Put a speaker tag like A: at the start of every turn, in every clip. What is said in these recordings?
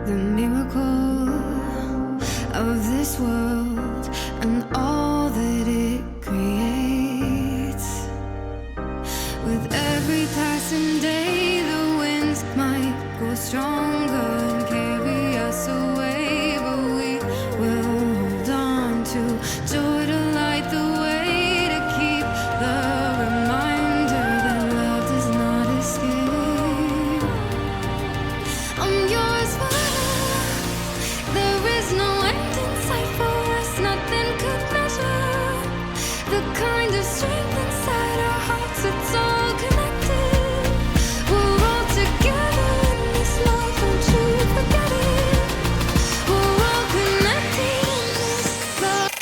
A: the miracle of this world and all that it creates. With every passing day, the winds might grow stronger and carry us away, but we will hold on to joy to light the way, to keep the reminder that love does not escape. I'm yours forever. There is no end in sight for us. Nothing could measure the kind of strength inside our hearts. It's all connected. We're all together in this love. Don't you forget it. We're all connected in this love.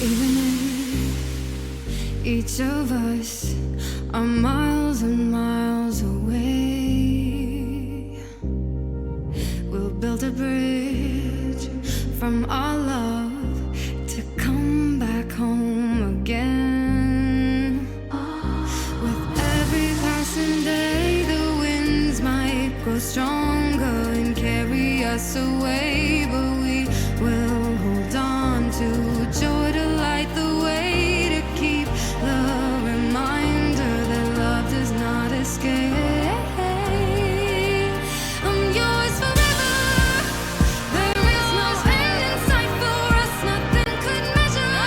A: Even if each of us are miles and miles away, we'll build a bridge from our love to come back home again. With every passing day, the winds might grow stronger and carry us away, but we will hold on to joy to light the way, to keep the reminder that love does not escape. I'm yours forever. There is no end in sight for us. Nothing could measure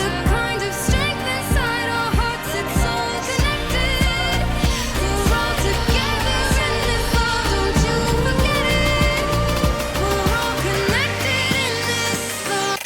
A: the kind of strength inside our hearts. It's all connected. We're all together in this love. Don't you forget it. We're all connected in this love.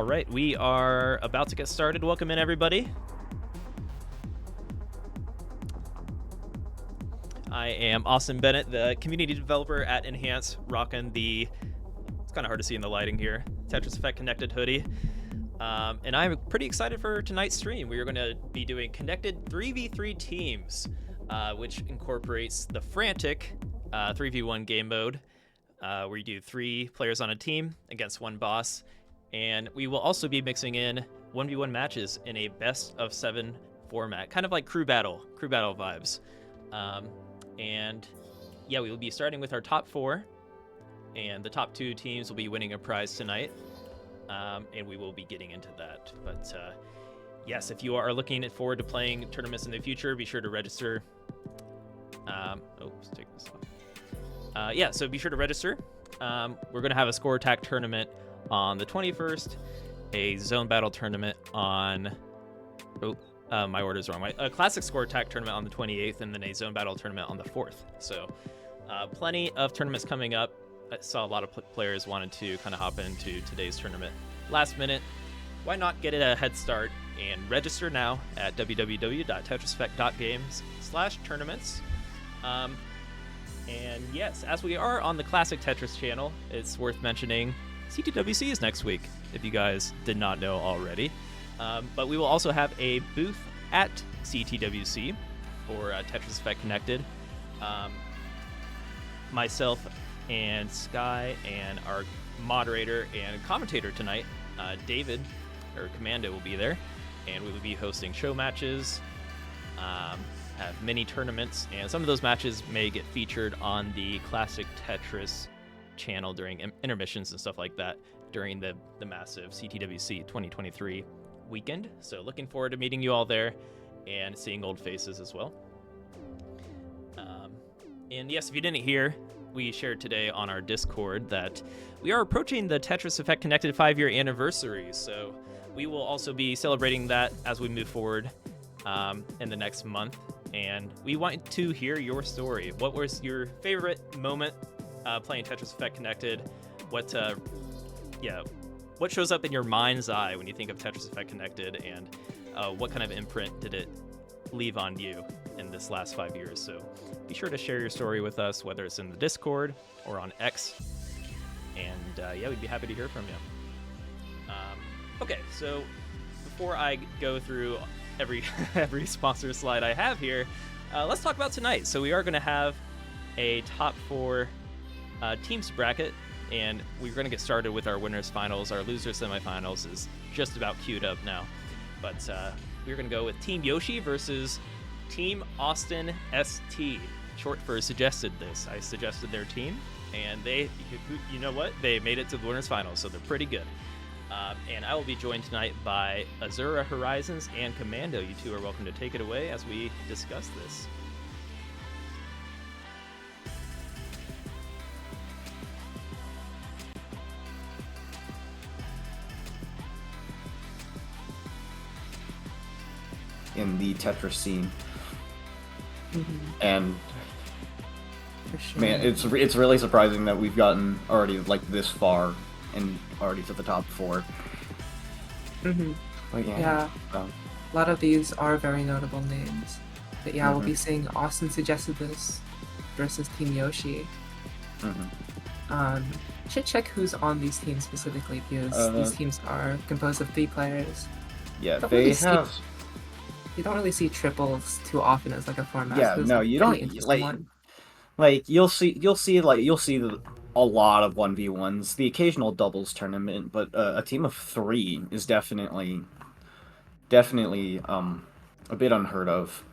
B: right, we are about to get started. Welcome in, everybody. I am Austin Bennett, the community developer at Enhance, rocking the, it's kind of hard to see in the lighting here, Tetris Effect Connected hoodie. And I'm pretty excited for tonight's stream. We are going to be doing connected 3v3 teams, which incorporates the frantic 3v1 game mode, where you do 3 players on a team against 1 boss. And we will also be mixing in 1v1 matches in a best of 7 format, kind of like crew battle vibes. And yeah, we will be starting with our top 4, and the top 2 teams will be winning a prize tonight. And we will be getting into that. But yes, if you are looking forward to playing tournaments in the future, be sure to register. Let's take this off. Yeah, so be sure to register. We're going to have a score attack tournament on the 21st, a zone battle tournament on... my order's wrong. A classic score attack tournament on the 28th, and then a zone battle tournament on the 4th. So plenty of tournaments coming up. I saw a lot of players wanted to kind of hop into today's tournament last minute. Why not get it a head start and register now at www.tetriseffect.games/tournaments. And yes, as we are on the classic Tetris channel, it's worth mentioning CTWC is next week, if you guys did not know already. But we will also have a booth at CTWC for Tetris Effect Connected. Myself and Sky and our moderator and commentator tonight, David, or Commando, will be there, and we will be hosting show matches, have mini tournaments, and some of those matches may get featured on the Classic Tetris channel during intermissions and stuff like that during the massive CTWC 2023 weekend. So looking forward to meeting you all there and seeing old faces as well. And yes, if you didn't hear, we shared today on our Discord that we are approaching the Tetris Effect Connected 5-year anniversary. So we will also be celebrating that as we move forward in the next month. And we want to hear your story. What was your favorite moment playing Tetris Effect Connected? What shows up in your mind's eye when you think of Tetris Effect Connected, and what kind of imprint did it leave on you in this last 5 years? So be sure to share your story with us, whether it's in the Discord or on X. And yeah, we'd be happy to hear from you. Okay, so before I go through every sponsor slide I have here, let's talk about tonight. So we are going to have a top 4 teams bracket, and we're going to get started with our winners finals. Our losers semifinals is just about queued up now, but we're going to go with Team Yoshi versus Team Austin ST, short for Suggested This. I suggested their team, and they, you know what, they made it to the winners finals, so they're pretty good. And I will be joined tonight by Azura Horizons and Commando. You two are welcome to take it away as we discuss this.
C: In the Tetris scene. And
D: Sure.
C: man, it's really surprising that we've gotten already like this far and already to the top 4. But
D: Yeah. A lot of these are very notable names. But yeah, we'll be seeing Austin Suggested This versus Team Yoshi. Should check who's on these teams specifically, because these teams are composed of 3 players.
C: yeah,
D: Don't
C: they
D: really
C: have.
D: You don't really see triples too often as like a format.
C: Yeah,
D: so it's
C: no,
D: a
C: you
D: pretty
C: don't
D: interesting one.
C: like you'll see a lot of 1v1s, the occasional doubles tournament, but a team of 3 is definitely a bit unheard of.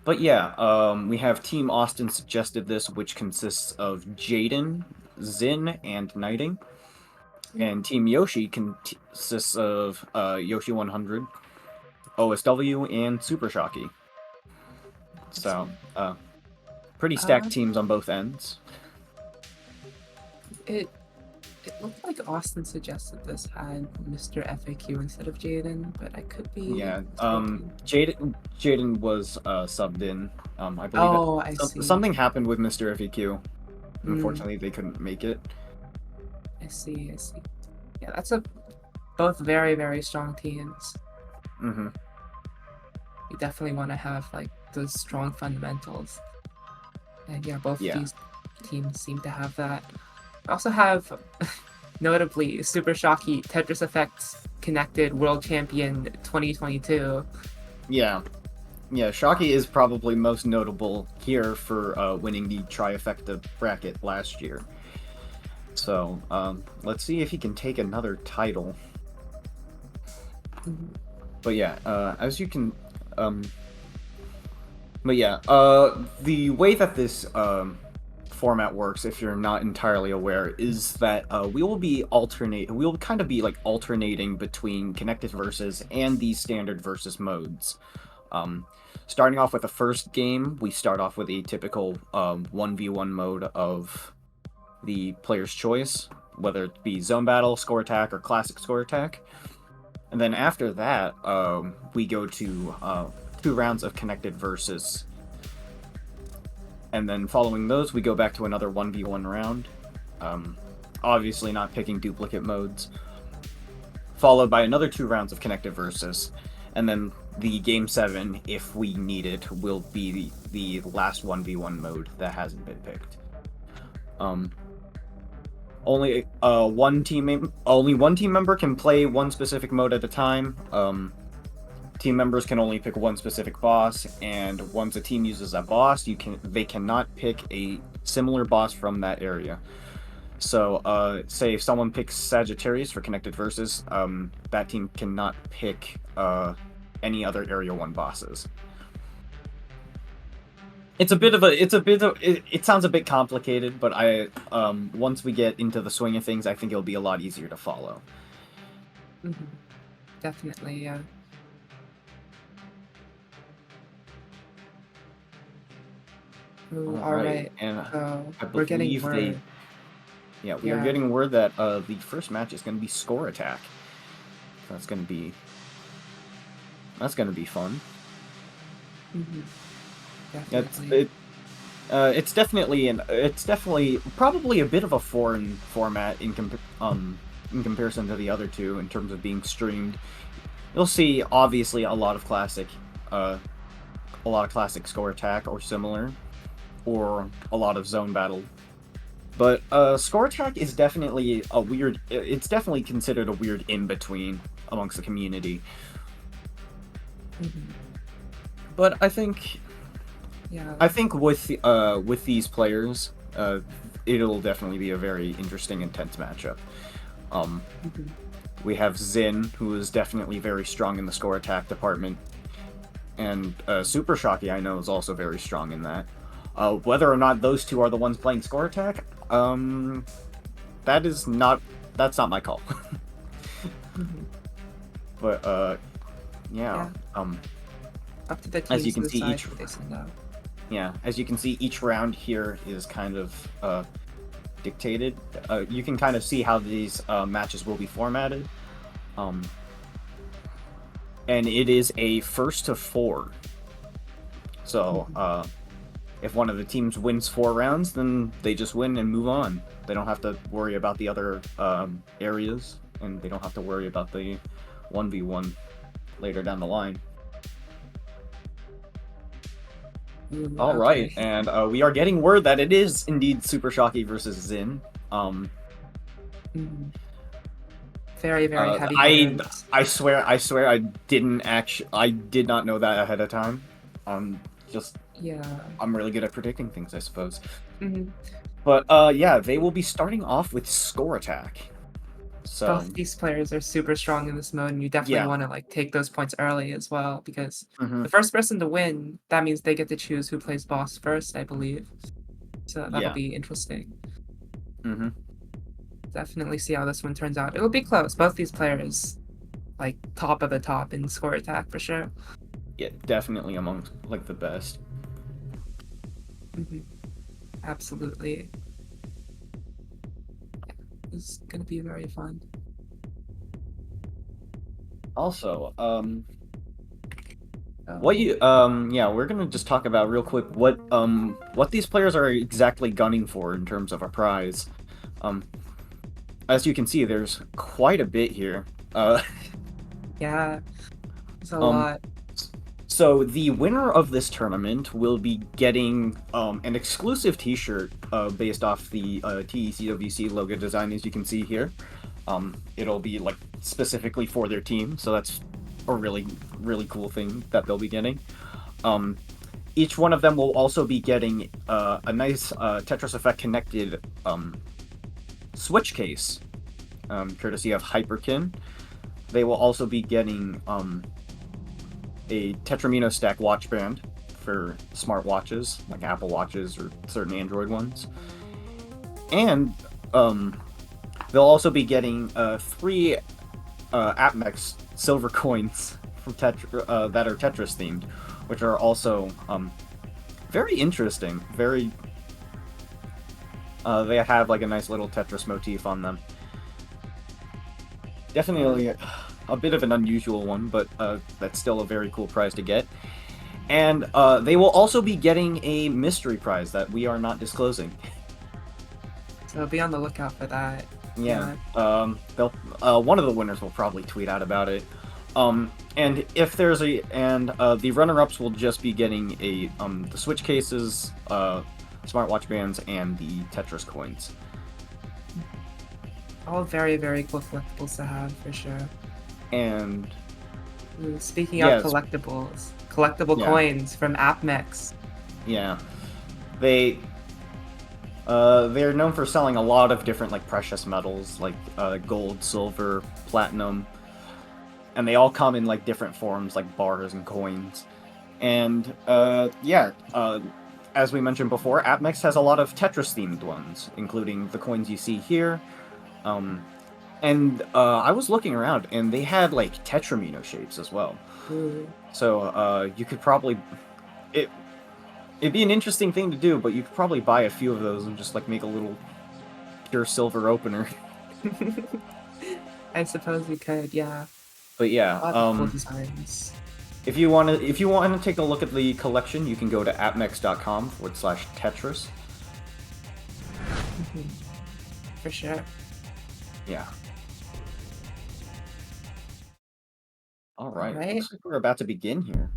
C: But yeah, we have Team Austin Suggested This, which consists of Jaden, Zin, and Knighting. And Team Yoshi consists of Yoshi 100, OSW, and Super Shocky. So, pretty stacked teams on both ends.
D: It looked like Austin Suggested This had Mr. FAQ instead of Jaden, but I could be
C: Yeah,
D: mistaken.
C: Jaden was subbed in. I believe
D: Oh, I see.
C: something happened with Mr. FAQ. Unfortunately, they couldn't make it.
D: I see. Yeah, that's both very, very strong teams.
C: Mm-hmm.
D: You definitely want to have like those strong fundamentals. And yeah, both of
C: Yeah.
D: these teams seem to have that. I also have, notably, Super Shocky Tetris Effect Connected World Champion 2022.
C: Yeah. Yeah, Shocky is probably most notable here for winning the Trifecta bracket last year. So, let's see if he can take another title.
D: Mhm.
C: But yeah, as you can, but yeah, the way that this format works, if you're not entirely aware, is that we will kind of be like alternating between connected versus and these standard versus modes. Starting off with the first game, we start off with a typical 1v1 mode of the player's choice, whether it be zone battle, score attack, or classic score attack. And then after that, we go to 2 rounds of connected versus. And then following those, we go back to another 1v1 round. Obviously not picking duplicate modes. Followed by another 2 rounds of connected versus. And then the game 7, if we need it, will be the last 1v1 mode that hasn't been picked. Only one team member can play one specific mode at a time. Team members can only pick one specific boss, and once a team uses that boss, they cannot pick a similar boss from that area. So, say if someone picks Sagittarius for connected versus, that team cannot pick any other Area 1 bosses. It sounds a bit complicated, but once we get into the swing of things, I think it'll be a lot easier to follow.
D: Mm-hmm. Definitely, yeah. Ooh, all right.
C: And I
D: we're getting
C: believe
D: word.
C: we are getting word that the first match is going to be score attack. That's going to be fun.
D: Mm-hmm. Definitely.
C: It's definitely probably a bit of a foreign format in comparison to the other two in terms of being streamed. You'll see obviously a lot of classic score attack or similar, or a lot of zone battle. But score attack is definitely it's definitely considered a weird in-between amongst the community.
D: Mm-hmm.
C: But I think with these players, it'll definitely be a very interesting, intense matchup. We have Zin, who is definitely very strong in the score attack department, and Super Shocky, I know, is also very strong in that. Whether or not those two are the ones playing score attack, that's not my call. But yeah.
D: Up to the teams
C: as you can
D: to
C: see,
D: decide who they send out.
C: Yeah, as you can see, each round here is kind of dictated. You can kind of see how these matches will be formatted. And it is a 1st to 4. So, if one of the teams wins 4 rounds, then they just win and move on. They don't have to worry about the other areas, and they don't have to worry about the 1v1 later down the line. All right, and we are getting word that it is indeed Super Shocky versus Zin.
D: Very, very heavy.
C: I swear, I did not know that ahead of time.
D: Yeah.
C: I'm really good at predicting things, I suppose.
D: Mm-hmm.
C: But yeah, they will be starting off with score attack. So
D: both these players are super strong in this mode, and you definitely want to like take those points early as well, because the first person to win, that means they get to choose who plays boss first, I believe. So that'll be interesting. Definitely see how this one turns out. It'll be close. Both these players, like top of the top in score attack for sure.
C: Yeah, definitely among like the best.
D: Absolutely. It's gonna be very fun.
C: Also, we're gonna just talk about real quick what these players are exactly gunning for in terms of a prize. as you can see, there's quite a bit here.
D: Yeah, it's a
C: Um,
D: lot.
C: So the winner of this tournament will be getting an exclusive T-shirt based off the TECWC logo design, as you can see here. It'll be like specifically for their team, so that's a really cool thing that they'll be getting. Each one of them will also be getting a nice Tetris Effect connected switch case, courtesy of Hyperkin. They will also be getting a Tetramino Stack watch band for smartwatches, like Apple Watches or certain Android ones. And they'll also be getting 3 AppMex silver coins from that are Tetris themed, which are also very interesting. Very, they have like a nice little Tetris motif on them. Definitely a bit of an unusual one, but that's still a very cool prize to get. And they will also be getting a mystery prize that we are not disclosing.
D: So be on the lookout for that.
C: Yeah. They'll one of the winners will probably tweet out about it. And if there's the runner-ups will just be getting the Switch cases, smartwatch bands, and the Tetris coins.
D: All very, very cool collectibles to have, for sure.
C: And
D: speaking of collectibles, collectible coins from AppMex.
C: Yeah. They're known for selling a lot of different like precious metals, like gold, silver, platinum, and they all come in like different forms, like bars and coins. And as we mentioned before, AppMex has a lot of Tetris themed ones, including the coins you see here. I was looking around, and they had like Tetramino shapes as well.
D: Ooh.
C: So you could probably it'd be an interesting thing to do, but you could probably buy a few of those and just like make a little pure silver opener.
D: I suppose we could, yeah.
C: But yeah,
D: cool designs.
C: If you want to take a look at the collection, you can go to appmex.com/Tetris.
D: For sure.
C: Yeah. All right.
D: All right.
C: Looks like we're about to begin here.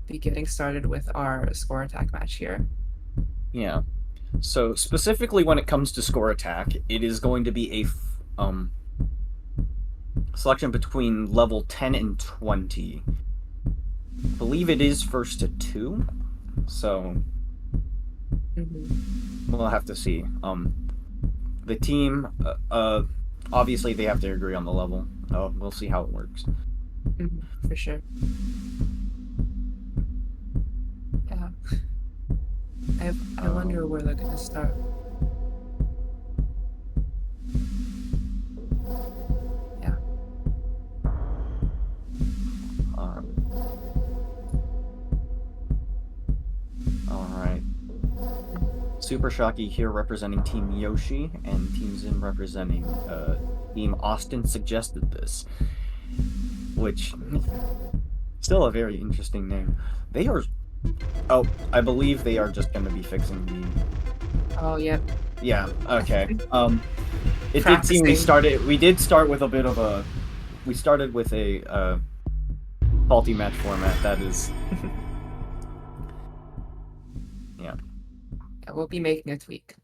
D: Be getting started with our score attack match here.
C: Yeah. So specifically when it comes to score attack, it is going to be a selection between level 10 and 20. I believe it is first to 2. So we'll have to see. The team, obviously they have to agree on the level. We'll see how it works.
D: For sure. Yeah. I wonder where they're gonna start. Yeah.
C: Alright. Super Shocky here representing Team Yoshi, and Team Zin representing Team Austin Suggested This. Which, still a very interesting name. They are... Oh, I believe they are just going to be fixing the...
D: Oh, yep.
C: Yeah, okay. It did seem we did start with a bit of a... We started with a faulty match format, that is... Yeah.
D: We'll be making a tweak.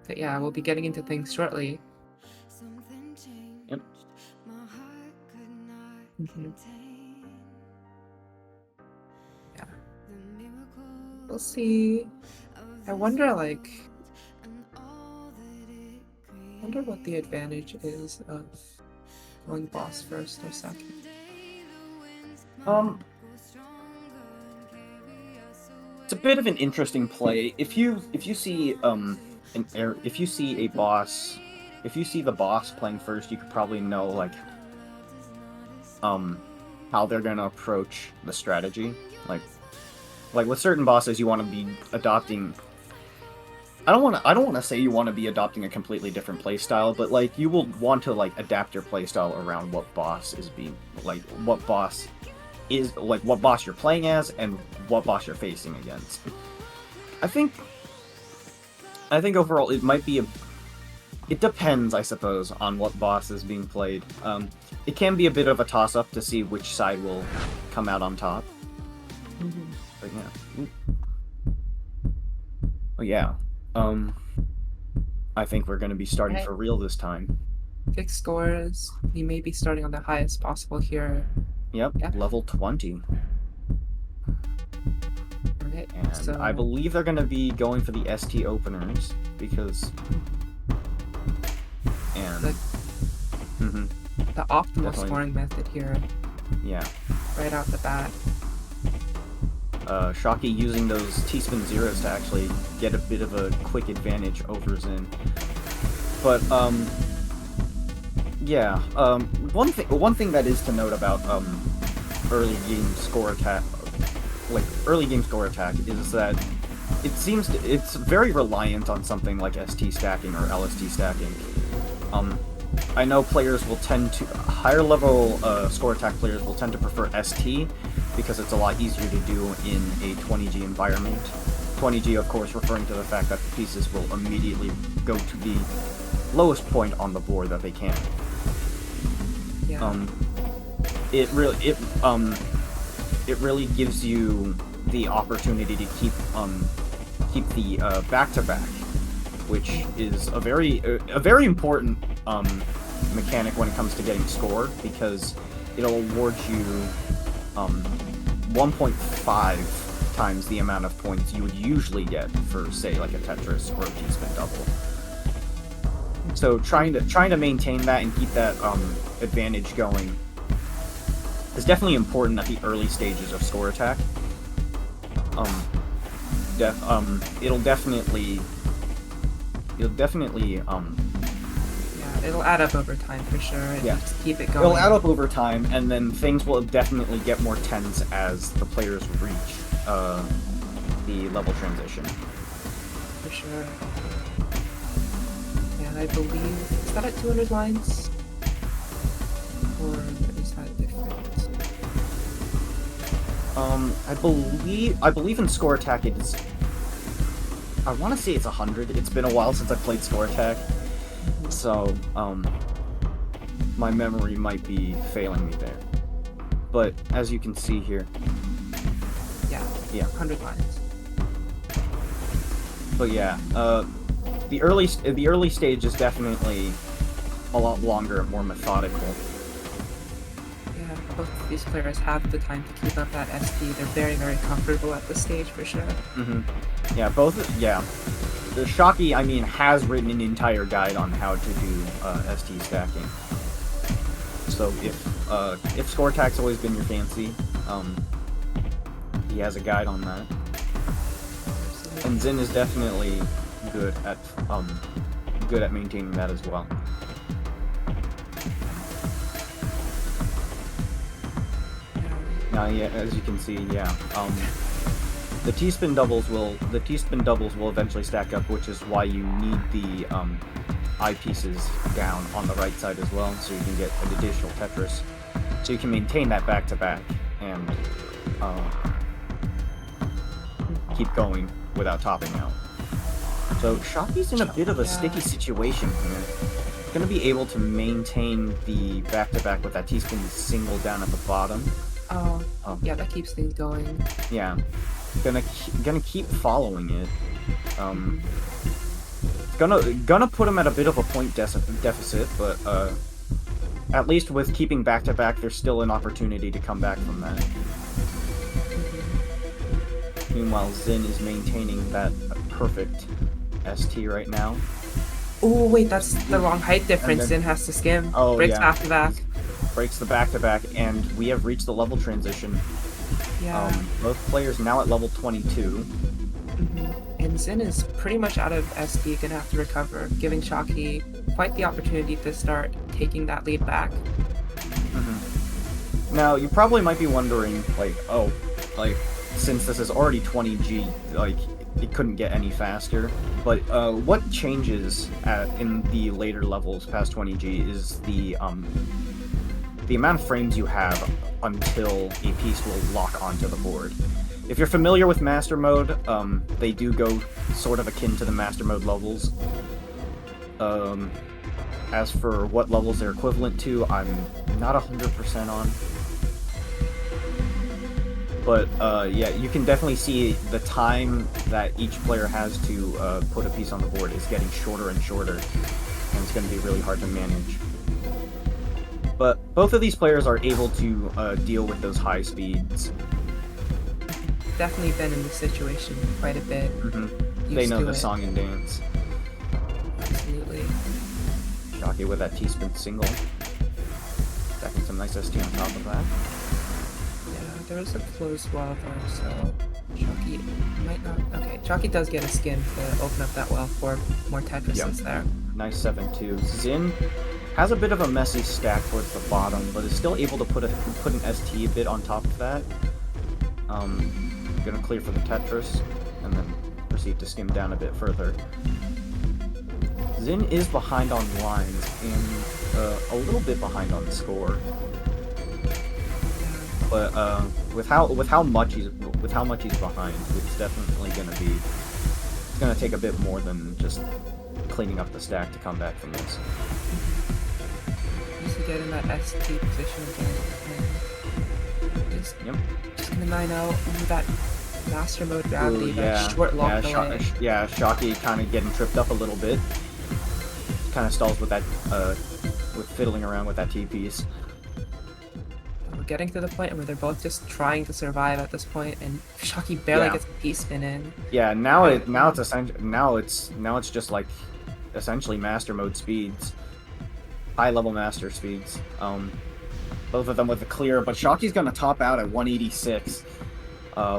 D: But yeah, we'll be getting into things shortly.
C: Yep.
D: Yeah. We'll see. I wonder, like... I wonder what the advantage is of going boss first or second.
C: It's a bit of an interesting play. If you see the boss playing first, you could probably know like how they're gonna approach the strategy. Like with certain bosses, you want to be adopting. I don't want to say you want to be adopting a completely different playstyle, but like you will want to like adapt your playstyle around what boss is being like what boss you're playing as and what boss you're facing against. I think overall it might be It depends, I suppose, on what boss is being played. It can be a bit of a toss-up to see which side will come out on top. But yeah. Oh yeah. I think we're going to be starting for real this time.
D: Fixed scores. We may be starting on the highest possible here.
C: Yep, level 20.
D: Alright,
C: And
D: so
C: I believe they're going to be going for the ST openers, because... And...
D: the optimal
C: Definitely.
D: scoring method here,
C: Yeah.
D: right out the bat.
C: Shocky using those Teaspoon Zeros to actually get a bit of a quick advantage over Zin. But, yeah, one thing that is to note about, early game score attack, is that it's very reliant on something like ST stacking or LST stacking. I know higher level score attack players will tend to prefer ST because it's a lot easier to do in a 20G environment. 20G, of course, referring to the fact that the pieces will immediately go to the lowest point on the board that they can.
D: Yeah.
C: It really gives you the opportunity to keep the back-to-back, which is a very important mechanic when it comes to getting score, because it'll award you 1.5 times the amount of points you would usually get for, say, like a Tetris or a T-spin double. So trying to maintain that and keep that advantage going is definitely important at the early stages of score attack. It'll definitely
D: it'll add up over time for sure. And just keep it going.
C: It'll add up over time, and then things will definitely get more tense as the players reach the level transition.
D: For sure. And I believe, is that at 200 lines? Or is that different?
C: I believe in score attack it's... I want to say it's 100. It's been a while since I played score attack. So, my memory might be failing me there. But, as you can see here...
D: Yeah. 100 lines.
C: But yeah, the early stage is definitely a lot longer and more methodical.
D: Yeah, both of these players have the time to keep up that ST. They're very, very comfortable at this stage for sure.
C: Yeah, The Shocky, I mean, has written an entire guide on how to do ST stacking. So if score attack's always been your fancy, he has a guide on that. And Zin is definitely good at maintaining that as well. Now, yeah, as you can see, the T-spin doubles will eventually stack up, which is why you need the eyepieces down on the right side as well, so you can get an additional Tetris, so you can maintain that back-to-back and keep going without topping out. So Shocky's in a bit of a sticky situation here. Gonna be able to maintain the back-to-back with that T-spin single down at the bottom.
D: Yeah, that keeps things going.
C: Yeah, gonna keep following it. Gonna put him at a bit of a point deficit, but at least with keeping back-to-back, there's still an opportunity to come back from that. Meanwhile, Zin is maintaining that perfect ST right now.
D: Oh wait, that's the wrong height difference. Zin has to skim.
C: Oh,
D: breaks
C: yeah.
D: back-to-back.
C: Breaks the back-to-back, and we have reached the level transition.
D: Yeah.
C: Both players now at level 22.
D: And Zin is pretty much out of ST, gonna have to recover, giving Shocky quite the opportunity to start taking that lead back.
C: Now, you probably might be wondering, since this is already 20G, it couldn't get any faster. But what changes in the later levels past 20G is the amount of frames you have until a piece will lock onto the board. If you're familiar with Master Mode, they do go sort of akin to the Master Mode levels. As for what levels they're equivalent to, I'm not 100% on. But yeah, you can definitely see the time that each player has to put a piece on the board is getting shorter and shorter, and it's going to be really hard to manage. But both of these players are able to deal with those high speeds.
D: Definitely been in this situation quite a bit.
C: They know the song and dance.
D: Absolutely.
C: Shocky with that T-spin single. Stacking some nice ST on top of that.
D: Yeah, there was a close well there, so Shocky might not. Okay, Shocky does get a skin to open up that well for more Tetrises there.
C: Nice 7-2. Zin has a bit of a messy stack towards the bottom, but is still able to put an ST a bit on top of that. Gonna clear for the Tetris, and then proceed to skim down a bit further. Zin is behind on lines and a little bit behind on the score, but with how much he's behind, it's definitely gonna take a bit more than just cleaning up the stack to come back from this.
D: Just to get in that ST position again. Just gonna 9-0 into that master mode gravity,
C: Ooh,
D: that short lock delay.
C: Shocky kind of getting tripped up a little bit. Kind of stalls with that, with fiddling around with that T-piece.
D: We're getting to the point where they're both just trying to survive at this point, and Shocky barely gets a T-spin in.
C: Yeah, now it's just like essentially master mode speeds, high level master speeds. Both of them with a clear, but Shocky's gonna top out at 186,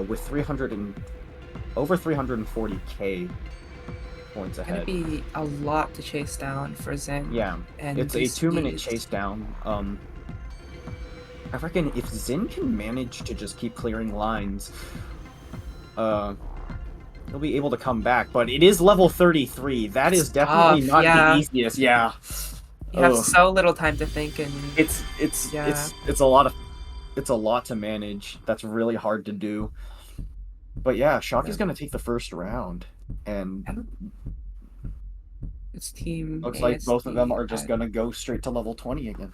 C: with over 340k points ahead.
D: It's gonna be a lot to chase down for Zen.
C: Yeah,
D: and
C: it's a 2-minute chase down. I reckon if Zin can manage to just keep clearing lines, he'll be able to come back. But it is level 33. That is definitely not the easiest. Yeah.
D: You have so little time to think, and
C: it's a lot to manage. That's really hard to do. But yeah, Shocky's gonna take the first round, and
D: it's team.
C: Looks like both of them are just gonna go straight to level 20 again.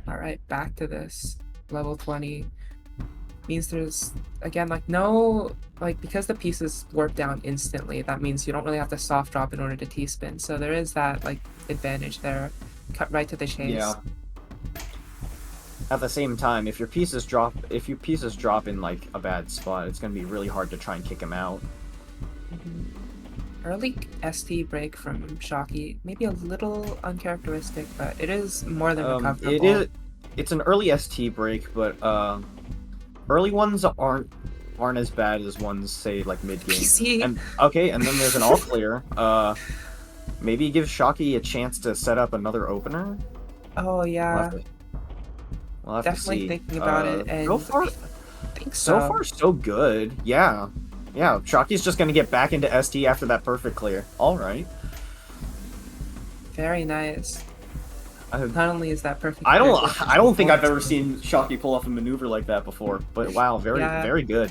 D: All right, back to this level 20. Means there's again because the pieces warp down instantly. That means you don't really have to soft drop in order to T-spin. So there is that advantage there. Cut right to the chase.
C: Yeah. At the same time, if your pieces drop in like a bad spot, it's gonna be really hard to try and kick him out.
D: Early ST break from Shocky, maybe a little uncharacteristic, but it is more than recoverable.
C: It's an early ST break, but early ones aren't as bad as ones say like mid game.
D: PC.
C: And then there's an all clear. Maybe give Shocky a chance to set up another opener.
D: Oh yeah.
C: We'll have
D: Definitely
C: to see.
D: thinking about it. And
C: so far,
D: so
C: far so good. Yeah. Shocky's just gonna get back into ST after that perfect clear. All right.
D: Very nice. Not only is that perfect.
C: I don't think I've ever seen Shocky pull off a maneuver like that before. But wow, very good.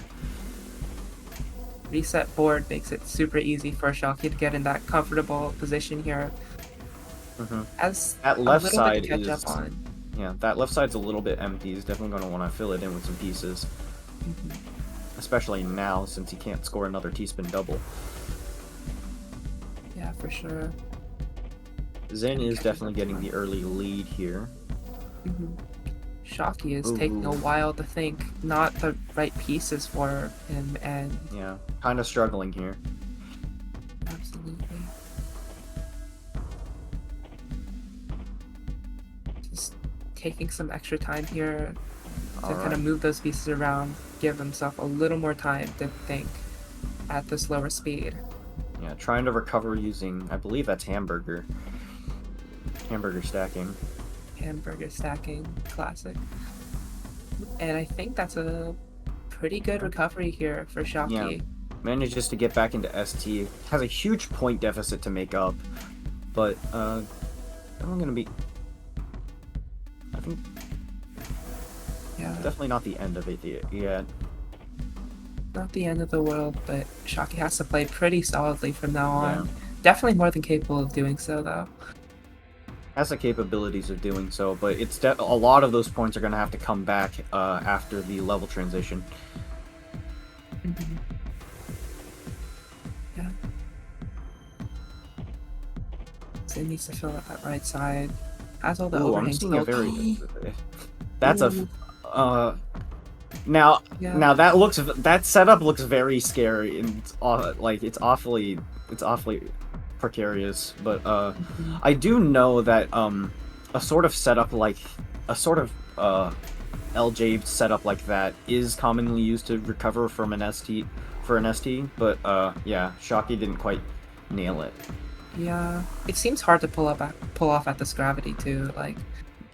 D: Reset board makes it super easy for Shocky to get in that comfortable position here. As
C: that left
D: a
C: side
D: bit to catch up on.
C: Yeah, that left side's a little bit empty. He's definitely going to want to fill it in with some pieces. Especially now, since he can't score another T-spin double.
D: Yeah, for sure.
C: Zen is definitely getting the early lead here.
D: Shocky is taking a while to think. Not the right pieces for him, and...
C: Yeah, kind of struggling here.
D: Absolutely. Just taking some extra time here to kind of move those pieces around, give himself a little more time to think at the slower speed.
C: Yeah, trying to recover using, I believe that's hamburger stacking.
D: Hamburger stacking, classic. And I think that's a pretty good recovery here for Shocky.
C: Yeah, manages to get back into ST. Has a huge point deficit to make up, but I'm gonna be. I think.
D: Yeah.
C: Definitely not the end of it yet.
D: not the end of the world, but Shocky has to play pretty solidly from now on.
C: Yeah.
D: Definitely more than capable of doing so, though.
C: Has the capabilities of doing so, but it's a lot of those points are going to have to come back after the level transition.
D: Mm-hmm. Yeah. Zin needs to fill up that right side. Has all the
C: Ooh, I'm
D: overhangs
C: seeing a
D: built.
C: very... That's
D: Ooh.
C: Now
D: Yeah.
C: that setup looks very scary and like it's awfully precarious, but I do know that a sort of LJ setup like that is commonly used to recover from an ST but yeah, Shocky didn't quite nail it.
D: Yeah, it seems hard to pull off at this gravity too. Like,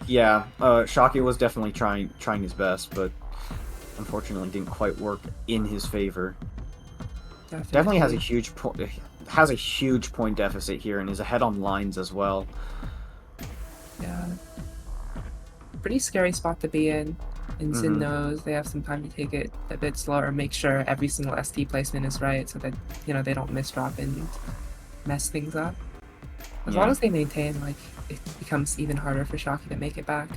C: yeah, Shocky was definitely trying his best, but unfortunately didn't quite work in his favor. Definitely has a huge point deficit here, and is ahead on lines as well.
D: Yeah, pretty scary spot to be in. And Zin knows they have some time to take it a bit slower, make sure every single ST placement is right, so that they don't misdrop and mess things up. As long as they maintain, like, it becomes even harder for Shocky to make it back.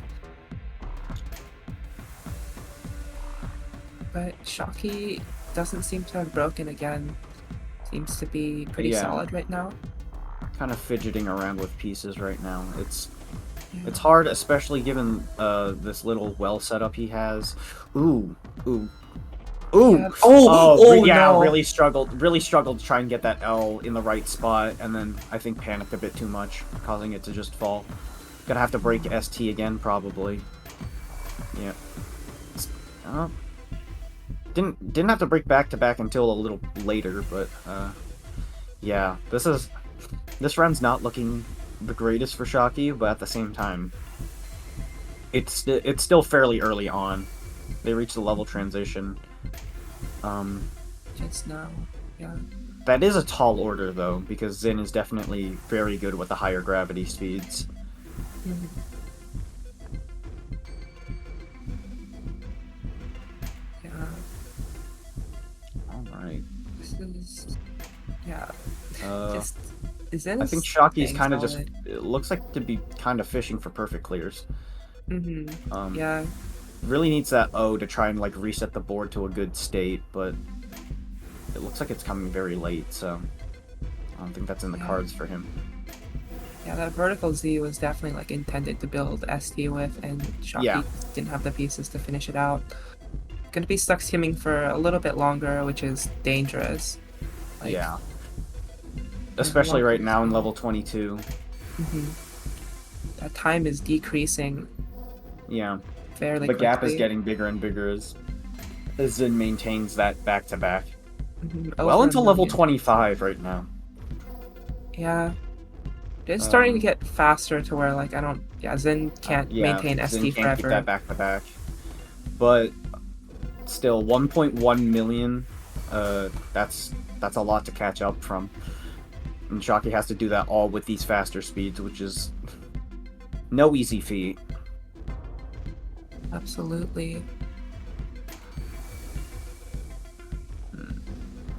D: But Shocky doesn't seem to have broken again. Seems to be pretty solid right now.
C: Kind of fidgeting around with pieces right now. It's hard, especially given this little well setup he has. Ooh.
D: Yeah.
C: No.
D: No.
C: Really struggled to try and get that L in the right spot, and then I think panicked a bit too much, causing it to just fall. Gonna have to break ST again, probably. Yeah. Didn't have to break back to back until a little later, but yeah, this run's not looking the greatest for Shocky, but at the same time, it's still fairly early on. They reached the level transition.
D: Just now, yeah.
C: That is a tall order though, because Zin is definitely very good with the higher gravity speeds.
D: Yeah.
C: All right.
D: This is, yeah.
C: I think Shocky's kind of just, it looks like to be kind of fishing for perfect clears.
D: Yeah.
C: Really needs that O to try and like reset the board to a good state, but it looks like it's coming very late, so I don't think that's in the cards for him.
D: Yeah, that vertical Z was definitely like intended to build ST with, and Shocky didn't have the pieces to finish it out. Gonna be stuck skimming for a little bit longer, which is dangerous. Like,
C: yeah. Especially right now in level 22.
D: That time is decreasing.
C: Yeah.
D: Fairly
C: the
D: quickly.
C: gap is getting bigger and bigger as Zin maintains that back-to-back. Well
D: Over
C: into
D: a
C: level
D: million.
C: 25 right now.
D: Yeah. It's starting to get faster to where, like, Zin can't maintain
C: Zin
D: ST
C: can't
D: forever.
C: keep that back-to-back. But still, 1.1 million, that's a lot to catch up from. And Shocky has to do that all with these faster speeds, which is no easy feat.
D: Absolutely.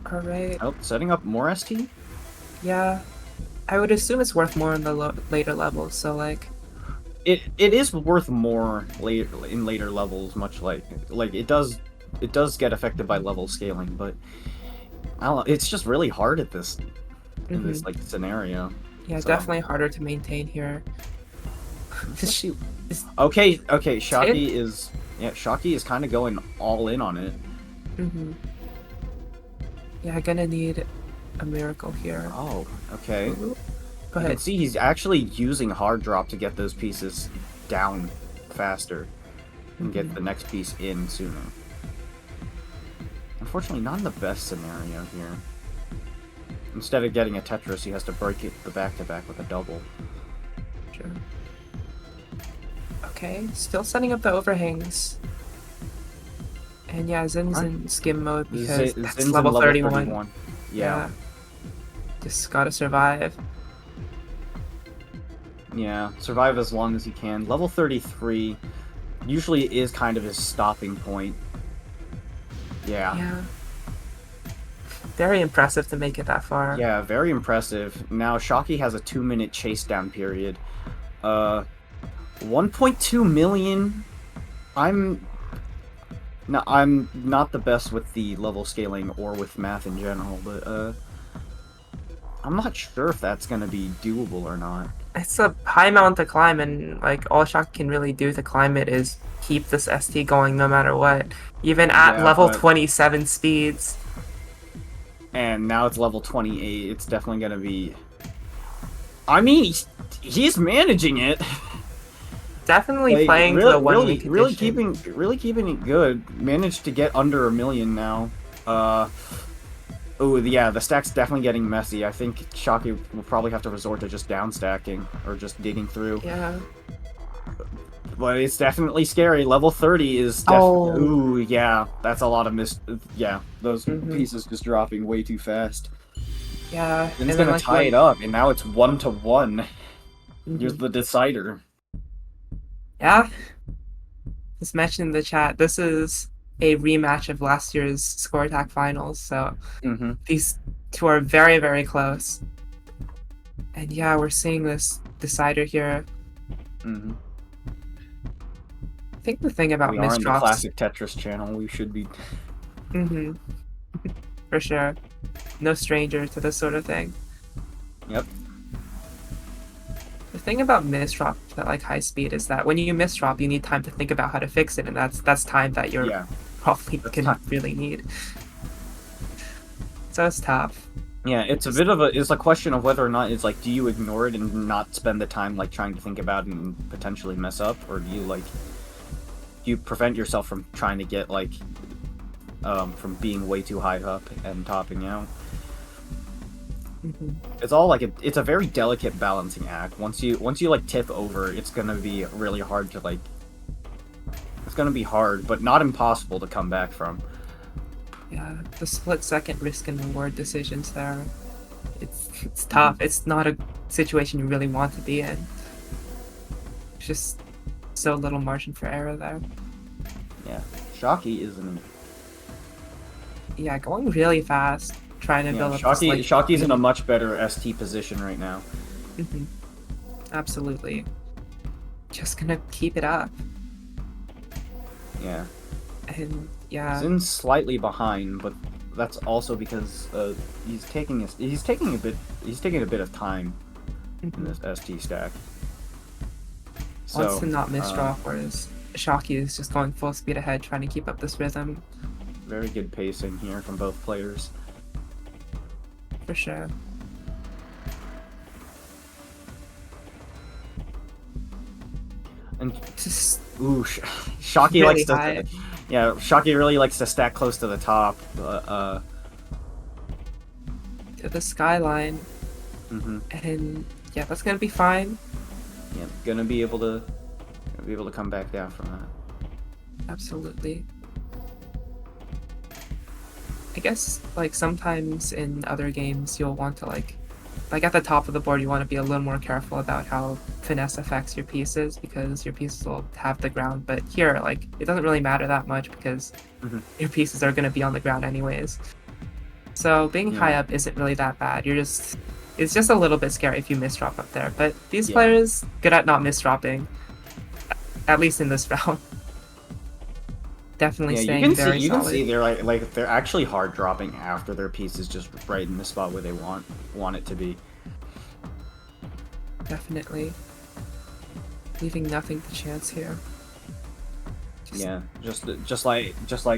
D: Alright.
C: Oh, setting up more ST?
D: Yeah. I would assume it's worth more in the later levels, so like...
C: It is worth more in later levels, much like it does get affected by level scaling, but I don't know, it's just really hard at this in this like scenario.
D: Yeah, so. Definitely harder to maintain here.
C: Okay, Shocky is kind of going all in on it.
D: Yeah, gonna need a miracle here.
C: Oh, okay.
D: Go
C: You
D: ahead.
C: can see he's actually using hard drop to get those pieces down faster and get the next piece in sooner. Unfortunately, not in the best scenario here. Instead of getting a Tetris, he has to break the back-to-back with a double.
D: Sure. Okay, still setting up the overhangs. And yeah, Zin's in skim mode because that's
C: Zin's
D: level 31.
C: Yeah.
D: Just gotta survive.
C: Yeah, survive as long as you can. Level 33 usually is kind of his stopping point. Yeah.
D: Very impressive to make it that far.
C: Yeah, very impressive. Now Shocky has a 2-minute chase down period. 1.2 million. I'm not the best with the level scaling or with math in general, but I'm not sure if that's gonna be doable or not.
D: It's a high mountain to climb, and like all Shock can really do to climb it is keep this ST going no matter what, even at level 27 speeds.
C: And now it's level 28. It's definitely gonna be. I mean, he's managing it.
D: Definitely
C: like,
D: playing to the 1 week
C: really keeping it good. Managed to get under 1 million now. Oh yeah, the stack's definitely getting messy. I think Shocky will probably have to resort to just down stacking or just digging through.
D: Yeah.
C: But it's definitely scary. Level 30 is ooh, yeah, that's a lot of yeah, those pieces just dropping way too fast.
D: Yeah.
C: And it's gonna tie it up, and now it's 1-1. Here's the decider.
D: Yeah. Just mentioned in the chat, this is a rematch of last year's Score Attack Finals, so these two are very, very close. And yeah, we're seeing this decider here. I think the thing about misdrops...
C: We are on the classic Tetris channel, we should be...
D: For sure. No stranger to this sort of thing.
C: Yep.
D: The thing about misdrop at like high speed is that when you misdrop, you need time to think about how to fix it, and that's time that you're probably really need. So it's tough.
C: Yeah, it's a question of whether or not it's like, do you ignore it and not spend the time like trying to think about it and potentially mess up, or do you prevent yourself from trying to get like from being way too high up and topping out. It's all like it's a very delicate balancing act. Once you like tip over, it's gonna be really hard to like. It's gonna be hard, but not impossible to come back from.
D: Yeah, the split-second risk and reward decisions there. It's tough. It's not a situation you really want to be in. It's just so little margin for error there.
C: Yeah, Shocky isn't.
D: Yeah, going really fast. Trying to build up.
C: Shocky's in a much better ST position right now.
D: Absolutely. Just gonna keep it up.
C: Yeah.
D: And yeah.
C: He's in slightly behind, but that's also because he's taking a bit of time in this ST stack. So,
D: wants to not misdraw, whereas Shocky is just going full speed ahead, trying to keep up this rhythm.
C: Very good pacing here from both players.
D: For sure.
C: And just Shocky
D: really
C: likes to, Shocky really likes to stack close to the top.
D: To the skyline. And yeah, that's gonna be fine.
C: Yeah, gonna be able to come back down from that.
D: Absolutely. I guess like sometimes in other games you'll want to like at the top of the board you want to be a little more careful about how finesse affects your pieces, because your pieces will have the ground, but here like it doesn't really matter that much because your pieces are going to be on the ground anyways. So being high up isn't really that bad. It's just a little bit scary if you misdrop up there, but these players good at not misdropping, at least in this round. Definitely staying very solid.
C: You can see they're like they're actually hard dropping after their piece is just right in the spot where they want it to be.
D: Definitely. Leaving nothing to chance here.
C: Just like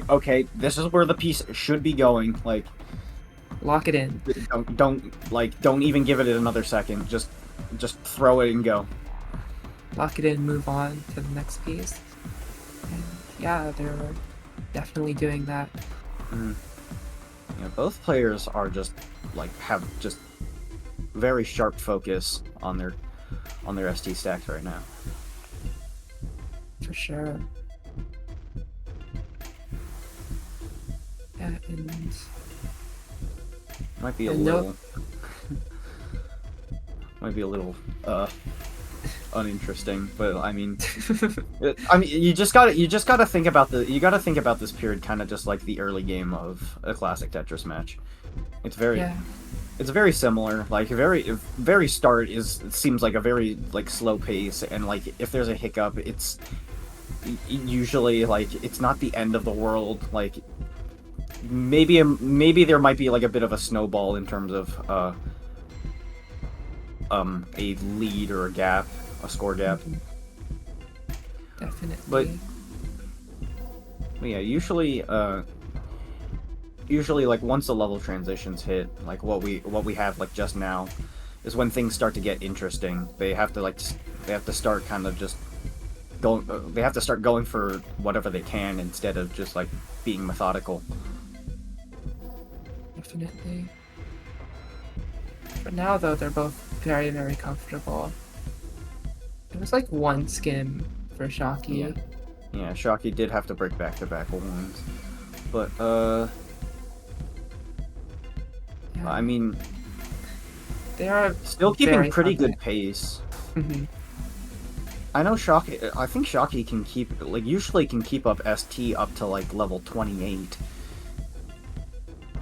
C: okay, this is where the piece should be going. Like,
D: lock it in.
C: Don't even give it another second. Just throw it and go.
D: Lock it in, move on to the next piece. And yeah, they're definitely doing that.
C: Yeah, both players are just have just very sharp focus on their ST stacks right now.
D: For sure. Yeah, and
C: might be a little uninteresting, but I mean, you gotta think about this period kind of just like the early game of a classic Tetris match. It's very
D: Yeah.
C: it's very similar. Like very start seems like a very like slow pace, and like if there's a hiccup, it's usually like it's not the end of the world. Like maybe there might be like a bit of a snowball in terms of a lead or a gap, a score gap.
D: Definitely.
C: But yeah, usually like once the level transitions hit, like what we have like just now, is when things start to get interesting. They have to start kind of just going. They have to start going for whatever they can instead of just like being methodical.
D: Definitely. For now, though, they're both very, very comfortable. There was like one skim for Shocky.
C: Yeah, Shocky did have to break back-to-back wins, but
D: Yeah.
C: I mean,
D: They are
C: still keeping
D: very
C: pretty good
D: confident.
C: pace.
D: Mhm.
C: I know Shocky. I think Shocky can usually can keep up ST up to like level 28,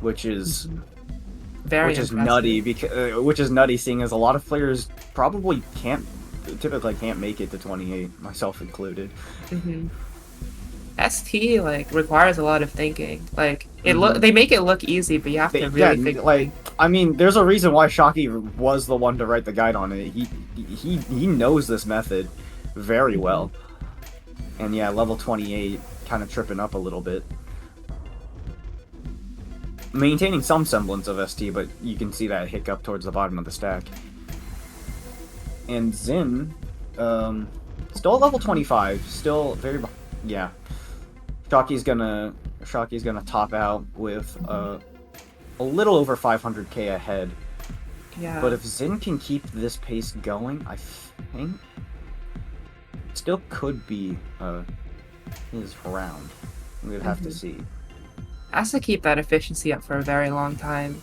C: which is
D: Very
C: which is
D: impressive.
C: nutty which is nutty, seeing as a lot of players probably typically can't make it to 28, myself included.
D: ST like requires a lot of thinking. Like they make it look easy, but you have to really think.
C: Like, I mean, there's a reason why Shocky was the one to write the guide on it. He knows this method very well. And yeah, level 28, kind of tripping up a little bit. Maintaining some semblance of ST, but you can see that hiccup towards the bottom of the stack. And Zin, still at level 25, still very, yeah. Shocky's gonna top out with a little over 500k ahead.
D: Yeah.
C: But if Zin can keep this pace going, I think it still could be his round. We'd have to see.
D: Has to keep that efficiency up for a very long time.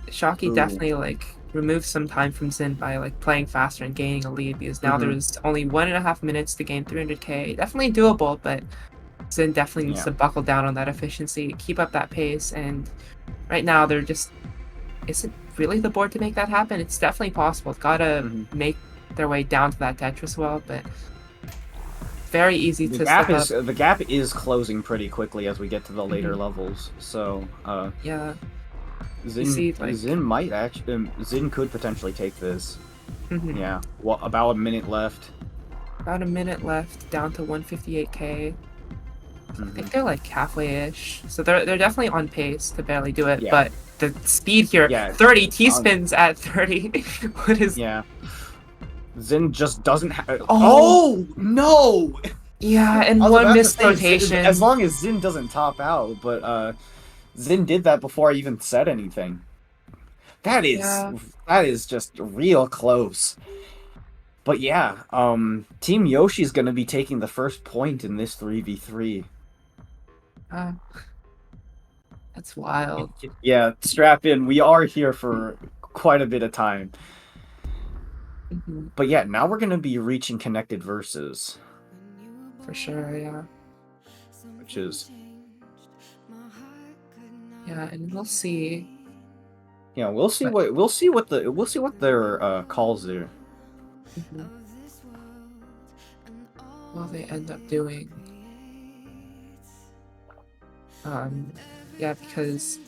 D: Shocky definitely like removes some time from Zin by like playing faster and gaining a lead, because now there's only 1.5 minutes to gain 300k. Definitely doable, but Zin definitely needs to buckle down on that efficiency, keep up that pace, and right now they're just isn't really the board to make that happen. It's definitely possible. It's gotta make their way down to that Tetris well, but very easy to slip up.
C: The gap is closing pretty quickly as we get to the later levels. So
D: yeah.
C: Zin could potentially take this. Yeah. Well, about a minute left.
D: About a minute left, down to 158k. I think they're like halfway-ish. So they're definitely on pace to barely do it, but the speed here, 30 T-spins at 30. What is...
C: Yeah. Zin just doesn't have... Oh, no!
D: Yeah, and one missed rotation.
C: As long as Zin doesn't top out, but Zin did that before I even said anything. That is just real close. But yeah, Team Yoshi's gonna be taking the first point in this 3v3.
D: That's wild.
C: Yeah, strap in. We are here for quite a bit of time. But yeah, now we're gonna be reaching connected versus.
D: For sure, yeah.
C: Which is...
D: Yeah, and we'll see.
C: Yeah, we'll see what their calls do.
D: What they end up doing. Yeah, because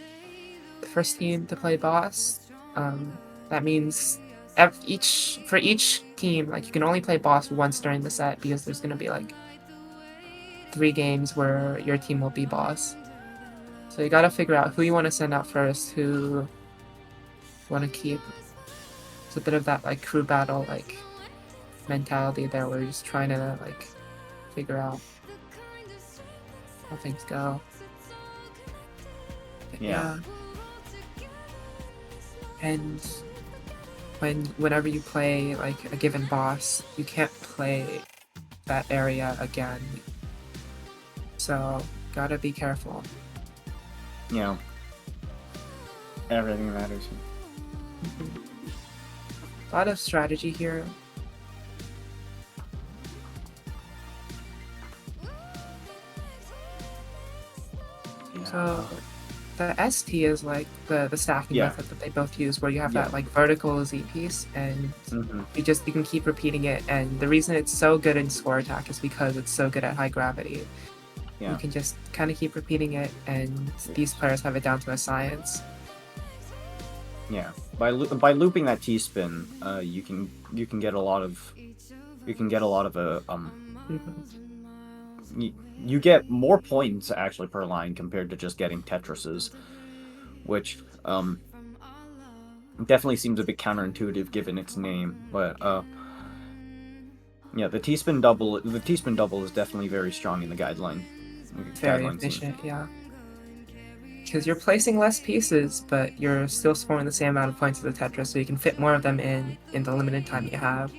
D: the first team to play boss, that means for each team, like, you can only play boss once during the set, because there's gonna be like 3 games where your team will be boss. So you gotta figure out who you want to send out first, who you want to keep. It's a bit of that like crew battle like mentality there, where you're just trying to like figure out how things go. But yeah. And whenever you play like a given boss, you can't play that area again. So gotta be careful.
C: Yeah. Everything matters.
D: A lot of strategy here.
C: Yeah.
D: So The ST is like the stacking
C: Yeah.
D: method that they both use, where you have
C: Yeah.
D: that like vertical Z piece, and
C: Mhm.
D: you can keep repeating it. And the reason it's so good in score attack is because it's so good at high gravity.
C: Yeah.
D: You can just kind of keep repeating it, and these players have it down to a science.
C: Yeah. By looping that T spin, you can get a lot of you get more points actually per line compared to just getting Tetrises, which definitely seems a bit counterintuitive given its name. But yeah, the T spin double is definitely very strong in the guideline.
D: Very
C: Guideline
D: efficient, yeah. Because you're placing less pieces, but you're still scoring the same amount of points as the Tetris, so you can fit more of them in the limited time you have.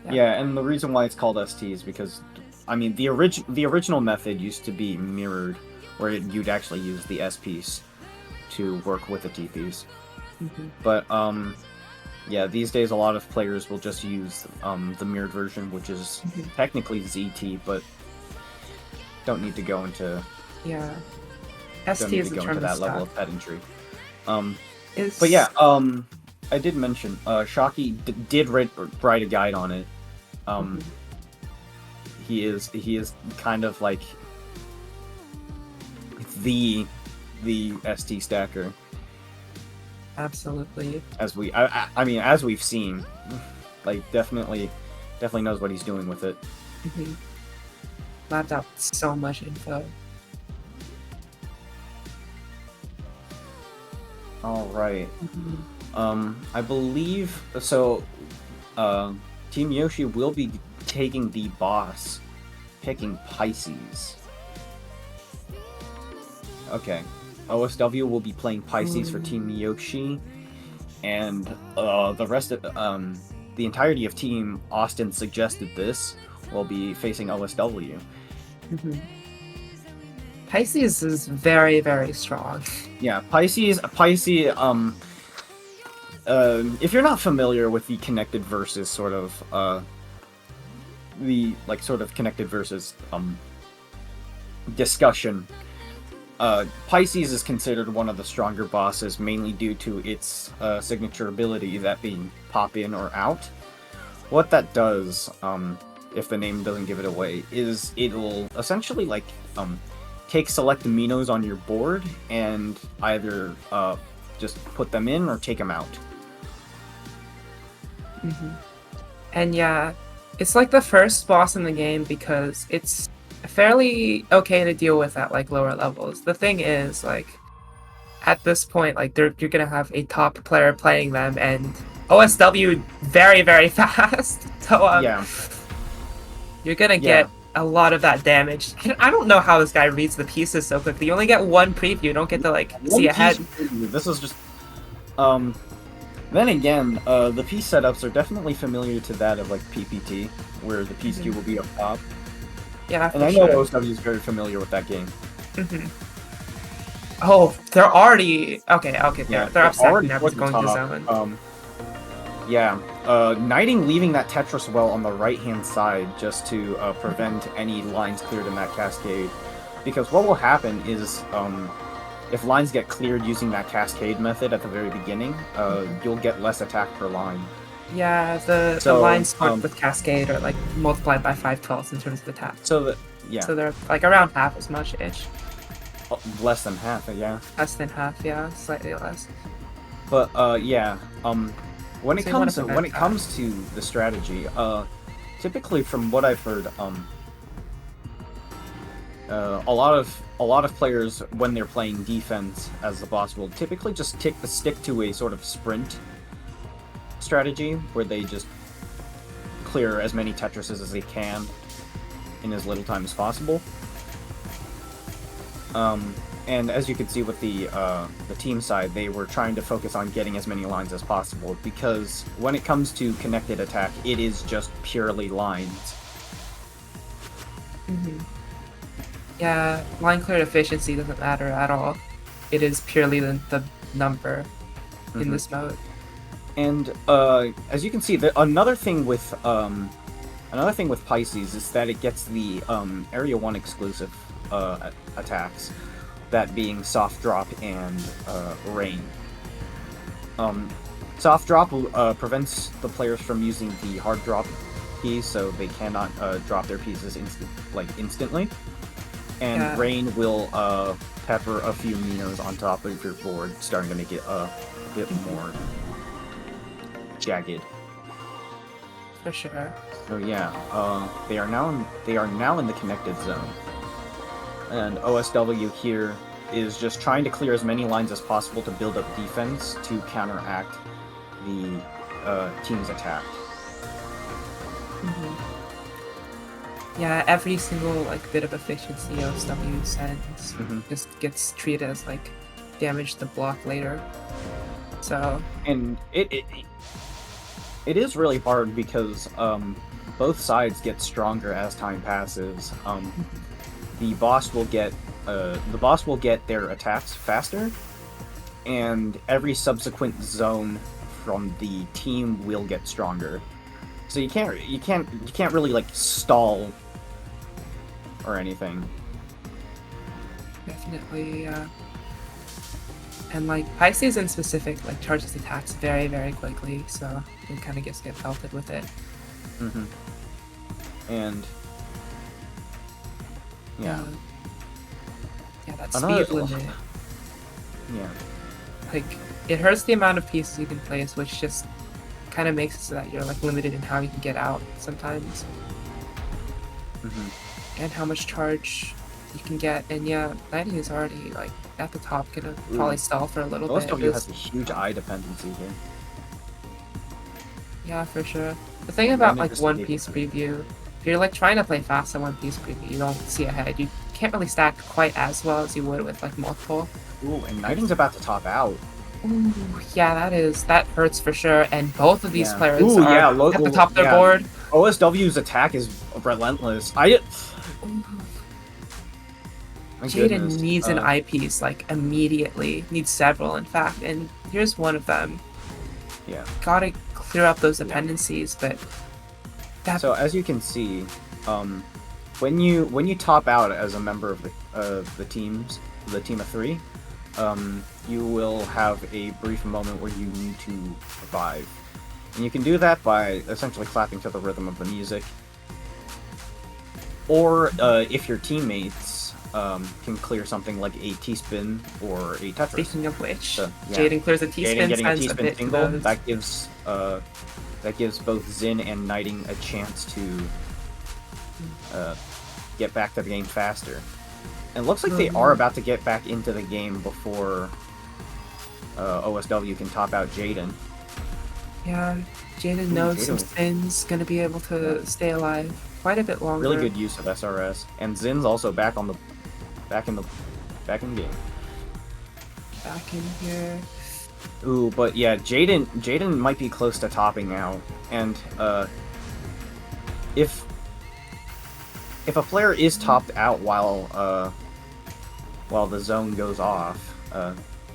C: Yeah, and the reason why it's called ST is because, I mean, the original method used to be mirrored, where you'd actually use the S piece to work with the T piece. But yeah, these days a lot of players will just use the mirrored version, which is technically ZT, but don't need to go into
D: ST is the term
C: that
D: of
C: level
D: stuff.
C: of pedantry. But yeah, I did mention Shockey did write a guide on it. He is kind of like the ST stacker.
D: Absolutely.
C: I mean, as we've seen, like definitely knows what he's doing with it.
D: Mapped out so much info.
C: All right. I believe so. Team Yoshi will be taking the boss, picking Pisces. Okay. OSW will be playing Pisces for Team Yoshi, and the rest of the entirety of Team Austin suggested this will be facing OSW.
D: Pisces is very, very strong.
C: Yeah, Pisces. If you're not familiar with the connected versus sort of connected versus discussion, Pisces is considered one of the stronger bosses, mainly due to its signature ability, that being pop in or out. What that does, if the name doesn't give it away, is it'll essentially like take select aminos on your board and either just put them in or take them out.
D: And yeah, it's like the first boss in the game because it's fairly okay to deal with at like lower levels. The thing is, like, at this point, like you're gonna have a top player playing them, and OSW very, very fast. So
C: Yeah.
D: you're gonna get a lot of that damage. I don't know how this guy reads the pieces so quickly. You only get one preview. You don't get to like see ahead.
C: This is just then again, the piece setups are definitely familiar to that of like PPT, where the piece queue will be up top.
D: Yeah,
C: and I know OSW is very familiar with that game.
D: Oh, they're already okay.
C: Yeah,
D: they're upset
C: now
D: going to zone.
C: Knighting leaving that Tetris well on the right-hand side just to prevent any lines cleared in that cascade. Because what will happen is, if lines get cleared using that cascade method at the very beginning, you'll get less attack per line.
D: Yeah, the lines with cascade are like multiplied by 5/12 in terms of attack.
C: So
D: they're like around half as much-ish.
C: Less than half, yeah.
D: Less than half, yeah, slightly less.
C: But when it comes to the strategy, typically from what I've heard, a lot of players, when they're playing defense as the boss, will typically just stick to a sort of sprint strategy where they just clear as many Tetrises as they can in as little time as possible. And as you can see with the team side, they were trying to focus on getting as many lines as possible, because when it comes to connected attack, it is just purely lines.
D: Yeah, line cleared efficiency doesn't matter at all. It is purely the number in this mode. And
C: as you can see, another thing with Pisces is that it gets the Area 1 exclusive attacks, that being soft drop and rain. Soft drop prevents the players from using the hard drop keys, so they cannot drop their pieces instantly. And rain will pepper a few minos on top of your board, starting to make it a bit more jagged.
D: For sure.
C: So yeah, they are now in the connected zone, and OSW here is just trying to clear as many lines as possible to build up defense to counteract the team's attack.
D: Yeah, every single bit of efficiency OSW sends just gets treated as damage to block later. So
C: and it is really hard because both sides get stronger as time passes. The boss will get their attacks faster, and every subsequent zone from the team will get stronger. So you can't really stall or anything.
D: Definitely, and high season specific charges attacks very, very quickly, so you kind of just get pelted with it.
C: And yeah,
D: that speed limit.
C: Yeah.
D: It hurts the amount of pieces you can place, which just kind of makes it so that you're limited in how you can get out sometimes. And how much charge you can get, and yeah, Knighting is already at the top, gonna probably stall for a little bit.
C: OSW has a huge eye dependency here.
D: Yeah, for sure. The thing about One Piece preview, if you're trying to play fast at One Piece preview, you don't see ahead. You can't really stack quite as well as you would with multiple.
C: Ooh, and Knighting's about to top out.
D: Ooh, yeah, that hurts for sure. And both of these players are at the top of their board.
C: OSW's attack is relentless.
D: Jaden needs an eyepiece immediately. Needs several, in fact. And here's one of them.
C: Yeah. Gotta
D: clear up those dependencies, but.
C: So as you can see, when you top out as a member of the team of 3, you will have a brief moment where you need to revive. And you can do that by essentially clapping to the rhythm of the music. Or if your teammates can clear something like a T-spin or a Tetris.
D: Speaking of which, Jaden clears a T-spin.
C: Jaden getting a T-spin single, that gives both Zin and Knighting a chance to get back to the game faster. And it looks like they are about to get back into the game before OSW can top out Jaden.
D: Yeah, Jaden knows some spins, gonna be able to stay alive quite a bit longer.
C: Really good use of SRS, and Zin's also back in the game. Back in
D: here.
C: Ooh, but yeah, Jaden might be close to topping out, and if a player is topped out while the zone goes off,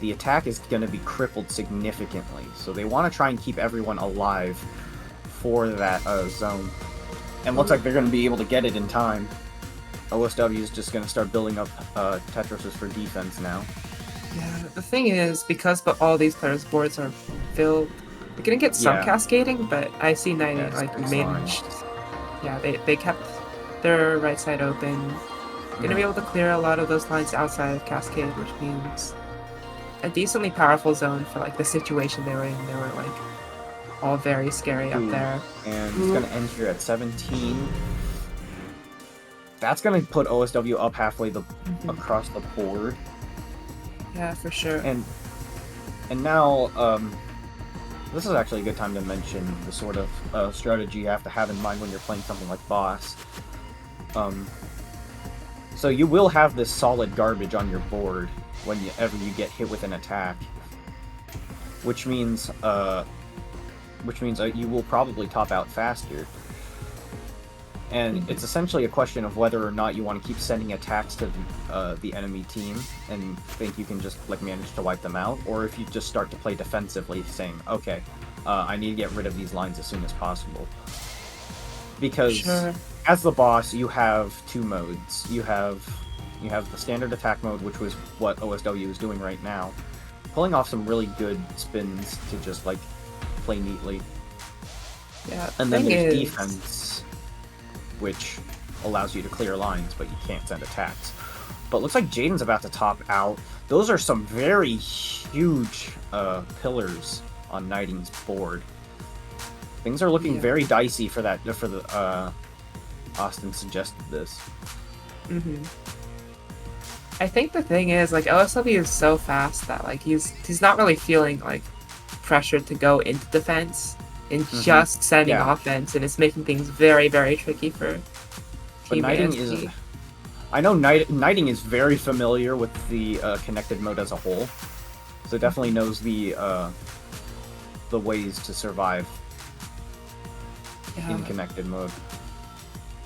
C: the attack is going to be crippled significantly. So they want to try and keep everyone alive for that zone. And looks like they're going to be able to get it in time. OSW is just going to start building up Tetrises for defense now.
D: Yeah, the thing is, because all these players' boards are filled, they're going to get some cascading, but I see Knighting managed. Yeah, they kept their right side open. Going to be able to clear a lot of those lines outside of Cascade, which means a decently powerful zone for the situation they were in. They were all very scary up there.
C: And it's going to end here at 17. That's going to put OSW up halfway across the board.
D: Yeah, for sure.
C: And now, this is actually a good time to mention the sort of strategy you have to have in mind when you're playing something like Boss. So you will have this solid garbage on your board whenever you get hit with an attack, which means you will probably top out faster. And it's essentially a question of whether or not you want to keep sending attacks to the enemy team and think you can just manage to wipe them out, or if you just start to play defensively, saying, okay, I need to get rid of these lines as soon as possible. Because as the boss, you have two modes. You have, You have the standard attack mode, which was what OSW is doing right now, pulling off some really good spins to just like play neatly.
D: Yeah.
C: And then
D: thing
C: there's
D: is-
C: defense, which allows you to clear lines, but you can't send attacks. But it looks like Jaden's about to top out. Those are some very huge pillars on Nighting's board. Things are looking
D: Yeah.
C: very dicey for that. For the Austin suggested this.
D: I think the thing is, like, OSW is so fast that like he's not really feeling like pressured to go into defense and just sending
C: Yeah.
D: offense, and it's making things very, very tricky for
C: But
D: Team
C: Nighting
D: ASP.
C: is. I know Nighting is very familiar with the connected mode as a whole, so definitely knows the ways to survive
D: Yeah.
C: in connected mode.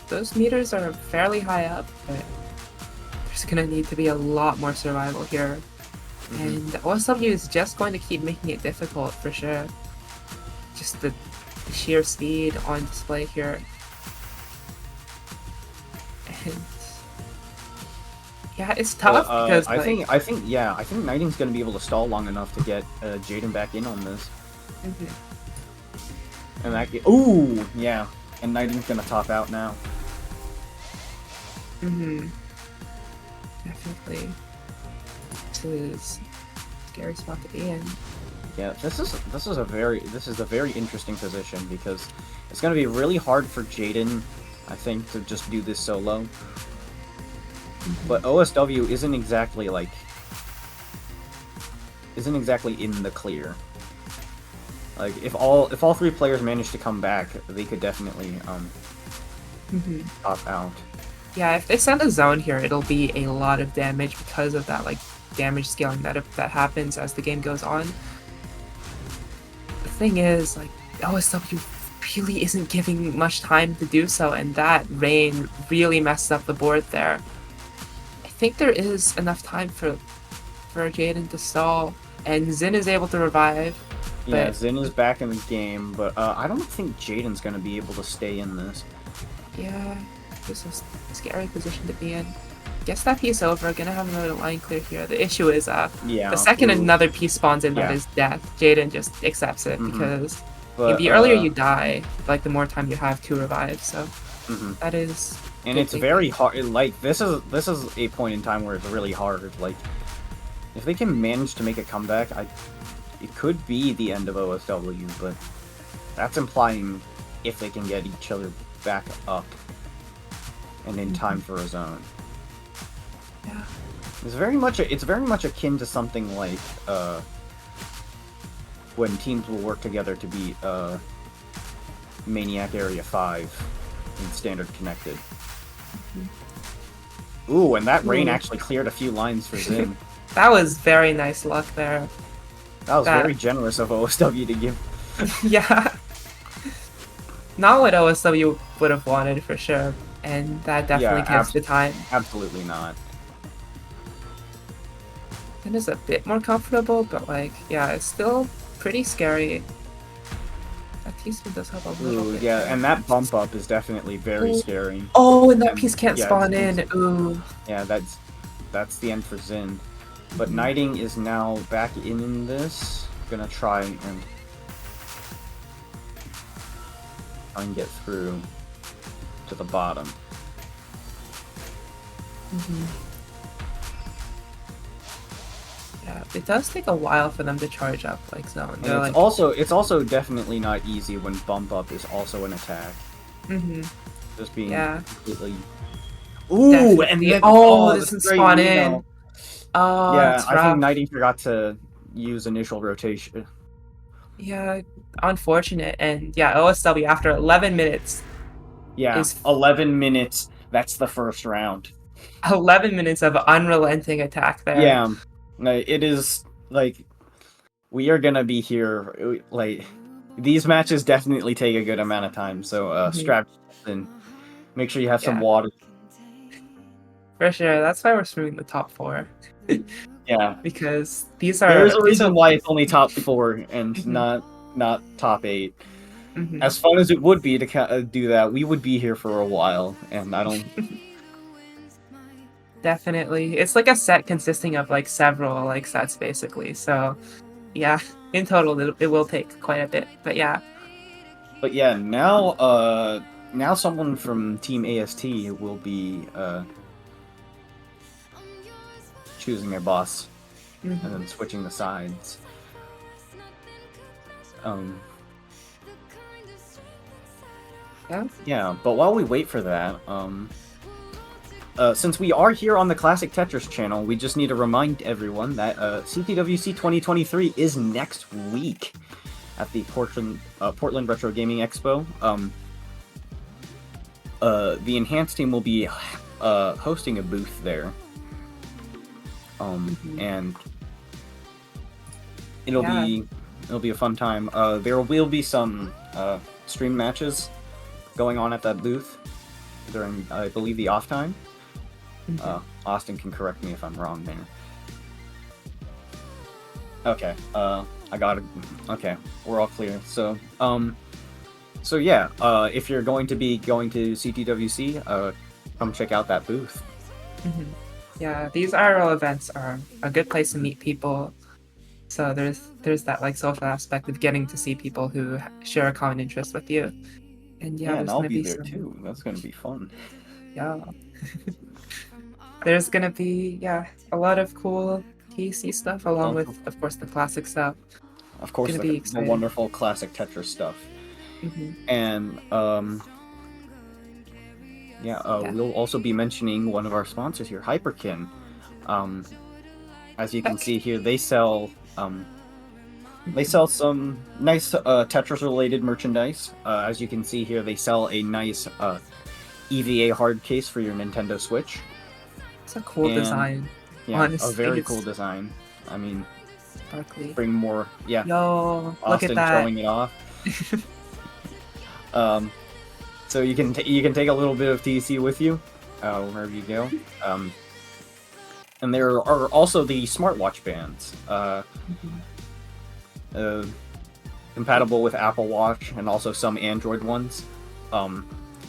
D: Those meters are fairly high up, but there's gonna need to be a lot more survival here. And OSW is just going to keep making it difficult for sure. Just the sheer speed on display here. And yeah, it's tough because
C: I
D: like,
C: think Nighting's gonna be able to stall long enough to get Jaden back in on this. And that ooh, yeah. And Nighting's gonna top out now.
D: definitely. This is a scary spot to be in.
C: Yeah, this is a very interesting position because it's gonna be really hard for Jaden, I think, to just do this solo. But OSW isn't exactly in the clear. Like if all three players manage to come back, they could definitely top out.
D: Yeah, if they send a zone here, it'll be a lot of damage because of that like damage scaling that happens as the game goes on. The thing is, like, OSW really isn't giving much time to do so, and that rain really messed up the board there. I think there is enough time for Jaden to stall, and Zin is able to revive.
C: Yeah,
D: But-
C: Zin is back in the game, but I don't think Jaden's gonna be able to stay in this.
D: Yeah, this is a scary position to be in. Gets that piece over, gonna have another line clear here. The issue is
C: Yeah.
D: the second
C: ooh.
D: another piece spawns in, that
C: Yeah.
D: is death. Jaden just accepts it
C: Mhm.
D: because
C: But,
D: the earlier you die, like the more time you have to revive. So
C: mhm.
D: that is.
C: And
D: good
C: it's
D: thinking.
C: very hard. Like this is a point in time where it's really hard. Like if they can manage to make a comeback, it could be the end of OSW. But that's implying if they can get each other back up and in time for a zone.
D: Yeah.
C: It's very much akin to something like when teams will work together to beat Maniac Area 5 in Standard Connected. Ooh, and that rain
D: Ooh.
C: actually cleared a few lines for Zin.
D: That was very nice luck there.
C: That was
D: That-
C: very generous of OSW to give.
D: Yeah. Not what OSW would have wanted for sure, and that definitely
C: Yeah,
D: gives the time.
C: Absolutely not.
D: It is a bit more comfortable, but like, yeah, it's still pretty scary. That teaspoon does help a little
C: Ooh,
D: bit.
C: yeah,
D: there.
C: and that bump up is definitely very
D: Ooh.
C: scary.
D: Oh, and that
C: and-
D: piece can't
C: yeah,
D: spawn
C: it's-
D: in. Ooh.
C: Yeah, that's the end for Zin. But Nighting is now back in this. Gonna try and get through to the bottom.
D: Yeah, it does take a while for them to charge up like zone.
C: And
D: They're
C: it's
D: like,
C: also definitely not easy when bump up is also an attack. Just being
D: Yeah.
C: completely. Ooh, and
D: definitely.
C: then
D: Oh,
C: the
D: this doesn't
C: straight
D: spawn
C: Nino.
D: in. Oh,
C: Yeah,
D: that's
C: I
D: rough.
C: think Nighting forgot to use initial rotation.
D: Yeah, unfortunate. And yeah, OSW after 11 minutes,
C: Yeah,
D: Is-
C: 11 minutes. That's the first round.
D: 11 minutes of unrelenting attack there.
C: Yeah, no, it is like we are gonna be here. Like these matches definitely take a good amount of time. So strap in. Make sure you have some
D: Yeah.
C: water.
D: For sure. That's why we're streaming the top 4.
C: Yeah,
D: Because these are.
C: there's a
D: these
C: reason
D: are-
C: why it's only top 4 and
D: Mhm.
C: not top 8.
D: Mhm.
C: As fun as it would be to do that, we would be here for a while, and I don't.
D: Definitely. It's like a set consisting of like several like sets basically. So yeah, in total it will take quite a bit. But yeah.
C: But yeah, now someone from Team AST will be choosing their boss and then switching the sides. Yeah, but while we wait for that, since we are here on the Classic Tetris channel, we just need to remind everyone that CTWC 2023 is next week at the Portland Retro Gaming Expo. The Enhanced team will be hosting a booth there, and it'll be a fun time. There will be some stream matches going on at that booth during, I believe, the off time. Austin can correct me if I'm wrong there. Okay, I got it. Okay, we're all clear. So yeah, if you're going to be going to CTWC, come check out that booth.
D: Yeah, these IRL events are a good place to meet people. So there's that like social aspect of getting to see people who share a common interest with you. And yeah,
C: and
D: there's
C: I'll
D: gonna
C: be
D: be
C: there
D: some...
C: too. That's gonna be fun.
D: Yeah. There's gonna be a lot of cool TEC stuff along with, of course, the classic stuff.
C: Of course, the wonderful classic Tetris stuff. And we'll also be mentioning one of our sponsors here, Hyperkin. As you can see here, they sell some nice Tetris-related merchandise. As you can see here, they sell a nice EVA hard case for your Nintendo Switch.
D: It's a cool design.
C: Yeah,
D: honestly,
C: a very cool design. I mean,
D: sparkly.
C: Bring more. Yeah.
D: Yo,
C: Austin
D: look at that.
C: showing it off. So you can take a little bit of TEC with you wherever you go. And there are also the smartwatch bands, compatible with Apple Watch and also some Android ones.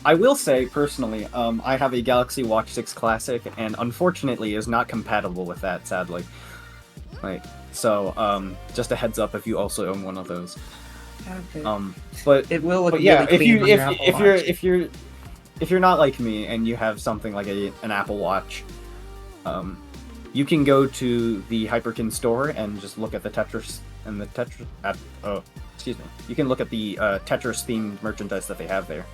C: I will say personally, I have a Galaxy Watch 6 Classic, and unfortunately is not compatible with that, sadly. Right. So, just a heads up if you also own one of those. But
D: it will look
C: but yeah,
D: really
C: if you're not like me and you have something like an Apple Watch, you can go to the Hyperkin store and just look at the Tetris and the Tetris. You can look at the Tetris themed merchandise that they have there.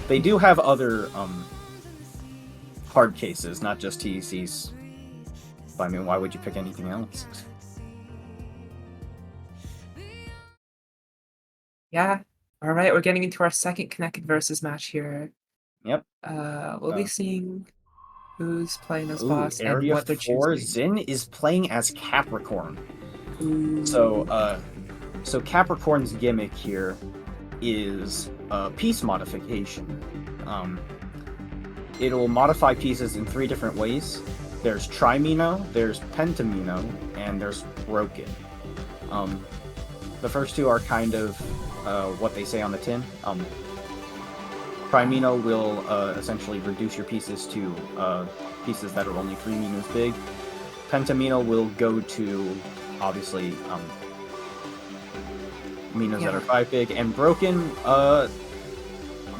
C: They do have other hard cases, not just TECs. I mean, why would you pick anything else?
D: Yeah. All right, we're getting into our second Connected Versus match here.
C: Yep.
D: We'll be seeing who's playing as
C: Ooh,
D: boss and
C: Area
D: what they're
C: 4,
D: choosing.
C: Zin is playing as Capricorn.
D: Ooh.
C: So Capricorn's gimmick here is piece modification. It'll modify pieces in 3 different ways. There's Trimino, there's Pentamino, and there's Broken. The first 2 are kind of what they say on the tin. Trimino will essentially reduce your pieces to pieces that are only 3 minos big. Pentamino will go to, obviously, minos that are 5 big, and Broken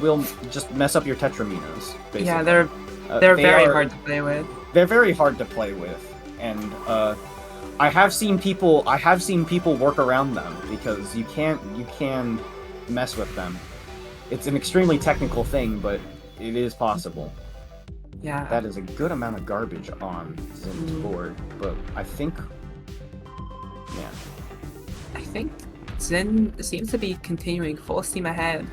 C: will just mess up your Tetraminos, basically.
D: Yeah, they're very hard to play with.
C: They're very hard to play with, and I have seen people work around them because you can mess with them. It's an extremely technical thing, but it is possible.
D: Yeah.
C: That is a good amount of garbage on Zin's board, but I think
D: Zin seems to be continuing full steam ahead.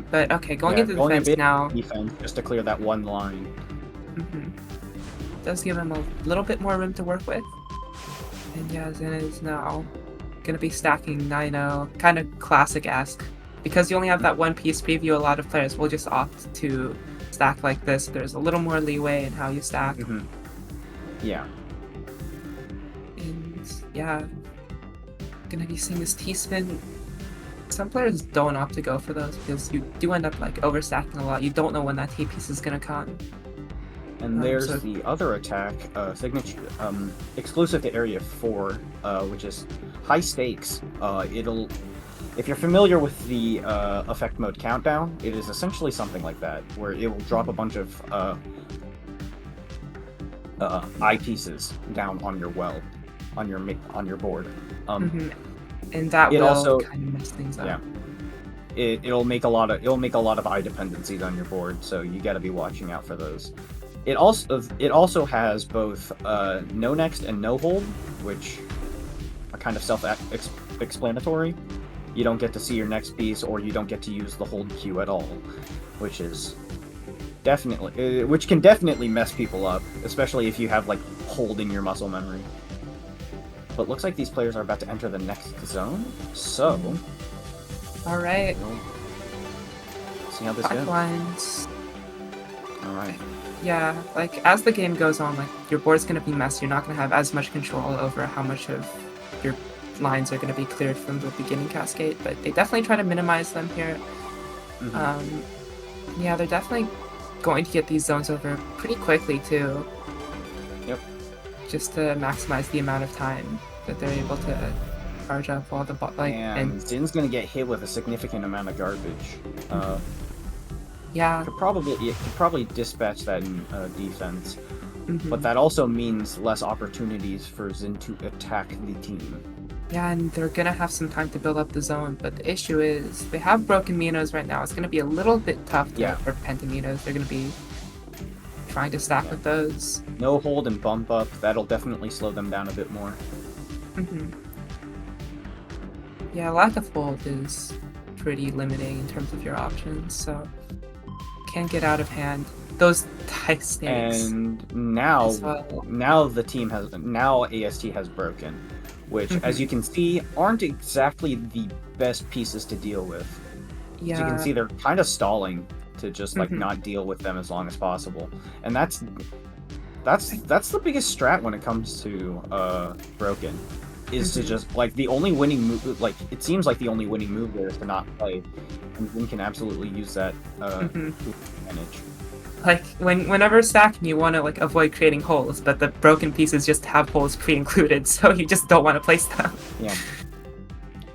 D: But okay, going into
C: going
D: defense now.
C: Defense just to clear that one line.
D: Does give him a little bit more room to work with. And yeah, Zin is now gonna be stacking 9-0, kind of classic-esque. Because you only have that one piece preview, a lot of players will just opt to stack like this. There's a little more leeway in how you stack.
C: Yeah.
D: And yeah, gonna be seeing this T-spin. Some players don't opt to go for those because you do end up like overstacking a lot. You don't know when that T piece is gonna come.
C: And there's
D: So-
C: the other attack, signature, exclusive to Area 4, which is high stakes. If you're familiar with the effect mode countdown, it is essentially something like that, where it will drop a bunch of eyepieces down on your well, on your board.
D: And that
C: it
D: will
C: also-
D: kind of mess things up.
C: Yeah. It'll make a lot of eye dependencies on your board, so you got to be watching out for those. It also has both no next and no hold, which are kind of self-explanatory. You don't get to see your next piece, or you don't get to use the hold queue at all, which can definitely mess people up, especially if you have like hold in your muscle memory. But looks like these players are about to enter the next zone, so
D: All right.
C: see how this goes.
D: Pipelines.
C: All right.
D: Yeah, like as the game goes on, like your board's gonna be messy. You're not gonna have as much control over how much of your lines are gonna be cleared from the beginning cascade, but they definitely try to minimize them here. Yeah, they're definitely going to get these zones over pretty quickly too.
C: Yep.
D: Just to maximize the amount of time that they're able to charge up all the
C: And Zin's gonna get hit with a significant amount of garbage.
D: yeah.
C: Could probably dispatch that in defense, but that also means less opportunities for Zin to attack the team.
D: Yeah, and they're gonna have some time to build up the zone, but the issue is they have broken Minos right now. It's gonna be a little bit tough for Pentaminos. They're gonna be trying to stack with those.
C: No hold and bump up, that'll definitely slow them down a bit more.
D: Yeah, lack of hold is pretty limiting in terms of your options, so can get out of hand. Those high stakes.
C: And now,
D: as well.
C: now AST has broken, which, as you can see, aren't exactly the best pieces to deal with.
D: Yeah.
C: As you can see, they're kind of stalling to just like not deal with them as long as possible, and that's the biggest strat when it comes to broken, is to just like the only winning move. Like it seems like the only winning move there is to not play, and Zin can absolutely use that advantage.
D: Like whenever stacking, you want to like avoid creating holes, but the broken pieces just have holes pre-included, so you just don't want to place them.
C: Yeah.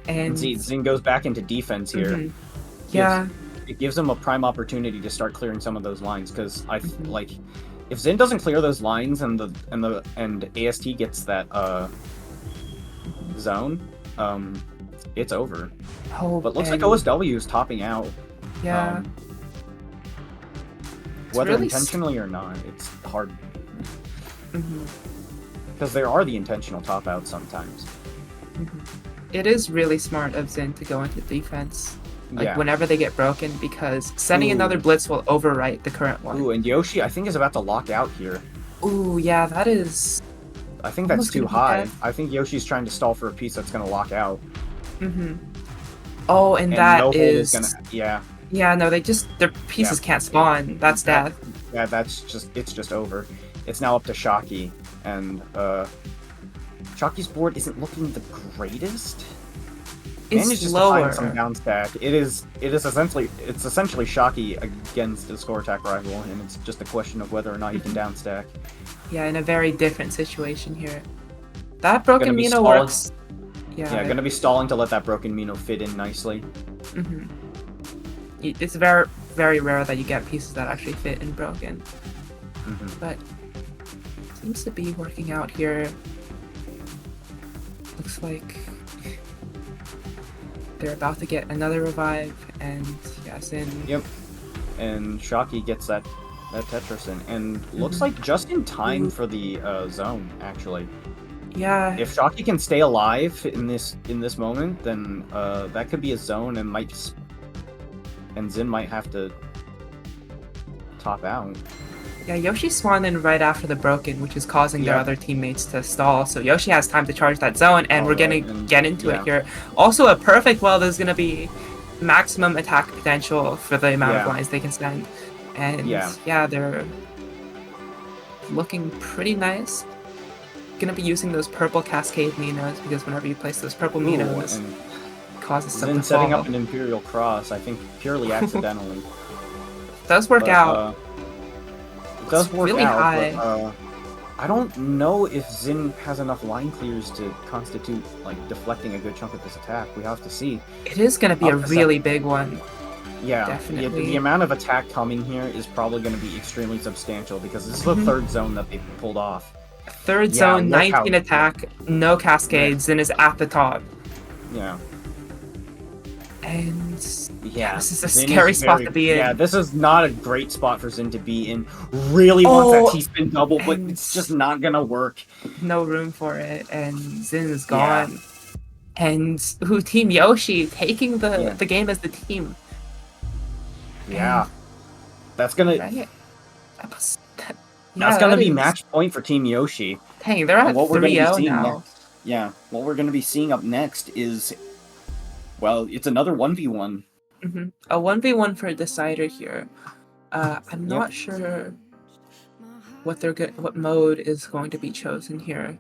D: And
C: Zin goes back into defense here.
D: Yeah.
C: It gives him a prime opportunity to start clearing some of those lines, because like if Zin doesn't clear those lines and AST gets that zone, it's over.
D: Oh,
C: But looks like OSW is topping out.
D: Yeah.
C: Whether
D: really
C: intentionally or not, it's hard. Because there are the intentional top outs sometimes.
D: It is really smart of Zin to go into defense. Like whenever they get broken, because sending another blitz will overwrite the current one.
C: Ooh, and Yoshi I think is about to lock out here.
D: Ooh, yeah, that is.
C: I think that's
D: Almost
C: too
D: gonna be
C: high.
D: bad.
C: I think Yoshi's trying to stall for a piece that's gonna lock out.
D: Oh, and that
C: no hold
D: is.
C: gonna, yeah.
D: Yeah, no, their pieces can't spawn. That's death.
C: Yeah, it's just over. It's now up to Shocky, and Shocky's board isn't looking the greatest.
D: It's
C: Manages to
D: lower.
C: find some down stack. It's essentially Shocky against a score attack rival, and it's just a question of whether or not you can down stack.
D: Yeah, in a very different situation here. That broken
C: Gonna be
D: Mino
C: stalling.
D: works.
C: Yeah, gonna be stalling to let that broken Mino fit in nicely.
D: It's very, very rare that you get pieces that actually fit in broken. But seems to be working out here. Looks like they're about to get another revive, and Zin.
C: Yep. And Shocky gets that Tetris in, and looks like just in time for the zone, actually.
D: Yeah.
C: If Shocky can stay alive in this moment, then that could be a zone, and Zin might have to top out.
D: Yeah, Yoshi spawned in right after the broken, which is causing their other teammates to stall. So Yoshi has time to charge that zone, and we're gonna get into it here. Also, a perfect well, there's gonna be maximum attack potential for the amount of lines they can send. And they're looking pretty nice. Gonna be using those purple cascade Minos, because whenever you place those purple Minos, it causes some
C: Zin
D: to
C: setting
D: fall.
C: up an Imperial Cross, I think purely accidentally.
D: Does work out.
C: does
D: It's
C: work
D: really
C: out,
D: high.
C: but I don't know if Xin has enough line clears to constitute like deflecting a good chunk of this attack. We have to see.
D: It is going to be a
C: Up to
D: really big one.
C: Yeah,
D: Definitely.
C: the amount of attack coming here is probably going to be extremely substantial because this is the third zone that they pulled off.
D: Third
C: Yeah,
D: zone,
C: look how-
D: 19 attack, no cascades, and is at the top.
C: Yeah.
D: And
C: Yeah,
D: this is a
C: Xin
D: scary spot to be in.
C: Yeah, this is not a great spot for Xin to be in. Really wants that T-spin double, but
D: and
C: it's just not gonna work.
D: no room for it, and Xin is
C: Yeah.
D: gone. And Team Yoshi taking
C: Yeah.
D: the game as the team.
C: Yeah, that's gonna
D: Right?
C: that's gonna be match point for Team Yoshi.
D: Dang, they're at
C: And what we're gonna be
D: 3-0
C: seeing
D: now.
C: next, yeah, what we're gonna be seeing up next is, well, it's another 1v1.
D: A 1v1 for a decider here. I'm not sure what mode is going to be chosen here.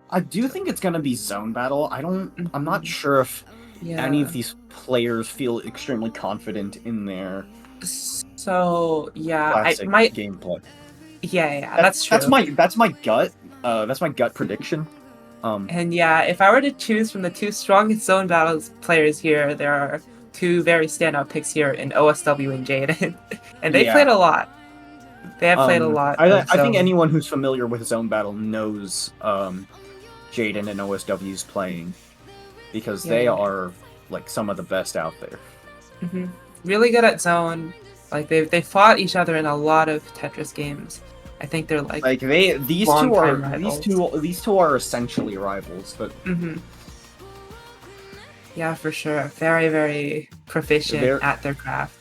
C: I do think it's gonna be zone battle. I'm not sure if any of these players feel extremely confident in their
D: So yeah,
C: classic gameplay.
D: Yeah, that's true.
C: That's my gut. That's my gut prediction.
D: And yeah, if I were to choose from the two strongest zone battles players here, there are two very standout picks here in OSW and Jaden, and they played a lot. They have played a lot.
C: I think anyone who's familiar with zone battle knows Jaden and OSW's playing, because they are like some of the best out there.
D: Really good at zone. Like they fought each other in a lot of Tetris games. I think they're like
C: these two are essentially rivals, but
D: yeah, for sure, very very proficient at their craft.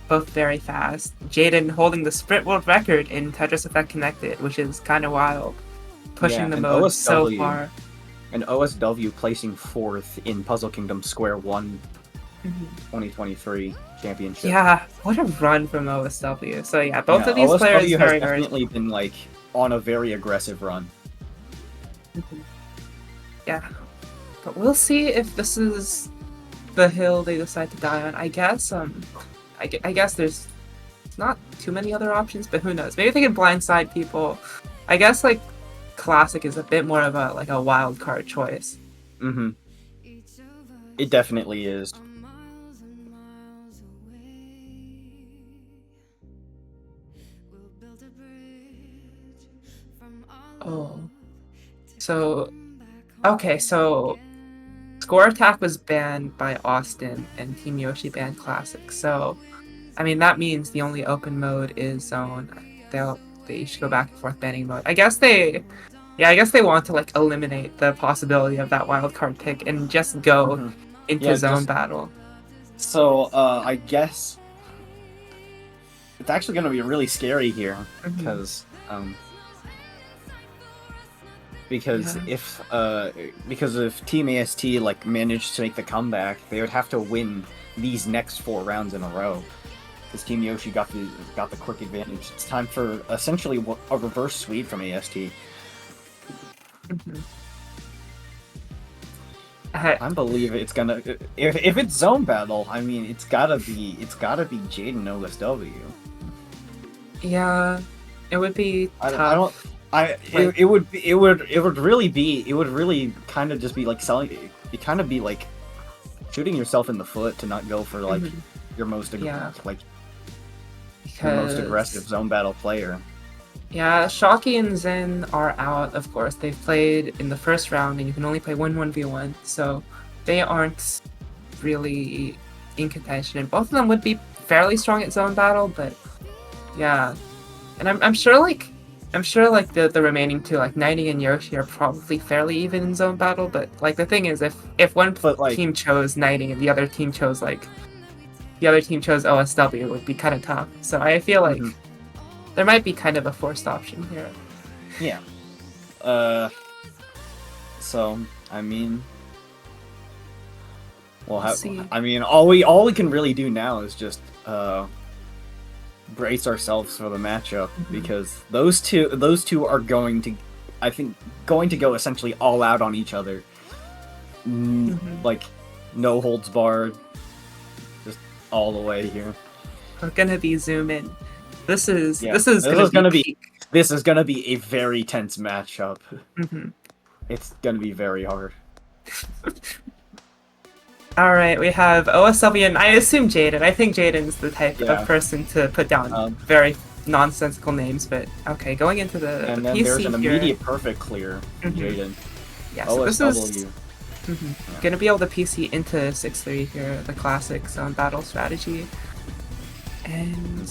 D: Both very fast. Jaden holding the sprint world record in Tetris Effect Connected, which is kind of wild, pushing the mode so far.
C: And OSW placing 4th in Puzzle Kingdom Square 1 2023 championship.
D: Yeah, what a run from OSW. So yeah, both of these players
C: OSW
D: very
C: has definitely been like on a very aggressive run.
D: Yeah, but we'll see if this is the hill they decide to die on. I guess I guess there's not too many other options, but who knows? Maybe they can blindside people. I guess like Classic is a bit more of a wild card choice.
C: It definitely is.
D: Oh. So okay, so Score Attack was banned by Austin and Team Yoshi banned Classic. So I mean that means the only open mode is Zone. They should go back and forth banning mode. I guess they want to like eliminate the possibility of that wild card pick and just go into zone battle. So
C: I guess it's actually going to be really scary here because if Team AST like managed to make the comeback, they would have to win these next 4 rounds in a row. Because Team Yoshi got the quick advantage. It's time for essentially a reverse sweep from AST. I believe it's gonna. If it's zone battle, I mean, it's gotta be Jaden OSW.
D: Yeah, it would be tough.
C: It would really kind of just be like selling. It kind of be like shooting yourself in the foot to not go for like your most aggressive zone battle player.
D: Yeah, Shocky and Zen are out, of course. They've played in the first round, and you can only play 1v1, so they aren't really in contention. And both of them would be fairly strong at zone battle, but yeah. And I'm sure the remaining two, like Nighting and Yoshi, are probably fairly even in zone battle. But like the thing is, if one team chose Nighting and the other team chose OSW, it would be kind of tough. So I feel like there might be kind of a forced option here.
C: Yeah. So I mean, all we can really do now is just brace ourselves for the matchup because those two are going to go essentially all out on each other. Like no holds barred, just all the way here.
D: We're gonna be zooming. This is
C: Yeah,
D: this is gonna be peak.
C: This is gonna be a very tense matchup.
D: Mm-hmm.
C: It's gonna be very hard.
D: All right, we have OSW, and I assume Jaden. I think Jaden's the type of person to put down very nonsensical names, but okay, going into the
C: and
D: the
C: then
D: PC
C: there's an
D: here.
C: immediate perfect clear, Jaden.
D: Yeah, so this is
C: Yeah.
D: gonna be able to PC into 6-3 here, the classic zone battle strategy. And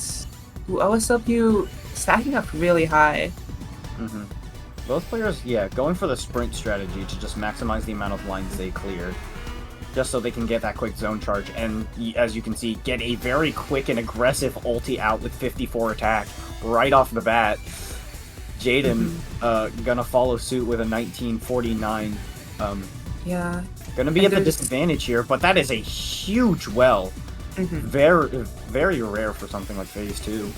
D: OSW stacking up really high.
C: Both players, going for the sprint strategy to just maximize the amount of lines they clear, just so they can get that quick zone charge, and as you can see, get a very quick and aggressive ulti out with 54 attack right off the bat. Jaden gonna follow suit with a 1949.
D: Yeah.
C: Gonna be at the disadvantage here, but that is a huge well. Very, very rare for something like Phase 2.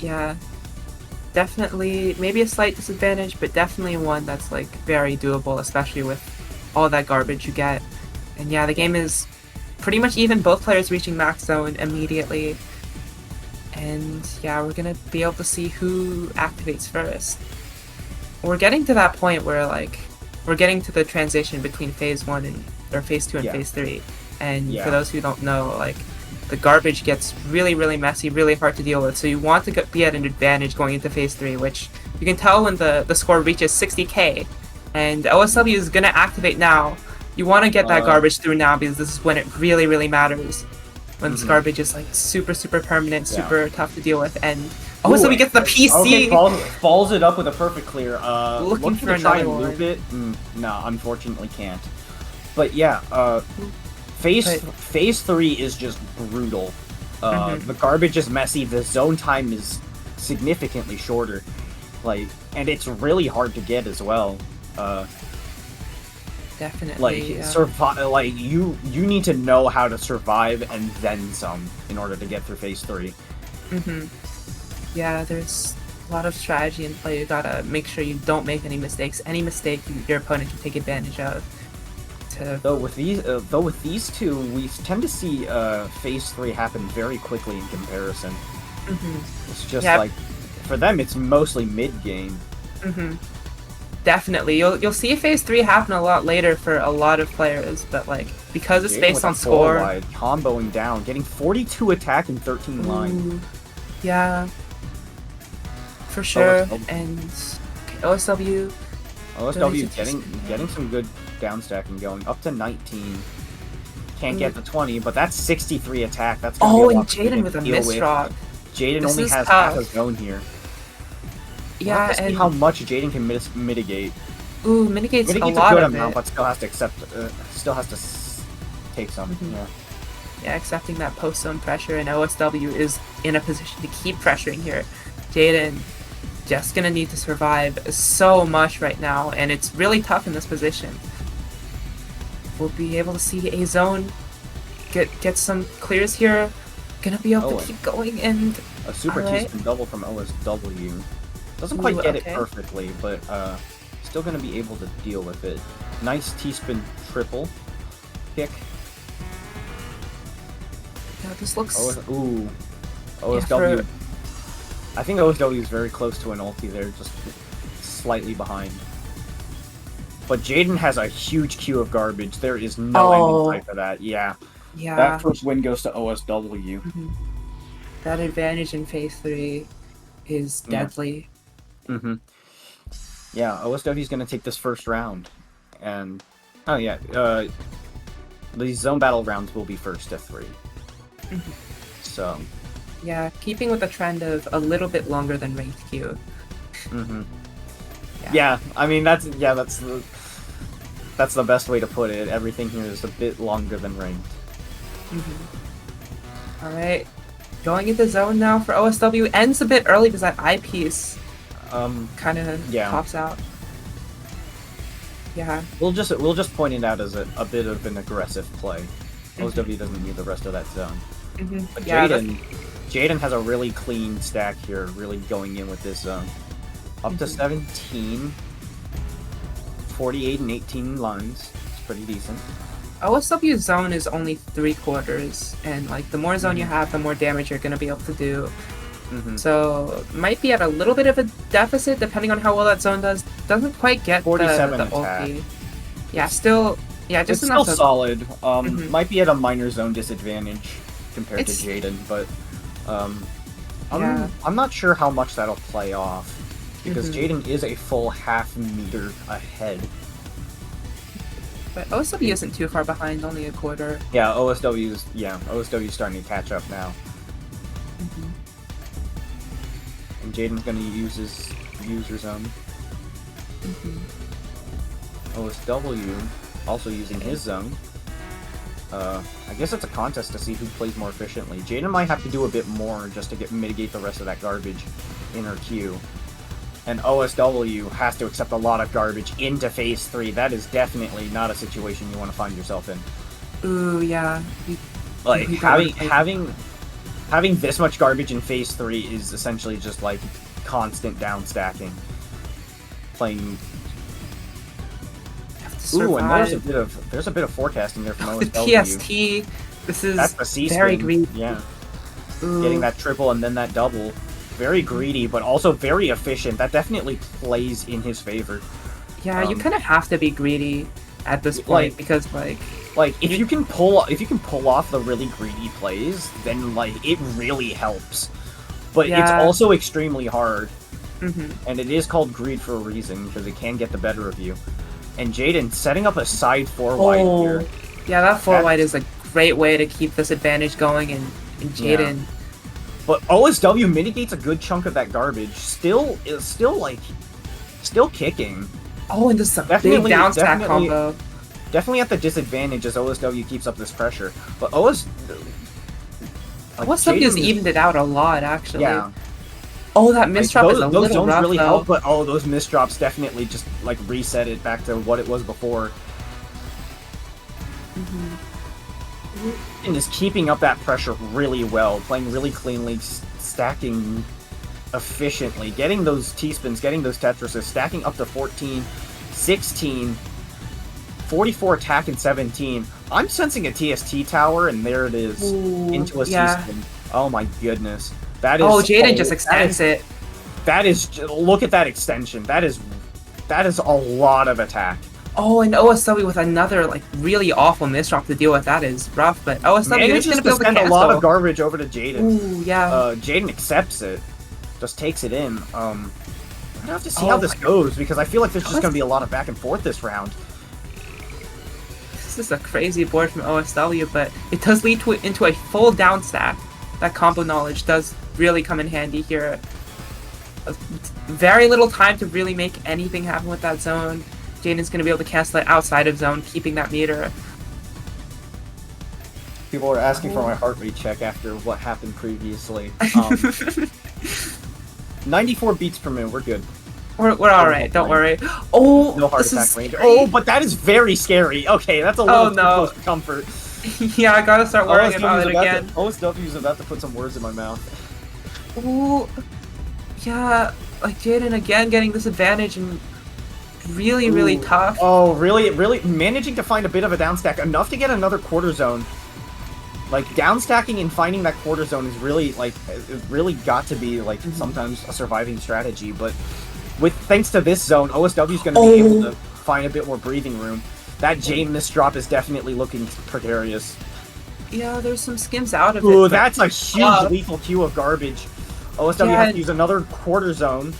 D: Yeah. Definitely, maybe a slight disadvantage, but definitely one that's like very doable, especially with all that garbage you get. And yeah, the game is pretty much even, both players reaching max zone immediately. And yeah, we're gonna be able to see who activates first. We're getting to that point where like, we're getting to the transition between Phase 1 or Phase 2 and Phase 3. And for those who don't know, like, the garbage gets really, really messy, really hard to deal with. So you want to be at an advantage going into Phase 3, which you can tell when the score reaches 60k. And OSW is going to activate now. You want to get that garbage through now, because this is when it really, really matters. When this garbage is like super, super permanent, super tough to deal with. And OSW gets the PC!
C: Okay, follows it up with a perfect clear.
D: Looking for
C: to try
D: another
C: and loop
D: one.
C: it? No, unfortunately can't. But yeah, Phase 3 is just brutal. The garbage is messy, the zone time is significantly shorter. Like, and it's really hard to get as well.
D: Definitely.
C: Like, you need to know how to survive and then some in order to get through Phase 3.
D: Yeah, there's a lot of strategy in play. You gotta make sure you don't make any mistakes. Any mistake your opponent can take advantage of.
C: Though with these two, we tend to see Phase 3 happen very quickly in comparison. It's just like, for them, it's mostly mid-game.
D: Definitely. You'll see Phase 3 happen a lot later for a lot of players, but like, because it's based on score...
C: Wide, comboing down, getting 42 attack and 13 line.
D: Yeah. For sure. And OSW...
C: OSW getting some good down stacking going, up to 19. Can't get the 20, but that's 63 attack. That's gonna be a lot
D: Jaden with a misdrop.
C: Jaden only has half a zone here.
D: Yeah,
C: and how much Jaden can mitigate.
D: Ooh, mitigates a lot
C: a good
D: of
C: amount,
D: it.
C: but still has to take some.
D: Yeah, accepting that post zone pressure, and OSW is in a position to keep pressuring here. Jaden just gonna need to survive so much right now, and it's really tough in this position. We'll be able to see a zone get some clears here. Gonna be able to keep going, and
C: a super T-spin double from OSW. Doesn't quite get it perfectly, but still gonna be able to deal with it. Nice T-spin triple kick.
D: Yeah, this looks...
C: OSW. I think OSW is very close to an ulti there, just slightly behind. But Jaden has a huge queue of garbage. There is no ending type for that. Yeah. That first win goes to OSW.
D: That advantage in Phase 3 is deadly.
C: Yeah, OSW is going to take this first round. And, these zone battle rounds will be first to 3. So...
D: Yeah, keeping with the trend of a little bit longer than ranked queue.
C: Yeah, I mean that's the best way to put it. Everything here is a bit longer than ranked.
D: All right, going into zone now for OSW. Ends a bit early because that eyepiece kind of pops out. Yeah,
C: we'll just point it out as a bit of an aggressive play. OSW doesn't need the rest of that zone. But Jaden has a really clean stack here, really going in with this zone. Up to 17, 48 and 18 lines. It's pretty decent.
D: OSW's zone is only 3/4, and like the more zone you have, the more damage you're gonna be able to do. So might be at a little bit of a deficit depending on how well that zone does. Doesn't quite get
C: 47
D: the
C: attack.
D: ulti. Yeah, still, yeah, just
C: It's
D: enough
C: still
D: to,
C: solid. Might be at a minor zone disadvantage compared to Jaden, but
D: Yeah.
C: I'm not sure how much that'll play off because
D: Mm-hmm.
C: Jaden is a full half meter ahead.
D: But OSW isn't too far behind, only a quarter.
C: Yeah, OSW's starting to catch up now,
D: Mm-hmm.
C: and Jaden's gonna use his user zone.
D: Mm-hmm.
C: OSW also using his zone. I guess it's a contest to see who plays more efficiently. Jaden might have to do a bit more just to mitigate the rest of that garbage in her queue. And OSW has to accept a lot of garbage into Phase 3. That is definitely not a situation you want to find yourself in.
D: Ooh, yeah.
C: Like,
D: we
C: having this much garbage in Phase 3 is essentially just, like, constant down stacking. Playing... Ooh, and there's a bit of forecasting there from
D: The
C: OSW.
D: TST, this is
C: That's the C
D: very
C: spin.
D: greedy.
C: Yeah.
D: Ooh.
C: Getting that triple and then that double. Very greedy, but also very efficient. That definitely plays in his favor.
D: Yeah, you kind of have to be greedy at this point
C: like-
D: because, like,
C: if you can pull off the really greedy plays, then like it really helps. But it's
D: Yeah.
C: also extremely hard,
D: mhm.
C: and it is called greed for a reason because it can get the better of you. And Jaden setting up a side 4 wide here.
D: Yeah, that 4 wide is a great way to keep this advantage going in Jaden.
C: But OSW mitigates a good chunk of that garbage. Still kicking.
D: Oh, and this is a
C: Definitely-
D: big down stack
C: definitely-
D: combo.
C: Definitely at the disadvantage as OSW keeps up this pressure. But
D: OSW's
C: Jaden is-
D: evened it out a lot, actually.
C: Yeah.
D: Oh, that misdrop is a
C: those
D: little
C: zones
D: rough,
C: really
D: though.
C: help, but those misdrops definitely just like reset it back to what it was before. And is keeping up that pressure really well, playing really cleanly, stacking efficiently, getting those T-spins, getting those Tetrises, stacking up to 14, 16, 44 attack and 17. I'm sensing a TST tower, and there it is,
D: Ooh,
C: into a
D: yeah.
C: C-spin. Oh my goodness. That is,
D: Oh, Jaden just extends it.
C: That is, look at that extension. That is a lot of attack.
D: Oh, and OSW with another, like, really awful misdrop to deal with. That is rough, but OSW is
C: Manages
D: going
C: to
D: to build
C: spend
D: a
C: a lot of
D: cancel.
C: garbage over to Jaden.
D: Ooh, yeah.
C: Jaden accepts it. Just takes it in. I have to see
D: Oh
C: how this
D: my
C: goes, because I feel like there's just
D: What?
C: going to be a lot of back and forth this round.
D: This is a crazy board from OSW, but it does lead into a full down stack. That combo knowledge does really come in handy here. Very little time to really make anything happen with that zone. Jaden's going to be able to cancel it outside of zone, keeping that meter.
C: People are asking for my heart rate check after what happened previously. 94 beats per minute, we're good.
D: We're alright, don't worry. Oh,
C: No heart
D: this
C: attack
D: is
C: range.
D: great.
C: Oh, but that is very scary. Okay, that's a little too
D: no.
C: close to comfort.
D: Yeah, I gotta start worrying about it again.
C: OSW's about to put some words in my mouth.
D: Ooh, yeah, like Jaden again getting this advantage and really, really
C: Ooh.
D: tough.
C: Oh, really managing to find a bit of a downstack, enough to get another quarter zone. Like, downstacking and finding that quarter zone is really, like, it really got to be, like, sometimes a surviving strategy, but thanks to this zone, OSW's going to be able to find a bit more breathing room. That Jane misdrop is definitely looking precarious.
D: Yeah, there's some skims out of it.
C: Ooh,
D: but-
C: that's a huge lethal queue of garbage. OSW
D: Yeah.
C: has to use another quarter zone.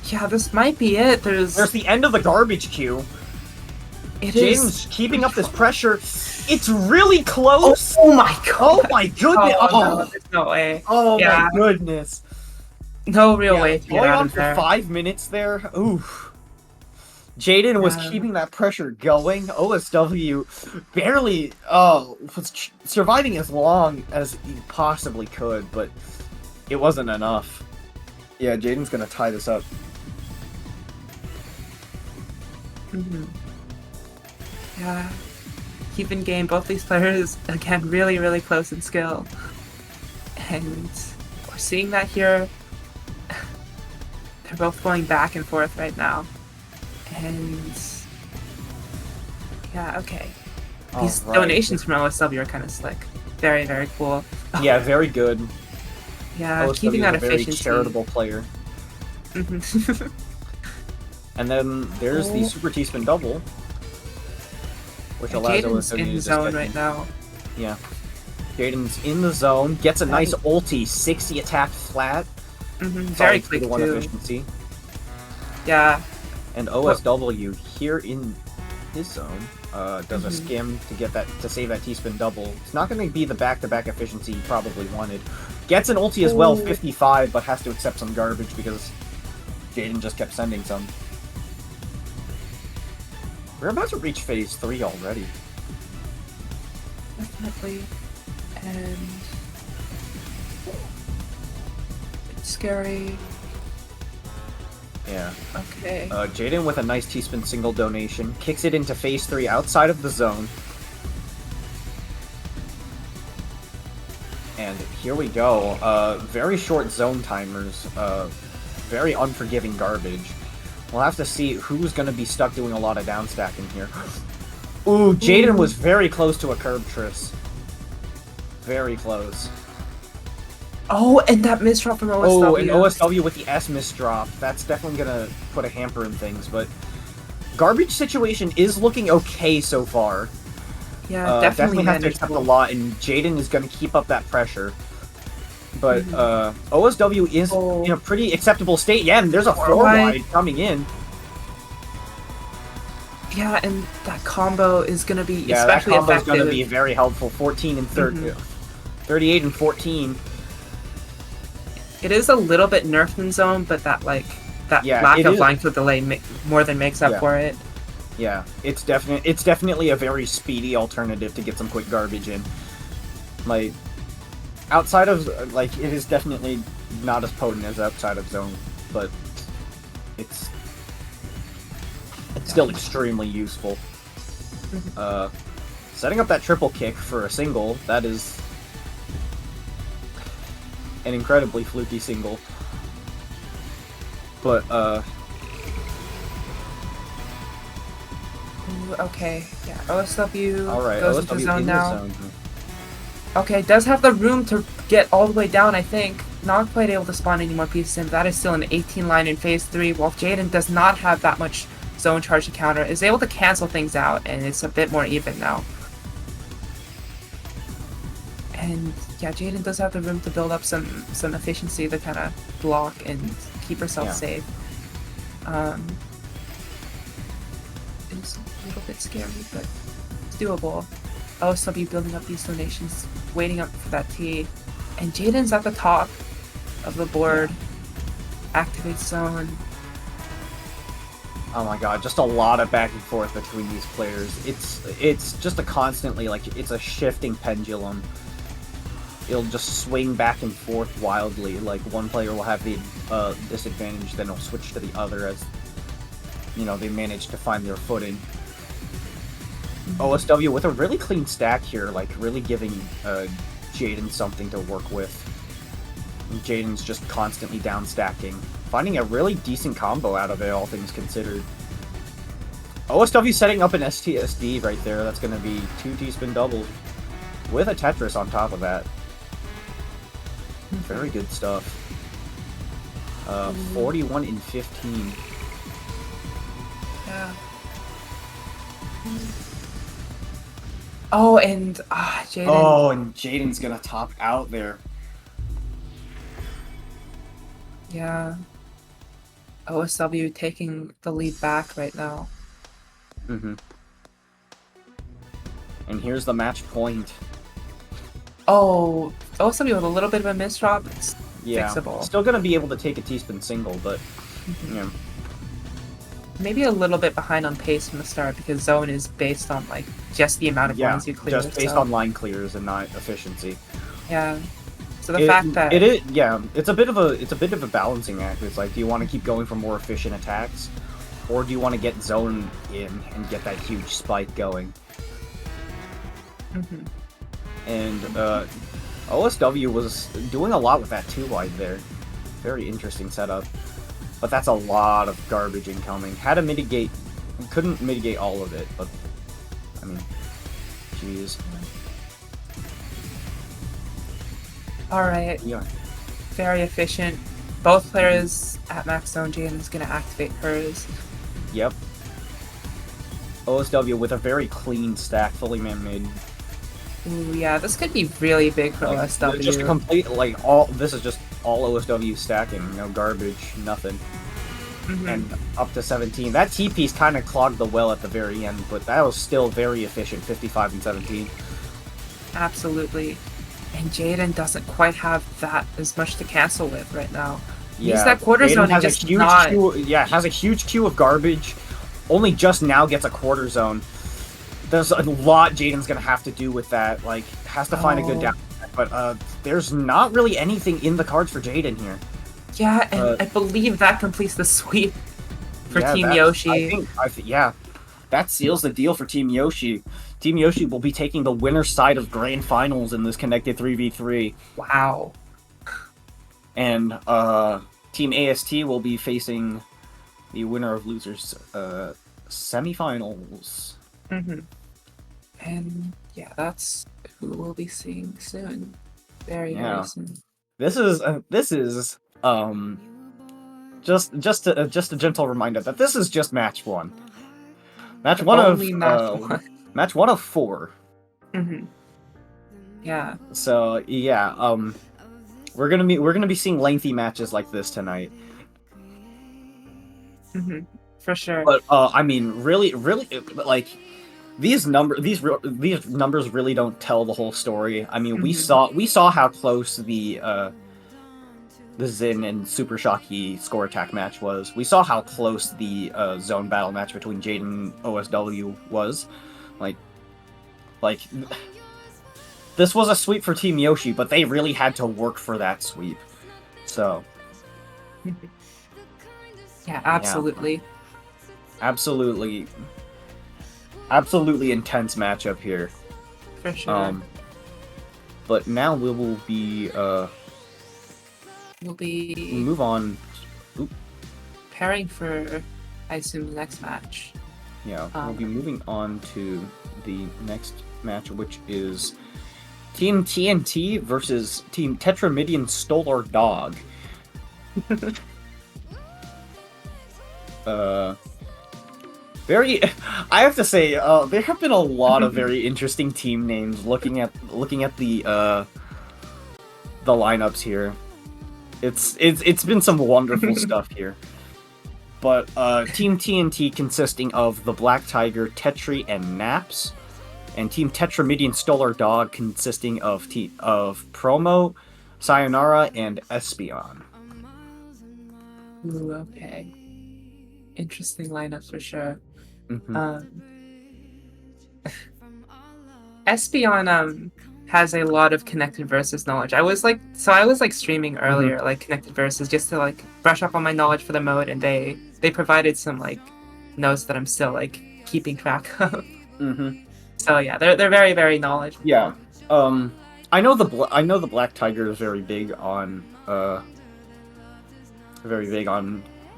D: Yeah, this might be it.
C: There's the end of the garbage queue.
D: It
C: James
D: is.
C: keeping up this pressure. It's really close.
D: Oh my god.
C: Oh my goodness.
D: Oh, no, there's no way.
C: Oh
D: Yeah.
C: my goodness.
D: No real way to get
C: Going
D: out
C: on
D: of
C: for
D: there.
C: 5 minutes there. Oof. Jaden was
D: Yeah.
C: keeping that pressure going. OSW barely was surviving as long as he possibly could, but it wasn't enough. Yeah, Jaden's gonna tie this up.
D: Mhm. Yeah. Keeping game, both these players, again, really, really close in skill. And we're seeing that here. They're both going back and forth right now. And yeah, okay. These
C: Alright.
D: donations from OSW are kind of slick. Very, very cool.
C: Yeah, very good.
D: Yeah,
C: OSW
D: keeping
C: is
D: that
C: a very
D: efficiency.
C: charitable player.
D: Mhm.
C: And then there's the
D: Oh.
C: Super T-spin double, which
D: Yeah,
C: allows
D: Jaden's
C: OSW
D: in
C: to
D: the
C: just
D: zone
C: get
D: right
C: in.
D: now.
C: Yeah. Jaden's in the zone, gets a
D: That
C: nice
D: is-
C: ulti, 60 attack flat.
D: Very
C: Solid
D: quick
C: 2-to-1
D: too.
C: efficiency.
D: Yeah.
C: And OSW here in his zone does a
D: Mhm.
C: skim to get that to save that T-spin double. It's not going to be the back-to-back efficiency he probably wanted. Gets an ulti as well,
D: Ooh.
C: 55, but has to accept some garbage because Jaden just kept sending some. We're about to reach phase 3 already.
D: Definitely. And it's scary.
C: Yeah.
D: Okay.
C: Jaden with a nice T-spin single donation. Kicks it into phase 3 outside of the zone. And here we go. Very short zone timers. Very unforgiving garbage. We'll have to see who's going to be stuck doing a lot of downstacking here. Ooh, Jaden was very close to a curb triss. Very close.
D: Oh, and that misdrop from OSW.
C: Oh, and OSW with the S misdrop. That's definitely going to put a hamper in things, but garbage situation is looking okay so far.
D: Yeah,
C: Definitely have to accept a
D: manageable.
C: lot, and Jaden is going to keep up that pressure. But OSW is in a pretty acceptable state. Yeah, and there's a 4-wide coming in.
D: Yeah, and that combo is going to be
C: Yeah, that
D: especially
C: combo is
D: effective.
C: going to be very helpful. 14 and 30, 38 and 14.
D: It is a little bit nerfed in zone, but that lack of line clip delay more than makes up for it.
C: Yeah, it's definitely a very speedy alternative to get some quick garbage in. Like, outside of, like, it is definitely not as potent as outside of zone, but it's still extremely useful. Setting up that triple kick for a single, that is an incredibly fluky single. But,
D: okay, yeah, OSW
C: alright,
D: goes
C: OSW
D: into zone
C: in
D: now.
C: the zone.
D: Okay, does have the room to get all the way down, I think. Not quite able to spawn any more pieces in. That is still an 18 line in phase 3, while Jaden does not have that much zone charge to counter. Is able to cancel things out, and it's a bit more even now. And yeah, Jaden does have the room to build up some efficiency to kind of block and keep herself safe. It's a little bit scary, but it's doable. OSW building up these donations, waiting up for that T, and Jaden's at the top of the board. Activate zone.
C: Oh my god, just a lot of back and forth between these players. It's just a constantly, like, it's a shifting pendulum. It'll just swing back and forth wildly. Like, one player will have the disadvantage, then it'll switch to the other as, you know, they manage to find their footing. OSW with a really clean stack here, like, really giving Jaden something to work with. Jaden's just constantly down stacking. Finding a really decent combo out of it, all things considered. OSW setting up an STSD right there. That's going to be 2 T-spin doubles with a Tetris on top of that. Very good stuff. 41 and 15.
D: Yeah. Oh, and Jaden.
C: Oh, and Jaden's gonna top out there.
D: Yeah. OSW taking the lead back right now.
C: And here's the match point.
D: Oh, OSW with a little bit of a misdrop. It's fixable.
C: Still gonna be able to take a T-spin single, but yeah.
D: Maybe a little bit behind on pace from the start because zone is based on like just the amount of lines you clear.
C: Just based on line clears and not efficiency.
D: Yeah. So the fact that
C: it is, it's a bit of a balancing act. It's like, do you want to keep going for more efficient attacks, or do you want to get zone in and get that huge spike going? And OSW was doing a lot with that 2-wide there. Very interesting setup. But that's a lot of garbage incoming. Had to mitigate, couldn't mitigate all of it, but I mean, jeez.
D: Alright.
C: Yeah.
D: very efficient. Both players at max zone. Jaden is going to activate hers.
C: Yep. OSW with a very clean stack, fully man-made.
D: Ooh, yeah, this could be really big for OSW.
C: Just a complete, this is just all OSW stacking, no garbage, nothing. And up to 17. That T-piece kind of clogged the well at the very end, but that was still very efficient, 55 and 17.
D: Absolutely. And Jaden doesn't quite have that as much to cancel with right now.
C: Yeah,
D: He's that quarter zone and just not...
C: has a huge queue of garbage. Only just now gets a quarter zone. There's a lot Jaden's gonna have to do with that. Like, has to find a good down. But there's not really anything in the cards for Jaden here.
D: Yeah, and I believe that completes the sweep for Team Yoshi.
C: I think, yeah, that seals the deal for Team Yoshi. Team Yoshi will be taking the winner's side of Grand Finals in this connected 3v3.
D: Wow.
C: And Team AST will be facing the winner of losers semifinals.
D: And yeah, that's who we'll be seeing soon. Very soon.
C: This is just a gentle reminder that this is just match one. Match one of 4.
D: Yeah.
C: So yeah, we're gonna be seeing lengthy matches like this tonight.
D: For sure.
C: But I mean, really, like these numbers really don't tell the whole story. I mean, we saw how close the Zin and Super Shocky score attack match was. We saw how close the zone battle match between Jaden and OSW was. Like this was a sweep for Team Yoshi, but they really had to work for that sweep. So
D: yeah, absolutely.
C: Yeah. Absolutely intense matchup here.
D: For sure.
C: But now we will be
D: we'll be
C: move on.
D: Preparing for, I assume, the next match.
C: Yeah, we'll be moving on to the next match, which is Team TNT versus Team Tetramidian Stole Our Dog. I have to say, there have been a lot of very interesting team names. Looking at the lineups here, it's been some wonderful stuff here. But Team TNT consisting of the Black Tiger, Tetri, and Naps, and Team Tetramidian Stole Our Dog consisting of Promo, Sayonara, and Espion.
D: Ooh, okay. Interesting lineups for sure. Espion has a lot of connected versus knowledge. I was streaming earlier, like connected versus, just to like brush up on my knowledge for the mode, and they provided some like notes that I'm still like keeping track of. So yeah, they're very, very knowledgeable.
C: Yeah. I know the Black Tiger is very big on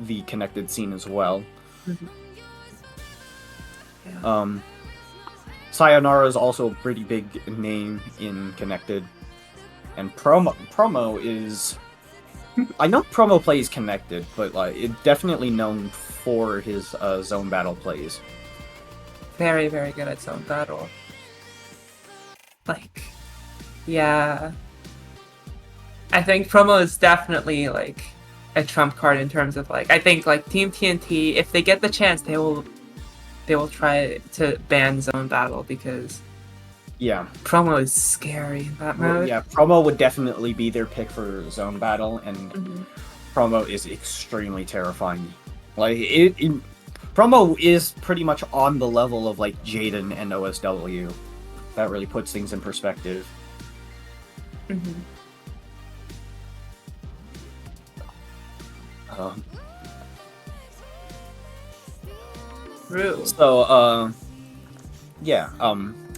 C: the connected scene as well.
D: Yeah.
C: Sayonara is also a pretty big name in connected, and Promo is. I know Promo plays connected, but like it's definitely known for his zone battle plays.
D: Very, very good at zone battle. Like, yeah. I think Promo is definitely like a trump card in terms of like, I think like Team TNT, if they get the chance, they will try to ban zone battle, because Promo is scary in that mode.
C: Yeah, Promo would definitely be their pick for zone battle, and Promo is extremely terrifying. Like Promo is pretty much on the level of like Jaden and OSW. That really puts things in perspective.
D: True.
C: So,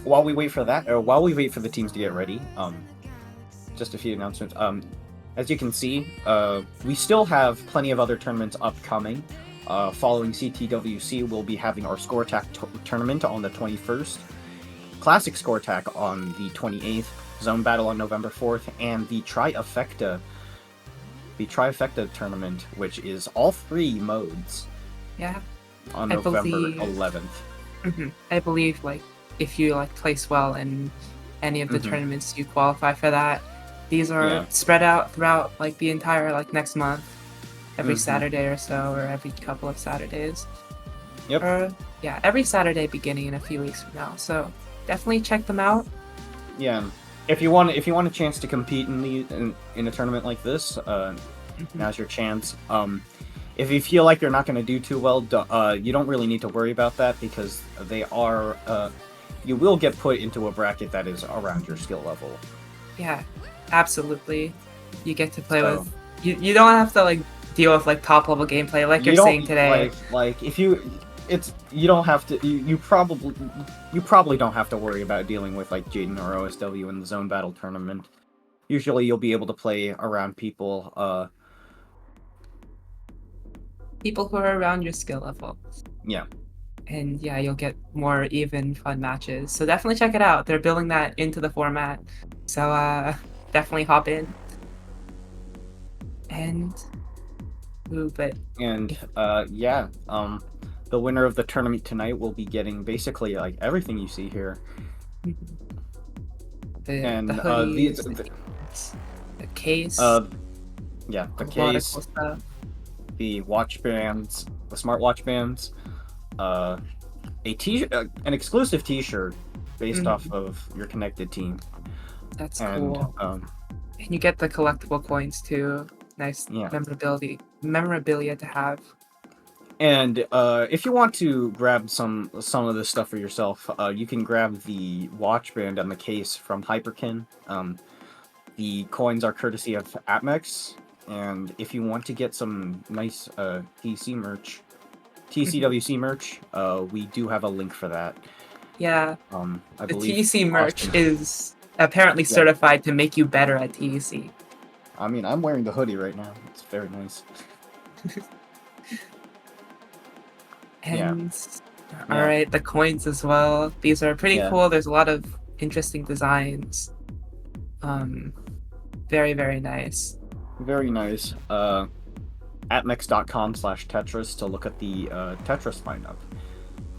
C: while we wait for the teams to get ready, just a few announcements. As you can see, we still have plenty of other tournaments upcoming. Following CTWC, we'll be having our Score Attack tournament on the 21st, Classic Score Attack on the 28th, Zone Battle on November 4th, and the Trifecta the Trifecta tournament, which is all 3 modes.
D: Yeah.
C: On
D: I
C: November
D: believe-
C: 11th.
D: I believe like if you like place well in any of the
C: Mhm.
D: tournaments, you qualify for that. These are
C: Yeah.
D: spread out throughout like the entire like next month, every
C: Mhm.
D: Saturday or so, or every couple of Saturdays.
C: Yep.
D: Or yeah, every Saturday beginning in a few weeks from now. So definitely check them out.
C: Yeah. If you want a chance to compete in a tournament like this, now's your chance. If you feel like you're not going to do too well, you don't really need to worry about that, because they are you will get put into a bracket that is around your skill level.
D: Yeah, absolutely. You get to play
C: So-
D: with you don't have to like deal with like top level gameplay like you're
C: don't-
D: saying today.
C: Like if you don't have to. You probably don't have to worry about dealing with like Jaden or OSW in the zone battle tournament. Usually, you'll be able to play around people.
D: People who are around your skill level.
C: Yeah.
D: And yeah, you'll get more even fun matches. So definitely check it out. They're building that into the format. So definitely hop in. And
C: And yeah, the winner of the tournament tonight will be getting basically like everything you see here. And
D: the hoodies,
C: these,
D: the case,
C: yeah, the
D: a lot of
C: case,
D: cool stuff.
C: the watch bands, the smartwatch bands, a an exclusive T-shirt based off of your connected team.
D: That's
C: And
D: cool. And you get the collectible coins too. Nice
C: Yeah.
D: memorabilia to have.
C: And if you want to grab some of this stuff for yourself, you can grab the watch band and the case from Hyperkin. The coins are courtesy of APMEX, and if you want to get some nice TCWC merch, we do have a link for that.
D: Yeah,
C: I
D: the
C: believe
D: TEC merch
C: Austin-
D: is apparently certified to make you better at TEC.
C: I mean, I'm wearing the hoodie right now. It's very nice.
D: And
C: Yeah.
D: alright, the coins as well. These are pretty
C: Yeah.
D: cool. There's a lot of interesting designs. Very, very nice.
C: Very nice. Atmex.com/Tetris to look at the Tetris lineup,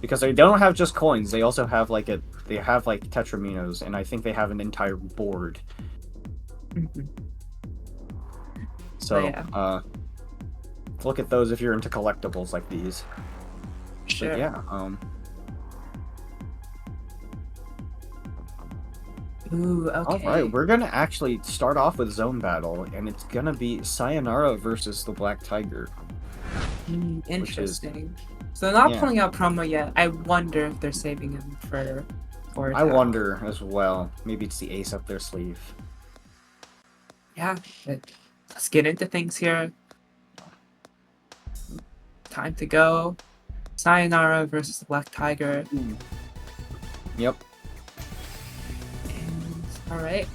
C: because they don't have just coins. They also have like Tetraminos, and I think they have an entire board. So
D: yeah.
C: look at those if you're into collectibles like these.
D: Sure.
C: But yeah.
D: Ooh, okay.
C: All right, we're gonna actually start off with zone battle, and it's gonna be Sayonara versus the Black Tiger.
D: Interesting. So they're not
C: Yeah.
D: pulling out promo yet. I wonder if they're saving him for
C: I
D: attack.
C: wonder as well. Maybe it's the ace up their sleeve.
D: Yeah, but let's get into things here. Time to go. Sayonara versus the Black Tiger.
C: Yep.
D: All right.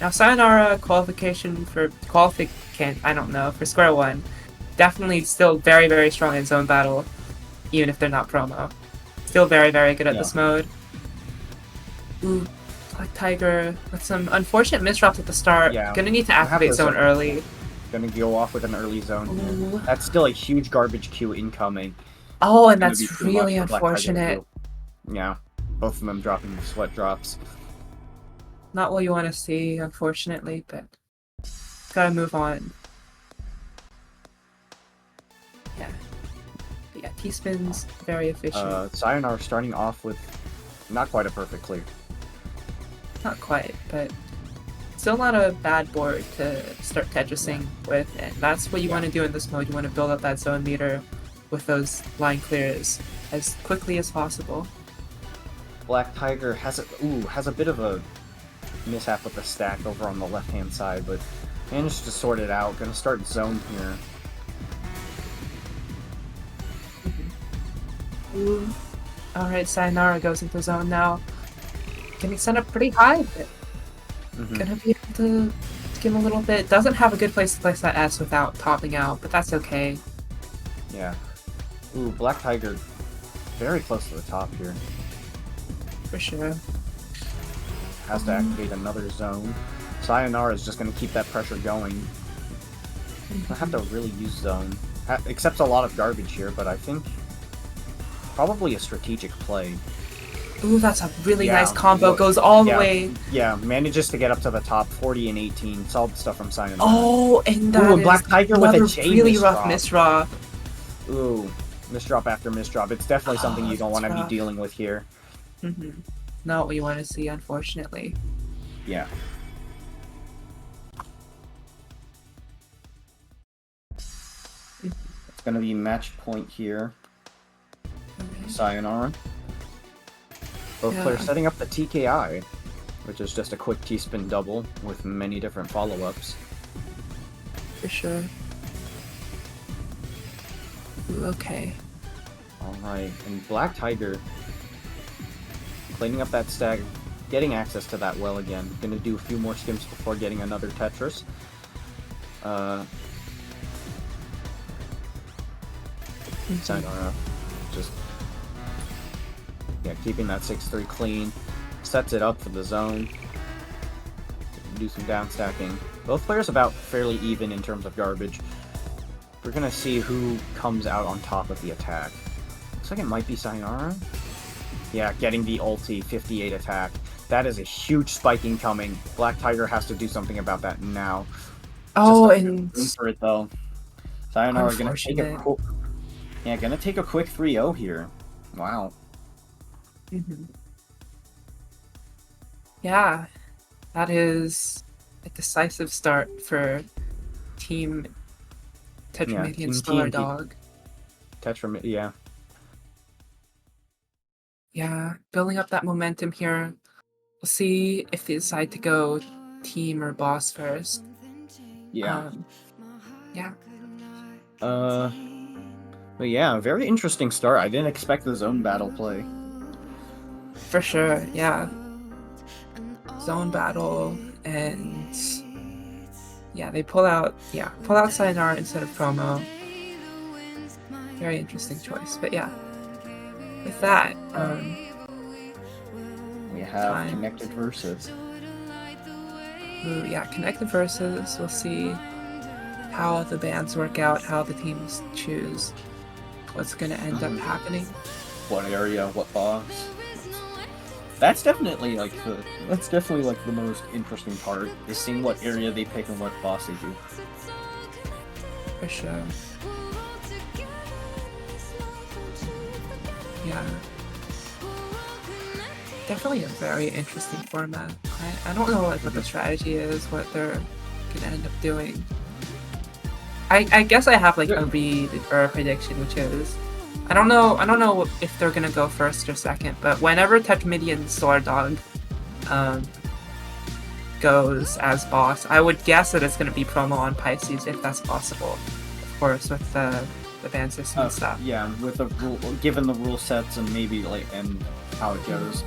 D: Now, Sayonara qualification for Square One, definitely still very, very strong in zone battle, even if they're not promo. Still very, very good at this mode. Ooh, Black Tiger with some unfortunate misdrops at the start.
C: Yeah.
D: Gonna need to activate zone early.
C: Gonna go off with an early zone here.
D: Ooh.
C: That's still a huge garbage queue incoming.
D: Oh, and
C: Gonna be
D: that's
C: too much
D: really
C: for Black Tiger to
D: unfortunate.
C: do. Yeah, both of them dropping sweat drops.
D: Not what you want to see, unfortunately, but gotta move on. Yeah. But yeah, T-spin's very efficient.
C: Sayonara starting off with not quite a perfect clear.
D: Not quite, but still not a bad board to start Tetrising with, and that's what you want to do in this mode. You want to build up that zone meter with those line clears as quickly as possible.
C: Black Tiger has a bit of a mishap with the stack over on the left-hand side, but managed to sort it out. Gonna start zone here.
D: Ooh. Alright, Sayonara goes into zone now. Getting set up pretty high, but gonna be able to give him a little bit. Doesn't have a good place to place that S without topping out, but that's okay.
C: Yeah. Ooh, Black Tiger very close to the top here.
D: For sure.
C: Has to activate another zone. Sayonara is just going to keep that pressure going. I have to really use zone. Accepts a lot of garbage here, but I think probably a strategic play.
D: Ooh, that's a really
C: Yeah,
D: nice combo.
C: well,
D: Goes all the
C: yeah.
D: way.
C: Yeah, manages to get up to the top 40 and 18. Solved stuff from Sayonara.
D: Oh, and that
C: Ooh, and
D: is
C: Black Tiger with a
D: another
C: J
D: really
C: misdrop.
D: rough misdrop.
C: Ooh, misdrop after misdrop. It's definitely something you don't want to be
D: rough.
C: dealing with here.
D: Not what you want to see, unfortunately.
C: Yeah. It's gonna be match point here. Sayonara. Both players setting up the TKI, which is just a quick T-spin double with many different follow-ups.
D: For sure. Ooh, okay.
C: Alright, and Black Tiger cleaning up that stack, getting access to that well again. Gonna do a few more skims before getting another Tetris. Sayonara just keeping that 6-3 clean, sets it up for the zone. Do some down stacking. Both players about fairly even in terms of garbage. We're gonna see who comes out on top of the attack. Looks like it might be Sayonara. Yeah, getting the ulti 58 attack. That is a huge spike incoming. Black Tiger has to do something about that now.
D: Oh,
C: Just
D: and
C: for it though. Sayonara gonna take a gonna take a quick 3-0 here. Wow.
D: Yeah, that is a decisive start for Team Tetramedian Stellar Dog.
C: Yeah.
D: Yeah, building up that momentum here. We'll see if they decide to go team or boss first.
C: Yeah.
D: Yeah.
C: But yeah, very interesting start. I didn't expect the zone battle play.
D: For sure, yeah. Zone battle, and yeah, they pull out Sayonara instead of promo. Very interesting choice, but yeah. With that,
C: we have connected versus.
D: Ooh, yeah, connected versus. We'll see how the bands work out, how the teams choose, what's gonna end up happening.
C: What area, what boss. That's definitely like the most interesting part, is seeing what area they pick and what boss they do.
D: For sure. Yeah. Definitely a very interesting format. I don't know what the strategy is, what they're gonna end up doing. I guess I have like a read or a prediction, which is I don't know if they're gonna go first or second, but whenever Tetramedian Stellar Dog goes as boss, I would guess that it's gonna be promo on Pisces if that's possible. Of course, with the ban system and stuff.
C: Yeah, with the rule, given the rule sets and maybe and how it goes.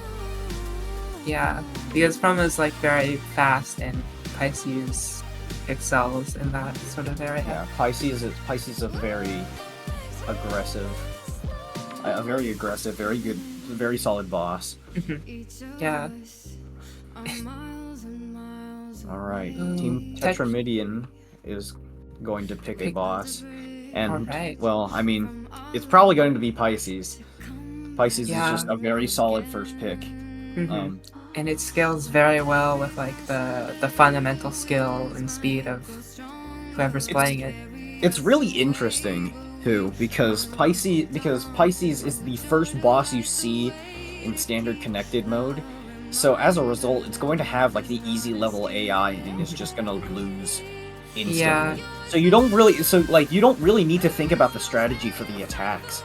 D: Yeah, because promo is like very fast and Pisces excels in that sort of area.
C: Yeah, Pisces is a very aggressive, very good, very solid boss.
D: Yeah.
C: Alright, Team Tetramedian is going to pick a boss. And, well, I mean, it's probably going to be Pisces. Pisces is just a very solid first pick.
D: And it scales very well with like the fundamental skill and speed of whoever's playing it.
C: It's really interesting too, because Pisces is the first boss you see in standard connected mode. So as a result, it's going to have like the easy level AI and it's just gonna lose instantly.
D: Yeah.
C: So you don't really need to think about the strategy for the attacks.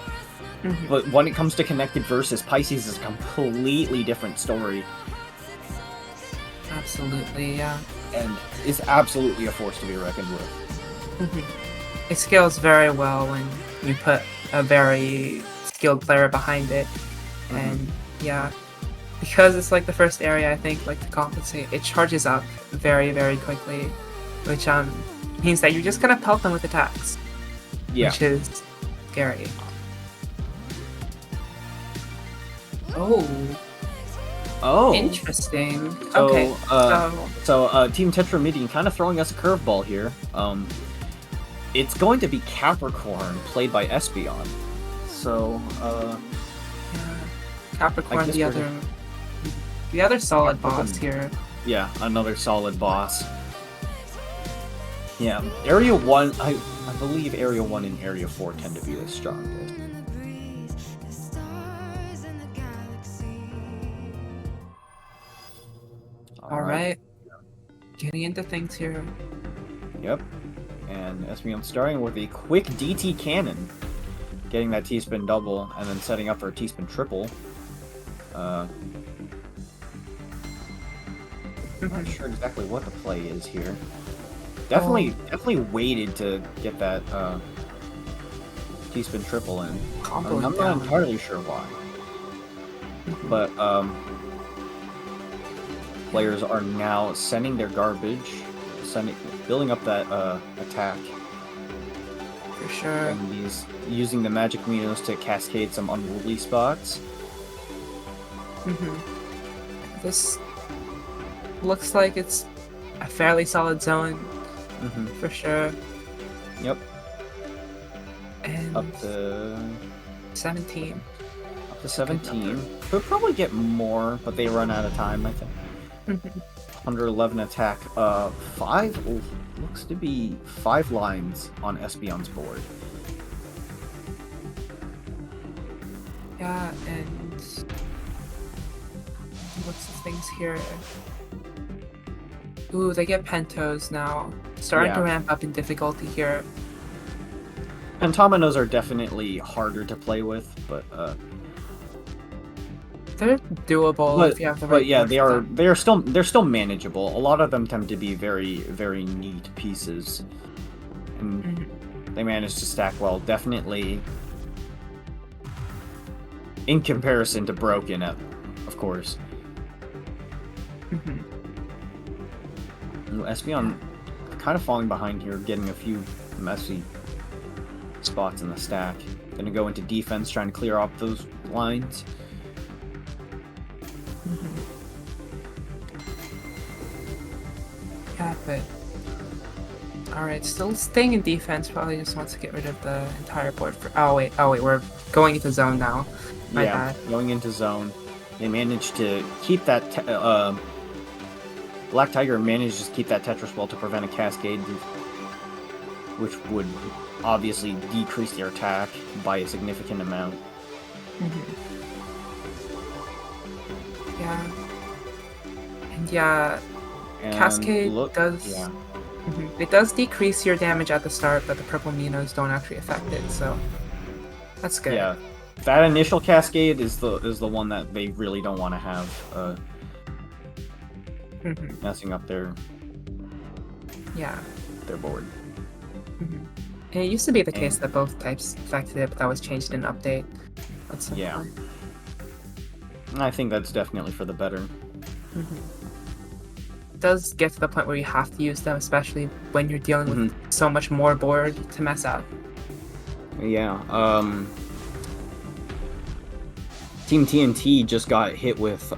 C: But when it comes to connected versus, Pisces is a completely different story.
D: Absolutely, yeah.
C: And is absolutely a force to be reckoned with.
D: It scales very well when you put a very skilled player behind it. And yeah, because it's like the first area, I think, like to compensate, it charges up very, very quickly, which means that you're just gonna pelt them with attacks.
C: Yeah.
D: Which is scary. Oh, interesting.
C: So Team Tetramedian kind of throwing us a curveball here. it's going to be Capricorn, played by Espeon. So,
D: Capricorn,
C: guess
D: the other solid
C: Capricorn.
D: boss here.
C: yeah, another solid boss. Yeah, Area 1, I believe Area 1 and Area 4 tend to be the strongest.
D: Alright. Getting into things here.
C: Yep. And Espeon starting with a quick DT cannon. Getting that T-spin double, and then setting up for a T-spin triple. I'm not sure exactly what the play is here. Definitely waited to get that T-spin triple in.
D: Combo
C: I'm
D: down.
C: not entirely sure why. But players are now sending their garbage, building up that attack,
D: For sure.
C: and using the magic Minos to cascade some unruly spots.
D: This looks like it's a fairly solid zone, for sure.
C: Yep.
D: And
C: Up to
D: 17.
C: 17. Could probably get more, but they run out of time, I think. 111 attack. 5? Ooh, looks to be 5 lines on Espeon's board.
D: Yeah, and what's the things here? Ooh, they get Pentos now. Starting to
C: Yeah.
D: ramp up in difficulty here.
C: Pentaminos are definitely harder to play with, but
D: They're doable if you have the right
C: but yeah,
D: board for them.
C: they're still manageable. A lot of them tend to be very, very neat pieces, and they manage to stack well. Definitely, in comparison to Broken, of course. Ooh, Espeon kind of falling behind here, getting a few messy spots in the stack. Gonna go into defense, trying to clear off those lines.
D: Yeah, but alright, still staying in defense. Probably just wants to get rid of the entire board. Oh wait, we're going into zone now. My bad.
C: Going into zone. They managed to keep that. Black Tiger managed to keep that Tetris Ball to prevent a cascade, which would obviously decrease their attack by a significant amount.
D: Yeah. And yeah,
C: And
D: Cascade does.
C: Yeah.
D: It does decrease your damage at the start, but the purple Minos don't actually affect it, so that's good.
C: Yeah. That initial cascade is the one that they really don't want to have messing up their board.
D: And it used to be the case that both types affected it, but that was changed in an update. That's
C: Yeah. I think that's definitely for the better.
D: It does get to the point where you have to use them, especially when you're dealing with so much more board to mess up.
C: Yeah. Team TNT just got hit with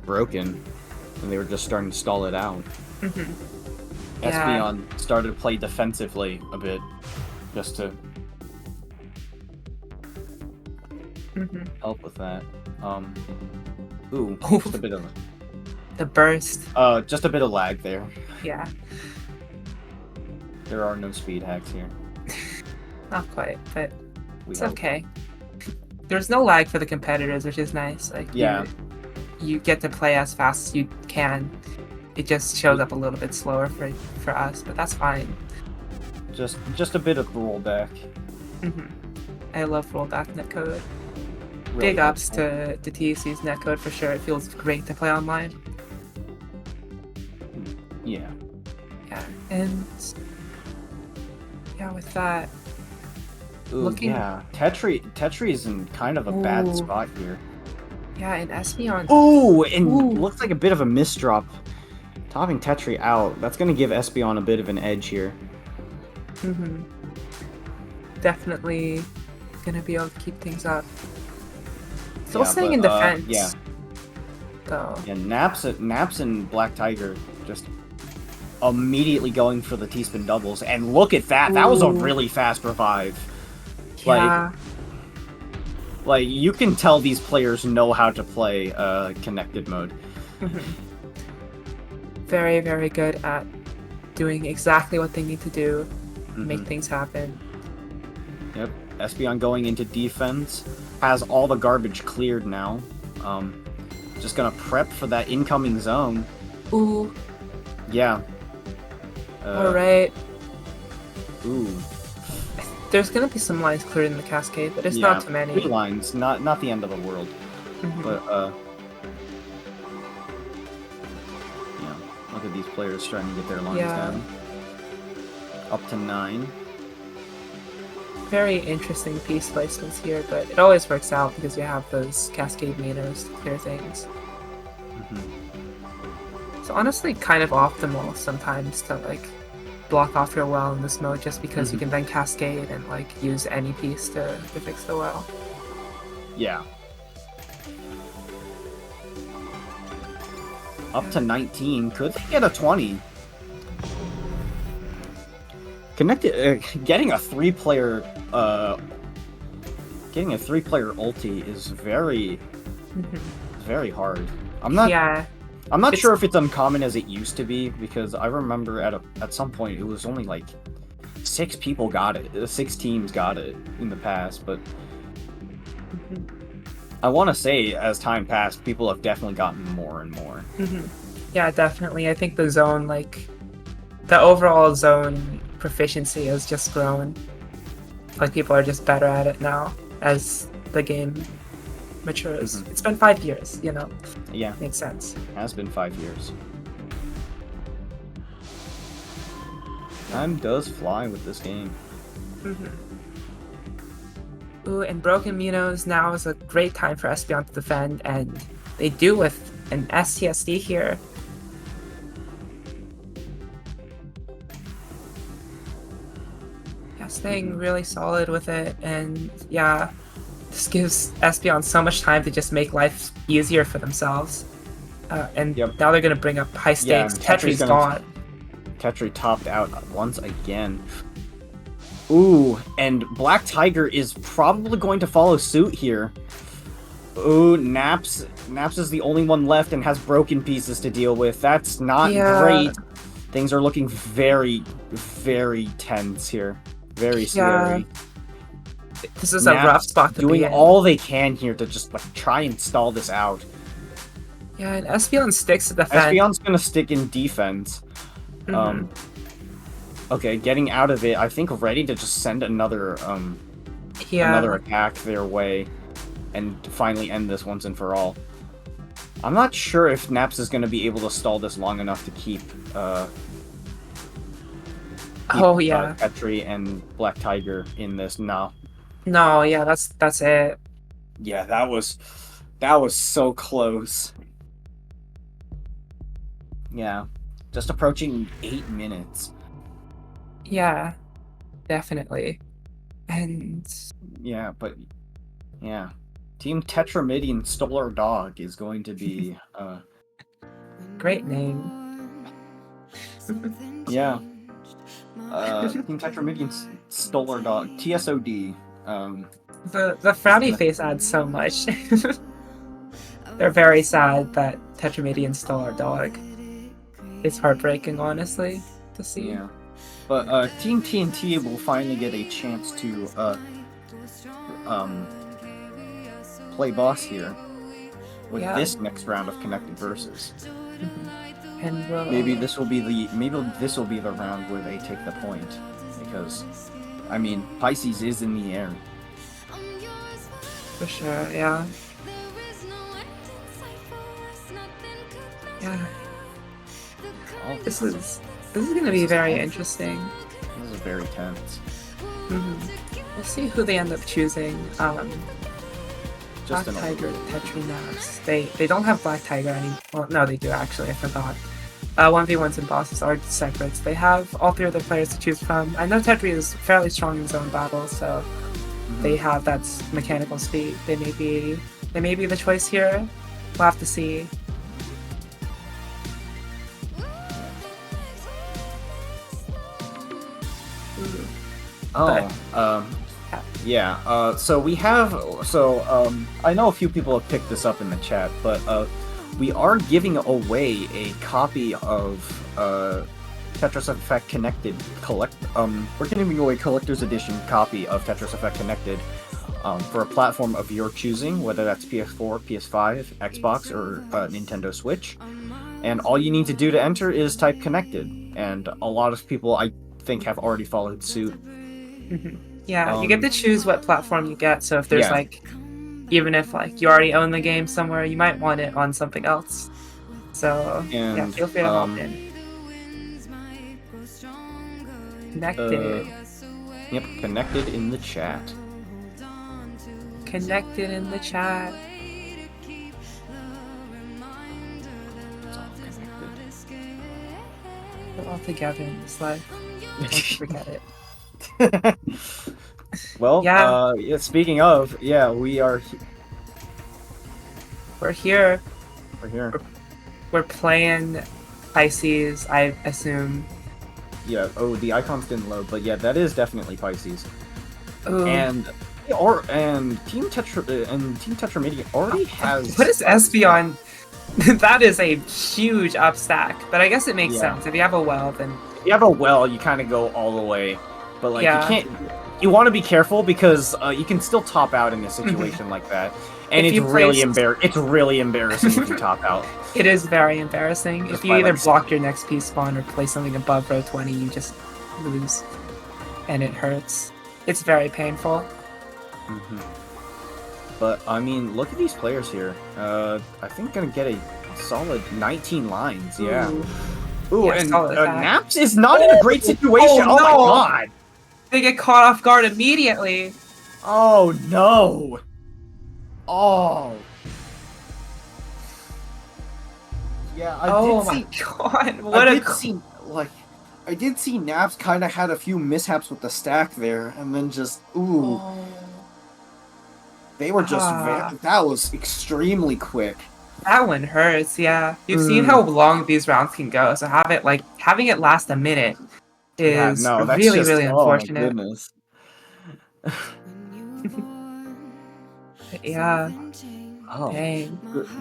C: Broken, and they were just starting to stall it out. Espeon started to play defensively a bit, just to help with that. Ooh, just a bit of
D: the burst.
C: just a bit of lag there.
D: Yeah,
C: There are no speed hacks here.
D: not quite, but
C: We
D: it's
C: hope.
D: okay. There's no lag for the competitors, which is nice. Like you get to play as fast as you can. It just shows up a little bit slower for us, but that's fine.
C: Just a bit of rollback.
D: I love rollback netcode.
C: Really
D: Big ups
C: helpful.
D: to TEC's netcode for sure. It feels great to play online.
C: Yeah.
D: Yeah, and yeah, with that,
C: Ooh, yeah. Tetri is in kind of a bad spot here.
D: yeah, and Espeon.
C: Ooh, and looks like a bit of a misdrop. Topping Tetri out. That's going to give Espeon a bit of an edge here.
D: Definitely gonna be able to keep things up. Still
C: Yeah,
D: staying in
C: but,
D: defense.
C: yeah.
D: Though.
C: Yeah, Naps and Black Tiger just immediately going for the T-spin doubles. And look at that. That was a
D: Ooh.
C: really fast revive.
D: Yeah.
C: Like, you can tell these players know how to play connected mode.
D: Very, very good at doing exactly what they need to do to make
C: Mhm.
D: things happen.
C: Yep. Espeon going into defense. Has all the garbage cleared now. Just gonna prep for that incoming zone.
D: Ooh.
C: Yeah.
D: Alright.
C: Ooh.
D: There's gonna be some lines cleared in the cascade, but it's
C: Yeah,
D: not too many.
C: 3 lines. Not the end of the world.
D: Mhm.
C: But, yeah. Look at these players trying to get their lines
D: Yeah.
C: down. Up to 9.
D: Very interesting piece placements here, but it always works out because you have those cascade meters to clear things.
C: Mhm.
D: It's honestly kind of optimal sometimes to like block off your well in this mode just because you can then cascade and like use any piece to fix the well.
C: Yeah. Up to 19. Could they get a 20? Connected, getting a 3-player, ulti is very hard. I'm not
D: It's-
C: sure if it's uncommon as it used to be, because I remember at some point it was only like 6 people got it. 6 teams got it in the past, but I want to say as time passed, people have definitely gotten more and more.
D: Yeah, definitely. I think the zone, like, the overall zone proficiency has just grown. Like, people are just better at it now as the game matures. It's been 5 years, you know?
C: Yeah,
D: Makes sense.
C: it has been 5 years. Time does fly with this game.
D: Ooh, and Broken Minos, now is a great time for Espeon to defend, and they do with an STSD here. Yeah, staying really solid with it, and yeah, this gives Espeon so much time to just make life easier for themselves. And now they're gonna bring up high stakes. Tetri's gone.
C: Tetri topped out once again. Ooh, and Black Tiger is probably going to follow suit here. Ooh, Naps is the only one left and has broken pieces to deal with. That's not great. Things are looking very, very tense here. Very scary.
D: This is a rough spot to be in.
C: Doing all they can here to just like try and stall this out.
D: Yeah, and Espeon sticks to defend.
C: Espeon's gonna stick in defense. Okay, getting out of it. I think ready to just send another another attack their way and finally end this once and for all. I'm not sure if Naps is gonna be able to stall this long enough to keep Tetri and Black Tiger in this. No,
D: yeah, that's it.
C: Yeah, that was so close. Yeah, just approaching 8 minutes.
D: Yeah, definitely. And
C: yeah, but yeah, Team Tetramidian Stolar Dog is going to be
D: great name.
C: Yeah. Team Tetramidian Stolar Dog, TSOD.
D: The frowny face adds so much. They're very sad that Tetramidian stole our dog. It's heartbreaking, honestly, to see.
C: Yeah. But Team TNT will finally get a chance to play boss here with this next round of connected versus.
D: And
C: maybe this will be the round where they take the point, because I mean Pisces is in the air.
D: For sure, yeah. Yeah. This is gonna be very interesting.
C: This is very tense.
D: We'll see who they end up choosing. Black Tiger, Tetri, Naps. They don't have Black Tiger anymore. Well, no, they do actually. I forgot. 1v1s and bosses are separates. They have all 3 other players to choose from. I know Tetri is fairly strong in zone battles, so they have that mechanical speed. They may be the choice here. We'll have to see.
C: Oh, yeah. So we have. So I know a few people have picked this up in the chat, but we are giving away a copy of Tetris Effect Connected we're giving away a collector's edition copy of Tetris Effect Connected for a platform of your choosing, whether that's PS4, PS5, Xbox, or Nintendo Switch. And all you need to do to enter is type connected, and a lot of people, I think, have already followed suit.
D: Yeah, you get to choose what platform you get, so if there's even if you already own the game somewhere, you might want it on something else. So yeah, feel free to hop in. Connected.
C: Yep, connected in the chat.
D: Connected in the chat. We're all together in this life. Don't forget it.
C: Well, yeah, speaking of, yeah, we're
D: here.
C: We're here.
D: We're playing Pisces, I assume.
C: Yeah. Oh, the icons didn't load, but yeah, that is definitely Pisces.
D: Ooh.
C: And Team Tetramedia already has.
D: What is Espeon? That is a huge up stack, but I guess it makes sense. If you have a well, then
C: if you have a well, you kind of go all the way, but you can't. You want to be careful because you can still top out in a situation like that, and it's really embarrassing if you top out. It
D: is very embarrassing. If you either block your next piece spawn or play something above row 20, you just lose, and it hurts. It's very painful.
C: But I mean, look at these players here. I think gonna get a solid 19 lines. Yeah. Ooh, and Naps is not in a great situation. Oh my god!
D: They get caught off guard immediately.
C: Oh no! Oh. Yeah,
D: my god! What
C: I did see Naps kind of had a few mishaps with the stack there, and then just they were just that was extremely quick.
D: That one hurts. Yeah, you've seen how long these rounds can go, so having it last a minute is really unfortunate.
C: Oh my goodness.
D: Yeah.
C: Oh,
D: dang.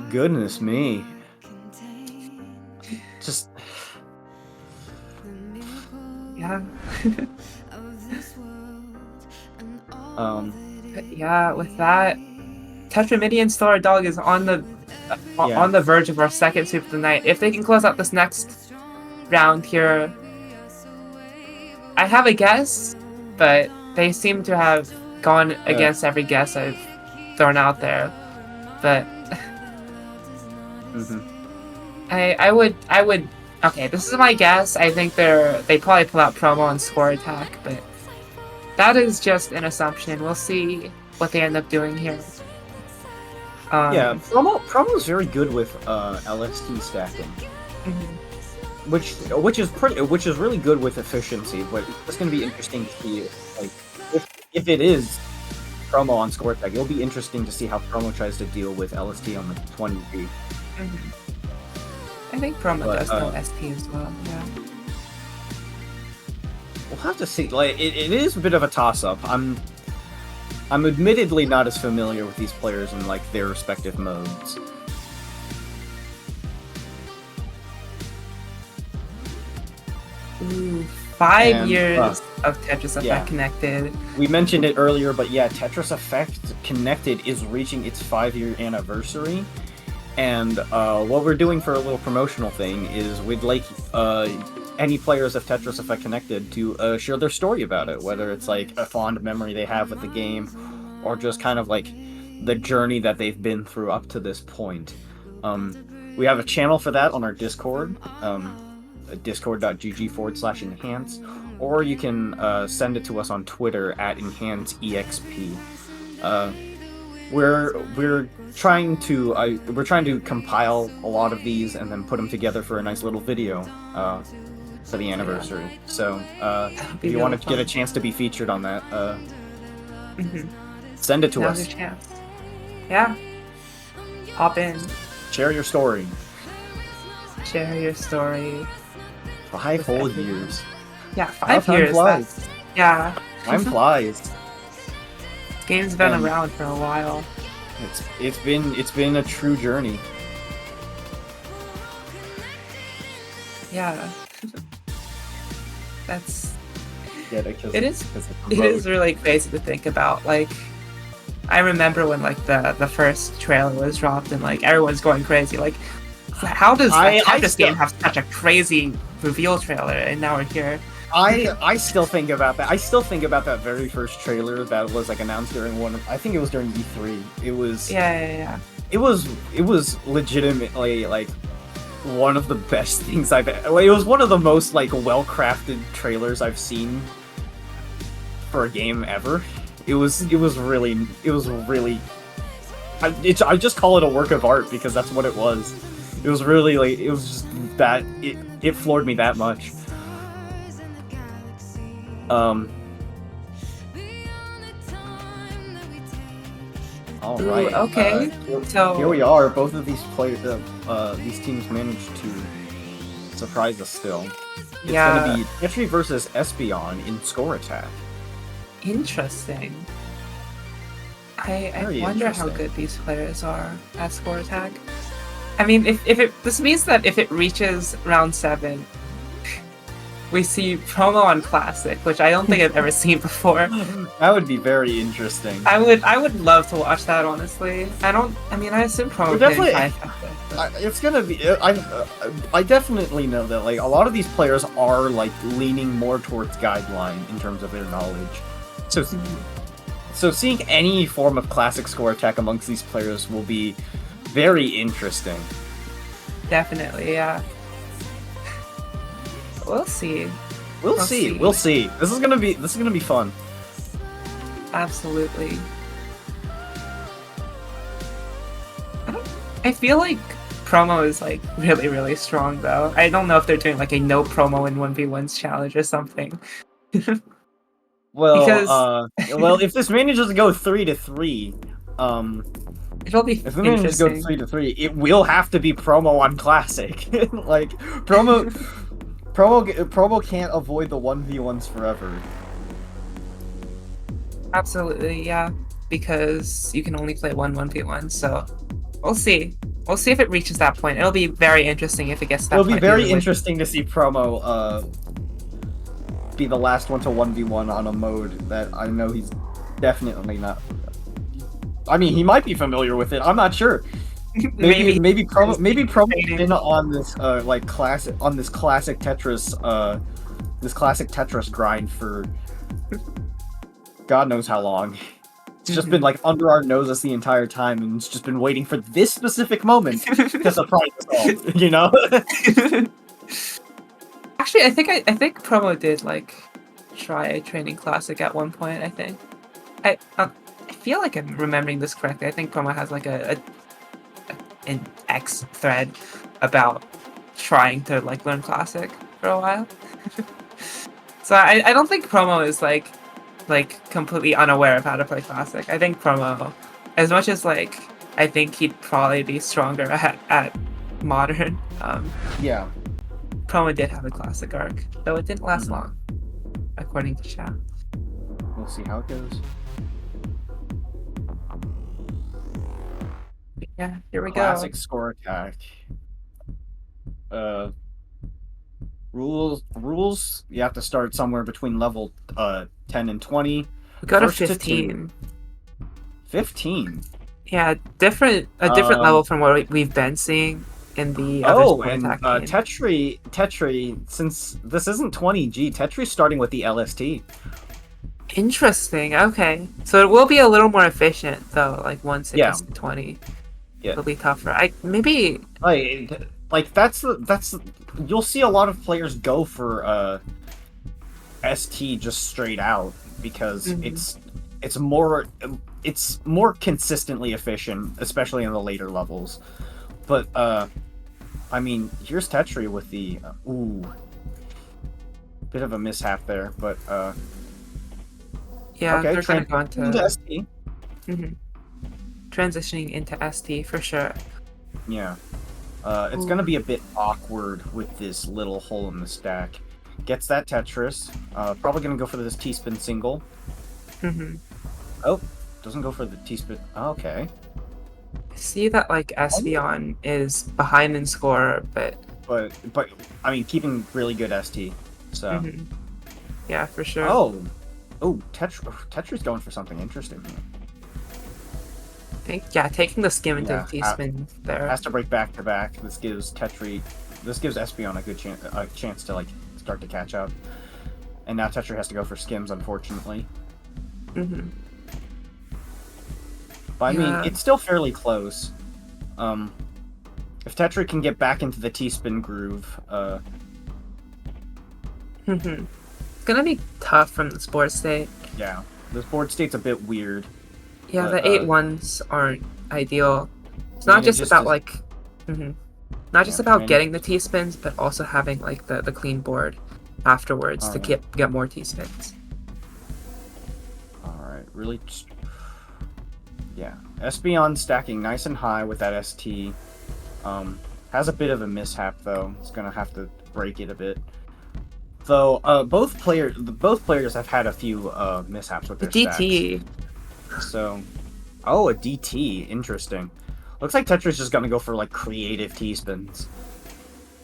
C: Goodness me. Just.
D: Yeah. Yeah, with that, Tetramidian Star Dog is on the verge of our second sweep of the night. If they can close out this next round here, I have a guess, but they seem to have gone against every guess I've thrown out there. But I would. Okay, this is my guess. I think they probably pull out promo and score attack, but that is just an assumption. We'll see what they end up doing here.
C: Promo is very good with LST stacking, which is really good with efficiency. But it's going to be interesting to see, if it is promo on score attack. It'll be interesting to see how promo tries to deal with LST on the 20B.
D: I think promo does know SP as well. Yeah.
C: We'll have to see. It is a bit of a toss-up. I'm admittedly not as familiar with these players in their respective modes.
D: Ooh, 5 years of Tetris Effect Connected.
C: We mentioned it earlier, but yeah, Tetris Effect Connected is reaching its 5-year anniversary. And what we're doing for a little promotional thing is we'd like any players of Tetris Effect Connected to share their story about it, whether it's a fond memory they have with the game, or just kind of the journey that they've been through up to this point. We have a channel for that on our Discord, discord.gg/enhance, or you can send it to us on Twitter at enhanceexp. We're trying to compile a lot of these and then put them together for a nice little video for the anniversary. So if you want to get a chance to be featured on that, send it to us.
D: Chance. Yeah. Hop in.
C: Share your story.
D: Share your story.
C: 5 whole years.
D: Yeah, 5 years. Yeah.
C: Time flies.
D: This game's been
C: And-
D: around for a while.
C: It's been a true journey.
D: Yeah. That's
C: Yeah,
D: it is really crazy to think about. Like, I remember when like the first trailer was dropped and like everyone's going crazy. Like, how does a Tetris game have such a crazy reveal trailer? And now we're here.
C: I still think about that. I still think about that very first trailer that was like announced during I think it was during E3. It was
D: Yeah.
C: It was legitimately like one of the best things I've. Like, it was one of the most like well-crafted trailers I've seen for a game ever. It was really. I just call it a work of art because that's what it was. It was really like it was just that it floored me that much. All right.
D: Okay. So
C: Here we are. Both of these these teams managed to surprise us. Still, it's gonna be Tetri versus Espeon in Score Attack.
D: Interesting. I wonder how good these players are at Score Attack. I mean, this means that if it reaches round 7, we see promo on Classic, which I don't think I've ever seen before.
C: That would be very interesting.
D: I would love to watch that, honestly. I assume promo
C: Definitely.
D: playing
C: It's gonna be. I definitely know that like a lot of these players are like leaning more towards guideline in terms of their knowledge. So seeing any form of classic Score Attack amongst these players will be very interesting.
D: Definitely, yeah. We'll see.
C: We'll see. This is gonna be fun.
D: Absolutely. I feel like promo is like really, really strong though. I don't know if they're doing like a no promo in 1v1s challenge or something.
C: Well, if this manages to go 3-3,
D: it'll be
C: if it manages to go
D: interesting.
C: 3-3, it will have to be promo on Classic. Like promo can't avoid the 1v1s forever.
D: Absolutely, yeah. Because you can only play 1v1, so we'll see. We'll see if it reaches that point. It'll be very interesting if it gets to that point.
C: It'll be very interesting to see promo be the last one to 1v1 on a mode that I know he's definitely not. I mean, he might be familiar with it. I'm not sure. Maybe promo's been on this classic Tetris grind for God knows how long. It's just been like under our noses the entire time, and it's just been waiting for this specific moment to surprise us all. You know.
D: Actually, I think promo did like try training classic at one point. I think I feel like I'm remembering this correctly. I think promo has like an X thread about trying to like learn classic for a while. So I don't think promo is like completely unaware of how to play classic. I think promo, as much as like I think he'd probably be stronger at modern.
C: Yeah.
D: Promo did have a classic arc, though it didn't last long, according to chat.
C: We'll see how it goes.
D: Yeah, here we
C: Classic
D: go.
C: Score Attack. Rules. You have to start somewhere between level 10 and 20.
D: We go to
C: First to
D: 15.
C: 15.
D: Yeah, a different level from what we've been seeing in the other Score
C: and
D: Attack game.
C: Tetri, since this isn't 20G, Tetri's starting with the LST.
D: Interesting. Okay, so it will be a little more efficient though. Like once it gets to 20, it'll be tougher.
C: Like that's you'll see a lot of players go for ST just straight out because it's more consistently efficient, especially in the later levels. But I mean, here's Tetri with the bit of a mishap there, but
D: yeah,
C: okay,
D: they're gonna go into
C: ST.
D: Transitioning into ST for sure.
C: Yeah. It's gonna be a bit awkward with this little hole in the stack. Gets that Tetris. Probably gonna go for this T-spin single. Oh, doesn't go for the T-spin. Okay.
D: I see that like Espeon is behind in score, but
C: I mean, keeping really good ST. So.
D: Yeah, for sure.
C: Oh, Tetra's going for something interesting here.
D: I think, yeah, taking the skim into the T-spin there.
C: Has to break back to back. This gives Espeon a good chance to like start to catch up. And now Tetra has to go for skims, unfortunately. But I mean, it's still fairly close. If Tetra can get back into the T-spin groove,
D: It's gonna be tough from the board state.
C: Yeah, this board state's a bit weird.
D: Yeah,
C: but,
D: the 8-1s aren't ideal. It's not just about like, not just about getting the T-spins, but also having like the clean board afterwards to get more T-spins.
C: All right, really. Yeah, Espeon stacking nice and high with that ST. Has a bit of a mishap though. It's gonna have to break it a bit. Though both players have had a few mishaps with their
D: DT.
C: Stacks. So, a DT, interesting. Looks like Tetra's just gonna go for like creative T-spins.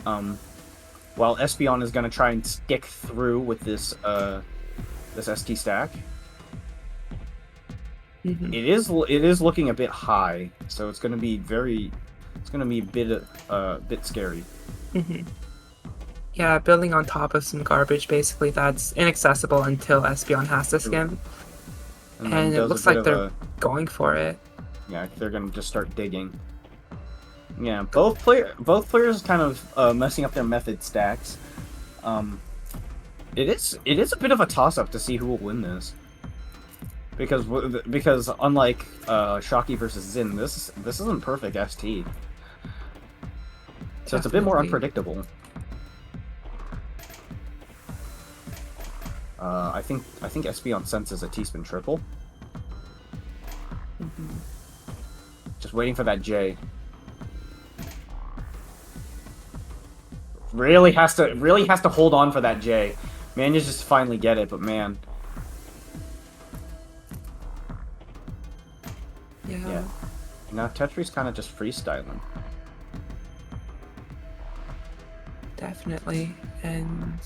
C: While Espeon is gonna try and stick through with this ST stack. It is looking a bit high, so it's gonna be a bit scary.
D: Yeah, building on top of some garbage basically that's inaccessible until Espeon has to skim. And it looks like they're going for it.
C: Yeah, they're gonna just start digging. Yeah, both players kind of messing up their method stacks. It is a bit of a toss-up to see who will win this. Because unlike Shocky versus Zin, this isn't perfect ST. So it's a bit more unpredictable. I think Espeon senses a T-spin triple. Just waiting for that J. Really has to hold on for that J. Manages just to finally get it, but man. Yeah. Now Tetri's kind of just freestyling.
D: Definitely, and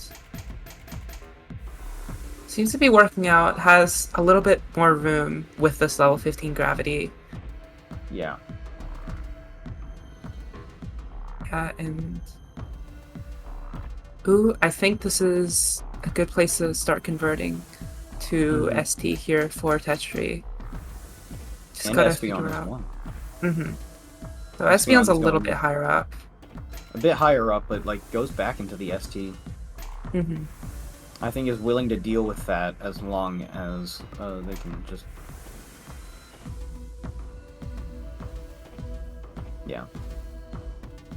D: seems to be working out. Has a little bit more room with this level 15 gravity.
C: Yeah.
D: Yeah, and I think this is a good place to start converting to ST here for Tetri. Just
C: and
D: gotta
C: Espeon
D: figure
C: as
D: out.
C: well.
D: So Espeon's a little bit higher up.
C: A bit higher up, but like goes back into the ST. I think is willing to deal with that as long as they can just. Yeah.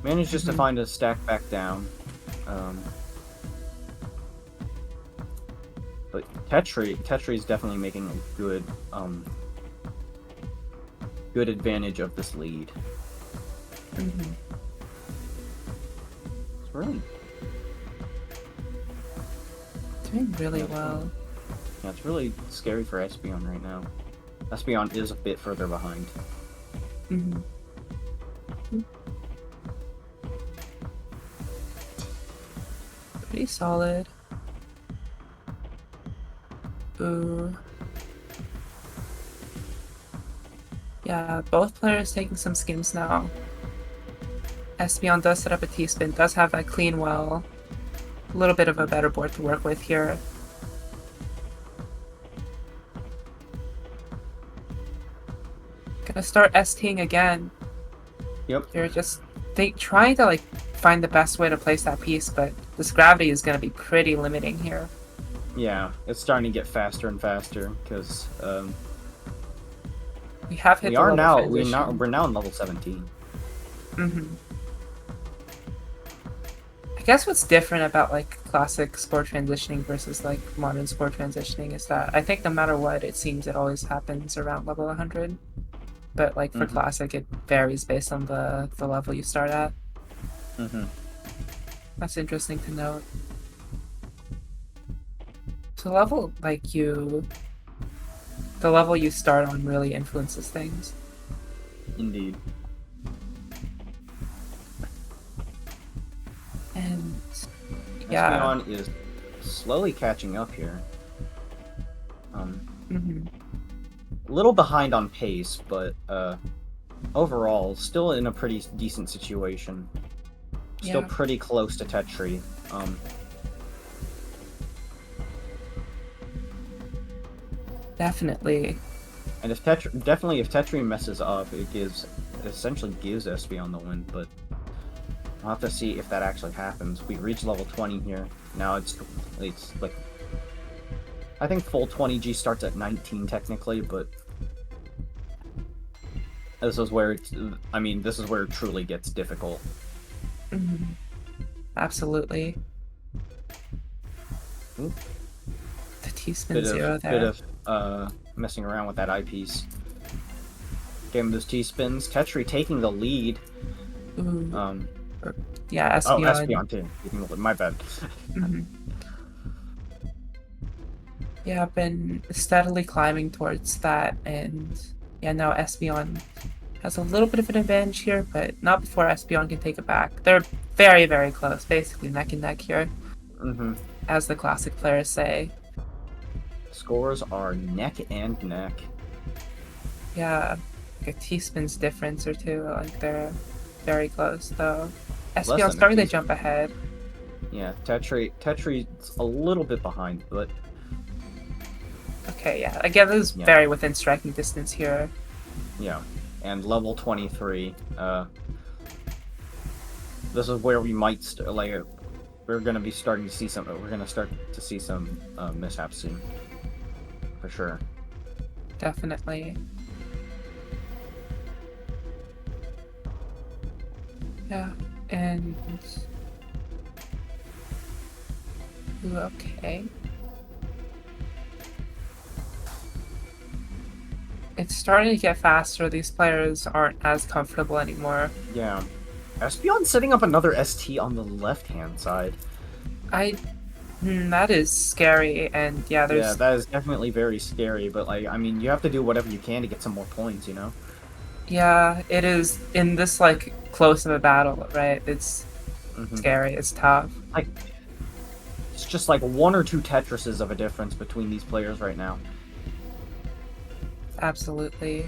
C: Manages to find a stack back down. But Tetri is definitely making a good advantage of this lead. It's really
D: doing really well.
C: Yeah, it's really scary for Espeon right now. Espeon is a bit further behind.
D: Pretty solid. Ooh. Yeah, both players taking some skims now. Espeon does set up a T-spin, does have that clean well. A little bit of a better board to work with here. Gonna start STing again.
C: Yep.
D: They're just trying to like find the best way to place that piece, but this gravity is gonna be pretty limiting here.
C: Yeah, it's starting to get faster and faster because
D: we have hit.
C: We're now in level 17.
D: I guess what's different about like classic score transitioning versus like modern score transitioning is that I think no matter what, it seems it always happens around level 100. But like for classic, it varies based on the level you start at. That's interesting to note. So the level you start on really influences things.
C: Indeed.
D: And yeah.
C: Espeon is slowly catching up here. A little behind on pace, but overall, still in a pretty decent situation. Still pretty close to Tetri.
D: Definitely.
C: And if Tetri messes up, it essentially gives Espeon the win, but I'll have to see if that actually happens. We reach level 20 here. Now it's like, I think full 20G starts at 19 technically, but this is where this is where it truly gets difficult.
D: Absolutely.
C: Oop.
D: The T-spin 0 there.
C: Bit of messing around with that eyepiece. Getting those T-spins. Tetri taking the lead.
D: Yeah, Espeon.
C: Oh, Espeon too. My bad.
D: Yeah, I've been steadily climbing towards that, and yeah, now Espeon has a little bit of an advantage here, but not before Espeon can take it back. They're very, very close, basically neck and neck here, as the classic players say.
C: Scores are neck and neck.
D: Yeah, like a T-spin's difference or two, like they're very close, though. Espeon's starting to jump ahead.
C: Yeah, Tetri's a little bit behind, but...
D: Okay, yeah. Again, this is very within striking distance here.
C: Yeah, and level 23. This is where we might we're gonna be starting to see some. We're gonna start to see some mishaps soon, for sure.
D: Definitely. Yeah, and okay. It's starting to get faster. These players aren't as comfortable anymore.
C: Yeah. Espeon setting up another ST on the left-hand side.
D: That is scary, and yeah, there's...
C: Yeah, that is definitely very scary, but, like, I mean, you have to do whatever you can to get some more points, you know?
D: Yeah, it is in this, like, close of a battle, right? It's scary, it's tough.
C: Like, it's just, like, one or two Tetrises of a difference between these players right now.
D: Absolutely.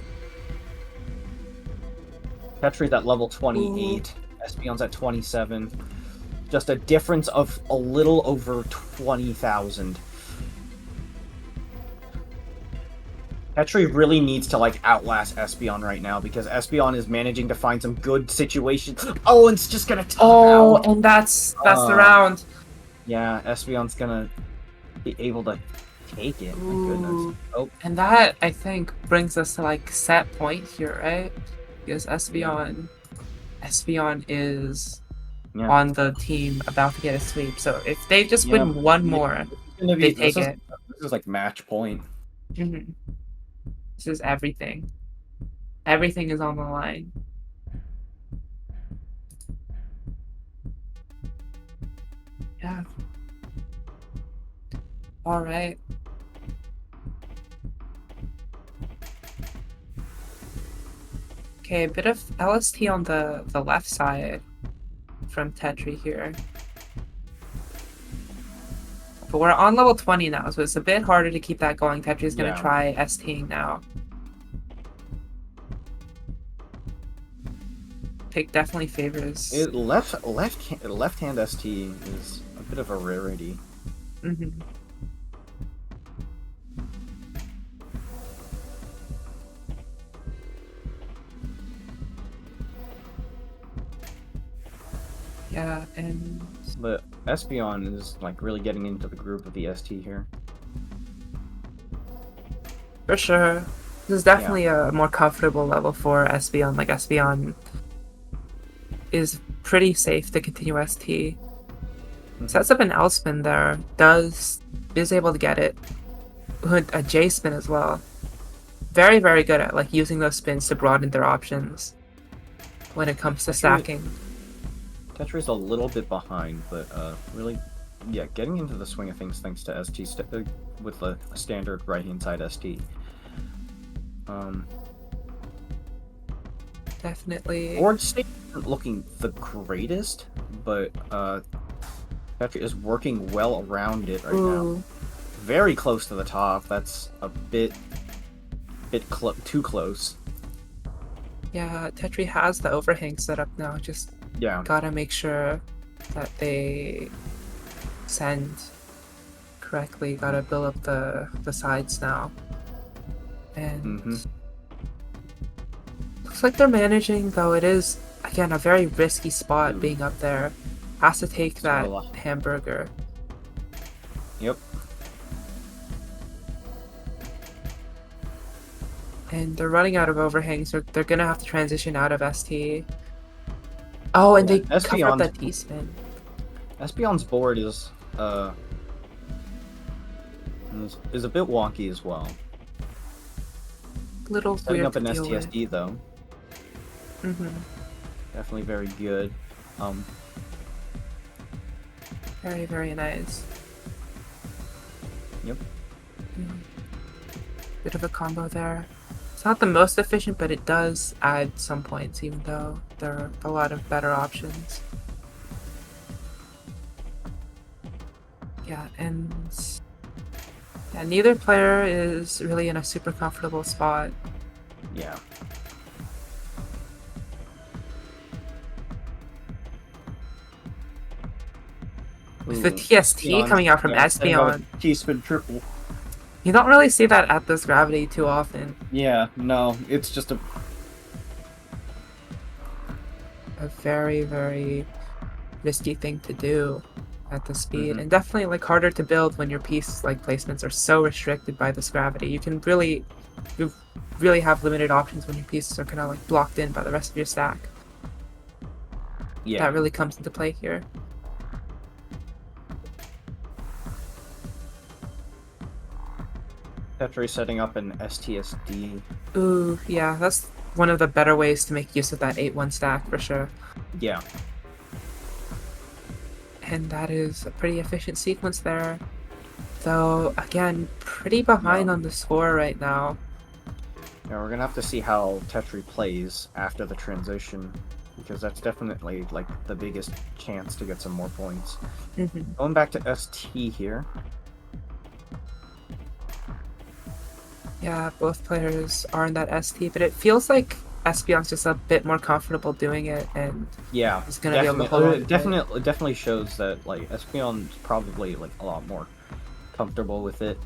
C: Tetri's at level 28, Espeon's at 27. Just a difference of a little over 20,000. Tetri really needs to, like, outlast Espeon right now, because Espeon is managing to find some good situations. Oh, and it's just gonna top out.
D: And that's the round.
C: Yeah, Espeon's gonna be able to take it. My goodness. Oh.
D: And that, I think, brings us to, like, set point here, right? Because Espeon is on the team about to get a sweep. So if they just win one more, they take it.
C: This is like match point.
D: This is everything. Everything is on the line. Yeah. All right. Okay, a bit of LST on the left side from Tetri here. But we're on level 20 now, so it's a bit harder to keep that going. Tetri's gonna try STing now. Pick definitely favors.
C: Left-hand ST is a bit of a rarity.
D: Yeah, and...
C: But Espeon is, like, really getting into the groove of the ST here.
D: For sure. This is definitely a more comfortable level for Espeon. Like, Espeon is pretty safe to continue ST. Sets up an L spin there. Is able to get it. A J spin as well. Very, very good at, like, using those spins to broaden their options when it comes to stacking.
C: Tetri's a little bit behind, but really yeah, getting into the swing of things thanks to ST with a standard right-hand side ST.
D: Definitely.
C: Board state isn't looking the greatest, but Tetri is working well around it right now. Very close to the top. That's a bit too close.
D: Yeah, Tetri has the overhang set up now. Just gotta make sure that they send correctly. Gotta build up the sides now. And looks like they're managing, though it is, again, a very risky spot being up there. Has to take that hamburger.
C: Yep.
D: And they're running out of overhangs, so they're gonna have to transition out of ST. Oh, and they cover up that T-spin.
C: Espeon's board is a bit wonky as well.
D: Little
C: setting
D: weird
C: up an
D: to deal
C: STSD
D: with.
C: though. Definitely very good.
D: Very, very nice.
C: Yep.
D: Bit of a combo there. It's not the most efficient, but it does add some points, even though there are a lot of better options. Yeah, and yeah, neither player is really in a super comfortable spot.
C: Yeah.
D: With the TST coming out from Espeon.
C: T-spin triple.
D: You don't really see that at this gravity too often.
C: Yeah, no, it's just a
D: very, very risky thing to do at the speed, and definitely like harder to build when your piece like placements are so restricted by this gravity. You really have limited options when your pieces are kind of like blocked in by the rest of your stack.
C: Yeah.
D: That really comes into play here.
C: Tetri setting up an STSD.
D: Ooh, yeah, that's one of the better ways to make use of that 8-1 stack for sure.
C: Yeah.
D: And that is a pretty efficient sequence there. Though, again, pretty behind on the score right now.
C: Yeah, we're gonna have to see how Tetri plays after the transition, because that's definitely like the biggest chance to get some more points. Going back to ST here.
D: Yeah, both players are in that ST, but it feels like Espeon's just a bit more comfortable doing it, and
C: yeah,
D: he's gonna be able to hold on.
C: It definitely shows that like Espeon's probably like a lot more comfortable with it.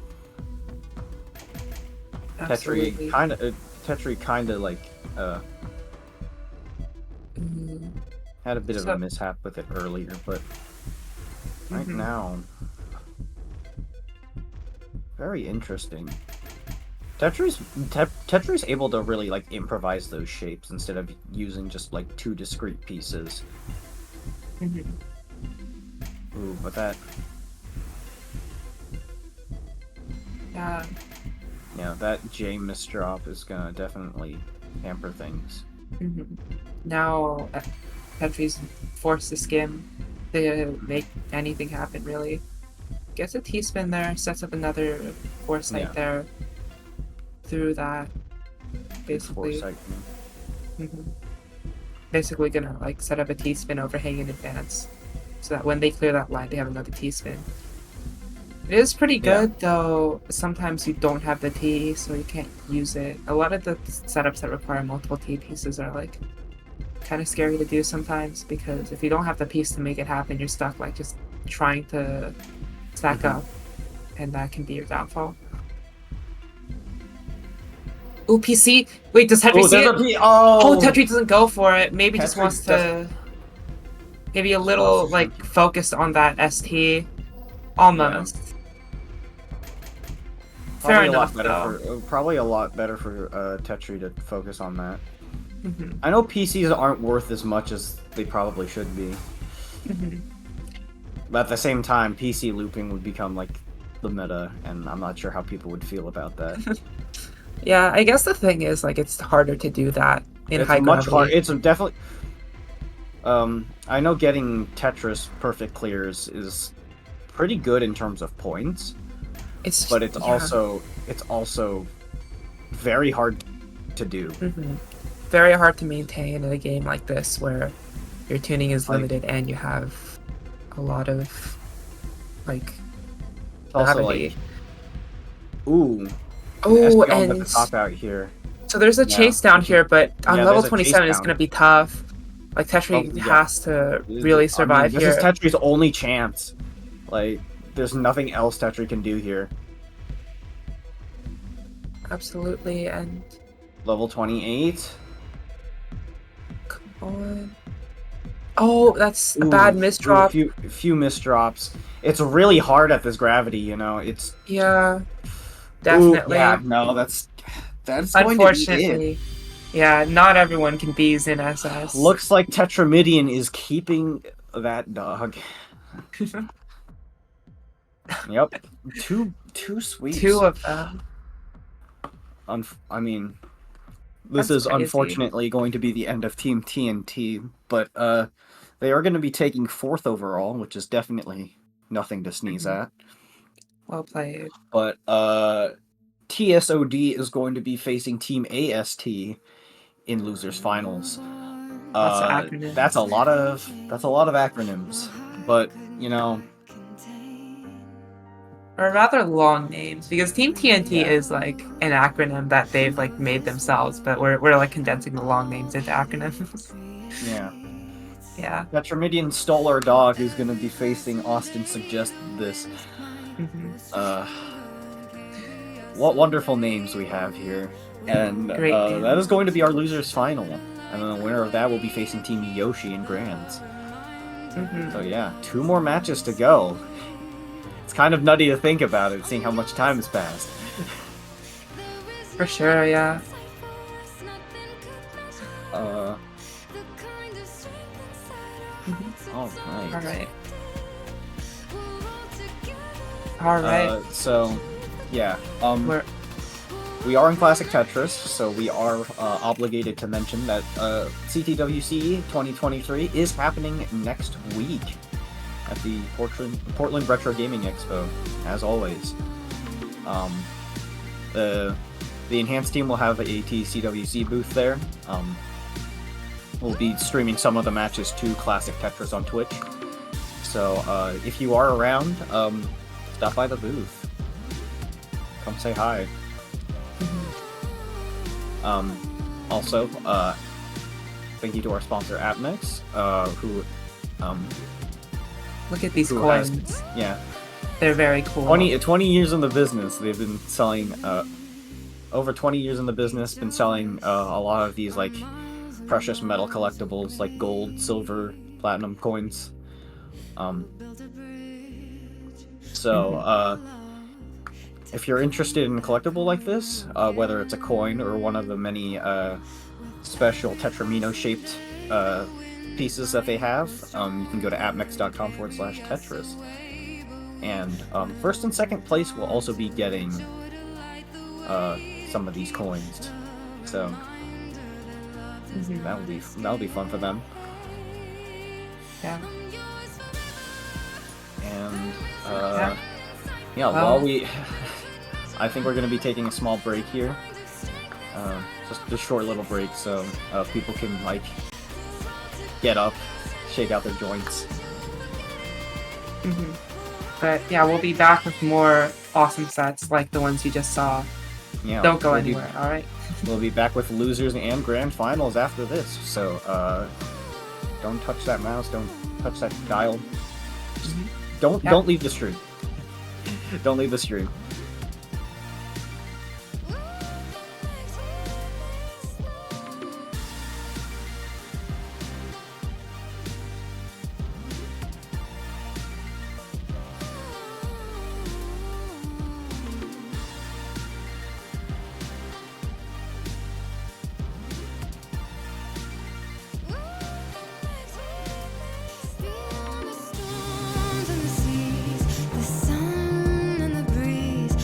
D: Absolutely.
C: Tetri kind of like had a bit of a mishap with it earlier, but right now, very interesting. Tetri's able to really like improvise those shapes instead of using just like two discrete pieces. Ooh, but that. Yeah, that J misdrop is gonna definitely hamper things.
D: Now, Tetri's forced to skim to make anything happen, really. Gets a T-spin there, sets up another foresight there. Through that, basically. Basically gonna like set up a T-spin overhang in advance, so that when they clear that line, they have another T-spin. It is pretty good, though sometimes you don't have the T, so you can't use it. A lot of the setups that require multiple T pieces are like kind of scary to do sometimes, because if you don't have the piece to make it happen, you're stuck like just trying to stack up, and that can be your downfall. Ooh, PC! Wait, does Tetri see it? Oh, Tetri doesn't go for it. Maybe just wants to maybe a little like focused on that ST. Almost. Fair enough, though.
C: Probably a lot better for Tetri to focus on that. I know PCs aren't worth as much as they probably should be. But at the same time, PC looping would become like the meta, and I'm not sure how people would feel about that.
D: Yeah, I guess the thing is, like, it's harder to do that in high gravity.
C: It's much harder. It's definitely. I know getting Tetris perfect clears is pretty good in terms of points, but it's also very hard to do.
D: Very hard to maintain in a game like this where your tuning is limited and you have a lot of
C: Also
D: gravity.
C: Ooh,
D: and
C: with the top out here.
D: So there's a chase down here, but on level 27 it's gonna be tough. Like Tetri has to really survive here.
C: This is Tetri's only chance. Like, there's nothing else Tetri can do here.
D: Absolutely, and
C: level 28.
D: Come on. Oh, that's a bad misdrop.
C: A few misdrops. It's really hard at this gravity, you know. It's
D: definitely.
C: No, that's
D: unfortunately. Yeah, not everyone can be Zin SS.
C: Looks like Tetramidian is keeping that dog. Yep, two sweeps.
D: 2 of them.
C: I mean, this is unfortunately going to be the end of Team TNT, but they are going to be taking 4th overall, which is definitely nothing to sneeze at.
D: Well played.
C: But TSOD is going to be facing Team AST in losers finals. That's a lot of acronyms, but you know,
D: or rather long names, because Team TNT is like an acronym that they've like made themselves, but we're like condensing the long names into acronyms. Yeah.
C: Tetramidian stole our dog, who's going to be facing Austin Suggested This. What wonderful names we have here. And that is going to be our losers final. And then the winner of that will be facing Team Yoshi in Grands. So yeah, 2 more matches to go. It's kind of nutty to think about it, seeing how much time has passed.
D: For sure, yeah. Alright.
C: So, yeah. We are in Classic Tetris, so we are obligated to mention that CTWC 2023 is happening next week at the Portland Retro Gaming Expo, as always. The Enhanced team will have a TECWC booth there. We'll be streaming some of the matches to Classic Tetris on Twitch. So if you are around, stop by the booth. Come say hi. Also, thank you to our sponsor AppMix, who
D: look at these coins. They're very cool.
C: 20 years in the business. They've been selling over 20 years in the business. Been selling a lot of these like precious metal collectibles, like gold, silver, platinum coins. If you're interested in a collectible like this, whether it's a coin or one of the many special Tetramino-shaped pieces that they have, you can go to appmix.com/Tetris. And first and second place will also be getting some of these coins. So that'll be fun for them.
D: Yeah.
C: And while we I think we're going to be taking a small break here. Just a short little break so people can like get up, shake out their joints.
D: But yeah, we'll be back with more awesome sets like the ones you just saw.
C: Yeah,
D: don't go anywhere, alright?
C: We'll be back with losers and grand finals after this. So don't touch that mouse, don't touch that dial. Don't leave the stream. Don't leave the stream.
A: Beyond the storms and the seas, the sun and the breeze,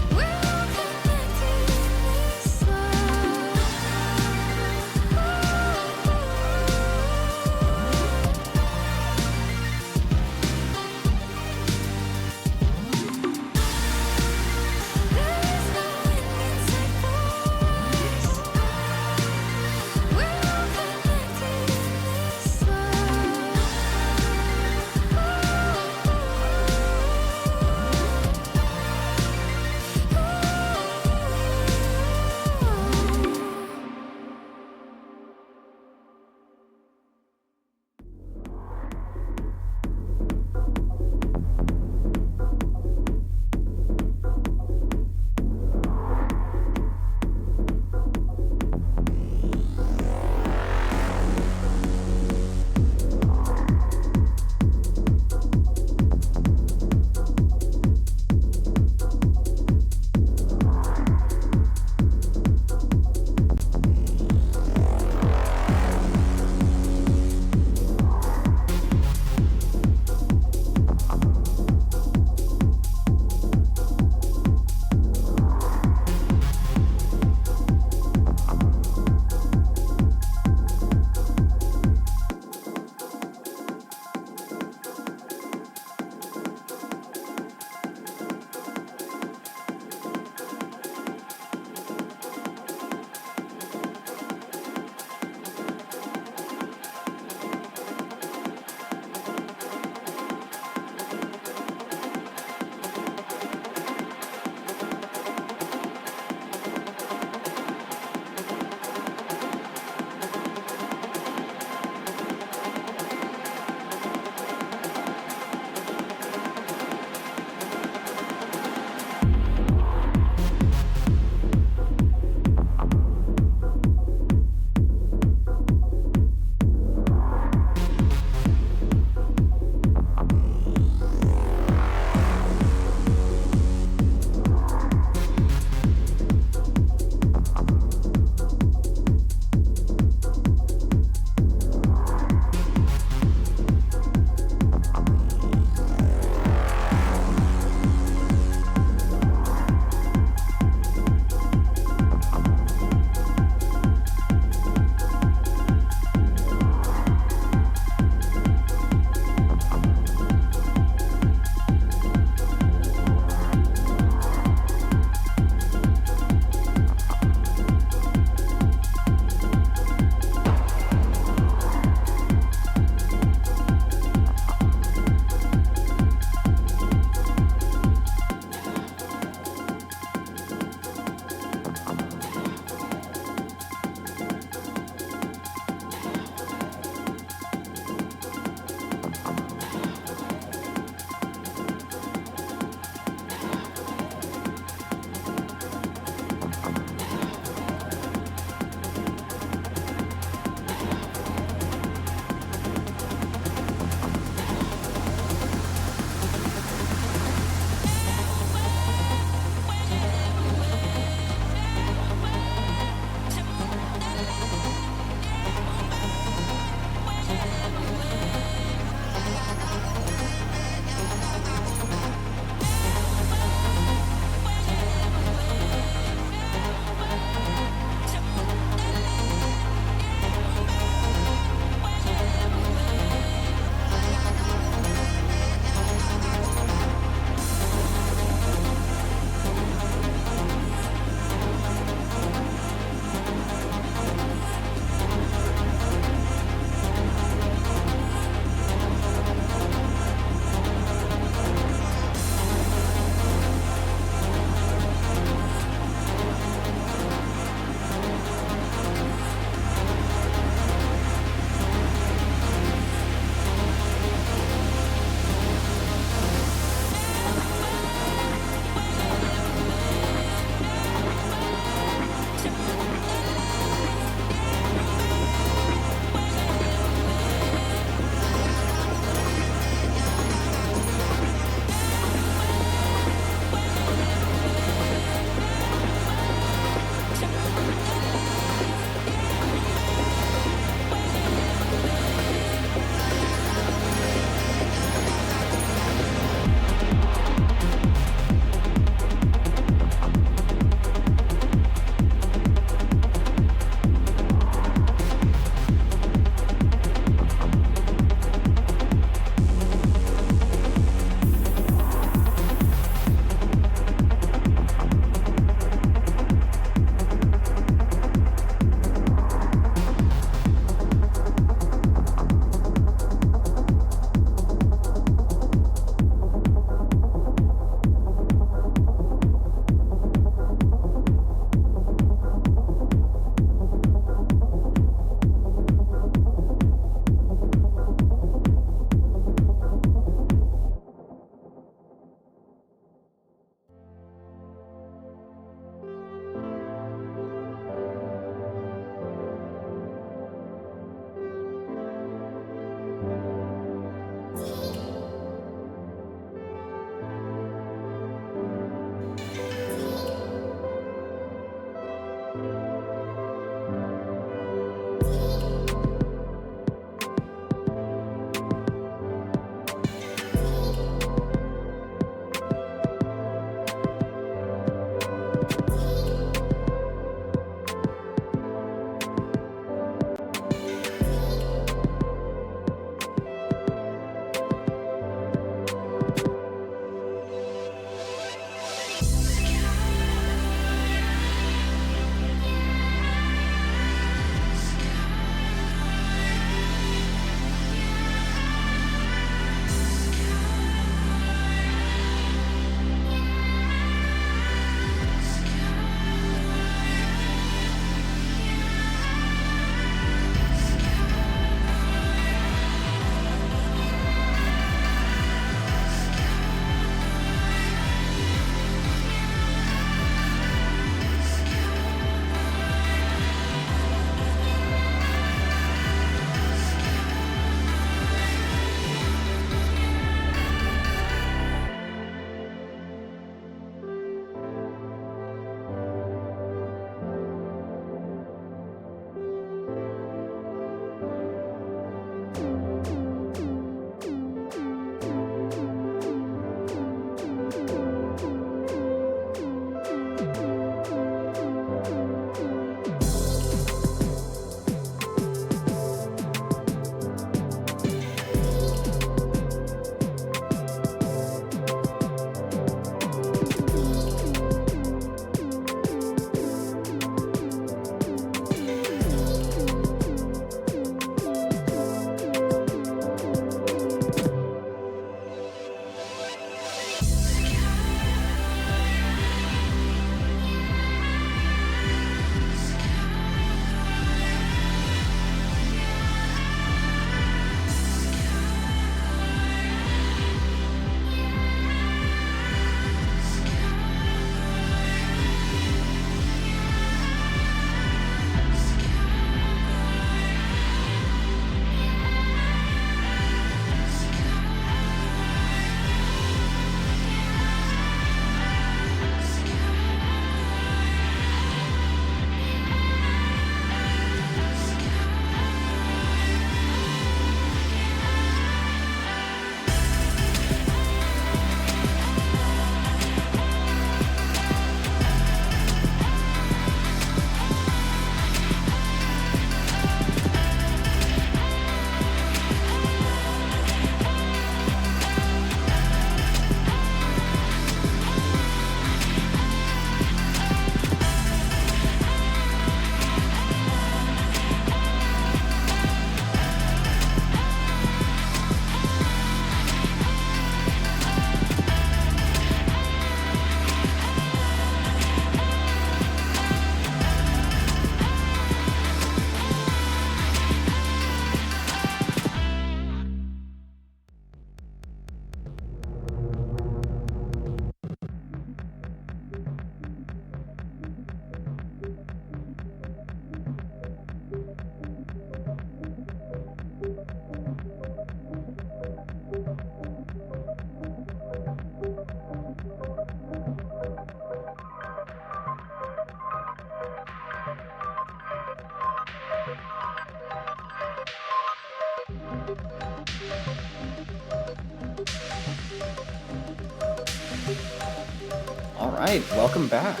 C: right, welcome back.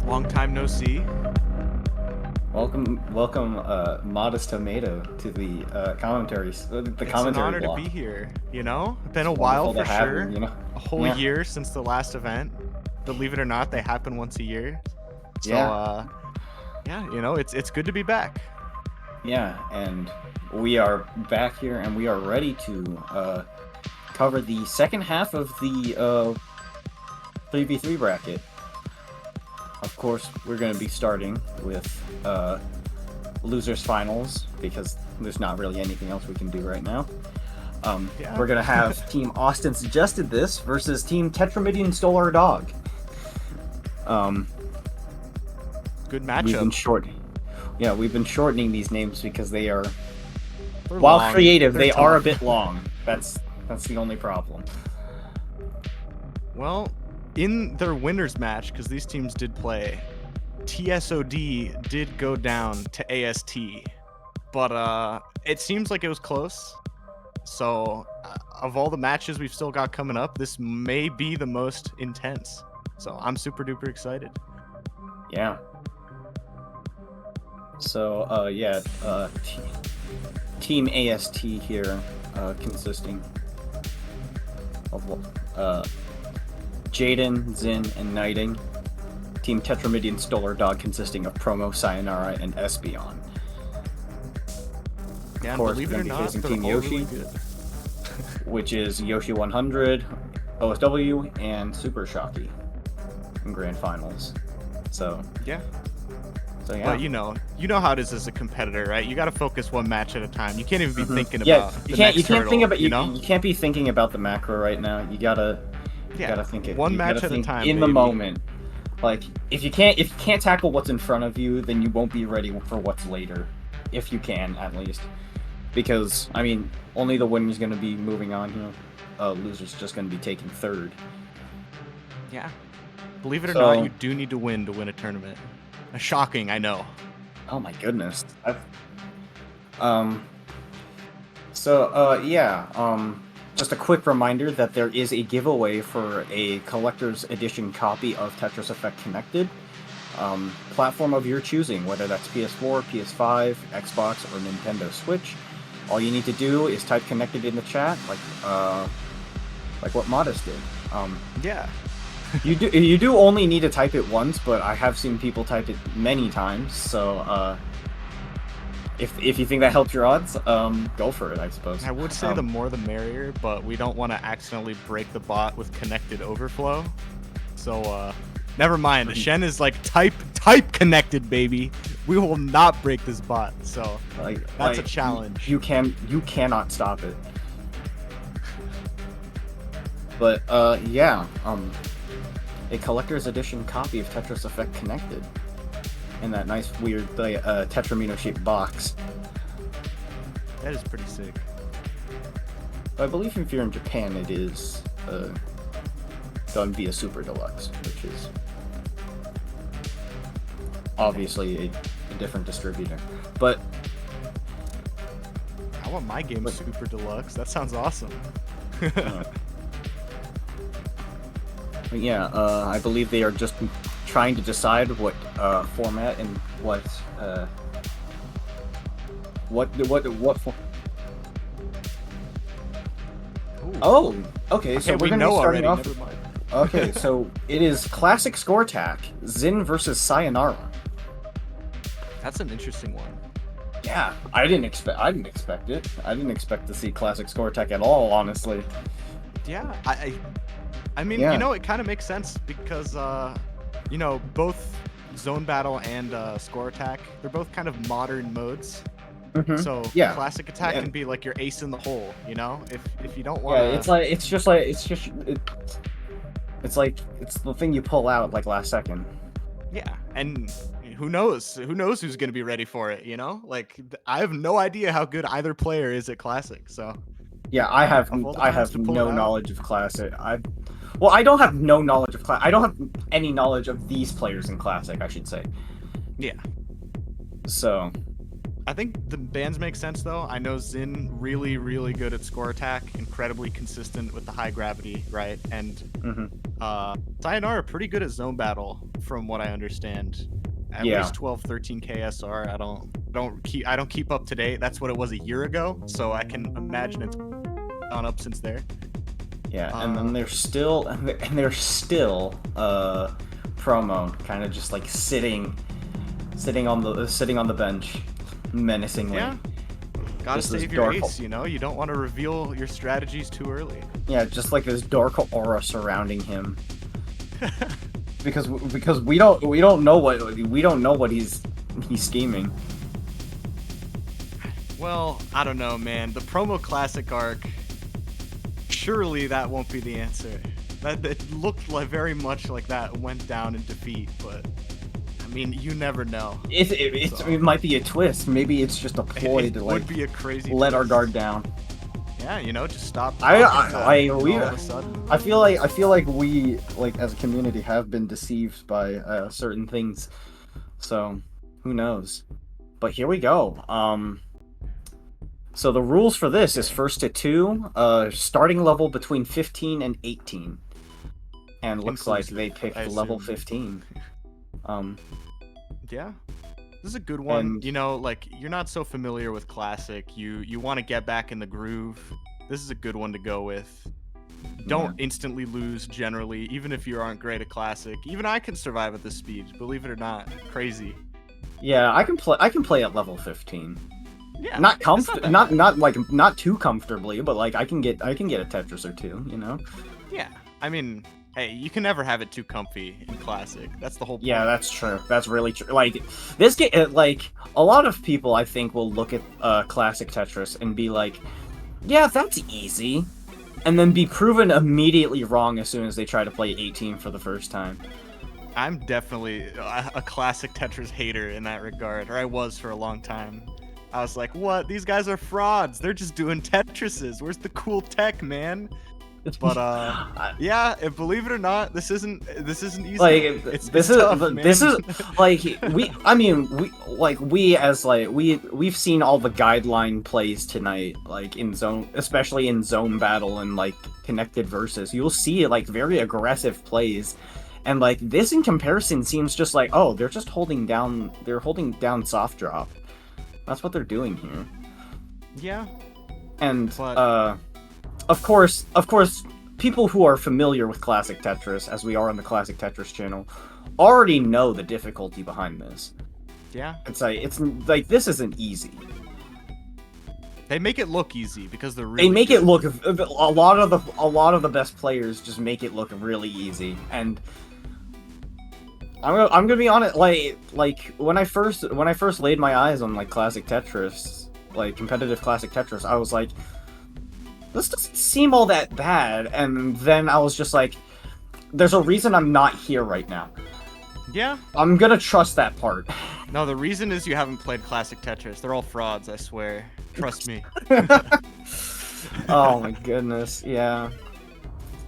E: Long time no see.
C: Welcome, Modest Tomato to the commentaries. The
E: It's
C: commentary
E: an honor
C: block.
E: to be here. You know, been a
C: It's
E: while
C: wonderful
E: for
C: to have
E: sure.
C: you, you know?
E: A whole
C: Yeah.
E: year since the last event. Believe it or not, they happen once a year. So,
C: Yeah.
E: yeah, you know, it's good to be back.
C: Yeah, and we are back here, and we are ready to cover the second half of the 3v3 bracket. Of course, we're going to be starting with losers finals because there's not really anything else we can do right now.
E: Yeah.
C: We're going to have Team Austin Suggested This versus Team Tetramidian Stole Our Dog.
E: Good
C: We've been shortening these names because they are,
E: They're
C: while
E: long.
C: creative,
E: They're
C: they are a
E: tough.
C: bit long. That's the only problem.
E: Well, in their winners match, because these teams did play, TSOD did go down to AST, but it seems like it was close. So, of all the matches we've still got coming up, this may be the most intense. So I'm super duper excited.
C: Yeah. So, Team AST here, consisting of Jaden, Zin, and Knighting. Team Tetramidian Stole Our Dog consisting of Promo, Sayonara, and Espeon.
E: Yeah, and
C: course,
E: believe
C: we're
E: it or
C: gonna be
E: not,
C: facing
E: they're
C: Team
E: all
C: Yoshi.
E: really good.
C: Which is Yoshi 100, OSW, and Super Shocky in Grand Finals. So
E: Yeah.
C: yeah.
E: But you know how it is as a competitor, right? You got to focus one match at a time. You can't even be thinking
C: Yeah,
E: about
C: you
E: the
C: can't
E: next
C: think
E: hurdle,
C: about
E: you know?
C: you can't be thinking about the macro right now. You gotta think it.
E: One
C: you
E: match
C: gotta
E: at a
C: think
E: time,
C: in the
E: baby.
C: moment. Like if you can't tackle what's in front of you, then you won't be ready for what's later. If you can, at least, because I mean, only the winner's gonna be moving on here. Loser's just gonna be taking third.
E: Yeah. Believe it or
C: So-
E: not, you do need to win a tournament. Shocking, I know.
C: Oh my goodness. Just a quick reminder that there is a giveaway for a collector's edition copy of Tetris Effect Connected. Platform of your choosing, whether that's PS4, PS5, Xbox, or Nintendo Switch. All you need to do is type Connected in the chat, like what Modest did.
E: Yeah.
C: You do only need to type it once, but I have seen people type it many times, so if you think that helps your odds, go for it, I suppose.
E: I would say the more the merrier, but we don't want to accidentally break the bot with connected overflow. So never mind. Shen is like type connected, baby. We will not break this bot. So that's a challenge.
C: You cannot stop it. But a collector's edition copy of Tetris Effect Connected in that nice weird Tetramino shaped box.
E: That is pretty sick.
C: I believe if you're in Japan, it is done via Super Deluxe, which is obviously a different distributor. But
E: I want my game super deluxe. That sounds awesome.
C: But yeah, I believe they are just trying to decide what format and what form. Oh, okay. So
E: we
C: we're gonna
E: know
C: be starting
E: already.
C: off.
E: Never mind.
C: Okay, so it is classic score attack, Zin versus Sayonara.
E: That's an interesting one.
C: Yeah, I didn't expect it. I didn't expect to see classic score attack at all, honestly.
E: Yeah, I mean,
C: Yeah.
E: you know, it kind of makes sense because, you know, both Zone Battle and Score Attack, they're both kind of modern modes. So
C: Yeah.
E: Classic Attack can be like your ace in the hole, you know? If you don't want
C: Yeah, it's the thing you pull out like last second.
E: Yeah, and who knows? Who knows who's going to be ready for it, you know? Like, I have no idea how good either player is at Classic, so...
C: Yeah, I have no knowledge of Classic. I don't have no knowledge of Classic. I don't have any knowledge of these players in Classic, I should say.
E: Yeah.
C: So,
E: I think the bans make sense though. I know Xin really, really good at score attack, incredibly consistent with the high gravity, right? And Sayonara pretty good at zone battle, from what I understand. At least 12, 13 KSR. I don't keep up to date. That's what it was a year ago, so I can imagine it's gone up since there.
C: Yeah, and then they're still promo, kind of just like sitting on the bench, menacingly.
E: Yeah. Gotta
C: This is
E: save your
C: dark.
E: ace, you know? You don't want to reveal your strategies too early.
C: Yeah, just like this dark aura surrounding him. because we don't know what he's scheming.
E: Well, I don't know, man. The promo classic arc, surely that won't be the answer. That it looked like very much like that went down in defeat, but I mean, you never know.
C: It might be a twist. Maybe it's just a ploy to like
E: would be a crazy
C: let our
E: twist.
C: guard down.
E: Yeah, you know, just stop.
C: I
E: all of a sudden.
C: I feel like we like as a community have been deceived by certain things. So who knows? But here we go. So the rules for this is first to 2, starting level between 15 and 18. And looks like they picked level 15.
E: Yeah. This is a good one.
C: And-
E: You know, like, you're not so familiar with Classic. You want to get back in the groove. This is a good one to go with. Don't instantly lose, generally, even if you aren't great at Classic. Even I can survive at this speed, believe it or not. Crazy.
C: Yeah, I can play at level 15.
E: Yeah.
C: Not
E: it's
C: not too comfortably, but like I can get a Tetris or 2, you know?
E: Yeah. I mean, hey, you can never have it too comfy in Classic. That's the whole point.
C: Yeah, that's true. That's really true. Like this game, like a lot of people, I think, will look at classic Tetris and be like, "Yeah, that's easy," and then be proven immediately wrong as soon as they try to play 18 for the first time.
E: I'm definitely a classic Tetris hater in that regard, or I was for a long time. I was like, what? These guys are frauds. They're just doing Tetrises. Where's the cool tech, man? But yeah, believe it or not, this isn't easy.
C: Like
E: it's
C: this
E: tough,
C: is
E: man.
C: this is like we've seen all the guideline plays tonight, like in zone, especially in zone battle and like connected versus. You'll see like very aggressive plays. And like this in comparison seems just like, oh, they're holding down soft drop. That's what they're doing here.
E: Yeah.
C: And
E: But-
C: of course, people who are familiar with classic Tetris, as we are on the classic Tetris channel, already know the difficulty behind this.
E: Yeah.
C: It's like this isn't easy.
E: They make it look easy because they're really
C: They make
E: good.
C: it look a lot of the best players just make it look really easy. And I'm gonna be honest, like when I first laid my eyes on like classic Tetris, like competitive classic Tetris, I was like, this doesn't seem all that bad. And then I was just like, there's a reason I'm not here right now.
E: Yeah.
C: I'm gonna trust that part.
E: No, the reason is you haven't played classic Tetris. They're all frauds, I swear. Trust me.
C: Oh my goodness, yeah.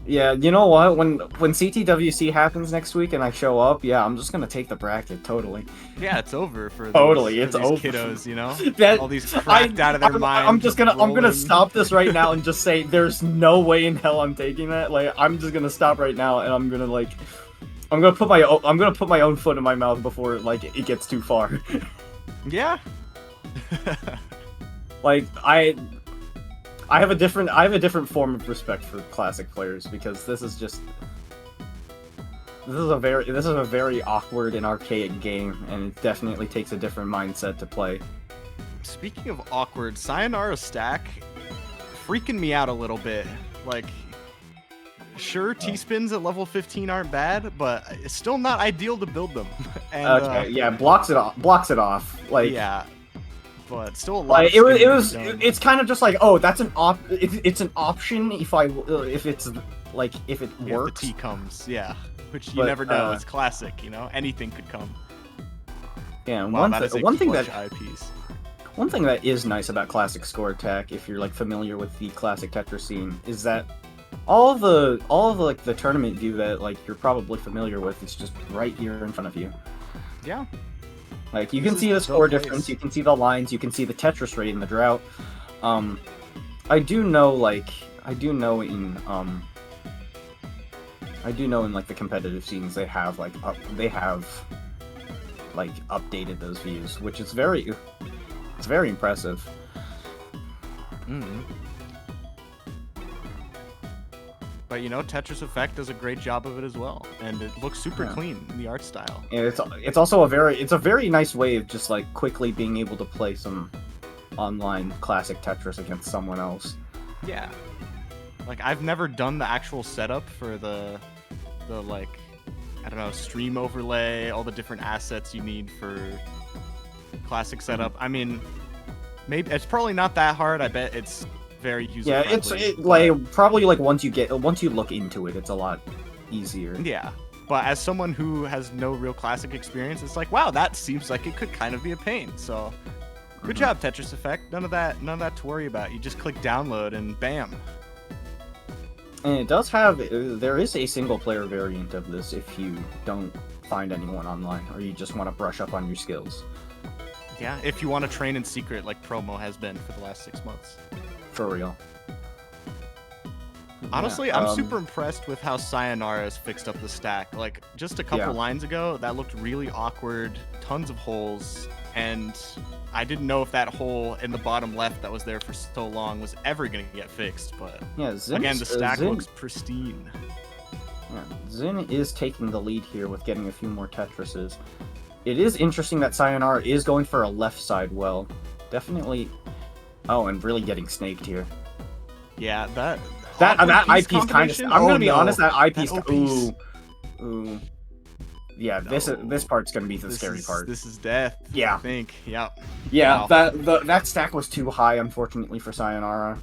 C: Yeah, you know what? When CTWC happens next week and I show up, yeah, I'm just gonna take the bracket, totally.
E: Yeah, it's over for
C: Totally,
E: these,
C: it's
E: for these
C: over.
E: kiddos, you know?
C: That-
E: All these cracked out of their minds.
C: I'm gonna
E: rolling.
C: stop this right now and just say there's no way in hell I'm taking that. Like I'm just gonna stop right now and I'm gonna put my own foot in my mouth before like it gets too far.
E: Yeah.
C: Like I have a different form of respect for classic players because this is a very awkward and archaic game, and it definitely takes a different mindset to play.
E: Speaking of awkward, Sayonara stack freaking me out a little bit. Like, sure, T-spins at level 15 aren't bad, but it's still not ideal to build them. And,
C: Okay, yeah, blocks it off. Like
E: yeah, but still a lot.
C: Like
E: of spinning to be done.
C: it's kind of just like, oh, that's it's an option if it
E: If the
C: works.
E: T comes, yeah. Which you
C: But,
E: never know. It's classic, you know. Anything could come.
C: Yeah, and
E: Wow, that is a
C: one thing
E: clutch
C: that
E: eyepiece.
C: one thing that is nice about classic score attack, if you're like familiar with the classic Tetris scene, is that all of the like the tournament view that like you're probably familiar with is just right here in front of you.
E: Yeah.
C: Like you
E: This
C: can
E: is
C: see the
E: the
C: score
E: place.
C: difference, you can see the lines, you can see the Tetris rate in the drought. I do know in like the competitive scenes they have updated those views, which is very impressive.
E: Mm. But Tetris Effect does a great job of it as well, and it looks super clean in the art style.
C: And it's also a very nice way of just like quickly being able to play some online classic Tetris against someone else.
E: Yeah. Like I've never done the actual setup for the like, I don't know, stream overlay, all the different assets you need for classic setup. I mean, maybe it's probably not that hard. I bet it's very user friendly.
C: Probably like once you look into it, it's a lot easier.
E: Yeah. But as someone who has no real classic experience, it's like, wow, that seems like it could kind of be a pain. So good job, Tetris Effect. None of that to worry about. You just click download and bam.
C: And there is a single player variant of this if you don't find anyone online or you just want to brush up on your skills.
E: Yeah, if you want to train in secret like Promo has been for the last 6 months.
C: For real.
E: Honestly, I'm super impressed with how Sayonara has fixed up the stack. Like, just a couple lines ago, that looked really awkward, tons of holes, and I didn't know if that hole in the bottom left that was there for so long was ever going to get fixed, but again, the stack looks pristine.
C: Yeah, Zin is taking the lead here with getting a few more Tetrises. It is interesting that Sayonara is going for a left side well. Definitely... Oh, and really getting snaked here.
E: Yeah, that
C: eyepiece kind of... I'm gonna be honest, that eyepiece... Ooh. Yeah, this part's gonna be the scary part.
E: This is death.
C: Yeah.
E: I think. Yeah.
C: Yeah, wow. That stack was too high, unfortunately, for Sayonara.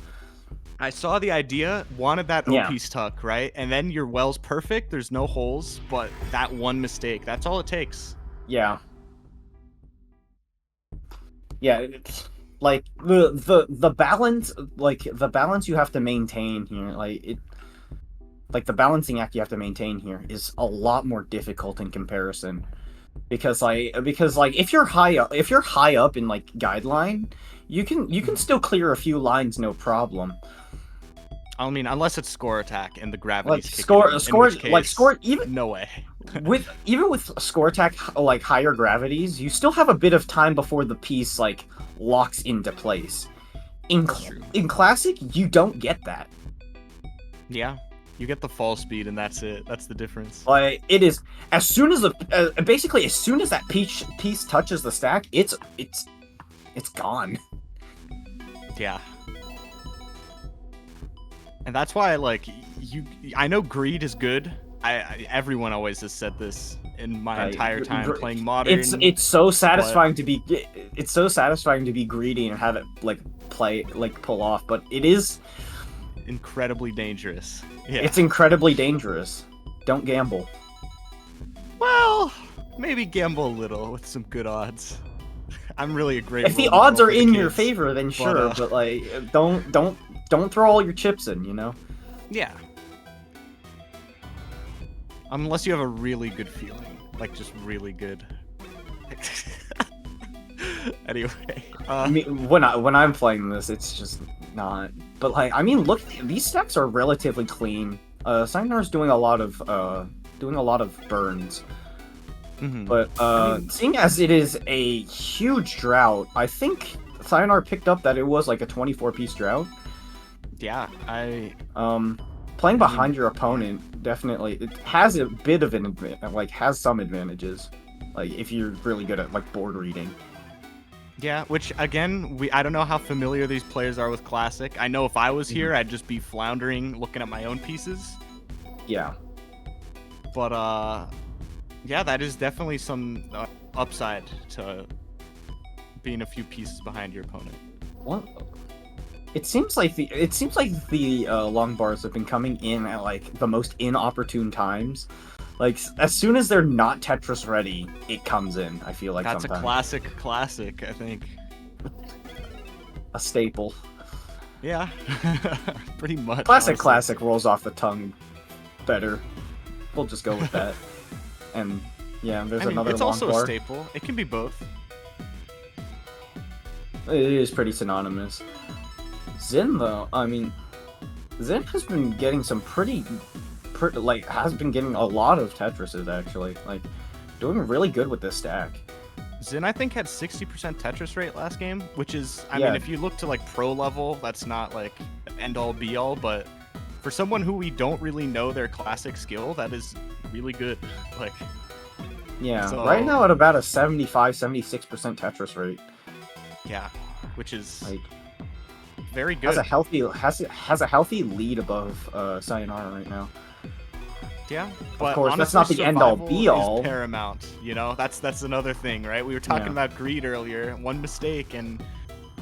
E: I saw the idea, wanted that O-piece tuck, right? And then your well's perfect, there's no holes, but that one mistake, that's all it takes.
C: Yeah. Yeah, it's, like, the balance you have to maintain here, the balancing act you have to maintain here is a lot more difficult in comparison. Because if you're high up in like guideline, you can still clear a few lines no problem.
E: I mean, unless it's score attack and the gravity's
C: even
E: no way.
C: Even with score attack like higher gravities, you still have a bit of time before the piece like locks into place. In classic, you don't get that.
E: Yeah. You get the fall speed, and that's it. That's the difference.
C: Like it is as soon as that piece touches the stack, it's gone.
E: Yeah. And that's why, like, I know greed is good. Everyone always has said this in my entire time playing modern.
C: It's so satisfying to be. It's so satisfying to be greedy and have it pull off, but it is
E: incredibly dangerous. Yeah.
C: It's incredibly dangerous. Don't gamble.
E: Well, maybe gamble a little with some good odds. I'm really a great.
C: If the odds are in your favor, then sure, but like, don't throw all your chips in, you know?
E: Yeah. Unless you have a really good feeling, like just really good. Anyway,
C: I mean, when I'm playing this, it's just not. But like, I mean, look, these stacks are relatively clean. Sayonara's doing a lot of burns.
E: Mm-hmm.
C: But seeing as it is a huge drought, I think Sayonara picked up that it was like a 24-piece drought.
E: Yeah,
C: playing behind your opponent definitely it has a bit of has some advantages, like if you're really good at like board reading.
E: Yeah, which again, I don't know how familiar these players are with Classic. I know if I was here, I'd just be floundering looking at my own pieces.
C: Yeah.
E: But yeah, that is definitely some upside to being a few pieces behind your opponent.
C: What? It seems like the long bars have been coming in at like the most inopportune times. Like as soon as they're not Tetris ready, it comes in. I feel like
E: that's
C: sometimes.
E: a classic. I think
C: a staple.
E: Yeah, pretty much.
C: Classic rolls off the tongue better. We'll just go with that. And yeah, there's another
E: it's
C: long
E: also
C: bar.
E: a staple. It can be both.
C: It is pretty synonymous. Zin, though, I mean, Zin has been getting some has been getting a lot of Tetrises, actually. Like, doing really good with this stack.
E: Zin, I think, had 60% Tetris rate last game, which is, I
C: Yeah.
E: mean, if you look to, like, pro level, that's not, like, end-all, be-all, but for someone who we don't really know their classic skill, that is really good. Like,
C: Yeah,
E: so,
C: right now at about a 75-76% Tetris rate.
E: Yeah, which is
C: Like,
E: very good.
C: has a healthy lead above Sayonara right now.
E: Yeah, but
C: course, that's
E: honestly,
C: not the end-all,
E: survival
C: be-all.
E: is paramount. You know, that's another thing, right? We were talking about greed earlier. One mistake and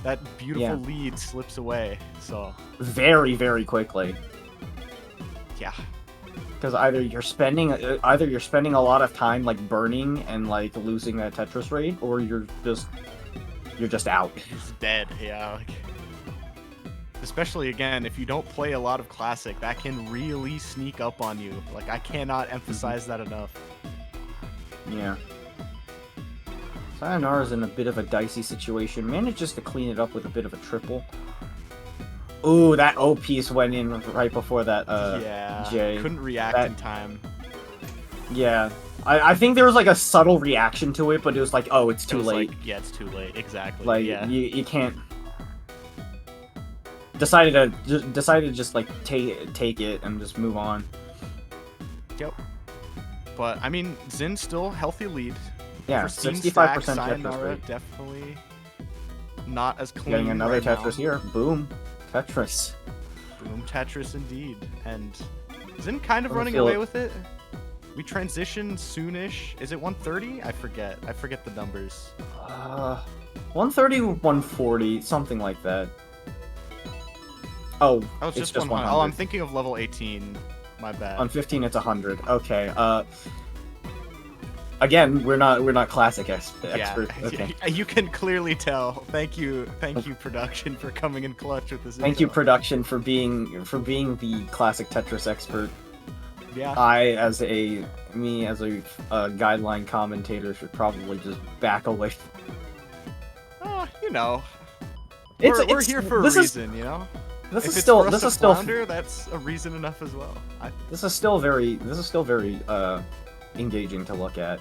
E: that beautiful lead slips away. So
C: very, very quickly.
E: Yeah.
C: Because either you're spending a lot of time like burning and like losing that Tetris rate, or you're just out.
E: It's dead. Yeah. Like, especially again, if you don't play a lot of classic, that can really sneak up on you. Like, I cannot emphasize that enough.
C: Yeah. Sayonara's in a bit of a dicey situation. Manages to clean it up with a bit of a triple. Ooh, that O piece went in right before that J.
E: Couldn't react in time.
C: Yeah. I think there was like a subtle reaction to it, but it was like, oh, it's too late.
E: Like, yeah, it's too late. Exactly.
C: Like,
E: yeah.
C: you can't... Decided to just like take it and just move on.
E: Yep. But I mean, Zin still healthy lead.
C: Yeah, 65% Tetris rate.
E: Definitely not as clean.
C: Getting another
E: right
C: Tetris
E: now.
C: here. Boom, Tetris.
E: Boom, Tetris indeed. And Zin kind of
C: I
E: running
C: feel
E: away
C: it.
E: with it. We transition soonish. Is it 130? I forget the numbers.
C: 130, 140, something like that. Oh,
E: It's just 100. Oh, I'm thinking of level 18. My bad.
C: On 15, it's 100. Okay. Again, we're not classic experts. Okay.
E: You can clearly tell. Thank you, production, for coming in clutch with this.
C: Thank you, production, for being the classic Tetris expert.
E: Yeah.
C: I, as a guideline commentator, should probably just back away.
E: You know, we're here for a reason, you know.
C: This
E: if
C: is
E: it's
C: still
E: for us
C: this
E: to
C: is still
E: flounder, that's a reason enough as well.
C: This is still very engaging to look at.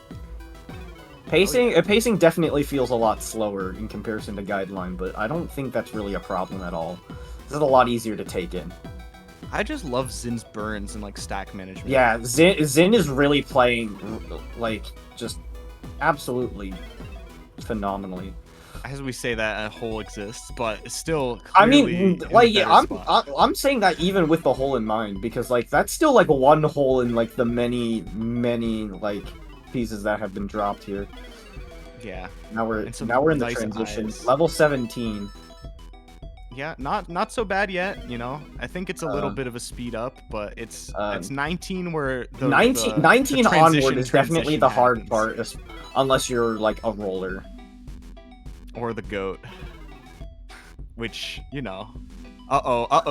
C: Pacing definitely feels a lot slower in comparison to guideline, but I don't think that's really a problem at all. This is a lot easier to take in.
E: I just love Zin's burns and like stack management.
C: Yeah, Zin is really playing like just absolutely phenomenally.
E: As we say that, a hole exists, but still.
C: I mean,
E: in
C: like,
E: a better spot.
C: I'm saying that even with the hole in mind, because like that's still like one hole in like the many like pieces that have been dropped here.
E: Yeah.
C: Now we're in
E: nice
C: the transition.
E: eyes.
C: Level 17.
E: Yeah, not so bad yet. You know, I think it's a little bit of a speed up, but it's 19 where the
C: 19
E: the
C: onward is definitely
E: transition
C: the hard
E: happens.
C: part, unless you're like a roller.
E: Or the goat, which, you know.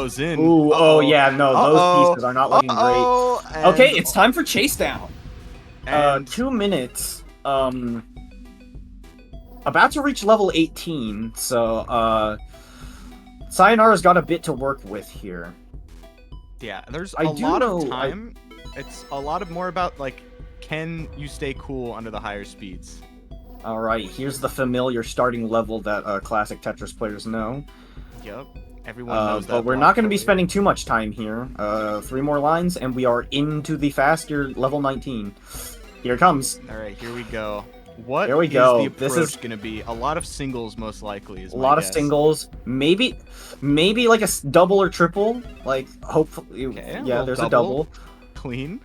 E: Zin.
C: Ooh, oh yeah, no, those pieces are not looking great. Okay, it's time for chase down. 2 minutes. About to reach level 18, so Sayonara's got a bit to work with here.
E: Yeah, there's a lot of time. It's a lot of more about like, can you stay cool under the higher speeds?
C: Alright, here's the familiar starting level that classic Tetris players know.
E: Yep, everyone knows that.
C: But we're not going to be spending too much time here. 3 more lines, and we are into the faster level 19. Here it comes.
E: Alright, here we go. What
C: Here we
E: is
C: go.
E: the approach
C: This is
E: going to be? A lot of singles, most likely. Is
C: a lot of
E: guess.
C: singles. Maybe like a double or triple. Like, hopefully.
E: Okay,
C: yeah, there's a double.
E: Clean.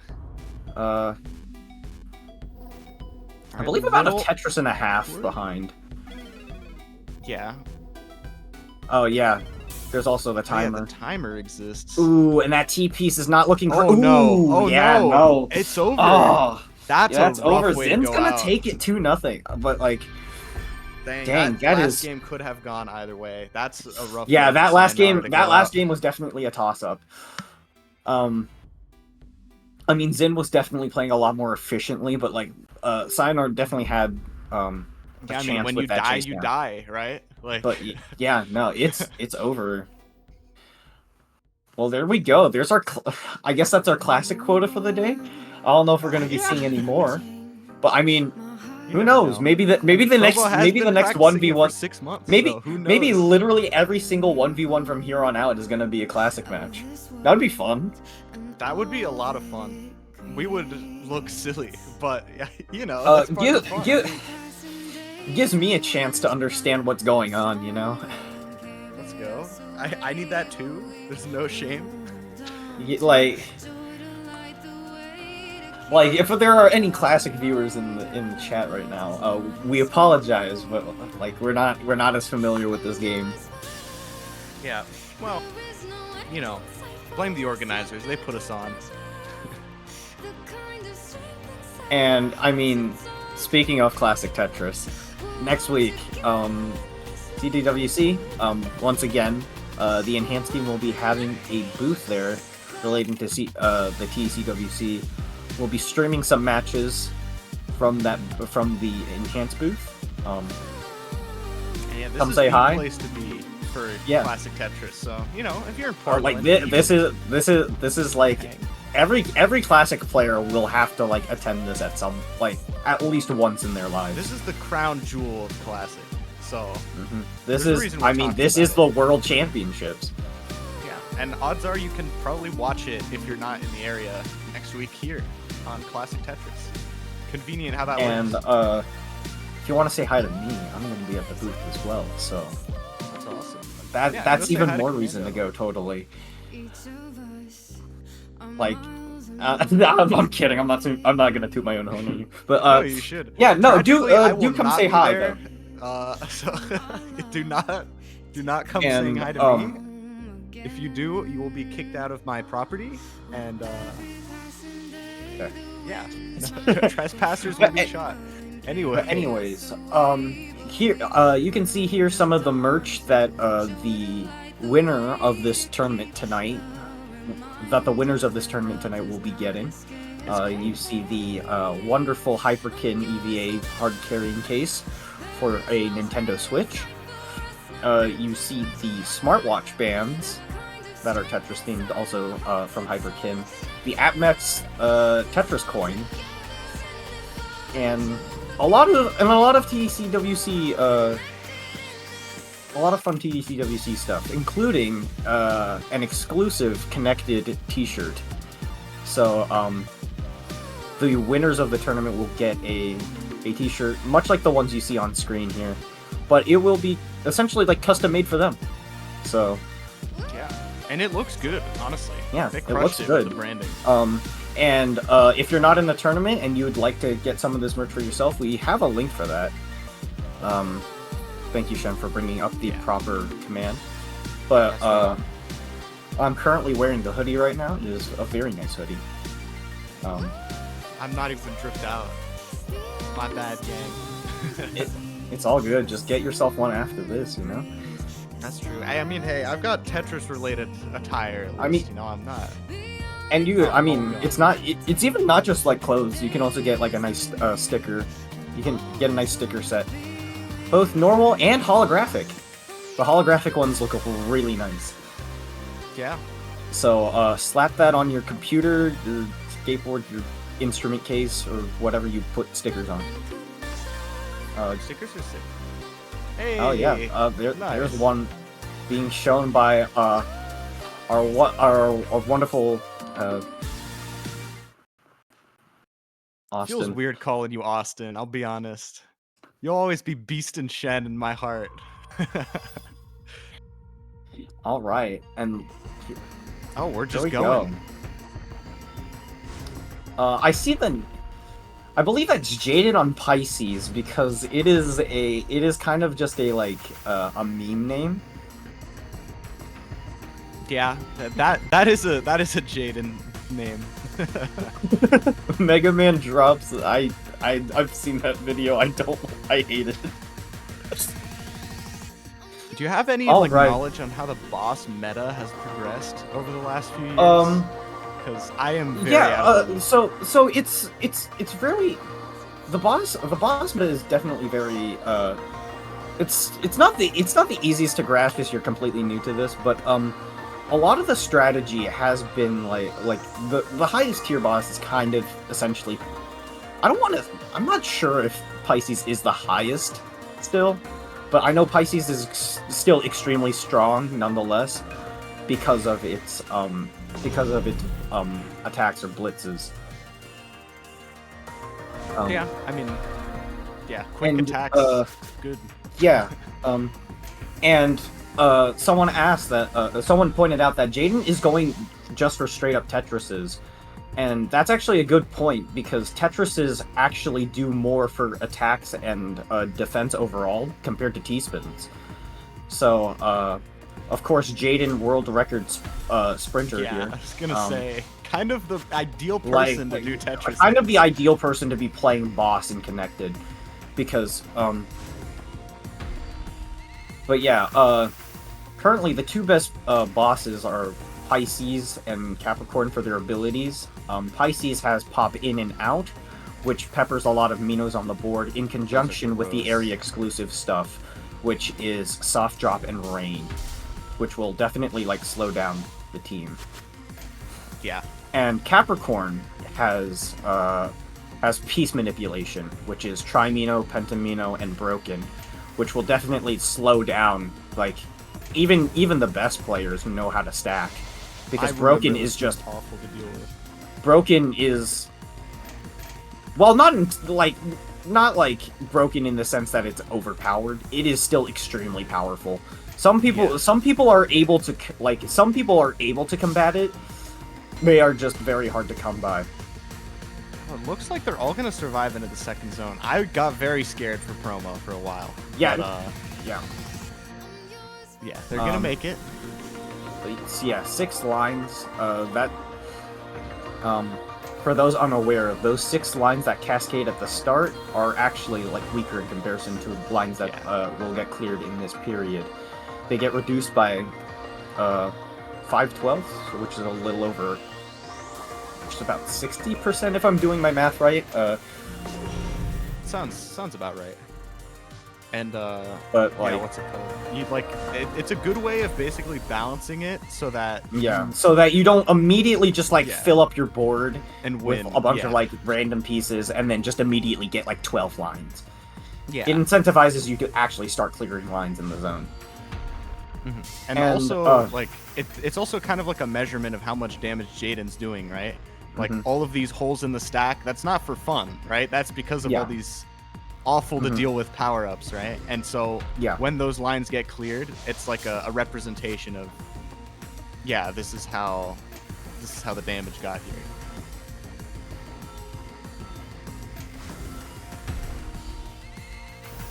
C: I believe about a Tetris and a half behind.
E: Yeah.
C: Oh, yeah. There's also the timer.
E: Yeah, the timer exists.
C: Ooh, and that T piece is not looking great.
E: Oh, no. Oh,
C: yeah, no.
E: It's over.
C: Oh,
E: that's
C: yeah, it's
E: a rough
C: over.
E: way
C: Zin's
E: to go
C: gonna
E: out.
C: take it 2-0. But, like,
E: dang,
C: that
E: last
C: is...
E: game could have gone either way. That's a rough
C: Yeah,
E: way
C: that
E: for
C: last
E: Sayonara
C: game
E: to go out.
C: game was definitely a toss-up. I mean, Zin was definitely playing a lot more efficiently, but, like, Sayonara definitely had
E: Yeah, I mean,
C: chance
E: when
C: with
E: you
C: that
E: die,
C: chase
E: you
C: down.
E: die, right? Like,
C: But yeah, no, it's over. Well, there we go. There's our. I guess that's our classic quota for the day. I don't know if we're gonna be seeing any more, but I mean,
E: you
C: who
E: never
C: knows?
E: know.
C: Maybe the
E: Bobo has
C: maybe the
E: been
C: next
E: practicing it
C: 1v1.
E: for 6 months,
C: Maybe
E: so who knows?
C: maybe literally every single 1v1 from here on out is gonna be a classic match. That would be fun.
E: That would be a lot of fun. We would look silly, but you know, that's part of the fun.
C: Gives me a chance to understand what's going on, you know?
E: Let's go. I need that too. There's no shame.
C: Like if there are any classic viewers in the chat right now, we apologize, but like we're not as familiar with this game.
E: Yeah. Well, you know, blame the organizers. They put us on.
C: And I mean, speaking of classic Tetris, next week, CTWC, once again, the enhanced team will be having a booth there relating to the TECWC. We'll be streaming some matches from the enhanced booth.
E: And yeah, this
C: come
E: is
C: say
E: the
C: hi.
E: place to be for classic Tetris. So you know, if you're in
C: Or
E: Portland,
C: like this is like every classic player will have to like attend this at least once in their lives.
E: This is the crown jewel of classic. So
C: this
E: there's a
C: is
E: reason we're
C: I mean
E: talking
C: this
E: about
C: is
E: it.
C: the World Championships.
E: Yeah, and odds are you can probably watch it if you're not in the area next week here on Classic Tetris. Convenient how that
C: And
E: works.
C: if you want to say hi to me, I'm going to be at the booth as well. So
E: That's awesome.
C: that's
E: go say
C: even
E: hi to
C: more reason to
E: Commando.
C: go. Totally. Like, I'm kidding. I'm not gonna toot my own horn on you. But
E: No, you should.
C: yeah, no,
E: Tragically, I
C: do
E: will
C: come
E: not
C: say
E: be
C: hi
E: there.
C: though.
E: So do not come
C: And,
E: saying hi to me. If you do, you will be kicked out of my property, and
C: Okay.
E: yeah, trespassers will be shot. Anyway,
C: But anyways, here you can see here some of the merch that the winner of this tournament tonight, will be getting. You see the wonderful Hyperkin EVA hard carrying case for a Nintendo Switch. You see the smartwatch bands that are Tetris themed, also from Hyperkin. The AppMex Tetris coin, and a lot of TECWC, a lot of fun TECWC stuff, including an exclusive connected T-shirt. So the winners of the tournament will get a T-shirt, much like the ones you see on screen here, but it will be essentially like custom made for them. So
E: yeah, and it looks good, honestly.
C: Yeah,
E: they
C: it
E: crushed
C: looks
E: with
C: good.
E: the branding.
C: And if you're not in the tournament and you would like to get some of this merch for yourself, we have a link for that. Thank you, Shem, for bringing up the proper command. But I'm currently wearing the hoodie right now. It is a very nice hoodie.
E: I'm not even dripped out. My bad, gang.
C: It's all good. Just get yourself one after this, you know?
E: That's true. I mean, hey, I've got Tetris-related attire. At least,
C: I mean-
E: you know, I'm not.
C: And you, I mean,
E: God.
C: it's even not just like clothes. You can also get like a nice sticker. You can get a nice sticker set. Both normal and holographic. The holographic ones look really nice.
E: Yeah.
C: So slap that on your computer, your skateboard, your instrument case, or whatever you put stickers on.
E: Stickers are sick. Hey.
C: Oh yeah, there's
E: nice.
C: one being shown by our wonderful Austin.
E: Feels weird calling you Austin. I'll be honest. You'll always be Beast and Shen in my heart.
C: All right, and
E: Oh, we're
C: there
E: just
C: we
E: going.
C: go. I see I believe that's Jaded on Pisces because it is kind of just a a meme name.
E: Yeah, that is a Jaden name.
C: Mega Man drops. I've seen that video. I hate it.
E: Do you have any
C: All right.
E: knowledge on how the boss meta has progressed over the last few years? Because I am very out of it.
C: So it's the boss meta is definitely very it's not the easiest to grasp if you're completely new to this, but a lot of the strategy has been like the highest tier boss is kind of essentially I'm not sure if Pisces is the highest still, but I know Pisces is still extremely strong nonetheless because of its attacks or blitzes.
E: Yeah, I mean, yeah, quick attacks, good.
C: Yeah, and someone asked that someone pointed out that Jaden is going just for straight up Tetrises, and that's actually a good point because Tetrises actually do more for attacks and defense overall compared to T-spins. So, of course, Jaden world record sprinter here.
E: Yeah, I was gonna say, kind of the ideal person to do Tetris.
C: Kind of the ideal person to be playing boss in Connected, because but yeah, currently the two best bosses are Pisces and Capricorn for their abilities. Pisces has pop in and out, which peppers a lot of Minos on the board in conjunction with the area exclusive stuff, which is soft drop and rain, which will definitely like slow down the team.
E: Yeah.
C: And Capricorn has piece manipulation, which is Trimino, Pentamino, and Broken, which will definitely slow down like even the best players who know how to stack, because Broken is just
E: awful to deal with.
C: Broken is, well, not broken in the sense that it's overpowered. It is still extremely powerful. Some people are able to combat it. They are just very hard to come by.
E: Well, it looks like they're all gonna survive into the second zone. I got very scared for promo for a while.
C: Yeah,
E: but,
C: yeah,
E: they're gonna make it.
C: Yeah, 6 lines. For those unaware, those 6 lines that cascade at the start are actually like weaker in comparison to lines that will get cleared in this period. They get reduced by 5/12, which is a little over, just about 60% if I'm doing my math right.
E: Sounds about right. And
C: but like,
E: what's it called? You like it's a good way of basically balancing it so that
C: so that you don't immediately just like fill up your board
E: and
C: with
E: win
C: a bunch of like random pieces and then just immediately get like 12 lines.
E: Yeah,
C: it incentivizes you to actually start clearing lines in the zone.
E: Mm-hmm. And also like it's also kind of like a measurement of how much damage Jaden's doing, right? Like all of these holes in the stack, that's not for fun, right? That's because of all these awful to deal with power-ups, right? And so when those lines get cleared, it's like a representation of this is how the damage got here.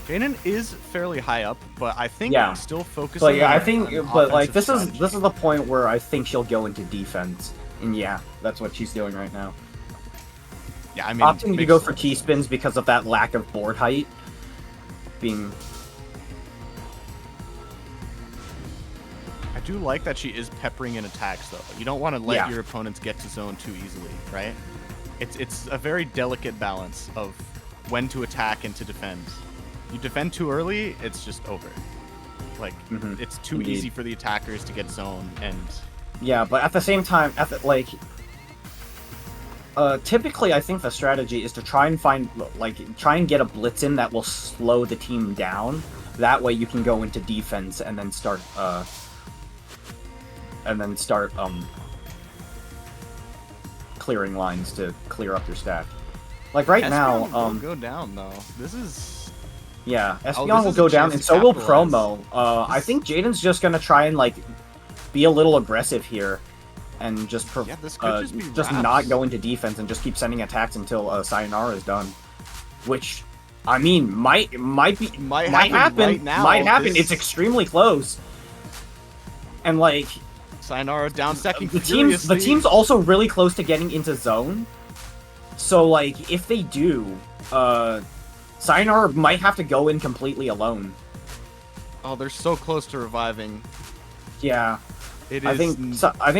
E: Jaden is fairly high up, but I think still focusing.
C: But I think, but like this
E: strategy.
C: is the point where I think she'll go into defense, and that's what she's doing right now.
E: Yeah, I mean,
C: opting to go for T-spins because of that lack of board height.
E: I do like that she is peppering in attacks, though. You don't want to let your opponents get to zone too easily, right? It's a very delicate balance of when to attack and to defend. You defend too early, it's just over. Like, it's too easy for the attackers to get zone, and...
C: Yeah, but at the same time, typically, I think the strategy is to try and get a blitz in that will slow the team down. That way, you can go into defense and then start clearing lines to clear up your stack. Like right now,
E: will go down though. This is
C: Espeon will go down, and so will Promo. I think Jaden's just gonna try and like be a little aggressive here. And just not go into defense and just keep sending attacks until Sayonara is done, which I mean might happen.
E: Right now.
C: Might happen. It's extremely close. And like
E: Sayonara down second.
C: The team's also really close to getting into zone. So like if they do, Sayonara might have to go in completely alone.
E: Oh, they're so close to reviving.
C: Yeah. I think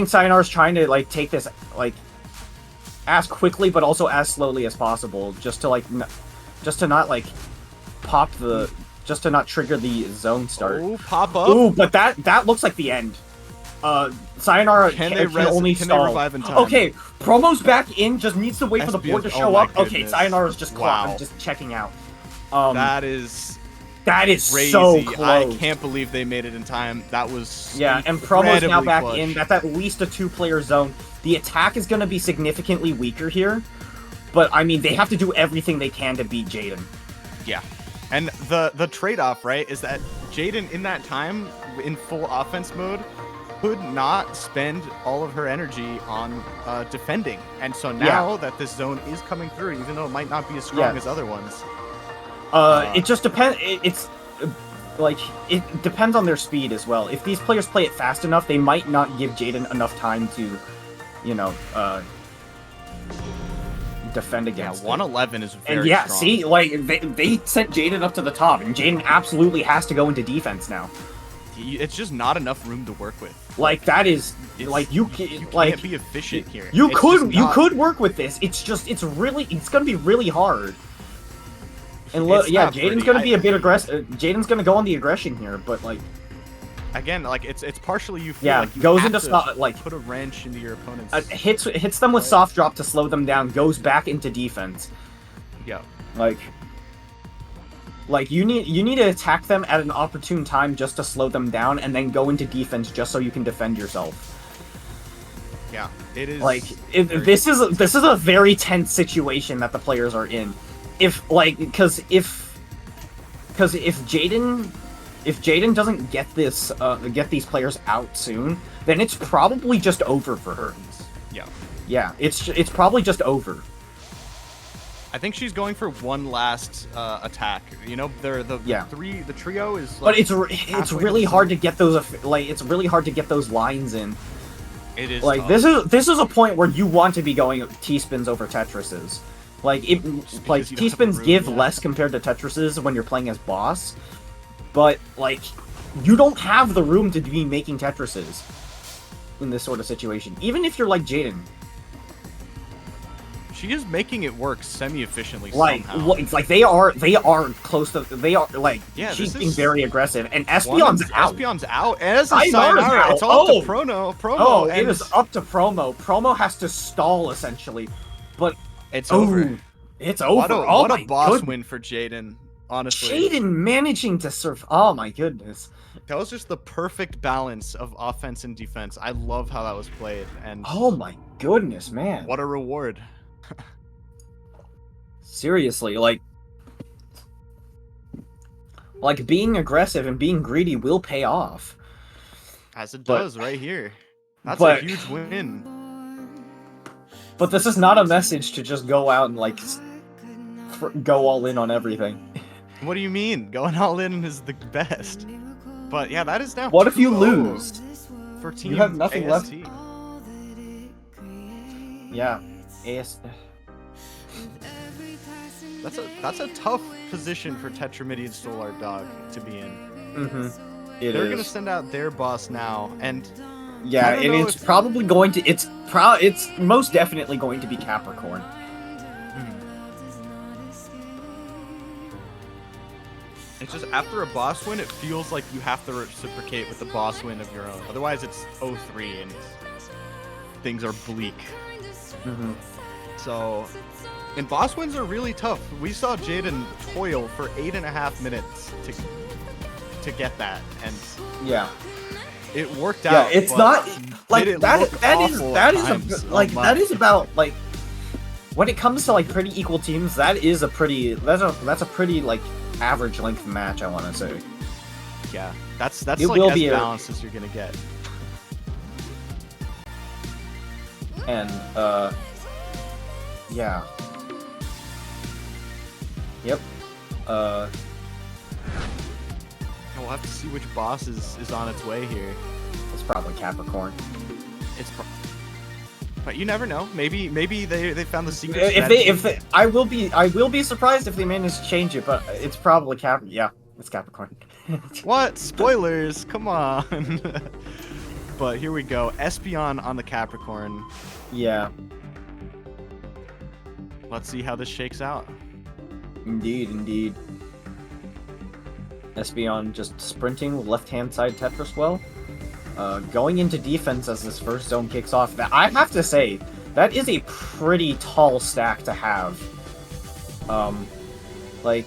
C: Sayonara's trying to like take this like as quickly but also as slowly as possible, just to like just to not like just to not trigger the zone start.
E: Oh, pop up.
C: Ooh, but that looks like the end. Sayonara can only
E: can
C: stall.
E: they revive in time?
C: Okay, Promo's back in, just needs to wait for the board to
E: SB's
C: show
E: my
C: up. Okay,
E: goodness.
C: Sayonara's just
E: Wow.
C: just checking out.
E: That is crazy.
C: So close.
E: I can't believe they made it in time. That was
C: And Promo's now
E: incredibly
C: back
E: clutch.
C: in. That's at least a 2-player zone. The attack is going to be significantly weaker here, but I mean, they have to do everything they can to beat Jaden.
E: Yeah. And the trade-off, right, is that Jaden in that time, in full offense mode, could not spend all of her energy on defending. And so now that this zone is coming through, even though it might not be as strong as other ones.
C: It just depends. It's like it depends on their speed as well. If these players play it fast enough, they might not give Jaden enough time to, you know, defend against.
E: 111 is very
C: and
E: strong.
C: see, like they sent Jaden up to the top, and Jaden absolutely has to go into defense now.
E: It's just not enough room to work with.
C: Like that is like you like
E: can't be efficient here.
C: You
E: It's
C: could
E: just not-
C: work with this. It's gonna be really hard. And
E: It's
C: yeah,
E: not
C: Jaden's
E: pretty.
C: gonna be a bit aggressive. Jaden's gonna go on the aggression here, but like
E: Again, like it's partially you feel like you
C: goes
E: have
C: into
E: to
C: like
E: put a wrench into your opponent's.
C: hits them with soft drop to slow them down. Goes back into defense.
E: Yeah.
C: Like you need to attack them at an opportune time just to slow them down, and then go into defense just so you can defend yourself.
E: Yeah, it is.
C: Like this is a very tense situation that the players are in. If Jaden doesn't get these players out soon, then it's probably just over for her.
E: Yeah.
C: Yeah, it's probably just over.
E: I think she's going for one last attack. You know, the trio is.
C: But
E: Like,
C: it's really hard to get those lines in.
E: It is
C: Like
E: tough.
C: this is a point where you want to be going T-spins over Tetrises. Like
E: you don't have the
C: T-spins
E: room,
C: give
E: yeah.
C: less compared to Tetrises when you're playing as boss, but like you don't have the room to be making Tetrises in this sort of situation. Even if you're like Jaden,
E: She is making it work semi-efficiently
C: like
E: somehow.
C: it's like they are close to like
E: Yeah,
C: she's
E: this
C: being
E: is-
C: very aggressive, and Espion's out.
E: Espion's out. As is
C: Sayonara's
E: Sayonara.
C: out.
E: It's all
C: Oh!
E: up to Promo.
C: Oh,
E: and
C: it is up to Promo. Promo has to stall essentially, but
E: It's over.
C: Ooh, it's over.
E: What
C: Oh
E: a
C: my
E: boss
C: goodness.
E: win for Jaden. Honestly,
C: Jaden managing to surf. Oh my goodness.
E: that was just the perfect balance of offense and defense. I love how that was played, and
C: Oh my goodness, man.
E: what a reward.
C: Seriously, like being aggressive and being greedy will pay off.
E: As it
C: But-
E: does right here. That's
C: but-
E: a huge win.
C: But this is not a message to just go out and like go all in on everything.
E: What do you mean? Going all in is the best. But yeah, that is now.
C: What if you
E: 2-0
C: lose?
E: for team
C: You have nothing left.
E: AST.
C: Yeah. AS.
E: That's a tough position for Tetramidian Solar Dog to be in.
C: Mm-hmm.
E: They're gonna send out their boss now, and
C: Yeah,
E: I don't
C: and
E: know
C: it's
E: if-
C: probably going to. It's most definitely going to be Capricorn.
E: it's just after a boss win, it feels like you have to reciprocate with the boss win of your own. Otherwise, it's 0-3 and things are bleak.
C: Mm-hmm.
E: So, and boss wins are really tough. We saw Jaden toil for 8.5 minutes to get that, and
C: Yeah.
E: it worked
C: Yeah,
E: out.
C: it's
E: but
C: not like
E: did it
C: that.
E: look
C: That is
E: awful
C: that
E: at
C: is
E: times?
C: a, like
E: Oh,
C: that
E: my.
C: is about like when it comes to like pretty equal teams. That is a pretty that's a pretty like average length match. I want to say.
E: Yeah, that's
C: It
E: like
C: will
E: as
C: be a-
E: balanced as you're gonna get.
C: And yeah. Yep.
E: We'll have to see which boss is on its way here.
C: It's probably Capricorn.
E: But you never know. Maybe they found the secret.
C: If
E: strategy.
C: I will be surprised if they manage to change it, but it's probably Yeah, it's Capricorn.
E: What? Spoilers! Come on. But here we go. Espion on the Capricorn.
C: Yeah.
E: Let's see how this shakes out.
C: Indeed, indeed. Espeon just sprinting with left-hand side Tetris well. Going into defense as this first zone kicks off. I have to say, that is a pretty tall stack to have. Like...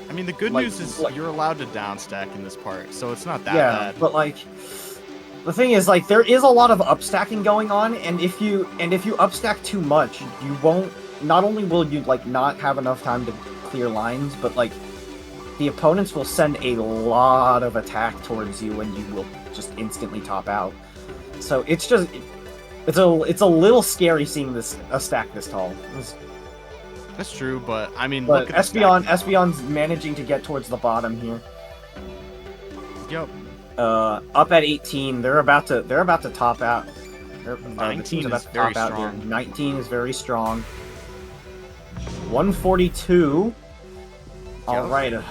E: I mean, the good news is you're allowed to down stack in this part, so it's not that bad.
C: Yeah, but like... The thing is, like, there is a lot of upstacking going on, and if you upstack too much, you won't... Not only will you, like, not have enough time to clear lines, but, like, the opponents will send a lot of attack towards you, and you will just instantly top out. So it's just... It's a little scary seeing a stack this tall.
E: That's true, but, I mean,
C: but
E: look at
C: Espeon's managing to get towards the bottom here.
E: Yep.
C: Up at 18, they're about to top out.
E: 19 is very strong.
C: 19 is very strong. 142. All right, a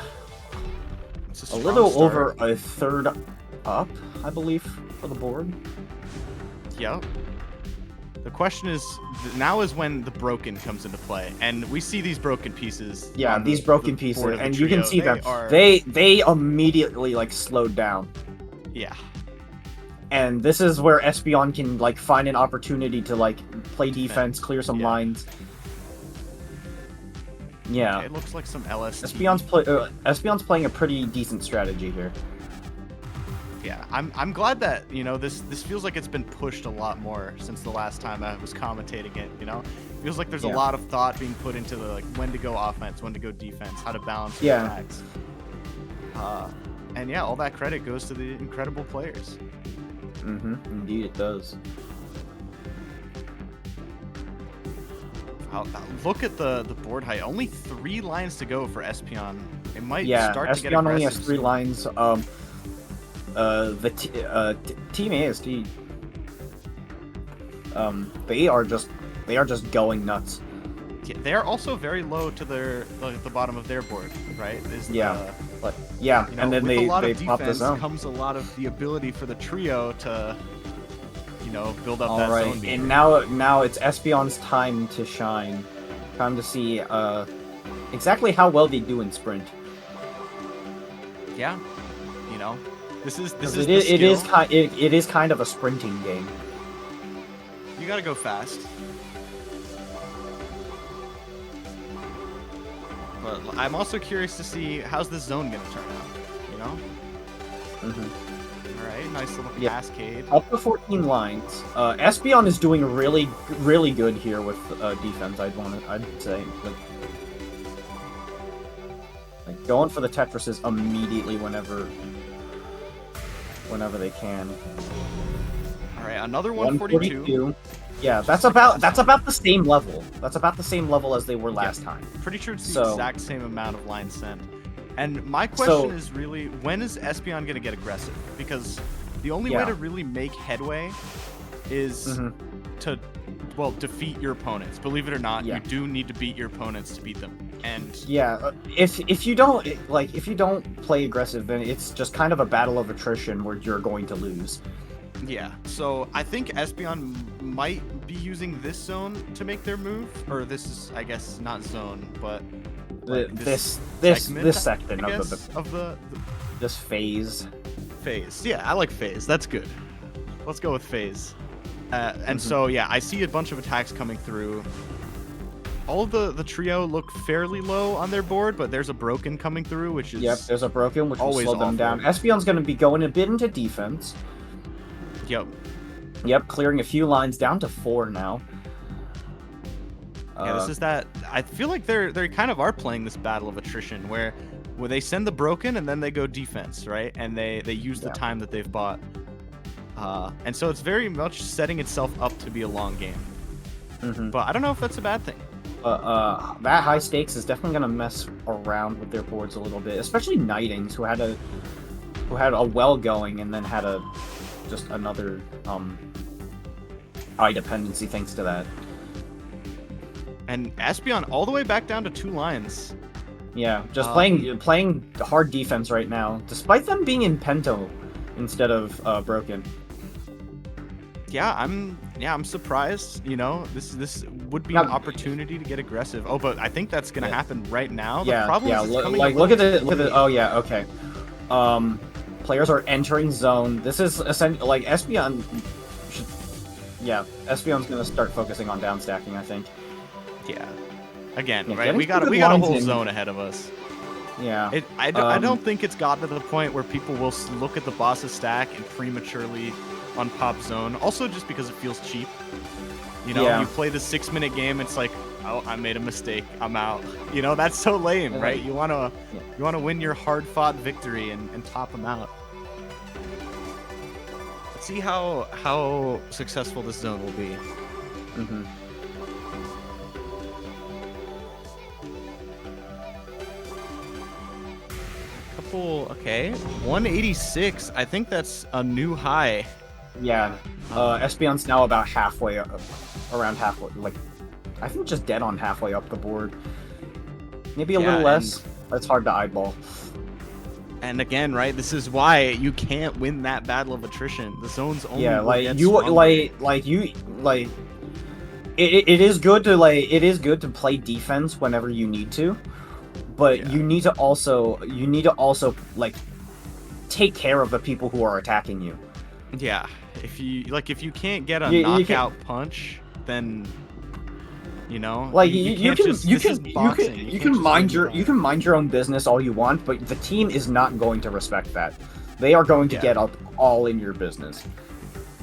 C: little
E: start.
C: over a third up, I believe, for the board.
E: Yep. The question is, now is when the broken comes into play, and we see these broken pieces.
C: Yeah, these broken pieces, and you can see them.
E: Are...
C: They immediately like slowed down.
E: Yeah.
C: And this is where Espeon can like find an opportunity to like play defense, clear some lines. Yeah.
E: Okay, it looks like some LSD.
C: Espeon's playing a pretty decent strategy here.
E: Yeah, I'm glad that, you know, this feels like it's been pushed a lot more since the last time I was commentating it, you know? It feels like there's a lot of thought being put into the, like, when to go offense, when to go defense, how to balance the attacks. And yeah, all that credit goes to the incredible players.
C: Mm-hmm, indeed it does.
E: Look at the board height. Only 3 lines to go for Espeon. It might start to get aggressive.
C: Espeon only has 3 lines. Team AST, they are just going nuts.
E: Yeah, they are also very low to the bottom of their board, right?
C: But yeah,
E: you know,
C: and then
E: with
C: they
E: a lot of
C: pop the
E: defense
C: zone.
E: comes a lot of the ability for the trio to, you know, build up that zone beat.
C: And now it's Espeon's time to shine. Time to see exactly how well they do in sprint.
E: Yeah, you know,
C: it is kind of a sprinting game.
E: You gotta go fast. But I'm also curious to see how's this zone gonna turn out, you know? All right, nice little cascade.
C: Up to 14 lines. Espeon is doing really, really good here with defense. I'd say like going for the Tetrises immediately whenever they can.
E: All right, another 142.
C: Yeah, that's about the same level. That's about the same level as they were last time.
E: Pretty sure it's the exact same amount of lines sent. And my question is really, when is Espeon going to get aggressive? Because the only way to really make headway is to, well, defeat your opponents. Believe it or not, you do need to beat your opponents to beat them. And
C: if you don't play aggressive, then it's just kind of a battle of attrition where you're going to lose.
E: Yeah, so I think Espeon might be using this zone to make their move, or this is, I guess, not zone, but like
C: this section of the this phase.
E: Phase, yeah, I like phase. That's good. Let's go with phase. And so yeah, I see a bunch of attacks coming through. All of the trio look fairly low on their board, but there's a broken coming through, which is
C: there's a broken which will
E: always
C: slow them down. Espeon's going to be going a bit into defense. Yep, clearing a few lines down to 4 now.
E: Yeah, this is that. I feel like they kind of are playing this battle of attrition where they send the broken and then they go defense, right? And they use the time that they've bought. And so it's very much setting itself up to be a long game. But I don't know if that's a bad thing.
C: That high stakes is definitely going to mess around with their boards a little bit, especially Nightings, who had a well going and then had just another high dependency thanks to that.
E: And Espeon all the way back down to 2 lines.
C: Yeah, just playing hard defense right now, despite them being in Pento instead of broken.
E: Yeah, I'm surprised. You know, would be an opportunity to get aggressive. Oh, but I think that's gonna happen right now. The
C: Yeah,
E: problem
C: yeah.
E: is it's coming
C: Like,
E: a
C: look at
E: little
C: the. Oh, yeah. Okay. Players are entering zone. This is essentially like Espeon. Yeah, Espeon's gonna start focusing on down stacking, I think.
E: Yeah. Again,
C: Yeah,
E: right?
C: getting
E: We got
C: some
E: a
C: good lines
E: whole
C: in.
E: zone ahead of us.
C: Yeah.
E: I don't think it's gotten to the point where people will look at the boss's stack and prematurely unpop zone. Also, just because it feels cheap. You know,
C: Yeah.
E: you play the 6-minute game, it's like, oh, I made a mistake, I'm out. You know, that's so lame, right? You wanna win your hard-fought victory and top them out. Let's see how successful this zone will be.
C: Mm-hmm.
E: Okay, 186. I think that's a new high.
C: Yeah. Espeon's now about halfway up, around halfway. Like, I think just dead on halfway up the board. Maybe a little less. It's hard to eyeball.
E: And again, right? This is why you can't win that battle of attrition. The zone's only
C: it is good to play defense whenever you need to, but you need to also like take care of the people who are attacking you.
E: Yeah, if you can't get a knockout punch, then you know,
C: like
E: you can
C: mind your own business all you want, but the team is not going to respect that. They are going to get up all in your business,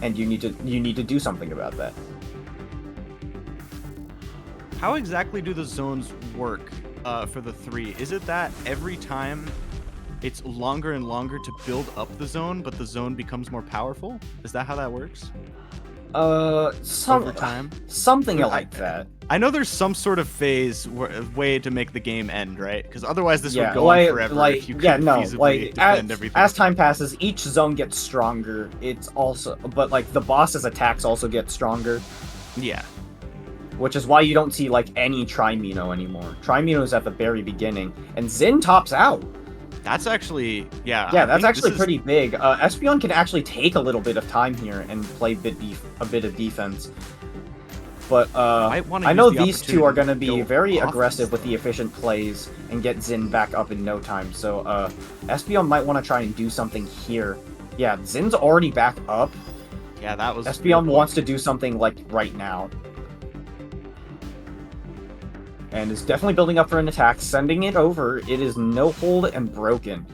C: and you need to do something about that.
E: How exactly do the zones work for the 3? Is it that every time it's longer and longer to build up the zone, but the zone becomes more powerful? Is that how that works?
C: Over
E: time,
C: something like that.
E: I know there's some sort of way to make the game end, right? Because otherwise this would go on forever if you couldn't feasibly defend everything.
C: As time passes, each zone gets stronger. It's also, but like the boss's attacks also get stronger.
E: Yeah.
C: Which is why you don't see like any Trimino anymore. Trimino's at the very beginning, and Xin tops out.
E: That's actually, yeah,
C: that's actually pretty big. Espeon can actually take a little bit of time here and play a bit of defense. But I know these two are going to be very aggressive with the efficient plays and get Xin back up in no time. So Espeon might want to try and do something here. Yeah, Xin's already back up.
E: Yeah, that was...
C: Espeon wants to do something like right now. And is definitely building up for an attack, sending it over. It is no hold and broken.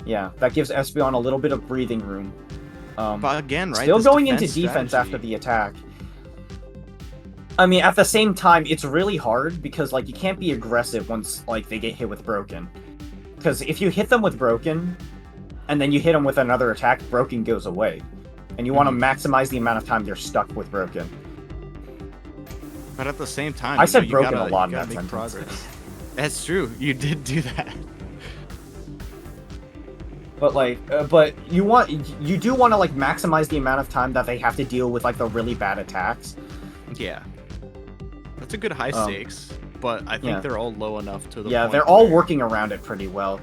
C: Yeah, that gives Espeon a little bit of breathing room.
E: But again, right?
C: Still going into defense after the attack. I mean, at the same time, it's really hard because like you can't be aggressive once like they get hit with broken. Because if you hit them with broken, and then you hit them with another attack, broken goes away, and you want to maximize the amount of time they're stuck with broken.
E: But at the same time,
C: I said broken a lot in that sentence.
E: Progress. That's true. You did do that.
C: But like, you do want to like maximize the amount of time that they have to deal with like the really bad attacks.
E: Yeah, that's a good high stakes, but I think they're all low enough to the point
C: they're all working around it pretty well.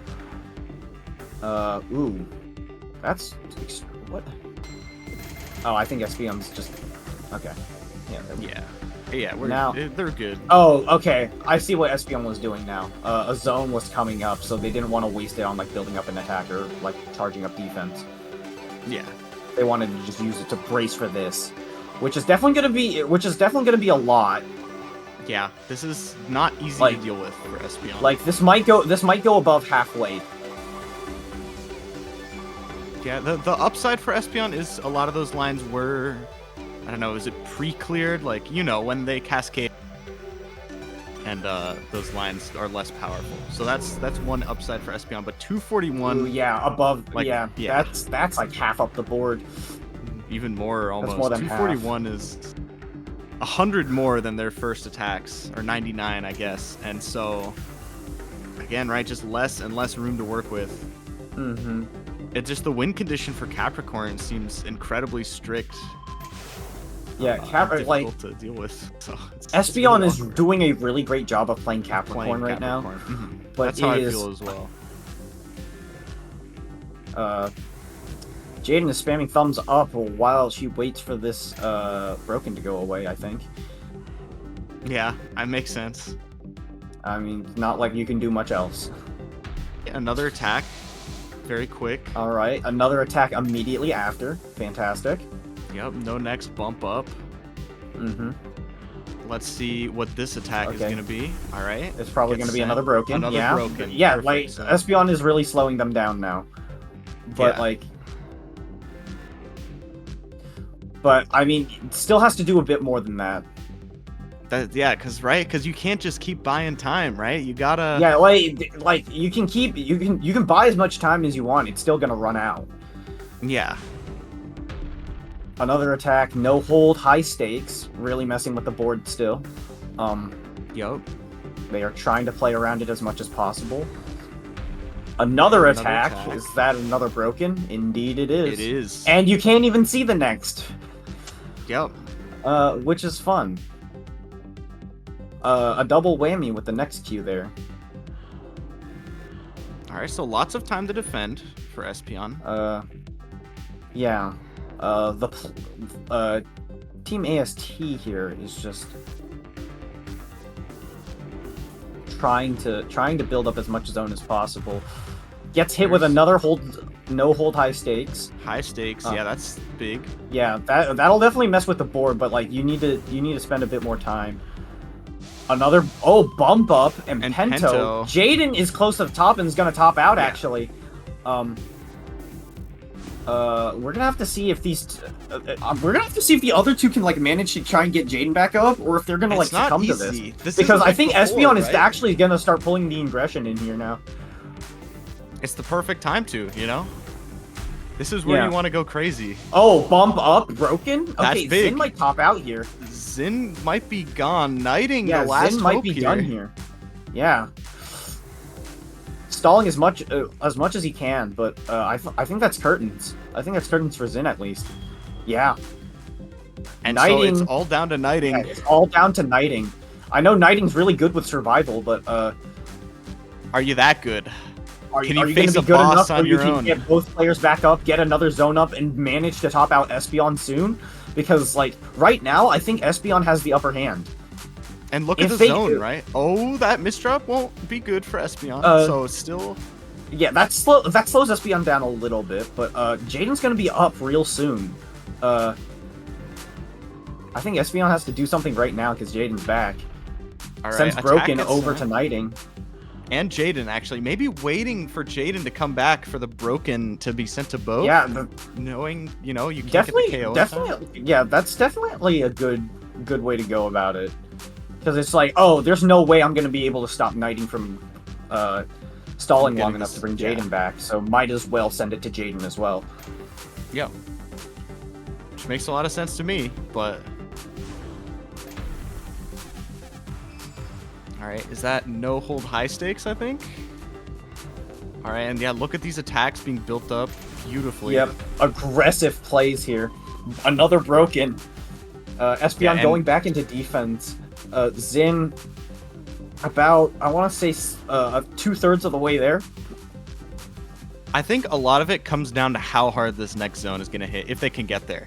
C: Ooh, that's what? Oh, I think Espeon's just okay.
E: Yeah, they're good.
C: Oh, okay. I see what Espeon was doing now. A zone was coming up, so they didn't want to waste it on like building up an attack or like charging up defense.
E: Yeah,
C: they wanted to just use it to brace for this, which is definitely gonna be a lot.
E: Yeah, this is not easy to deal with for Espeon.
C: Like this might go above halfway.
E: Yeah, the upside for Espeon is a lot of those lines were, I don't know, is it pre-cleared? Like, you know, when they cascade and those lines are less powerful. So that's one upside for Espeon, but 241...
C: Ooh, yeah, above,
E: like,
C: that's like half up the board.
E: Even more, almost.
C: That's more than
E: 241 half. Is 100 more than their first attacks, or 99, I guess. And so, again, right, just less and less room to work with.
C: Mm-hmm.
E: It just, the win condition for Capricorn seems incredibly strict.
C: Yeah,
E: difficult to deal with. So
C: Espeon is doing a really great job of playing Capricorn right now.
E: Mm-hmm.
C: But
E: that's how I feel as well.
C: Jaden is spamming thumbs up while she waits for this broken to go away, I think.
E: Yeah, that makes sense.
C: I mean, not like you can do much else.
E: Another attack. Very quick.
C: All right, another attack immediately after. Fantastic.
E: Yep, no next bump up.
C: Mm-hmm.
E: Let's see what this attack is going to be. All right.
C: It's probably
E: Get
C: going to be
E: sent.
C: another broken.
E: Another
C: Yeah.
E: broken.
C: Yeah,
E: Perfect.
C: like,
E: So-
C: Espeon is really slowing them down now. But,
E: Yeah.
C: like... But, I mean, it still has to do a bit more than that.
E: Yeah, because you can't just keep buying time, right? You gotta.
C: Yeah, like you can buy as much time as you want. It's still gonna run out.
E: Yeah.
C: Another attack, no hold, high stakes, really messing with the board still.
E: Yup.
C: They are trying to play around it as much as possible. Another attack. Is that another broken? Indeed it is.
E: It is.
C: And you can't even see the next.
E: Yep.
C: Which is fun. A double whammy with the next Q there.
E: All right, so lots of time to defend for Espeon.
C: Yeah. Team AST here is just trying to build up as much zone as possible. Gets hit with another no hold high stakes.
E: High stakes, yeah, that's big.
C: Yeah, that'll definitely mess with the board, but like you need to spend a bit more time. Another bump up and Pento. Jaden is close to the top and is gonna top out actually. We're gonna have to see if these the other two can like manage to try and get Jaden back up, or if they're gonna like succumb to this. Because I think Espeon is actually gonna start pulling the aggression in here now.
E: It's the perfect time to, you know? This is where you want to go crazy.
C: Oh, bump up, broken?
E: That's
C: okay,
E: big.
C: Zin might top out here.
E: Zin might be gone, knighting
C: Yeah,
E: the last
C: Zin might
E: hope
C: be
E: here.
C: done here. Yeah. Stalling as much as he can, but I think that's curtains. I think that's curtains for Zin at least. Yeah.
E: And
C: knighting,
E: so it's all down to knighting.
C: Yeah, it's all down to knighting. I know knighting's really good with survival, but
E: are you that good?
C: Can
E: you
C: you
E: face
C: be
E: a
C: good
E: boss
C: enough
E: on
C: where you
E: your
C: can
E: own?
C: get both players back up, get another zone up, and manage to top out Espeon soon? Because like right now, I think Espeon has the upper hand.
E: And look at the zone, right? Oh, that misdrop won't be good for Espeon. So still.
C: Yeah, that slows Espeon down a little bit, but Jaden's gonna be up real soon. I think Espeon has to do something right now because Jaden's back.
E: All right,
C: Sends broken
E: attack
C: over
E: gets
C: to knighting.
E: And Jaden, actually. Maybe waiting for Jaden to come back for the broken to be sent to both.
C: Yeah,
E: knowing, you know, you can't get the KO.
C: Definitely, yeah, that's definitely a good way to go about it. Because it's like, oh, there's no way I'm going to be able to stop knighting from stalling long enough to bring Jaden back, so might as well send it to Jaden as well.
E: Yeah. Which makes a lot of sense to me, but... Alright, is that no hold high stakes, I think? Alright, and yeah, look at these attacks being built up beautifully.
C: Yep, aggressive plays here. Another broken. Espeon going back into defense. Zin about, I want to say, 2/3 of the way there.
E: I think a lot of it comes down to how hard this next zone is going to hit, if they can get there.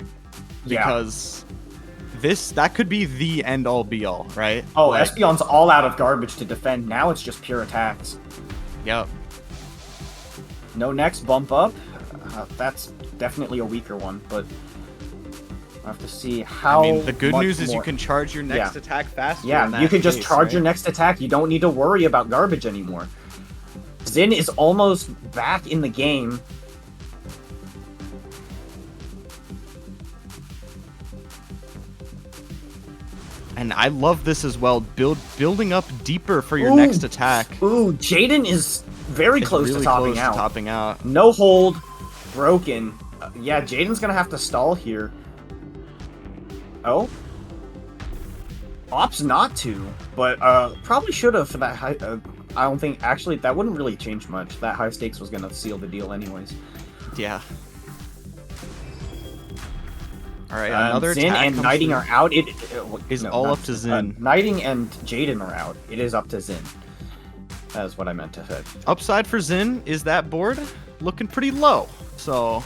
E: Because that could be the end-all be-all, right?
C: Oh, like, Espeon's all out of garbage to defend. Now it's just pure attacks.
E: Yep.
C: No next bump up. That's definitely a weaker one, but I have to see how.
E: I mean, the good news is you can charge your next attack faster.
C: Yeah, you can just charge your next attack. You don't need to worry about garbage anymore. Zin is almost back in the game.
E: And I love this as well. Building up deeper for your next attack.
C: Ooh, Jaden is very close
E: really
C: to topping
E: close
C: out.
E: To topping out.
C: No hold, broken. Yeah, Jaden's gonna have to stall here. Oh, opts not to, but probably should have for that high. I don't think actually that wouldn't really change much. That high stakes was gonna seal the deal anyways.
E: Yeah. All right, another
C: Zin
E: attack
C: and Knighting are out. It
E: is all up to Zin.
C: Knighting and Jaden are out. It is up to Zin. That's what I meant to say.
E: Upside for Zin is that board looking pretty low, so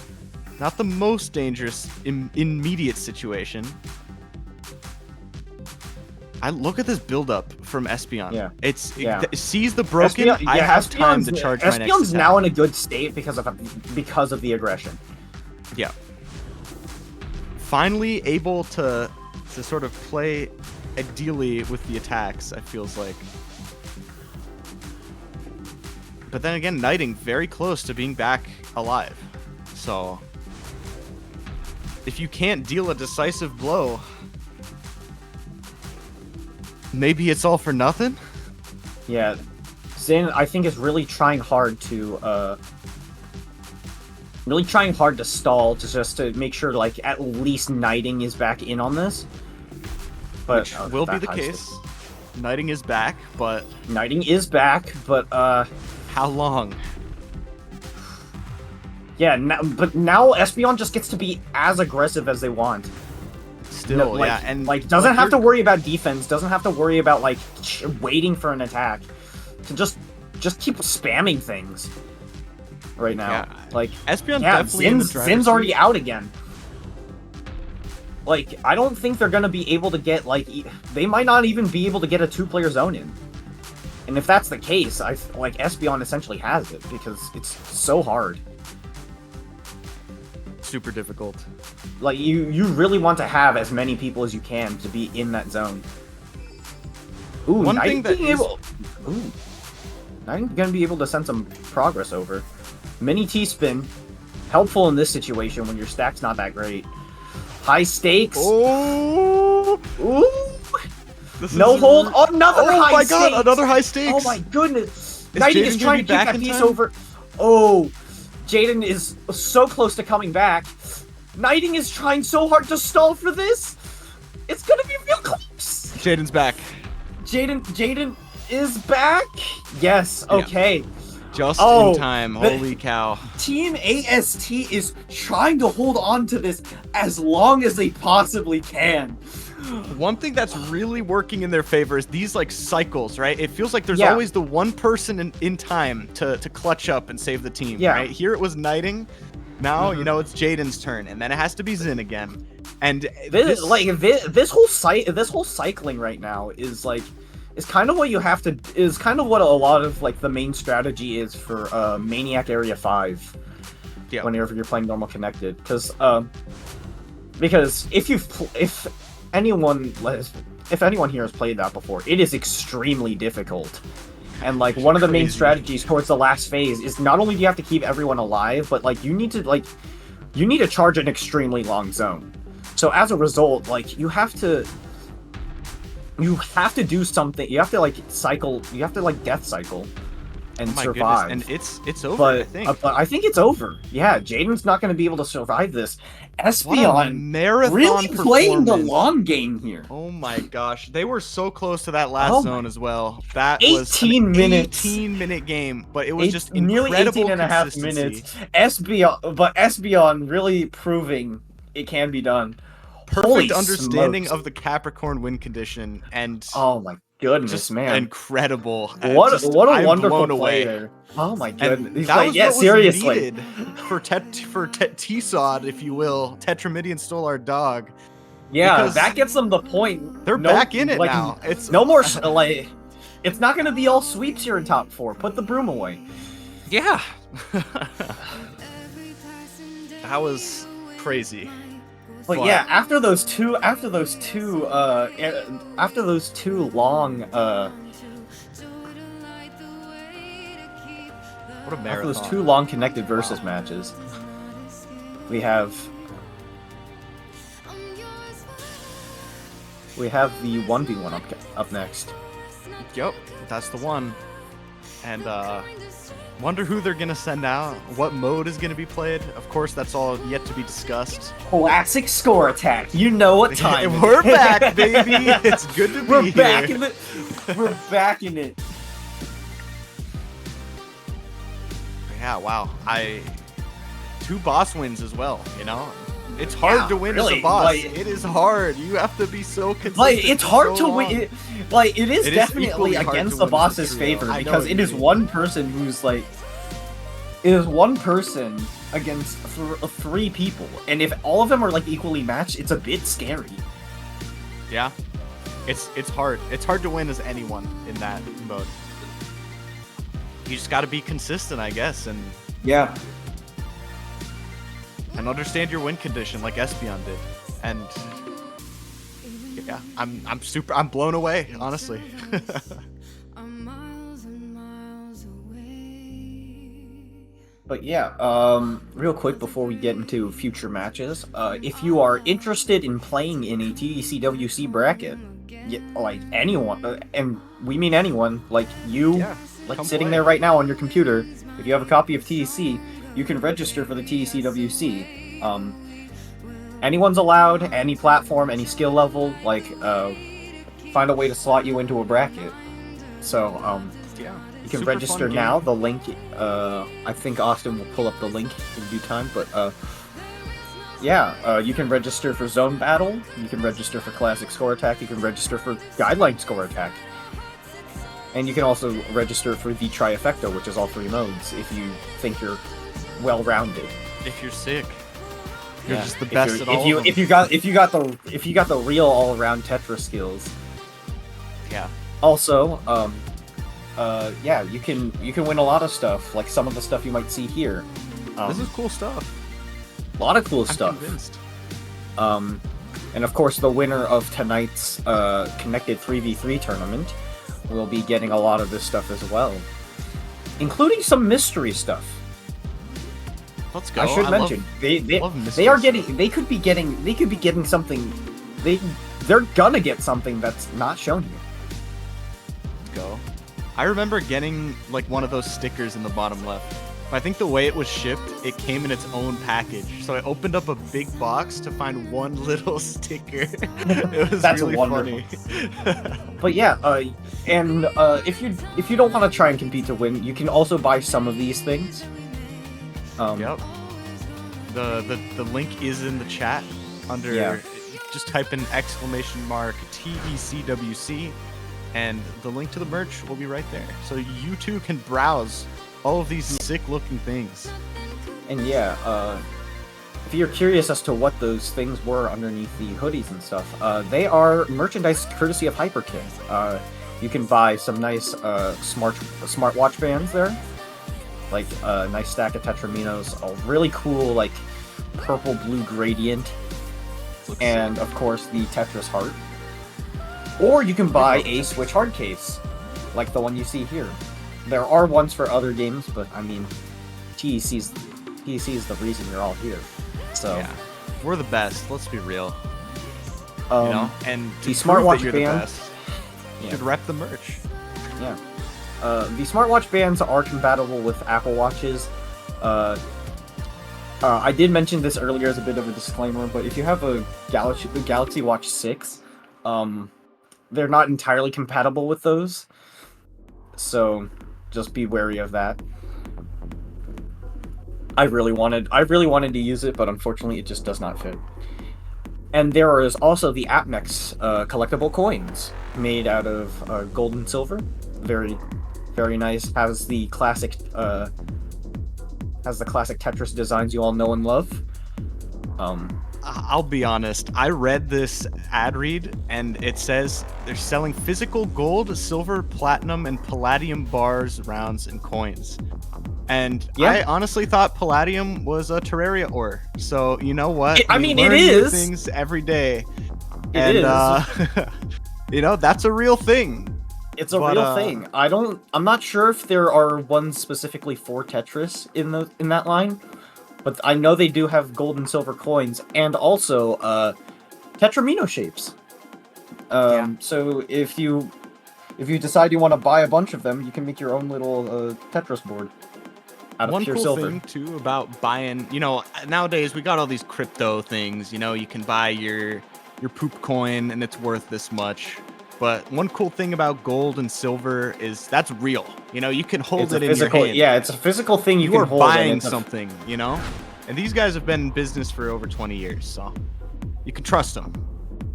E: not the most dangerous immediate situation. I look at this build-up from Espeon.
C: Yeah.
E: It sees the broken. I have time to charge my next
C: Espeon's
E: attack.
C: now in a good state because of the aggression.
E: Yeah. Finally able to sort of play ideally with the attacks, I feels like. But then again, Knighting very close to being back alive. So if you can't deal a decisive blow, maybe it's all for nothing?
C: Yeah. Zin, I think, is really trying hard to stall to make sure, like, at least Knighting is back in on this. But
E: Which will be the case. Knighting is back, but
C: Knighting is back, but
E: how long?
C: Yeah, but now Espeon just gets to be as aggressive as they want.
E: Still,
C: like,
E: yeah, and
C: like doesn't have to worry about defense, doesn't have to worry about like waiting for an attack, to just keep spamming things right now.
E: Yeah.
C: Like
E: Espeon definitely in the driver's
C: Zin's already
E: seat.
C: out again. Like I don't think they're gonna be able to get they might not even be able to get a 2-player zone in. And if that's the case, like Espeon essentially has it because it's so hard.
E: Super difficult.
C: Like you really want to have as many people as you can to be in that zone. Ooh,
E: One thing that
C: Knight's gonna be able to send some progress over. Mini T-spin, helpful in this situation when your stack's not that great. High stakes.
E: Oh,
C: Ooh. No hold. Oh, another high
E: my
C: stakes.
E: god, another high stakes.
C: Oh my goodness.
E: Is
C: Knighting
E: Jaden
C: is
E: gonna
C: trying
E: be
C: to keep
E: back
C: that
E: in
C: piece
E: time?
C: over. Oh, Jaden is so close to coming back. Knighting is trying so hard to stall for this. It's gonna be real close.
E: Jaden's back.
C: Jaden is back. Yes. Okay.
E: Just in time. Holy cow.
C: Team AST is trying to hold on to this as long as they possibly can.
E: One thing that's really working in their favor is these like cycles, right? It feels like there's
C: Yeah.
E: always the one person in time to clutch up and save the team,
C: Yeah.
E: right? Here it was Knighting. Now, you know, it's Jaden's turn, and then it has to be Zin again. And
C: This whole cycling right now is kind of what you have to is kind of what a lot of like the main strategy is for Maniac Area 5.
E: Yeah.
C: Whenever you're playing normal connected, because if anyone here has played that before, it is extremely difficult. And like one of the main
E: Crazy.
C: strategies towards the last phase is not only do you have to keep everyone alive, but like you need to charge an extremely long zone. So as a result, like you have to do something. You have to like cycle. You have to like death cycle and
E: oh my
C: survive.
E: goodness, and it's over,
C: But
E: I think.
C: but I think it's over. Yeah, Jaden's not going to be able to survive this.
E: What a
C: Espeon
E: marathon
C: really playing the
E: performance.
C: long game here.
E: Oh my gosh, they were so close to that last
C: Oh
E: zone as well. That was
C: 18
E: an
C: minutes.
E: 18-minute game, but it was just
C: Nearly
E: incredible
C: 18 and a half
E: consistency.
C: minutes. Espeon really proving it can be done.
E: Perfect
C: Holy
E: understanding
C: smokes.
E: of the Capricorn win condition, and
C: Oh my goodness,
E: just
C: man!
E: incredible.
C: What a
E: I'm
C: wonderful
E: blown
C: play
E: away.
C: there. Oh my
E: And
C: goodness!
E: that was
C: Yeah,
E: what was
C: seriously.
E: needed for T-Sod, if you will. Tetramidian stole our dog.
C: Yeah,
E: because
C: that gets them the point.
E: They're back in it
C: like,
E: now. It's
C: no more like. It's not going to be all sweeps here in top 4. Put the broom away.
E: yeah. That was crazy.
C: But
E: But-
C: yeah, after those two long
E: What a marathon.
C: after those 2 long connected versus matches, we have the 1v1 up next.
E: Yep, that's the one. And wonder who they're gonna send out. What mode is gonna be played? Of course, that's all yet to be discussed.
C: Classic score attack. You know what time it
E: We're
C: is.
E: back, baby. It's good to be
C: We're
E: here.
C: back in it. We're back in it.
E: Yeah, wow. 2 boss wins as well, you know? It's hard
C: Yeah,
E: to win as
C: really,
E: a boss.
C: like-
E: It is hard. You have to be so consistent.
C: Like it's
E: for
C: hard
E: so
C: to
E: long.
C: win. It is
E: It is
C: definitely
E: equally hard
C: against
E: to
C: the
E: win as a
C: boss's
E: trio.
C: favor
E: I know
C: because
E: what
C: it
E: you
C: is
E: mean.
C: one person who's like. It is one person against 3 people, and if all of them are like equally matched, it's a bit scary.
E: Yeah. It's hard. It's hard to win as anyone in that mode. You just got to be consistent, I guess, and
C: Yeah.
E: understand your win condition like Espeon did. And yeah, I'm blown away, honestly.
A: I'm miles and miles away.
C: But yeah, real quick before we get into future matches, if you are interested in playing in a TECWC bracket, like anyone, and we mean anyone, like you,
E: Yeah,
C: like
E: come
C: sitting
E: play.
C: there right now on your computer, if you have a copy of TEC, you can register for the TECWC. Anyone's allowed, any platform, any skill level, like, find a way to slot you into a bracket. So,
E: Yeah.
C: you can
E: Super
C: register
E: fun game.
C: now. The link, I think Austin will pull up the link in due time, but, yeah, you can register for Zone Battle, you can register for Classic Score Attack, you can register for Guideline Score Attack. And you can also register for the Trifecta, which is all 3 modes, if you think you're well-rounded.
E: If you're sick, you're
C: Yeah.
E: just the best at all.
C: If you
E: of them.
C: if you got the real all-around Tetra skills.
E: Yeah.
C: Also, yeah, you can win a lot of stuff, like some of the stuff you might see here.
E: This is cool stuff.
C: A lot of cool
E: I'm
C: stuff.
E: convinced.
C: And of course, the winner of tonight's connected 3v3 tournament will be getting a lot of this stuff as well, including some mystery stuff.
E: Let's go.
C: I should
E: love-
C: mention
E: love
C: they
E: mystery
C: are
E: stuff.
C: getting they could be getting something. They're gonna get something that's not shown here.
E: Let's go. I remember getting like one of those stickers in the bottom left. I think the way it was shipped, it came in its own package. So I opened up a big box to find one little sticker. It was
C: That's
E: really
C: wonderful.
E: funny.
C: But yeah, and if you don't want to try and compete to win, you can also buy some of these things.
E: Yep. The link is in the chat under.
C: Yeah.
E: Just type in !TECWC, and the link to the merch will be right there. So you too can browse all of these sick-looking things.
C: And yeah, if you're curious as to what those things were underneath the hoodies and stuff, they are merchandise courtesy of HyperKit. You can buy some nice smartwatch bands there, like a nice stack of Tetraminos, a really cool like purple-blue gradient, and of course the Tetris heart. Or you can buy a Switch hard case, like the one you see here. There are ones for other games, but I mean, TEC is the reason you're all here. So
E: Yeah, we're the best. Let's be real.
C: you
E: know, and to
C: the
E: prove
C: smartwatch
E: that you're the
C: band.
E: best, you
C: Yeah.
E: should rep the merch.
C: Yeah. The smartwatch bands are compatible with Apple Watches. I did mention this earlier as a bit of a disclaimer, but if you have a Galaxy Watch 6, they're not entirely compatible with those. So just be wary of that. I really wanted to use it, but unfortunately it just does not fit. And there is also the AppNex collectible coins made out of gold and silver. Very, very nice. Has the classic Tetris designs you all know and love.
E: I'll be honest. I read this ad read, and it says they're selling physical gold, silver, platinum, and palladium bars, rounds, and coins. And
C: Yeah.
E: I honestly thought palladium was a Terraria ore. So you know what?
C: I
E: We
C: mean, it
E: learn new
C: is.
E: things every day.
C: It
E: and,
C: is.
E: You know, that's a real thing.
C: It's a
E: But,
C: real thing. I'm not sure if there are ones specifically for Tetris in that line, but I know they do have gold and silver coins, and also Tetramino shapes.
E: Yeah.
C: So if you decide you want to buy a bunch of them, you can make your own little Tetris board out of
E: One
C: pure
E: cool
C: silver.
E: thing too about buying, you know, nowadays we got all these crypto things. You know, you can buy your poop coin and it's worth this much. But one cool thing about gold and silver is that's real. You know, you can hold
C: It's a
E: it in
C: physical,
E: your hand.
C: yeah, it's a physical thing you
E: You
C: can
E: are
C: hold. and
E: buying
C: it's a-
E: something, you know? And these guys have been in business for over 20 years, so you can trust them.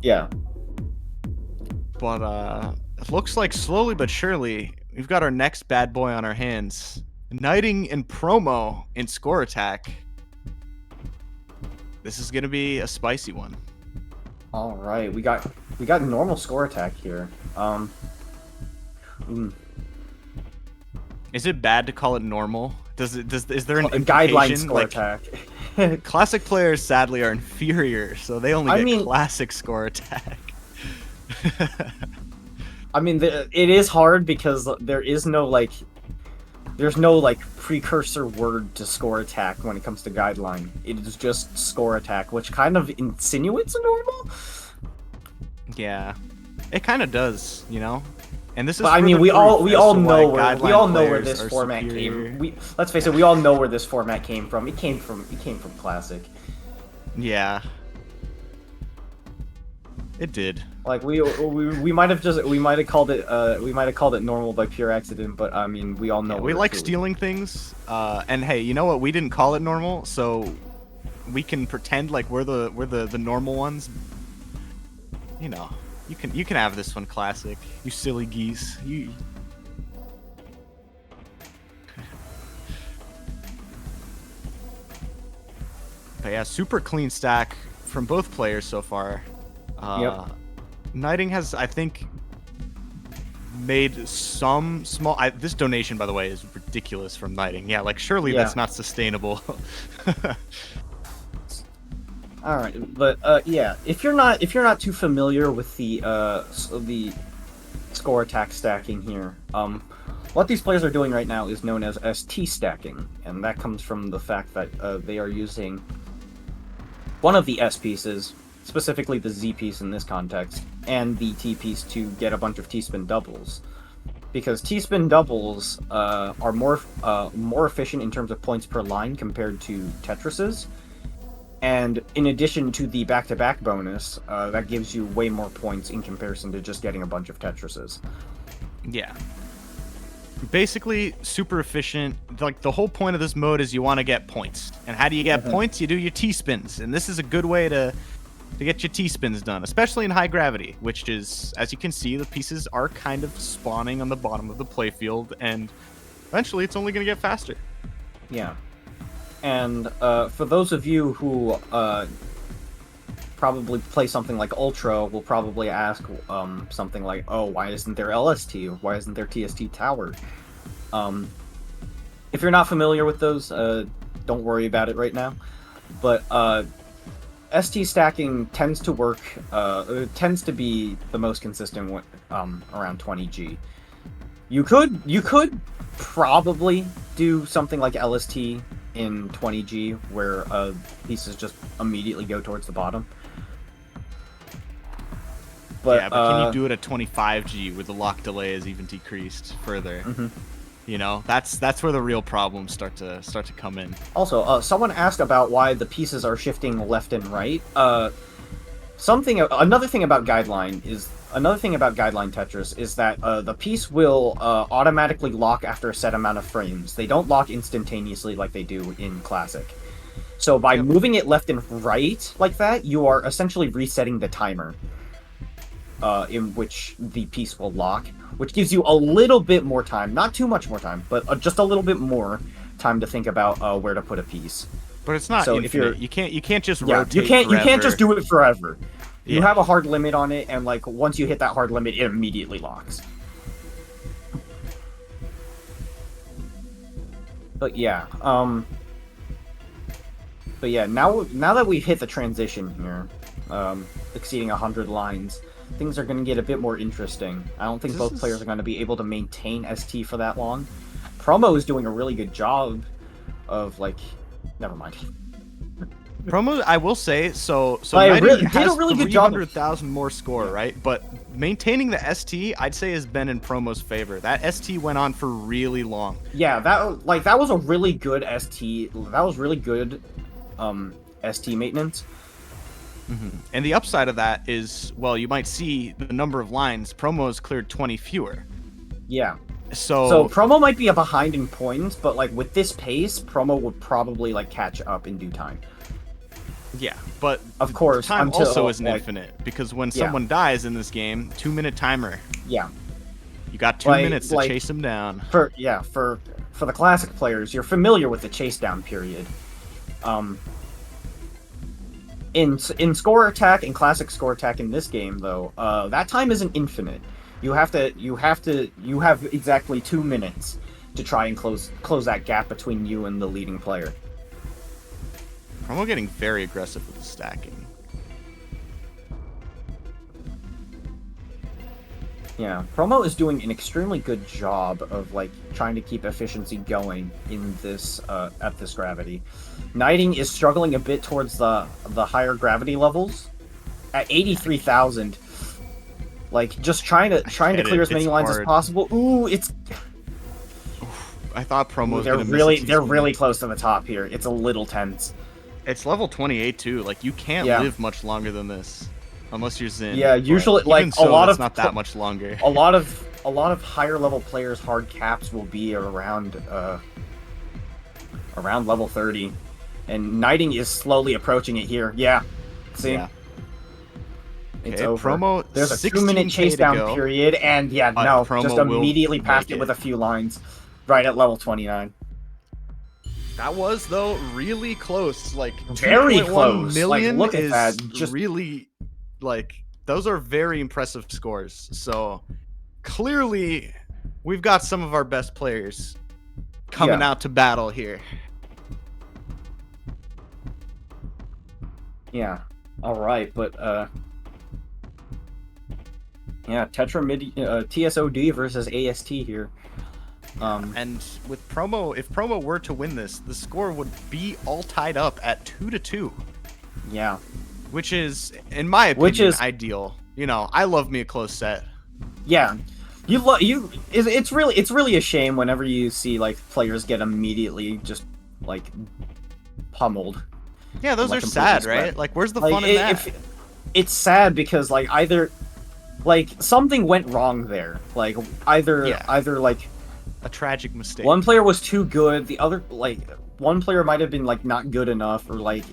C: Yeah.
E: But it looks like slowly but surely we've got our next bad boy on our hands. Knighting and promo in Score Attack. This is gonna be a spicy one.
C: All right, we got We got normal score attack here.
E: Is it bad to call it normal? Is there an
C: guideline score
E: like,
C: attack?
E: Classic players sadly are inferior, so they only get
C: mean,
E: classic score attack.
C: I mean, it is hard because there's no like precursor word to score attack when it comes to guideline. It is just score attack, which kind of insinuates a normal.
E: Yeah, it kind of does, you know. And this is.
C: But I mean, we all know where this format
E: superior.
C: came. Let's face it, we all know where this format came from. It came from Classic.
E: Yeah. It did.
C: Like we might have called it normal by pure accident, but I mean we all know.
E: Yeah, we like stealing things, and hey, you know what? We didn't call it normal, so we can pretend like we're the normal ones. You know, you can have this one classic. You silly geese. You. But yeah, super clean stack from both players so far.
C: Yep.
E: Knighting has, I think, made some small. This donation, by the way, is ridiculous from Knighting. Yeah, like surely that's not sustainable.
C: All right, but yeah, if you're not too familiar with the score attack stacking here, what these players are doing right now is known as ST stacking, and that comes from the fact that they are using one of the S pieces, specifically the Z piece in this context, and the T piece to get a bunch of T-spin doubles. Because T-spin doubles are more efficient in terms of points per line compared to Tetrises. And in addition to the back-to-back bonus, that gives you way more points in comparison to just getting a bunch of Tetrises.
E: Yeah. Basically, super efficient. Like, the whole point of this mode is you want to get points. And how do you get points? You do your T-spins. And this is a good way to get your T-spins done, especially in high gravity, which is, as you can see, the pieces are kind of spawning on the bottom of the playfield, and eventually it's only going to get faster.
C: Yeah. And for those of you who probably play something like Ultra, will probably ask something like, oh, why isn't there LST? Why isn't there TST Tower? If you're not familiar with those, don't worry about it right now. But ST stacking tends to work, tends to be the most consistent around 20G. You could probably do something like LST in 20G, where pieces just immediately go towards the bottom. But,
E: yeah, but can you do it at 25G where the lock delay is even decreased further? You know, that's where the real problems start to come in. Also,
C: someone asked about why the pieces are shifting left and right. Another thing about guideline Tetris is that the piece will automatically lock after a set amount of frames. They don't lock instantaneously like they do in Classic. So by moving it left and right like that, you are essentially resetting the timer in which the piece will lock, which gives you a little bit more time, not too much more time, but just a little bit more time to think about where to put a piece.
E: But it's not infinite. You can't just rotate.
C: You can't just do it forever.
E: Yeah.
C: You have a hard limit on it, and like once you hit that hard limit, it immediately locks. But yeah, now that we've hit the transition here, exceeding 100 lines, things are going to get a bit more interesting. I don't think both players are going to be able to maintain ST for that long. Promo is doing a really good job of never mind.
E: Promo, I will say, so
C: did
E: has
C: a really good job.
E: 300,000 more score, right? But maintaining the ST, I'd say, has been in Promo's favor. That ST went on for really long.
C: Yeah, that was a really good ST. That was really good ST maintenance.
E: And the upside of that is, well, you might see the number of lines. Promo has cleared 20 fewer.
C: Yeah.
E: So
C: Promo might be behind in points, but with this pace, Promo would probably catch up in due time.
E: Yeah, but
C: of course,
E: time also isn't infinite, because when someone dies in this game, 2-minute timer.
C: Yeah.
E: You got 2 minutes to chase them down.
C: For the Classic players, you're familiar with the chase down period. in score attack and classic score attack in this game though, that time isn't infinite. You have exactly 2 minutes to try and close that gap between you and the leading player.
E: Promo getting very aggressive with the stacking.
C: Yeah, Promo is doing an extremely good job of like trying to keep efficiency going in this at this gravity. Knighting is struggling a bit towards the higher gravity levels at 83,000. Like just trying to clear as many lines as possible. Ooh, it's.
E: I thought Promo was
C: they're
E: gonna
C: they're really close to the top here. It's a little tense.
E: It's level 28 too. Like you can't live much longer than this. Unless you're Xin.
C: Yeah, usually like
E: so,
C: a lot
E: it's
C: of
E: not that much longer.
C: a lot of higher level players' hard caps will be around level 30, and Knighting is slowly approaching it here. Yeah, see, it's over.
E: Promo,
C: there's a 2-minute chase down period, and no, just immediately passed it with a few lines, right at level 29.
E: That was though really close. Like
C: very close.
E: Million
C: like, look at
E: is
C: that. Just
E: really. Like, those are very impressive scores. So, clearly, we've got some of our best players coming out to battle here.
C: Yeah. All right, but TSOD versus AST here.
E: And with Promo, if Promo were to win this, the score would be all tied up at 2-2.
C: Yeah.
E: Which is, in my opinion, ideal. You know, I love me a close set.
C: Yeah, It's really a shame whenever you see like players get immediately just like pummeled.
E: Yeah, those are sad, right? Like, where's the fun in that?
C: It's sad because like either like something went wrong there. Like either like
E: a tragic mistake.
C: One player was too good. The other one player might have been like not good enough, or like.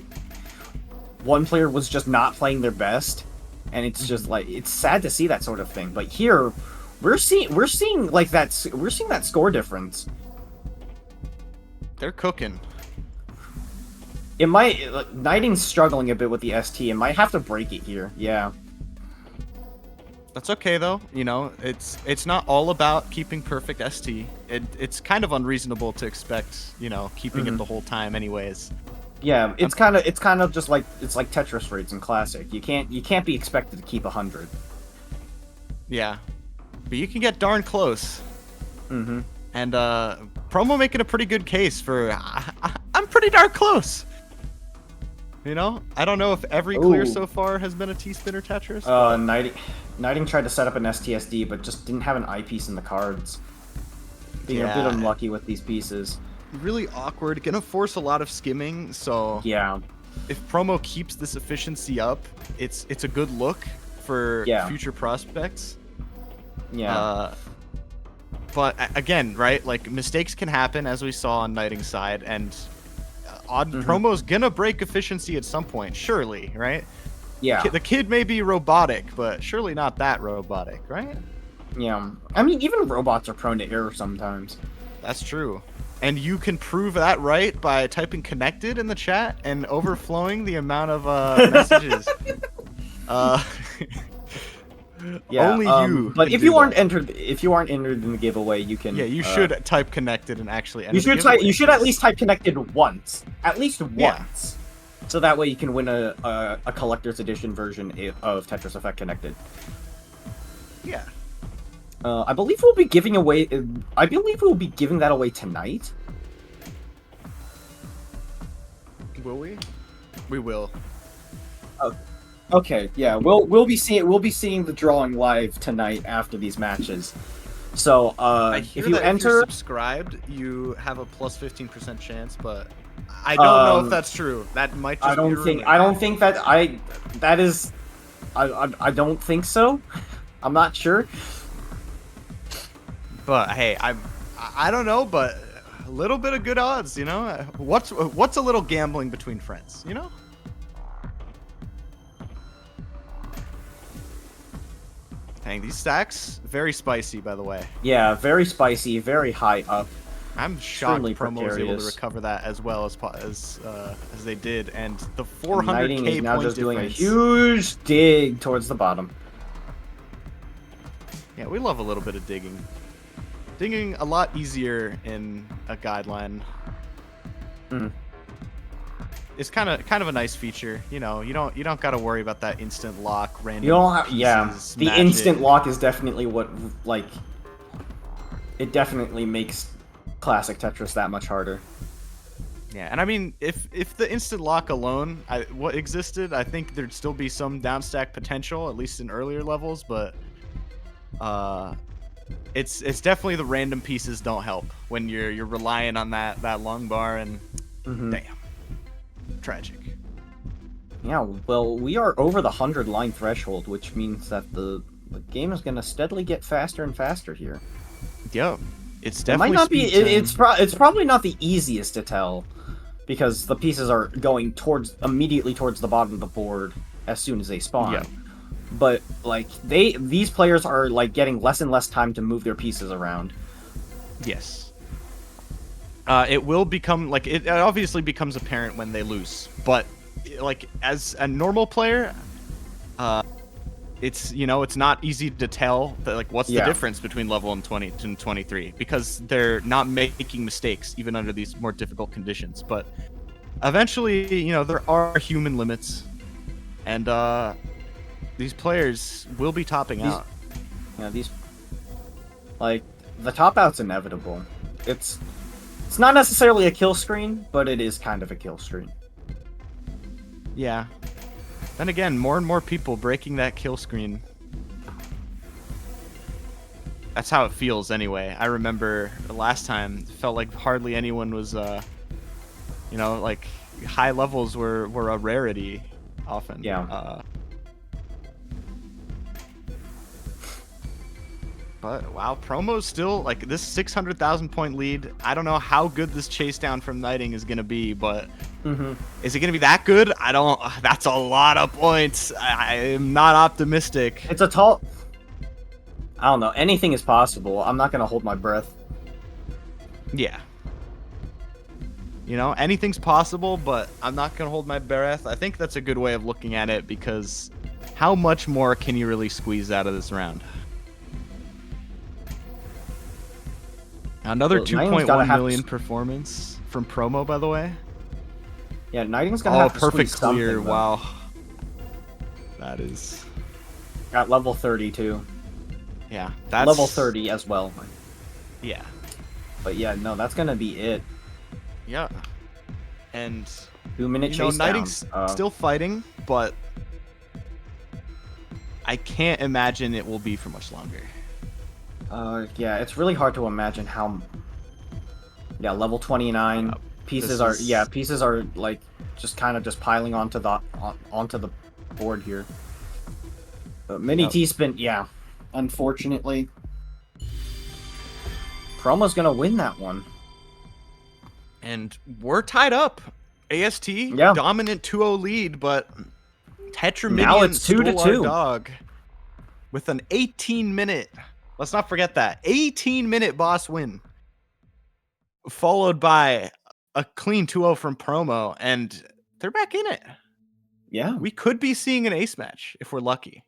C: One player was just not playing their best, and it's just like it's sad to see that sort of thing. But here, we're seeing that score difference.
E: They're cooking.
C: It might Knighting's struggling a bit with the ST. It might have to break it here. Yeah.
E: That's okay though. You know, it's not all about keeping perfect ST. It's kind of unreasonable to expect keeping it the whole time, anyways.
C: Yeah, it's kind of just like it's like Tetris rates in Classic. You can't be expected to keep 100.
E: Yeah, but you can get darn close.
C: Mm-hmm.
E: And Promo making a pretty good case for I'm pretty darn close. You know, I don't know if every clear so far has been a T-spinner Tetris.
C: Knighting tried to set up an STSD, but just didn't have an eyepiece in the cards. Being a bit unlucky with these pieces.
E: Really awkward, gonna force a lot of skimming, so
C: yeah,
E: if Promo keeps this efficiency up, it's a good look for future prospects. But again, right, like mistakes can happen, as we saw on Knighting's side, and Promo's gonna break efficiency at some point, surely, right?
C: Yeah,
E: the kid may be robotic, but surely not that robotic, right?
C: Yeah, I mean, even robots are prone to error sometimes.
E: That's true. And you can prove that right by typing connected in the chat and overflowing the amount of messages. Only you.
C: But if you aren't entered in the giveaway, you can.
E: Yeah, you should type connected and actually enter.
C: You should at least type connected once, once, so that way you can win a collector's edition version of Tetris Effect Connected.
E: Yeah.
C: I believe we'll be giving that away tonight.
E: Will we? We will.
C: Oh, okay. Yeah, we'll be seeing the drawing live tonight after these matches. So if you're
E: subscribed, you have a plus 15% chance, but I don't know if that's true. That might just
C: I don't think so. I'm not sure.
E: But hey, I don't know, but a little bit of good odds, you know. What's a little gambling between friends, you know? Dang, these stacks very spicy, by the way.
C: Yeah, very spicy, very high up.
E: I'm shocked
C: Extremely
E: Promo was able to
C: precarious.
E: recover that as well as they did, and the
C: And Knighting
E: 400k
C: is now
E: point
C: just doing a
E: difference.
C: huge dig towards the bottom.
E: Yeah, we love a little bit of digging. Digging a lot easier in a guideline.
C: Mm.
E: It's kind of a nice feature. You know, you don't got to worry about that instant lock, random.
C: You don't have, yeah.
E: pieces,
C: The
E: magic.
C: instant lock is definitely what, like, it definitely makes classic Tetris that much harder.
E: Yeah, and I mean, if the instant lock alone, what existed, I think there'd still be some downstack potential, at least in earlier levels, but it's definitely the random pieces don't help when you're relying on that lung bar, and damn, tragic.
C: Yeah, well, we are over the 100 line threshold, which means that the game is going to steadily get faster and faster here.
E: Yep, it's
C: It
E: definitely
C: might not be.
E: speed
C: It's probably not the easiest to tell, because the pieces are going immediately towards the bottom of the board as soon as they spawn.
E: Yeah.
C: But like these players are like getting less and less time to move their pieces around.
E: Yes. It will become like it obviously becomes apparent when they lose, but like as a normal player, it's it's not easy to tell that, like, what's the difference between level and 20 and 23, because they're not making mistakes even under these more difficult conditions. But eventually, there are human limits, and these players will be topping out.
C: Yeah, like the top out's inevitable. It's not necessarily a kill screen, but it is kind of a kill screen.
E: Yeah. Then again, more and more people breaking that kill screen. That's how it feels anyway. I remember the last time, it felt like hardly anyone was, like high levels were a rarity often.
C: Yeah.
E: But wow, Promo's still, like, this 600,000 point lead. I don't know how good this chase down from Knighting is going to be, but is it going to be that good? That's a lot of points. I am not optimistic.
C: It's a tall... I don't know. Anything is possible. I'm not going to hold my breath.
E: Yeah. Anything's possible, but I'm not going to hold my breath. I think that's a good way of looking at it, because how much more can you really squeeze out of this round? Another 2.1 million performance from Promo, by the way.
C: Yeah, Knighting's gonna have to
E: perfect
C: squeeze
E: clear.
C: something, though.
E: Wow. That is...
C: Got level 30 too.
E: Yeah, that's...
C: Level 30 as well.
E: Yeah.
C: But yeah, no, that's gonna be it.
E: Yeah. And
C: 2-minute chase down.
E: Knighting's still fighting, but I can't imagine it will be for much longer.
C: Yeah, it's really hard to imagine how... Yeah, level 29. Pieces are like just kind of just piling onto the board here. But Mini T-Spin, yeah. Unfortunately, Promo's gonna win that one.
E: And we're tied up. AST, dominant 2-0 lead, but Tetraminion
C: now it's 2-2.
E: Stole our dog with an 18-minute... Let's not forget that. 18-minute boss win. Followed by a clean 2-0 from Promo, and they're back in it.
C: Yeah.
E: We could be seeing an ace match if we're lucky.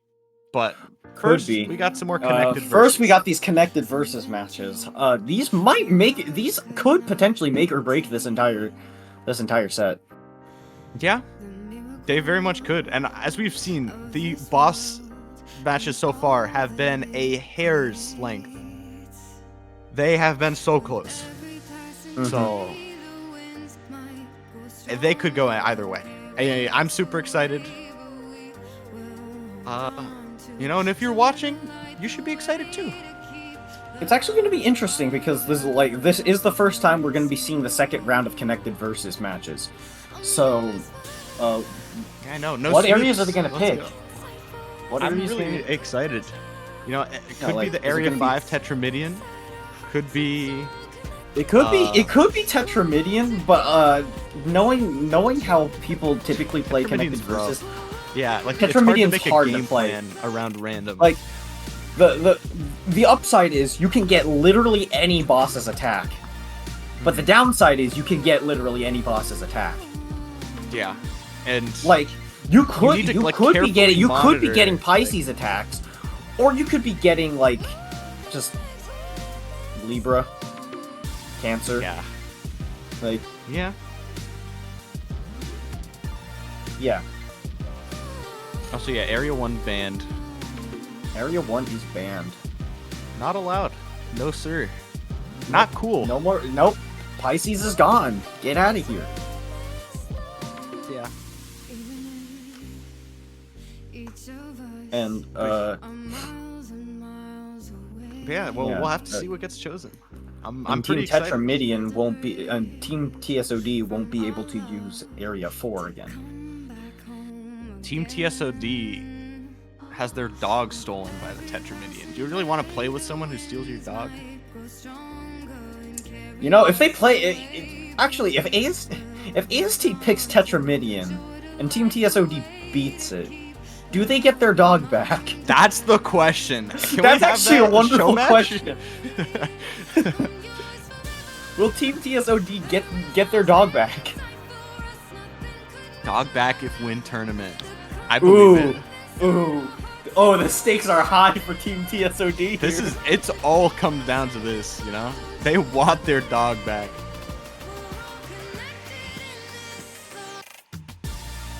E: But first, we got some more connected versus.
C: First, we got these connected versus matches. These could potentially make or break this entire set.
E: Yeah, they very much could. And as we've seen, the boss matches so far have been a hair's length. They have been so close. So they could go either way. I'm super excited. And if you're watching, you should be excited too.
C: It's actually going to be interesting because this is the first time we're going to be seeing the second round of connected versus matches. So,
E: I know.
C: What areas are they going to pick?
E: I'm really excited. It could be the Area 5 Tetramidian. Could be.
C: It could be Tetramidian, but knowing how people typically play connected versus.
E: Yeah, like
C: Tetramidian's
E: hard to make a game plan around random.
C: Like the upside is you can get literally any boss's attack. But the downside is you can get literally any boss's attack.
E: Yeah, and
C: like you could
E: need to,
C: you
E: like,
C: could be
E: carefully
C: getting
E: monitor,
C: Pisces attacks, or you could be getting like just Libra, Cancer.
E: yeah,
C: Like
E: yeah.
C: yeah,
E: Also, yeah, Area 1 banned.
C: Area 1 is banned.
E: Not allowed. No, sir. Not cool.
C: No more. Nope. Pisces is gone. Get out of here.
E: Yeah.
C: And
E: Yeah, well,
C: Yeah,
E: we'll have to see what gets chosen. I'm
C: and
E: pretty
C: Team
E: excited.
C: Tetramidian won't be, and Team TSOD won't be able to use Area 4 again.
E: Team TSOD has their dog stolen by the Tetramidian. Do you really want to play with someone who steals your dog?
C: You know, if they play, actually, if AST picks Tetramidian and Team TSOD beats it, do they get their dog back?
E: That's the question. Can
C: That's
E: we have
C: actually
E: that
C: a wonderful
E: show match?
C: question. Will Team TSOD get their dog back?
E: Dog back if win tournament. I believe it.
C: Ooh. Oh, the stakes are high for Team TSOD.
E: It's all comes down to this, you know? They want their dog back.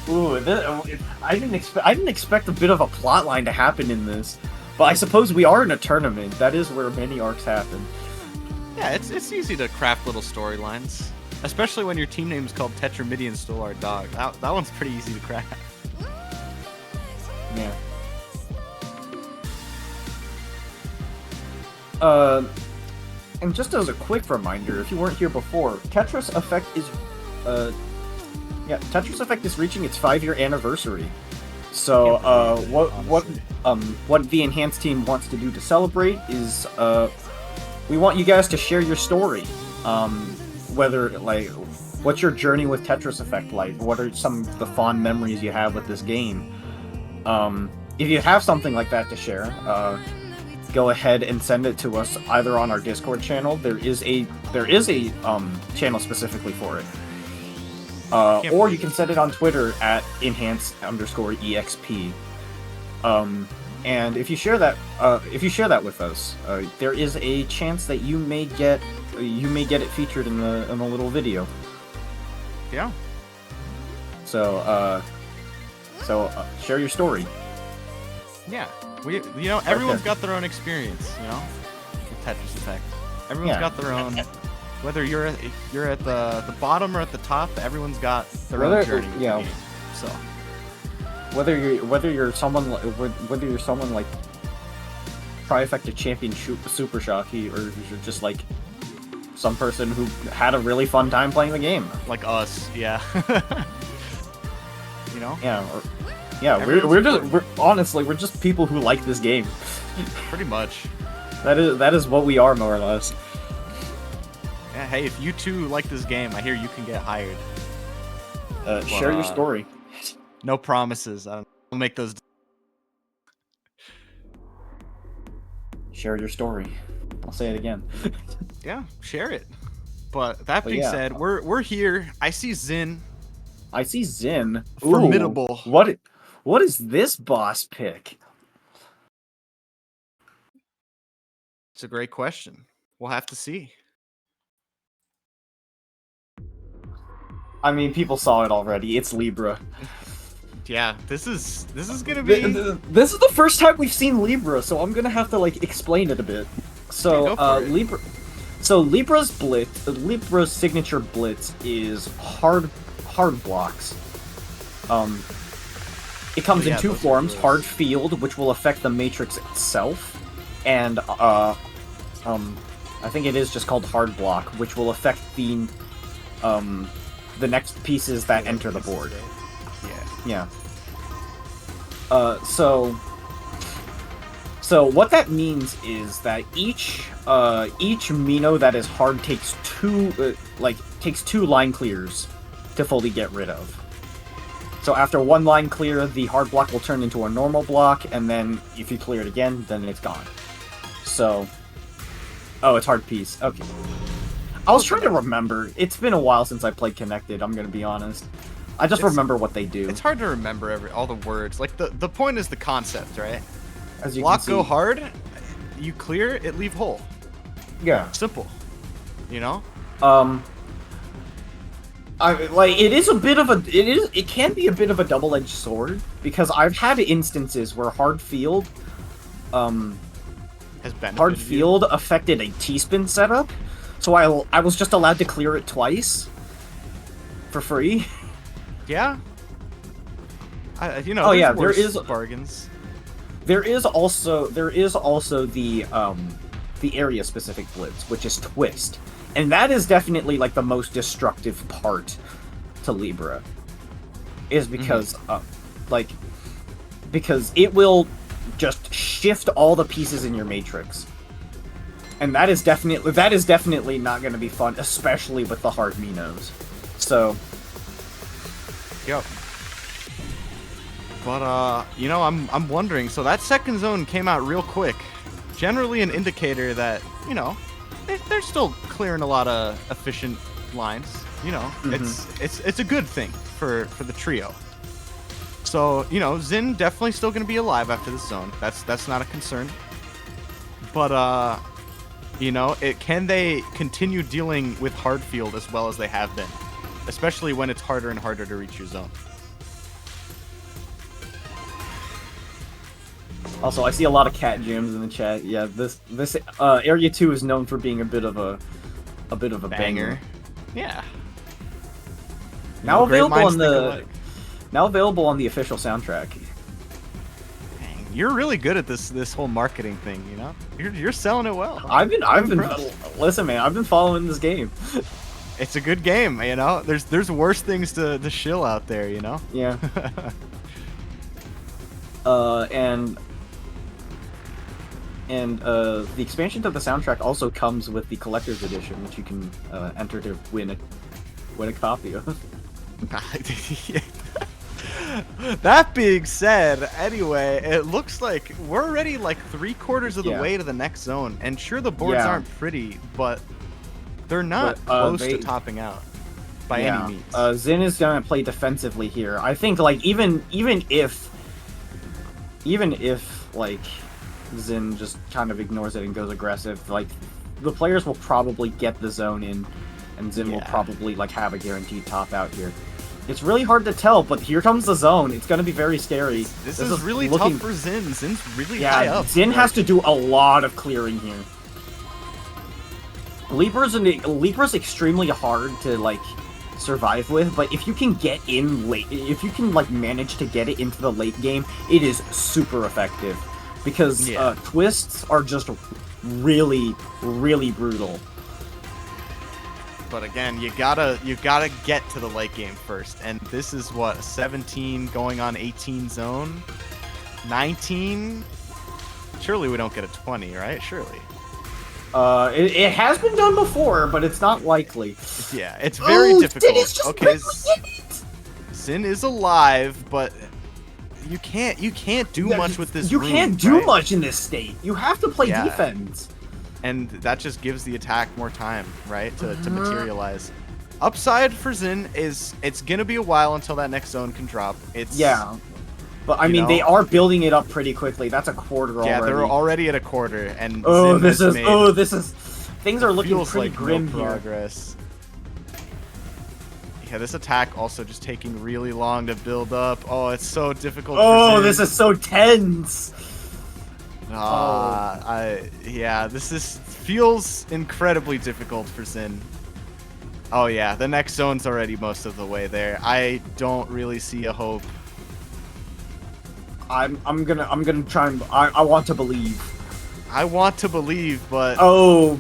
C: Ooh, I didn't expect a bit of a plot line to happen in this, but I suppose we are in a tournament. That is where many arcs happen.
E: Yeah, it's easy to craft little storylines, especially when your team name is called Tetramidian Stole Our Dog. That one's pretty easy to craft.
C: Yeah. And just as a quick reminder, if you weren't here before, Tetris Effect is, Tetris Effect is reaching its 5-year anniversary. So, what the Enhanced team wants to do to celebrate is, we want you guys to share your story. Whether, like, what's your journey with Tetris Effect like? What are some of the fond memories you have with this game? If you have something like that to share, go ahead and send it to us either on our Discord channel. There is a channel specifically for it. Or you can send it on Twitter at enhance_exp. And if you share that with us, there is a chance that you may get it featured in a little video.
E: Yeah.
C: So share your story.
E: Yeah. Everyone's got their own experience, you know, with Tetris Effect. Everyone's got their own. Whether you're at the bottom or at the top, everyone's got their own journey with the game. So whether you're someone like Trifecta Champion Super Shocky, or if you're just like some person who had a really fun time playing the game, like us, yeah. You know? Yeah, we're honestly just people who like this game. Pretty much.
C: That is what we are, more or less.
E: Yeah, hey, if you too like this game, I hear you can get hired.
C: Share your story.
E: No promises. I'll make those.
C: Share your story. I'll say it again.
E: Yeah, share it. But that being said, we're here. I see Zin. Formidable.
C: Ooh, what is this boss pick?
E: It's a great question. We'll have to see.
C: I mean, people saw it already. It's Libra.
E: Yeah, this is gonna be.
C: This is the first time we've seen Libra, so I'm gonna have to like explain it a bit. So, Libra. So Libra's signature blitz is hard blocks. It comes in two forms: hard field, which will affect the matrix itself, and I think it is just called hard block, which will affect the next pieces that enter the board. Yeah. So what that means is that each Mino that is hard takes two line clears to fully get rid of. So after one line clear, the hard block will turn into a normal block, and then if you clear it again, then it's gone. So, it's hard piece. Okay. I was trying to remember. It's been a while since I played Connected, I'm gonna be honest. I just remember what they do.
E: It's hard to remember all the words. Like, the point is the concept, right?
C: As you
E: Block,
C: can see.
E: go hard, you clear, it leave hole.
C: Yeah.
E: Simple. You know?
C: It is a bit of a it can be a bit of a double-edged sword, because I've had instances where hard field
E: Has benefited you.
C: affected a T-spin setup, so I was just allowed to clear it twice for free.
E: Yeah.
C: Oh, yeah, there is
E: bargains.
C: There is also the area specific blitz, which is twist. And that is definitely like the most destructive part to Libra. Is because because it will just shift all the pieces in your matrix. And that is definitely not going to be fun, especially with the hard Minos. So
E: Yep. But I'm wondering. So that second zone came out real quick. Generally, an indicator that they're still clearing a lot of efficient lines. It's a good thing for the trio. So Xin definitely still going to be alive after this zone. That's not a concern. But can they continue dealing with hard field as well as they have been, especially when it's harder and harder to reach your zone.
C: Also, I see a lot of cat jams in the chat. Yeah, this Area 2 is known for being a bit of a banger.
E: Yeah.
C: Now available on the official soundtrack.
E: Dang, you're really good at this whole marketing thing. You're selling it well.
C: Listen, man, I've been following this game.
E: It's a good game. There's worse things to shill out there.
C: Yeah. And the expansion to the soundtrack also comes with the collector's edition, which you can enter to win a copy of.
E: That being said, anyway, it looks like we're already like 3/4 of the way to the next zone. And sure, the boards aren't pretty, but they're not close to topping out by any means.
C: Xin is gonna play defensively here. I think like even if like Xin just kind of ignores it and goes aggressive, like the players will probably get the zone in, and Xin will probably like have a guaranteed top out here. It's really hard to tell, but here comes the zone. It's going to be very scary.
E: This is really tough for Xin. Zin's really high up.
C: Xin has to do a lot of clearing here. Libra's extremely hard to like survive with, but if you can get in late, if you can like manage to get it into the late game, it is super effective. Because twists are just really, really brutal.
E: But again, you gotta get to the late game first, and this is what, a 17 going on 18 zone, 19. Surely we don't get a 20, right? Surely.
C: It has been done before, but it's not likely.
E: Yeah, it's very difficult. Okay, Xin is alive, but you can't do much with this.
C: You can't do much in this state. You have to play defense.
E: And that just gives the attack more time, right, to materialize. Upside for Xin is it's gonna be a while until that next zone can drop.
C: But I mean, they are building it up pretty quickly. That's a quarter already.
E: Yeah, they're already at a quarter, and
C: things are looking pretty grim here.
E: Progress. Yeah, this attack also just taking really long to build up. Oh, it's so difficult.
C: Oh, this is so tense.
E: This feels incredibly difficult for Xin. Oh yeah, the next zone's already most of the way there. I don't really see a hope.
C: I'm gonna try and I want to believe.
E: I want to believe, but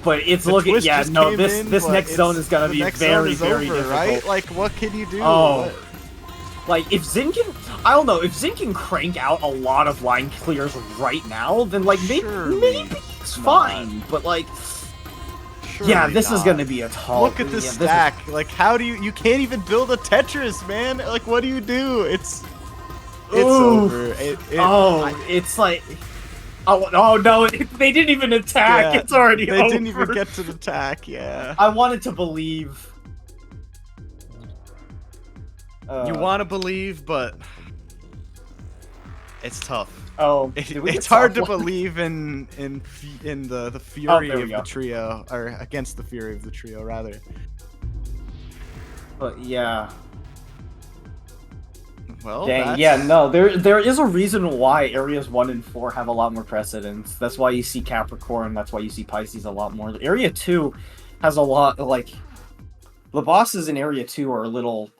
C: but it's looking this next zone is gonna be very difficult,
E: right? Like, what can you do?
C: Like if Xin can, I don't know, if Xin can crank out a lot of line clears right now, then like maybe it's fine. But like, this is gonna be a tough.
E: Look at this stack. Like, how do you can't even build a Tetris, man? Like, what do you do? It's over.
C: It's like Oh no! They didn't even attack.
E: Yeah,
C: It's already
E: They
C: over.
E: didn't even get to the attack. Yeah.
C: I wanted to believe.
E: You want to believe, but it's tough.
C: Oh, did we
E: It's
C: get
E: hard to
C: soft one?
E: believe in the fury
C: there we
E: of
C: go.
E: the trio, or against the fury of the trio, rather.
C: But yeah.
E: Well,
C: Dang, yeah, no, there is a reason why areas 1 and 4 have a lot more precedence. That's why you see Capricorn, that's why you see Pisces a lot more. Area 2 has a lot, like, the bosses in Area 2 are a little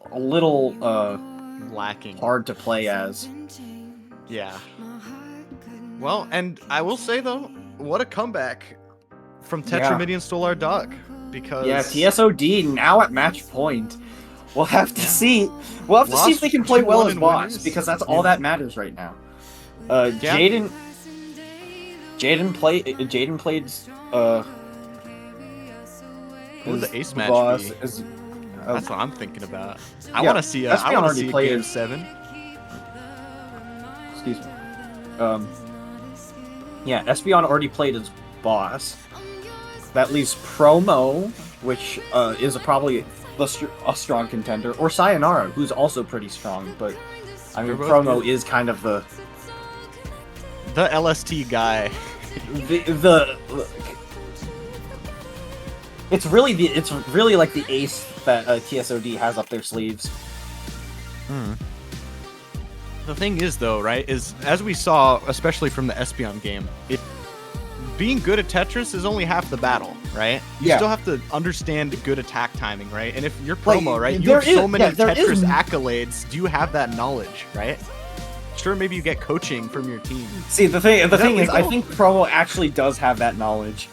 E: lacking.
C: hard to play as.
E: Yeah. Well, and I will say though, what a comeback from Tetramidian Stolar Dog, because
C: Yeah, TSOD now at match point. We'll have to see. We'll have to see if they can play well
E: 2-1
C: as
E: in
C: boss,
E: winners.
C: because that's all that matters right now. Jaden played
E: who would the ace match
C: boss
E: be?
C: is,
E: That's what I'm thinking about. I
C: yeah,
E: want to see
C: Espeon
E: I want to
C: already
E: see a
C: played
E: game
C: it.
E: 7.
C: excuse me. Yeah, Espeon already played as boss. That leaves Promo, which is probably a strong contender, or Sayonara, who's also pretty strong. But I mean,
E: They're both
C: Promo
E: good.
C: is kind of the
E: LST guy.
C: it's really like the ace that TSOD has up their sleeves.
E: The thing is, though, right, is as we saw, especially from the Espeon game, being good at Tetris is only half the battle, right? You still have to understand good attack timing, right? And if you're Promo, right, you have so many Tetris accolades. Do you have that knowledge, right? Sure, maybe you get coaching from your team.
C: See, the thing is, I
E: legal?
C: think Promo actually does have that knowledge.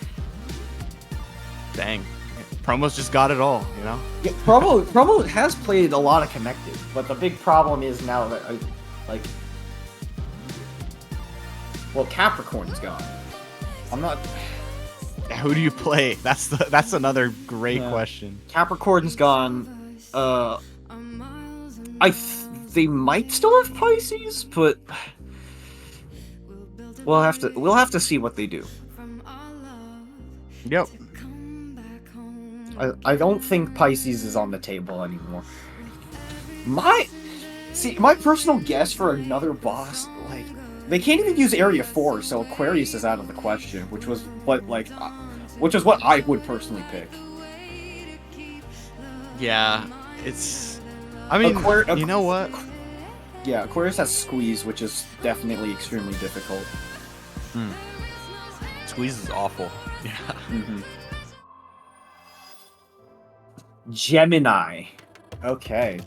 E: Dang. Promo's just got it all, you know?
C: Yeah, Promo has played a lot of connected, but the big problem is now that Capricorn's gone. I'm not.
E: Who do you play? That's another great question.
C: Capricorn's gone. They might still have Pisces, but we'll have to see what they do.
E: Yep.
C: I don't think Pisces is on the table anymore. My personal guess for another boss, like, they can't even use Area 4, so Aquarius is out of the question, which was what I would personally pick.
E: Yeah, it's. I mean, you know what?
C: Yeah, Aquarius has Squeeze, which is definitely extremely difficult.
E: Squeeze is awful. Yeah.
C: Mm-hmm. Gemini. Okay.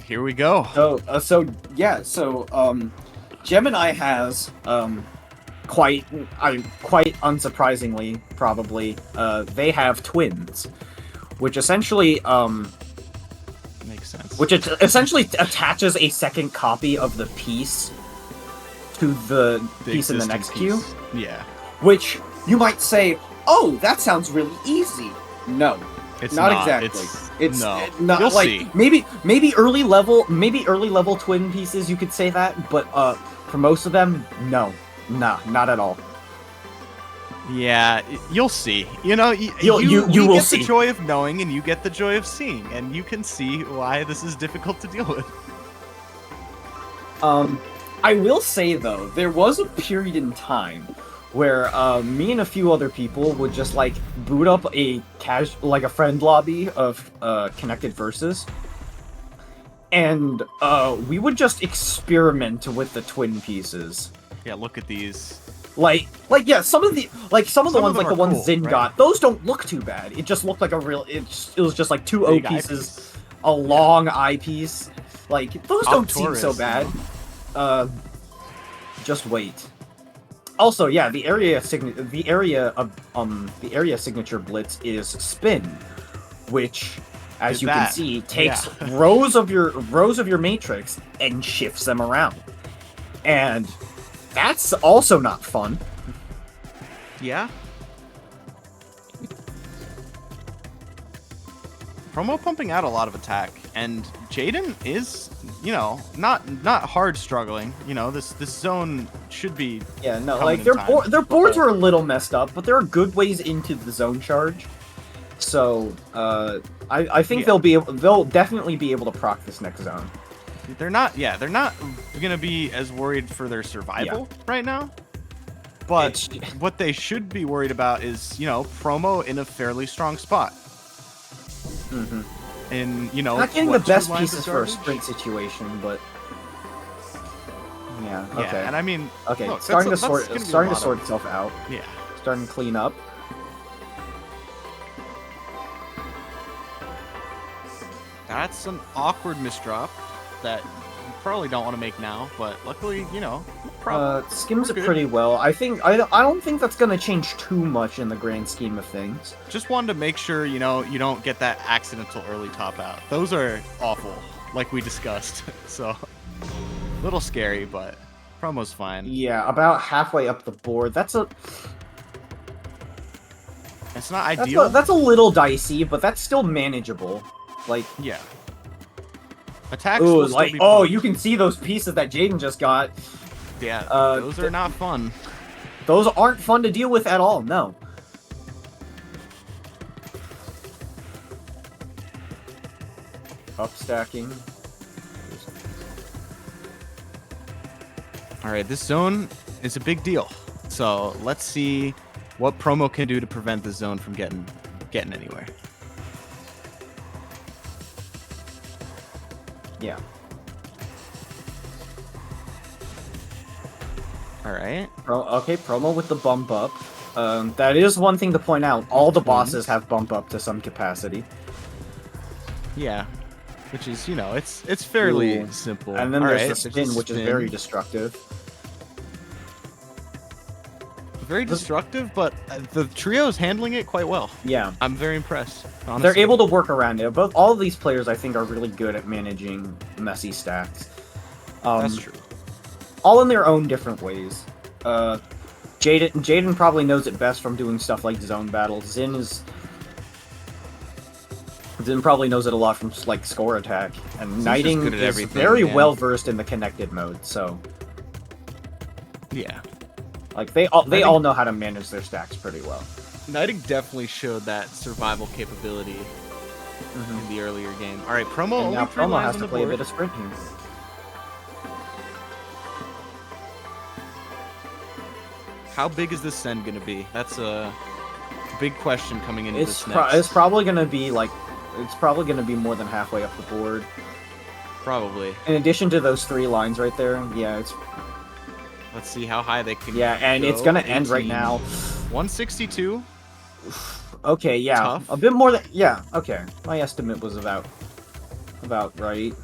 E: Here we go.
C: So Gemini has quite unsurprisingly, probably, they have twins, which essentially
E: makes sense.
C: Which it essentially attaches a second copy of the piece to the piece in the next queue.
E: Yeah.
C: Which you might say, "Oh, that sounds really easy." No.
E: It's
C: not
E: not.
C: exactly. It's
E: no.
C: not
E: You'll
C: like
E: see.
C: maybe early level twin pieces you could say that, but for most of them, no, not at all.
E: Yeah, you'll see. You know, you
C: will
E: get
C: see.
E: the joy of knowing, and you get the joy of seeing, and you can see why this is difficult to deal with.
C: I will say though, there was a period in time where me and a few other people would just like boot up a friend lobby of connected verses, and we would just experiment with the twin pieces.
E: Yeah, look at these.
C: Some of the ones like the ones
E: cool,
C: Zin
E: right?
C: got, those don't look too bad. It just looked like it was just like two O
E: Big
C: pieces,
E: eyepiece.
C: a long eyepiece. Like those don't seem so
E: Taurus,
C: bad. Just wait. Also, yeah, the area signature blitz is spin, which, as you can see, takes rows of your matrix and shifts them around, and that's also not fun.
E: Yeah. Promo pumping out a lot of attack, And Jaden is, not hard struggling. This zone should be.
C: Yeah, no,
E: coming
C: like
E: in
C: their
E: time,
C: boards
E: but-
C: are a little messed up, but there are good ways into the zone charge. So I think they'll definitely be able to proc this next zone.
E: They're not gonna be as worried for their survival right now. But what they should be worried about is, promo in a fairly strong spot.
C: Mm-hmm.
E: And
C: not getting the
E: what,
C: best
E: 2 lines
C: pieces
E: of
C: for a
E: garbage?
C: sprint situation, but yeah, okay.
E: Yeah, and I mean,
C: okay,
E: look,
C: it's starting
E: that's
C: to
E: gonna be a lot
C: sort
E: of-
C: itself out.
E: Yeah.
C: Starting to clean up.
E: That's an awkward misdrop that you probably don't want to make now, but luckily,
C: Skims
E: we're
C: it
E: good.
C: pretty well. I don't think that's gonna change too much in the grand scheme of things.
E: Just wanted to make sure, you don't get that accidental early top out. Those are awful, like we discussed. So, a little scary, but promo's fine.
C: Yeah, about halfway up the board.
E: It's not ideal.
C: That's a little dicey, but that's still manageable. Like,
E: Yeah. Attacks
C: ooh,
E: will still
C: like,
E: be
C: oh,
E: pumped.
C: you can see those pieces that Jaden just got.
E: Yeah,
C: uh,
E: those are not fun.
C: Those aren't fun to deal with at all. No. Up stacking.
E: All right, this zone is a big deal. So let's see what promo can do to prevent the zone from getting anywhere.
C: Yeah.
E: All right.
C: Okay, promo with the bump up. That is one thing to point out. All the bosses have bump up to some capacity.
E: Yeah. Which is, it's fairly
C: Ooh.
E: simple.
C: And then
E: All
C: there's
E: right,
C: the
E: a
C: spin, which is
E: spin.
C: very destructive.
E: Very destructive, but the trio's handling it quite well.
C: Yeah.
E: I'm very impressed. Honestly.
C: They're able to work around it. All of these players, I think, are really good at managing messy stacks.
E: That's true.
C: All in their own different ways. Jaden probably knows it best from doing stuff like zone battles. Zin probably knows it a lot from like score attack, and
E: Zin's just
C: Knighting
E: good at
C: is
E: everything,
C: very
E: man.
C: well versed in the connected mode. So
E: Yeah.
C: like they all know how to manage their stacks pretty well.
E: Knighting definitely showed that survival capability in the earlier game. All right, promo
C: And
E: only
C: now
E: 3
C: Promo
E: lines
C: has
E: on
C: to
E: the
C: play a
E: board.
C: bit of sprint here.
E: How big is this send gonna be? That's a big question coming into this next.
C: It's probably gonna be more than halfway up the board.
E: Probably.
C: In addition to those 3 lines right there, yeah, it's
E: Let's see how high they can
C: and
E: go.
C: it's gonna end right
E: 18.
C: now.
E: 162.
C: Okay, yeah,
E: Tough.
C: a bit more than okay. My estimate was about right.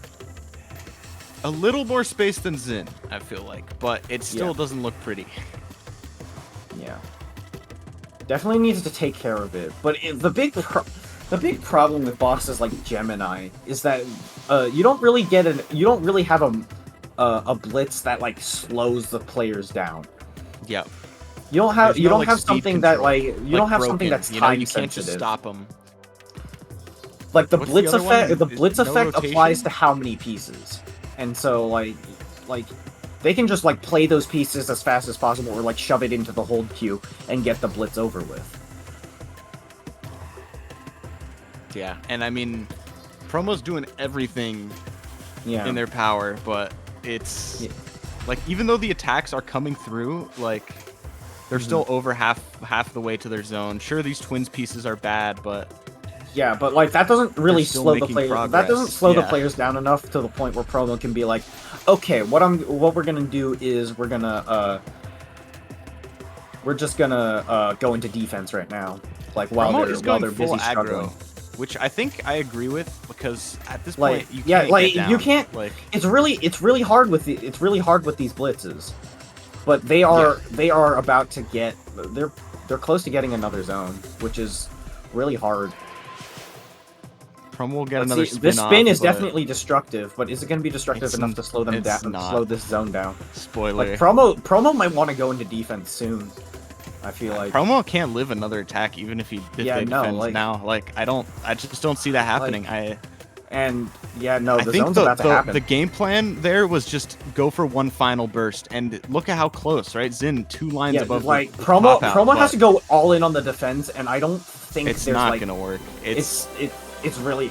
E: A little more space than Zin, I feel like, but it still
C: Yeah.
E: doesn't look pretty.
C: Yeah, definitely needs to take care of it. But the big problem with bosses like Gemini is that you don't really have a blitz that like slows the players down.
E: Yep.
C: You don't have
E: There's no, like, speed
C: something that
E: control,
C: like you don't have something
E: broken,
C: that's
E: you
C: time
E: you can't
C: sensitive.
E: just stop them.
C: Like the
E: What's the
C: blitz
E: other one?
C: effect, the
E: Is
C: blitz
E: no
C: effect
E: rotation?
C: applies to how many pieces, and so like they can just like play those pieces as fast as possible, or like shove it into the hold queue and get the blitz over with.
E: Yeah, and I mean, Promo's doing everything
C: Yeah,
E: in their power, but it's
C: Yeah.
E: like even though the attacks are coming through, like they're still over half the way to their zone. Sure, these twins pieces are bad, but
C: yeah, but like that doesn't really
E: still
C: slow the
E: making
C: players. That
E: progress,
C: doesn't slow the
E: yeah.
C: players down enough to the point where Promo can be like, okay, what we're gonna do is we're just gonna go into defense right now, like while
E: Promo
C: they're
E: is going
C: busy
E: full
C: struggling.
E: aggro, which I think I agree with because at this
C: Like,
E: point you
C: yeah,
E: can't
C: like
E: get down.
C: you can't.
E: Like
C: It's really hard with these blitzes, but they are about to get they're close to getting another zone, which is really hard.
E: Promo will get
C: Let's
E: another
C: see,
E: spin
C: this spin
E: off,
C: is
E: but
C: definitely destructive, but is it going to be destructive
E: It's
C: enough to slow them
E: it's
C: down?
E: not.
C: Slow this zone down.
E: Spoiler.
C: Like Promo might want to go into defense soon. I feel like
E: Promo can't live another attack even if
C: Yeah,
E: they
C: no,
E: defend
C: like-
E: now. Like I just don't see that happening.
C: And yeah, no,
E: I
C: the
E: think
C: zone's about to happen.
E: the game plan there was just go for one final burst, and look at how close, right? Zin 2 lines
C: Yeah,
E: above
C: like
E: the
C: promo
E: top out,
C: has
E: but
C: to go all in on the defense, and I don't think
E: it's
C: there's
E: not
C: like
E: gonna work.
C: it's really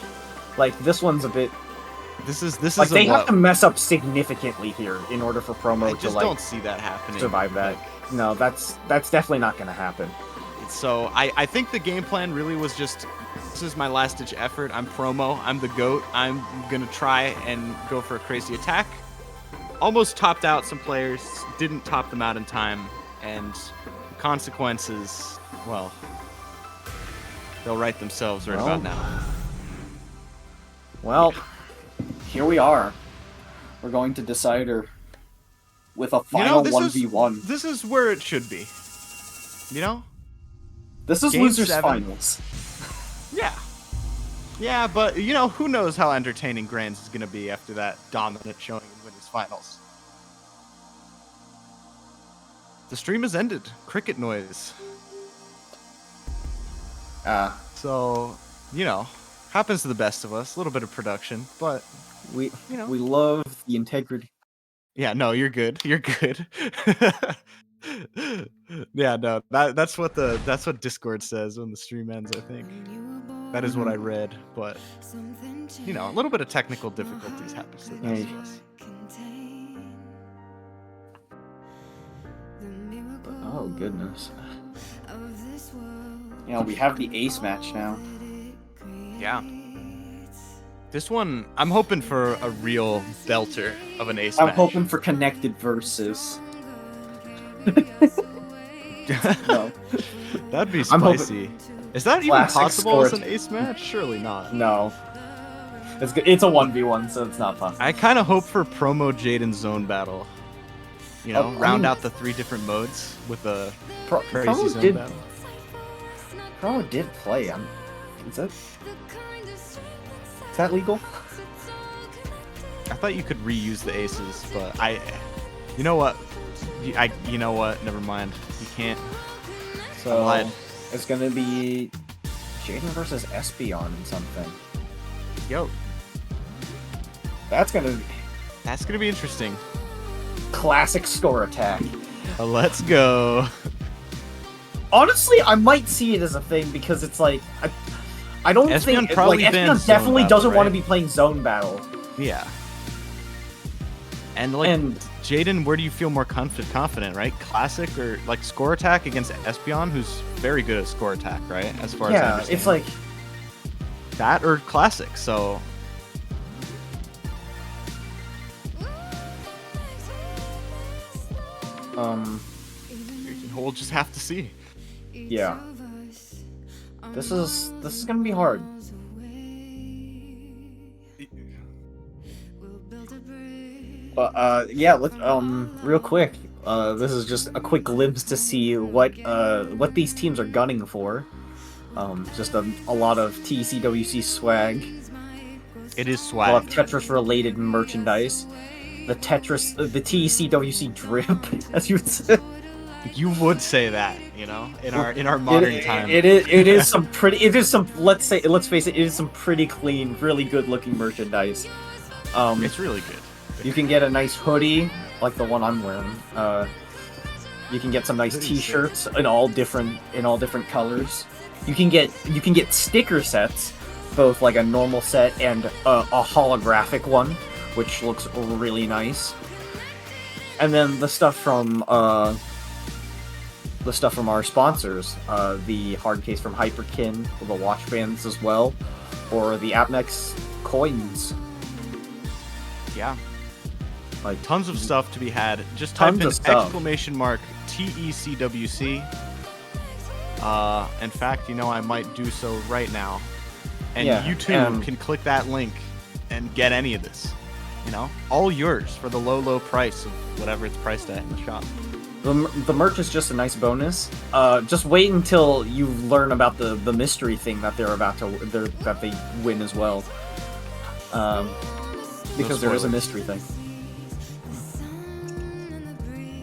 C: like this one's a bit
E: This is
C: like they
E: a
C: have to mess up significantly here in order for promo
E: I
C: to
E: just
C: like
E: don't see that happening.
C: survive that. No, that's definitely not gonna happen.
E: So I think the game plan really was just, this is my last ditch effort. I'm promo. I'm the GOAT. I'm gonna try and go for a crazy attack. Almost topped out some players, didn't top them out in time, and consequences, well, they'll right themselves right about now.
C: Well, here we are. We're going to Decider with a final 1v1.
E: This is where it should be. You know?
C: This is
E: Game
C: losers
E: 7.
C: finals.
E: Yeah. Yeah, but, you know, who knows how entertaining Grands is going to be after that dominant showing in Winners Finals. The stream has ended. Cricket noise. So, you know, happens to the best of us. A little bit of production, but
C: We
E: you know.
C: we love the integrity.
E: Yeah, no, you're good. You're good. Yeah, no, that's what Discord says when the stream ends, I think. That is what I read, but you know, a little bit of technical difficulties happens to the best of us.
C: Oh goodness. Yeah, we have the ace match now.
E: Yeah. This one, I'm hoping for a real belter of an ace
C: I'm
E: match.
C: hoping for connected versus. No.
E: That'd be
C: I'm hoping-
E: spicy. Is that even
C: Classic
E: possible as
C: score-
E: an ace match? Surely not.
C: No. It's good. It's a 1v1, so it's not possible.
E: I kind of hope for promo Jaden zone battle. You know,
C: Oh,
E: round out the 3 different modes with a crazy
C: Promo
E: zone
C: did.
E: battle.
C: Promo did play. Is that legal?
E: I thought you could reuse the aces, but you know what? You know what? Never mind. You can't.
C: So
E: I lied.
C: it's gonna be Jaden versus Espeon and something.
E: Yo,
C: That's gonna be
E: that's gonna be interesting.
C: classic score attack.
E: Let's go.
C: Honestly, I might see it as a thing because it's like I don't
E: Espeon
C: think
E: probably
C: like
E: bans
C: Espeon
E: zone
C: definitely
E: battle,
C: doesn't want to
E: right?
C: be playing zone battle.
E: Yeah. And like
C: And
E: Jaden, where do you feel more confident, right? Classic or like score attack against Espeon, who's very good at score attack, right? As far as I
C: yeah,
E: understand.
C: it's like
E: that or classic. So we'll just have to see.
C: yeah. This is gonna be hard. But yeah, let real quick. This is just a quick glimpse to see what these teams are gunning for. Just a lot of TECWC swag.
E: It is
C: A lot of
E: swag.
C: Tetris related merchandise. The TECWC drip, as you would say.
E: You would say that, you know, in our modern time.
C: It is some let's face it is some pretty clean, really good looking merchandise.
E: It's really good.
C: You can get a nice hoodie, like the one I'm wearing. You can get some nice T-shirts in all different colors. You can get sticker sets, both like a normal set and a holographic one, which looks really nice. And then the stuff from our sponsors, the hard case from Hyperkin, the watch bands as well, or the Apnex coins.
E: Yeah.
C: Like
E: Tons of stuff to be had. Just type
C: Tons
E: in
C: of stuff.
E: exclamation mark TECWC. In fact, you know, I might do so right now. And
C: Yeah,
E: you too
C: and-
E: can click that link and get any of this. You know, all yours for the low price of whatever it's priced at in the shop.
C: the merch is just a nice bonus. Just wait until you learn about the mystery thing that that they win as well. Because there is a
E: spoilers.
C: mystery thing.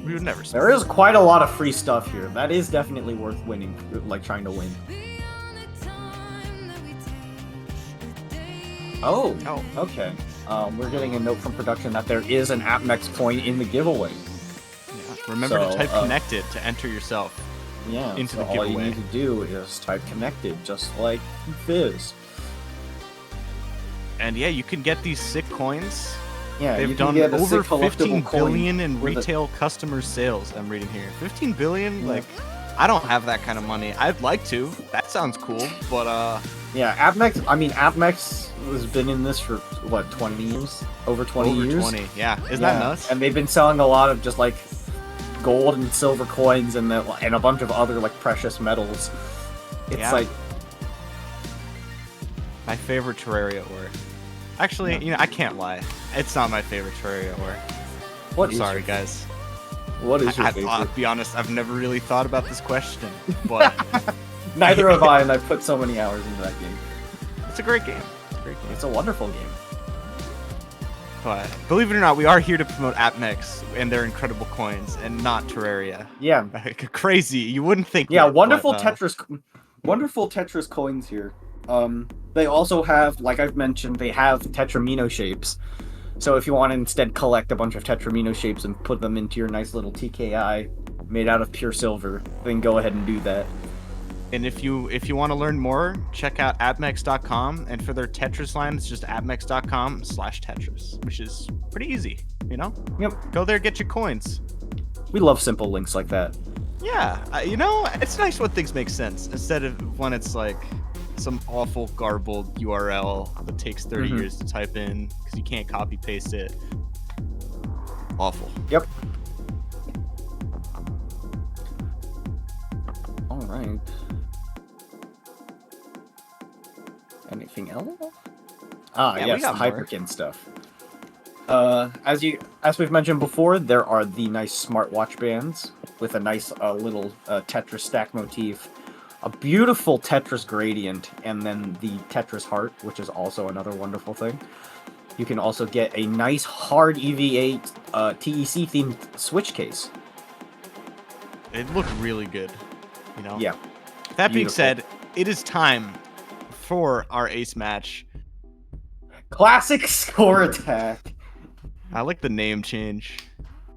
E: We would never say.
C: There is quite a lot of free stuff here. That is definitely worth winning, like trying to win. Oh,
E: Oh.
C: okay. We're getting a note from production that there is an AppMex coin in the giveaway.
E: Yeah. Remember to
C: So,
E: type connected to enter yourself.
C: Yeah,
E: Into
C: so
E: the
C: all you
E: giveaway.
C: need to do is type connected, just like Fizz.
E: And yeah, you can get these sick coins.
C: Yeah, you
E: They've
C: can
E: done
C: get a
E: over
C: sick collectible
E: 15
C: coin
E: billion in
C: with a-
E: retail customer sales. I'm reading here. 15 billion?
C: Yeah.
E: Like, I don't have that kind of money. I'd like to. That sounds cool, but
C: Yeah, AppMex has been in this for, what, 20 years? Over 20
E: over
C: years?
E: 20. Yeah, isn't that nuts?
C: And they've been selling a lot of just, like, gold and silver coins and a bunch of other, like, precious metals. It's
E: Yeah.
C: like...
E: My favorite Terraria ore. Actually,
C: Yeah.
E: I can't lie. It's not my favorite Terraria ore.
C: What
E: I'm
C: is
E: sorry,
C: your-
E: guys.
C: What is your
E: I'll
C: favorite?
E: be honest, I've never really thought about this question, but
C: Neither have I, and I've put so many hours into that game.
E: it's a great game. It's a great game.
C: It's a wonderful game.
E: But believe it or not, we are here to promote AppMex and their incredible coins, and not Terraria.
C: Yeah.
E: Crazy. You wouldn't think.
C: Yeah,
E: that,
C: wonderful
E: but,
C: wonderful Tetris coins here. They also have, like I've mentioned, they have Tetramino shapes. So if you want to instead collect a bunch of Tetramino shapes and put them into your nice little TKI made out of pure silver, then go ahead and do that.
E: And if you want to learn more, check out appmex.com, and for their Tetris line, it's just appmex.com/Tetris, which is pretty easy.
C: Yep.
E: Go there, get your coins.
C: We love simple links like that.
E: Yeah, it's nice when things make sense instead of when it's like some awful garbled URL that takes 30 years to type in because you can't copy paste it. Awful.
C: Yep. All right. Anything else?
E: Yeah, we
C: Yes, the
E: got more.
C: Hyperkin stuff. As we've mentioned before, there are the nice smartwatch bands with a nice little Tetris stack motif, a beautiful Tetris gradient, and then the Tetris heart, which is also another wonderful thing. You can also get a nice hard EVA TEC themed switch case.
E: It looked really good.
C: Yeah.
E: That being
C: Beautiful.
E: said, it is time for our ace match.
C: Classic score attack.
E: I like the name change.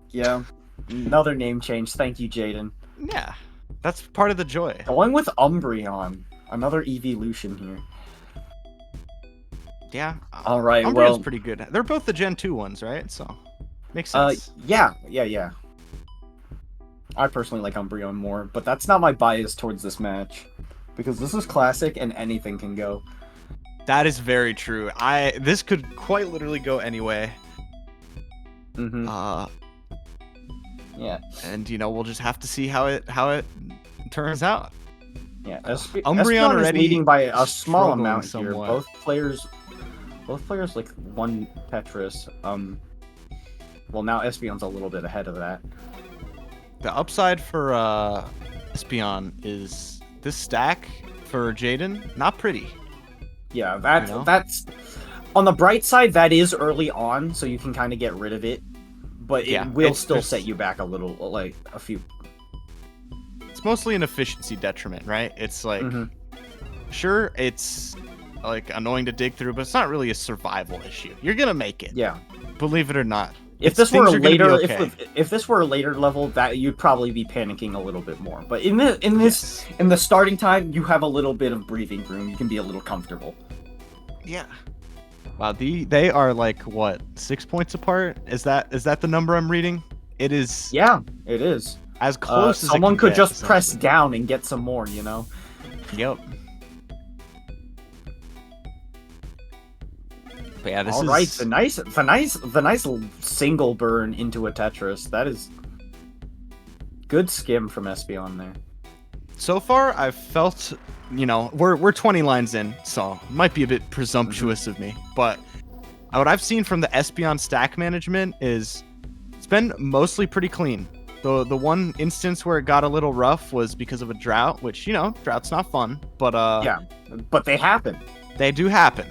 C: Yeah. Another name change. Thank you, Jaden.
E: Yeah, that's part of the joy.
C: Going with Umbreon. Another evolution here.
E: Yeah.
C: All right,
E: Umbreon's
C: well...
E: pretty good. They're both the Gen 2 ones, right? So, makes sense.
C: Yeah. I personally like Umbreon more, but that's not my bias towards this match. Because this is classic and anything can go.
E: That is very true. This could quite literally go anyway.
C: Mm-hmm. Yeah.
E: And we'll just have to see how it turns out.
C: Yeah.
E: Umbreon
C: Umbreon is
E: already
C: leading by a small
E: struggling
C: amount
E: somewhat.
C: here. Both players like one Tetris. Well, now Espeon's a little bit ahead of that.
E: The upside for Espeon is this stack for Jaden, not pretty.
C: Yeah, that's on the bright side. That is early on, so you can kind of get rid of it, but it will still set you back a little, like a few.
E: It's mostly an efficiency detriment, right? It's like, sure, it's like annoying to dig through, but it's not really a survival issue. You're gonna make it.
C: Yeah.
E: Believe it or not.
C: If this were a
E: things are gonna be
C: later,
E: okay.
C: if this were a later level, that you'd probably be panicking a little bit more. But in the starting time, you have a little bit of breathing room. You can be a little comfortable.
E: Yeah. Wow, they are like what, 6 points apart? Is that the number I'm reading? It is.
C: Yeah, it is.
E: As close as it
C: someone
E: can
C: could
E: get,
C: just press down and get some more.
E: Yep. But yeah, this
C: All
E: is
C: right, the nice single burn into a Tetris. That is good skim from Espeon there.
E: So far, I've felt, we're 20 lines in, so it might be a bit presumptuous of me, but what I've seen from the Espeon stack management is it's been mostly pretty clean. The one instance where it got a little rough was because of a drought, which, drought's not fun, but
C: yeah, but they happen.
E: They do happen.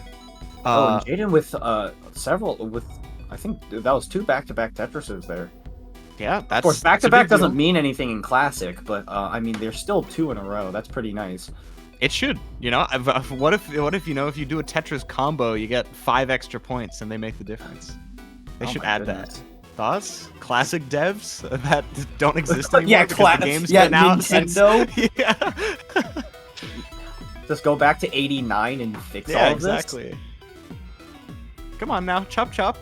C: And Jaden with I think that was 2 back-to-back Tetrises there.
E: Yeah, that's...
C: Of course,
E: that's a
C: back-to-back
E: big deal.
C: doesn't mean anything in Classic, but, I mean, there's still 2 in a row. That's pretty nice.
E: It should, you know. What if you know if you do a Tetris combo, you get 5 extra points and they make the difference. They should add that. Thoughts? Classic devs that don't exist anymore
C: Yeah,
E: because the game's been out since.
C: Nintendo.
E: Yeah.
C: Just go back to '89 and fix
E: Yeah,
C: all of this.
E: exactly. Come on now, chop chop.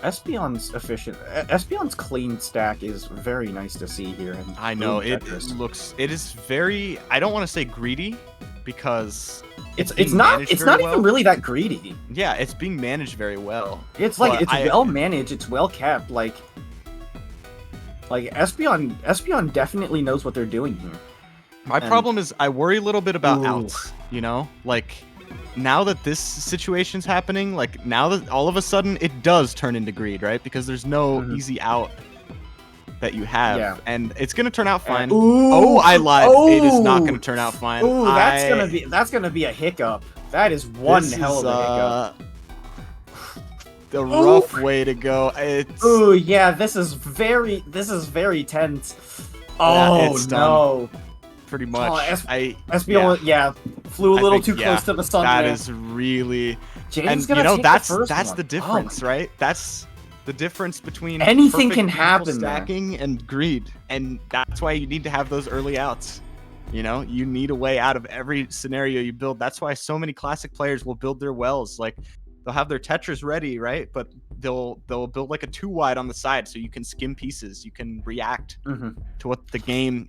C: Espeon's clean stack is very nice to see here. In
E: I know it
C: Tetris.
E: it is very. I don't want to say greedy, because
C: it's
E: being
C: not
E: managed
C: it's
E: very
C: not
E: well.
C: even really that greedy.
E: Yeah, it's being managed very well.
C: It's like
E: But
C: it's well managed. It's well kept. Like Espeon definitely knows what they're doing here.
E: My
C: And-
E: problem is I worry a little bit about
C: Ooh.
E: outs. You know, like now that this situation's happening, like now that all of a sudden it does turn into greed, right? Because there's no
C: Mhm.
E: easy out that you have,
C: Yeah.
E: and it's gonna turn out fine.
C: Ooh.
E: Oh, I lied. It is not
C: Ooh.
E: gonna turn out fine.
C: Ooh, that's gonna be a hiccup. That is one
E: This
C: hell
E: is,
C: of a hiccup.
E: The rough way to go. It's
C: Ooh, yeah, this is very tense. Oh
E: it's done.
C: no.
E: pretty much.
C: Espeon, yeah, flew a
E: I
C: little
E: think,
C: too
E: yeah,
C: close to the sun
E: That
C: there.
E: is really,
C: Jaden's
E: and
C: gonna
E: you know
C: take
E: that's
C: the first
E: the
C: one.
E: difference, right? That's the difference between
C: Anything
E: perfect
C: can
E: mental
C: happen there.
E: stacking and greed, and that's why you need to have those early outs. You know, you need a way out of every scenario you build. That's why so many classic players will build their wells. Like they'll have their Tetris ready, right? But they'll build like a 2-wide on the side so you can skim pieces. You can react to what the game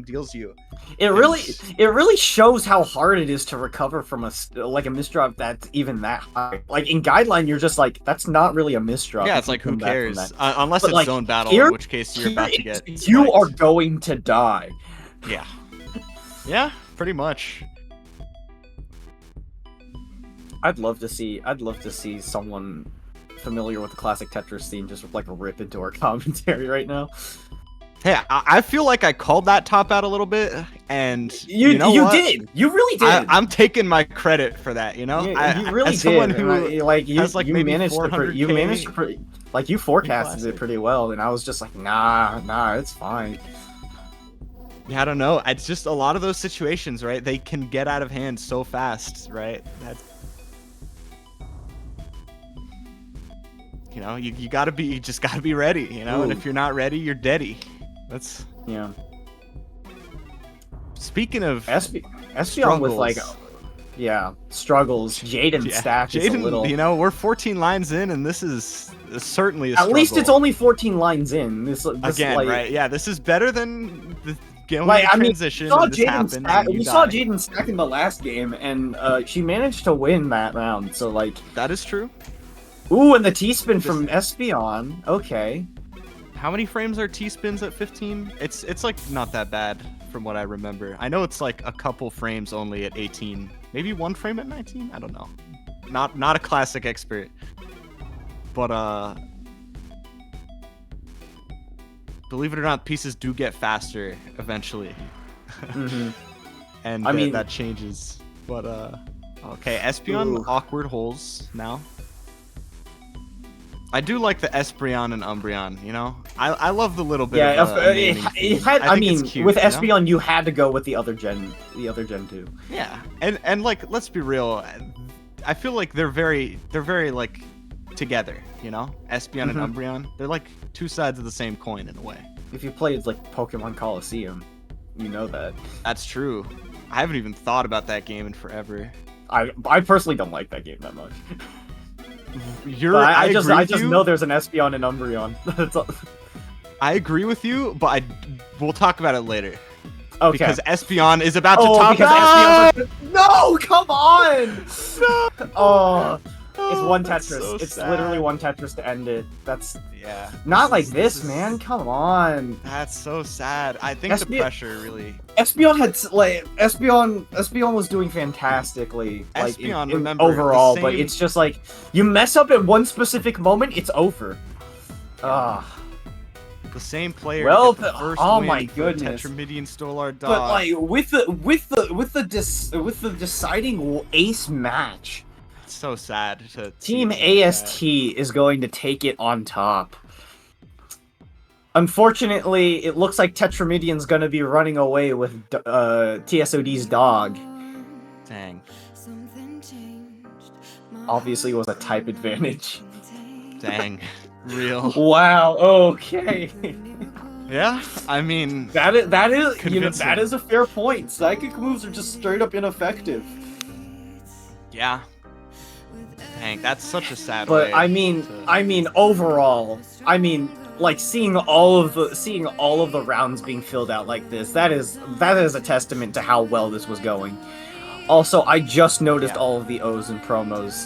E: deals you.
C: It really shows how hard it is to recover from a misdrop that's even that high. Like in guideline, you're just like, that's not really a misdrop.
E: Yeah,
C: You
E: it's
C: can
E: like, who
C: come back from
E: cares?
C: that.
E: Unless
C: But,
E: it's
C: like,
E: zone battle,
C: here-
E: in which case you're about to
C: Here
E: get
C: you
E: spiked.
C: are going to die.
E: Yeah. Yeah, pretty much.
C: I'd love to see someone familiar with the classic Tetris scene just like rip into our commentary right now.
E: Hey, I feel like I called that top out a little bit, and
C: You
E: what?
C: did. You really did.
E: I'm taking my credit for that. You know,
C: You really
E: as someone
C: did.
E: who has like
C: you
E: maybe
C: managed to
E: 400K
C: you forecasted
E: classic.
C: it pretty well, and I was just like, nah, it's fine.
E: Yeah, I don't know. It's just a lot of those situations, right? They can get out of hand so fast, right? That's, you know, you just gotta be ready, you know. And
C: Ooh.
E: if you're not ready, you're deady. That's
C: Yeah.
E: speaking of
C: Espeon with like, struggles. Jaden's stack is a
E: Jaden,
C: little.
E: you know, we're 14 lines in, and this is certainly a
C: At least it's
E: struggle.
C: only 14 lines in. This
E: Again,
C: like,
E: right? Yeah, this is better than the game
C: Like, I mean,
E: transition. and this happened, and you
C: we saw
E: die.
C: Jaden stack in the last game, and she managed to win that round. So like,
E: That is true.
C: ooh, and the T-spin from Espeon. Okay.
E: How many frames are T-spins at 15? It's like not that bad from what I remember. I know it's like a couple frames only at 18. Maybe 1 frame at 19? I don't know. Not a classic expert. But believe it or not, pieces do get faster eventually.
C: Mhm.
E: And
C: I mean-
E: that changes. But okay, Espeon
C: Ooh.
E: awkward holes now. I do like the Espeon and Umbreon, you know? I love the little bit
C: Yeah,
E: of naming theme.
C: I
E: think it's
C: mean,
E: cute,
C: with
E: you know?
C: Espeon, you had to go with the other gen too.
E: Yeah. And like, let's be real. I feel like they're very like together, you know? Espeon
C: Mhm.
E: and Umbreon. They're like two sides of the same coin in a way.
C: If you played like Pokemon Coliseum, you know that.
E: That's true. I haven't even thought about that game in forever.
C: I personally don't like that game that much.
E: But
C: I just
E: agree with you.
C: know there's an Espeon and Umbreon. That's all.
E: I agree with you, but we'll talk about it later.
C: Okay.
E: Because Espeon is about to
C: oh,
E: top
C: because
E: out.
C: Espeon's no, come on! Oh, it's one
E: That's
C: Tetris.
E: so
C: It's
E: sad.
C: literally one Tetris to end it. That's
E: Yeah.
C: not like
E: is-
C: this,
E: is-
C: man. Come on.
E: That's so sad. I think the
C: Espeon-
E: pressure really.
C: Espeon had Espeon was doing fantastically, like
E: Espeon,
C: in
E: remember,
C: overall,
E: the
C: but
E: same-
C: it's just like you mess up at one specific moment, it's over. Ah,
E: The same player.
C: Well,
E: to get the first
C: oh
E: win
C: my
E: for
C: goodness.
E: Tetramidian Stolar Dog.
C: but like with the deciding ace match,
E: It's so sad to see
C: Team
E: it like
C: AST is going to take it on top. Unfortunately, it looks like Tetramidian's gonna be running away with TSOD's dog.
E: Dang.
C: Obviously, it was a type advantage.
E: Dang. Real.
C: Wow. Okay.
E: Yeah. I mean,
C: that is
E: convincing.
C: that is a fair point. Psychic moves are just straight up ineffective.
E: Yeah. Dang, that's such a sad
C: But
E: way
C: I mean, overall, like seeing all of the rounds being filled out like this, that is a testament to how well this was going. Also, I just noticed all of the O's and promos.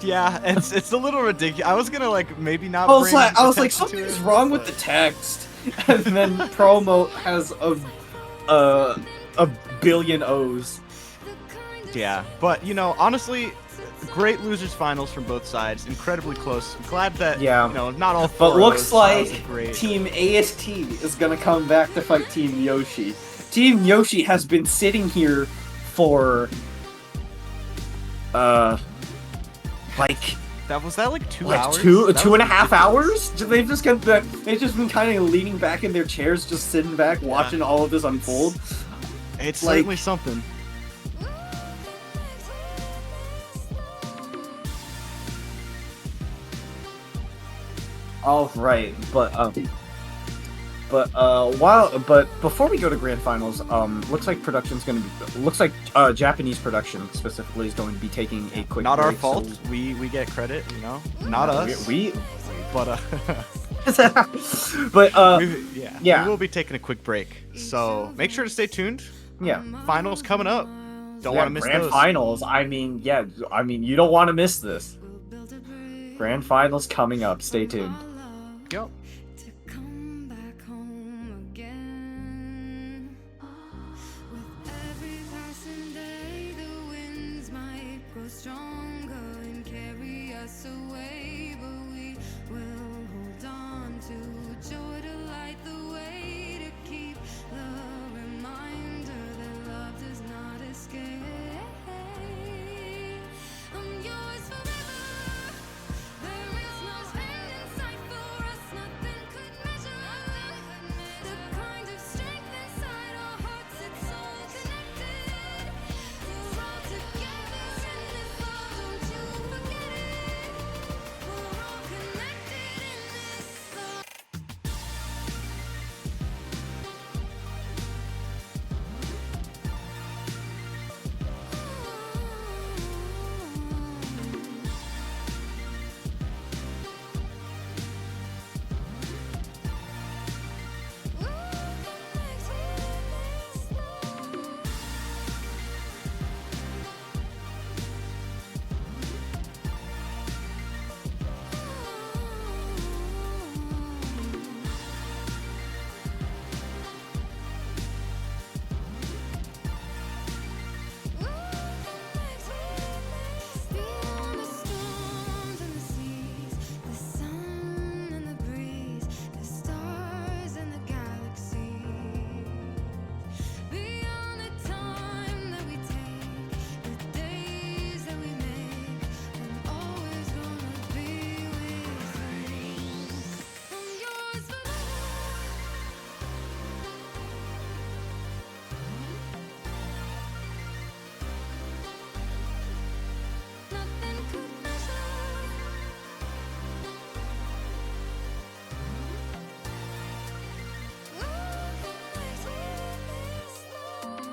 E: Yeah, it's a little ridiculous. I was gonna like maybe not.
C: I was like
E: attention to
C: something's
E: it,
C: wrong
E: but-
C: with the text, and then promo has a billion O's.
E: Yeah, but you know, honestly, great losers finals from both sides. Incredibly close. I'm glad that you know not all four.
C: But looks
E: O's,
C: like
E: that was a great...
C: Team AST is gonna come back to fight Team Yoshi. Team Yoshi has been sitting here for like
E: was that like 2
C: like
E: hours?
C: two
E: That
C: and
E: was
C: a half
E: ridiculous.
C: hours. They've just been kind of leaning back in their chairs, just sitting back, watching all of this unfold.
E: It's
C: like,
E: certainly something.
C: All right, but before we go to grand finals, looks like Japanese production specifically is going to be taking a quick.
E: Not our
C: break,
E: fault.
C: so-
E: We get credit, you know. Not us.
C: We
E: But
C: but
E: we will be taking a quick break. So make sure to stay tuned.
C: Yeah.
E: Finals coming up. Don't want to miss
C: grand
E: those.
C: finals. I mean, you don't want to miss this. Grand finals coming up. Stay tuned.
E: Yep.
A: To come back home again. With every passing day, the winds might grow stronger and carry us away, but we will hold on to joy to light the way, to keep the reminder that love does not escape. I'm yours forever. There is no end in sight for us. Nothing could measure the kind of strength inside our hearts. It's all connected. We're all together in this love. Don't you forget it. We're all connected in this love. Beyond the storms and the seas, the sun and the breeze, the stars and the galaxy. Beyond the time that we take, the days that we make, I'm always gonna be with you. I'm yours forever. Nothing could measure. We're connected in this love.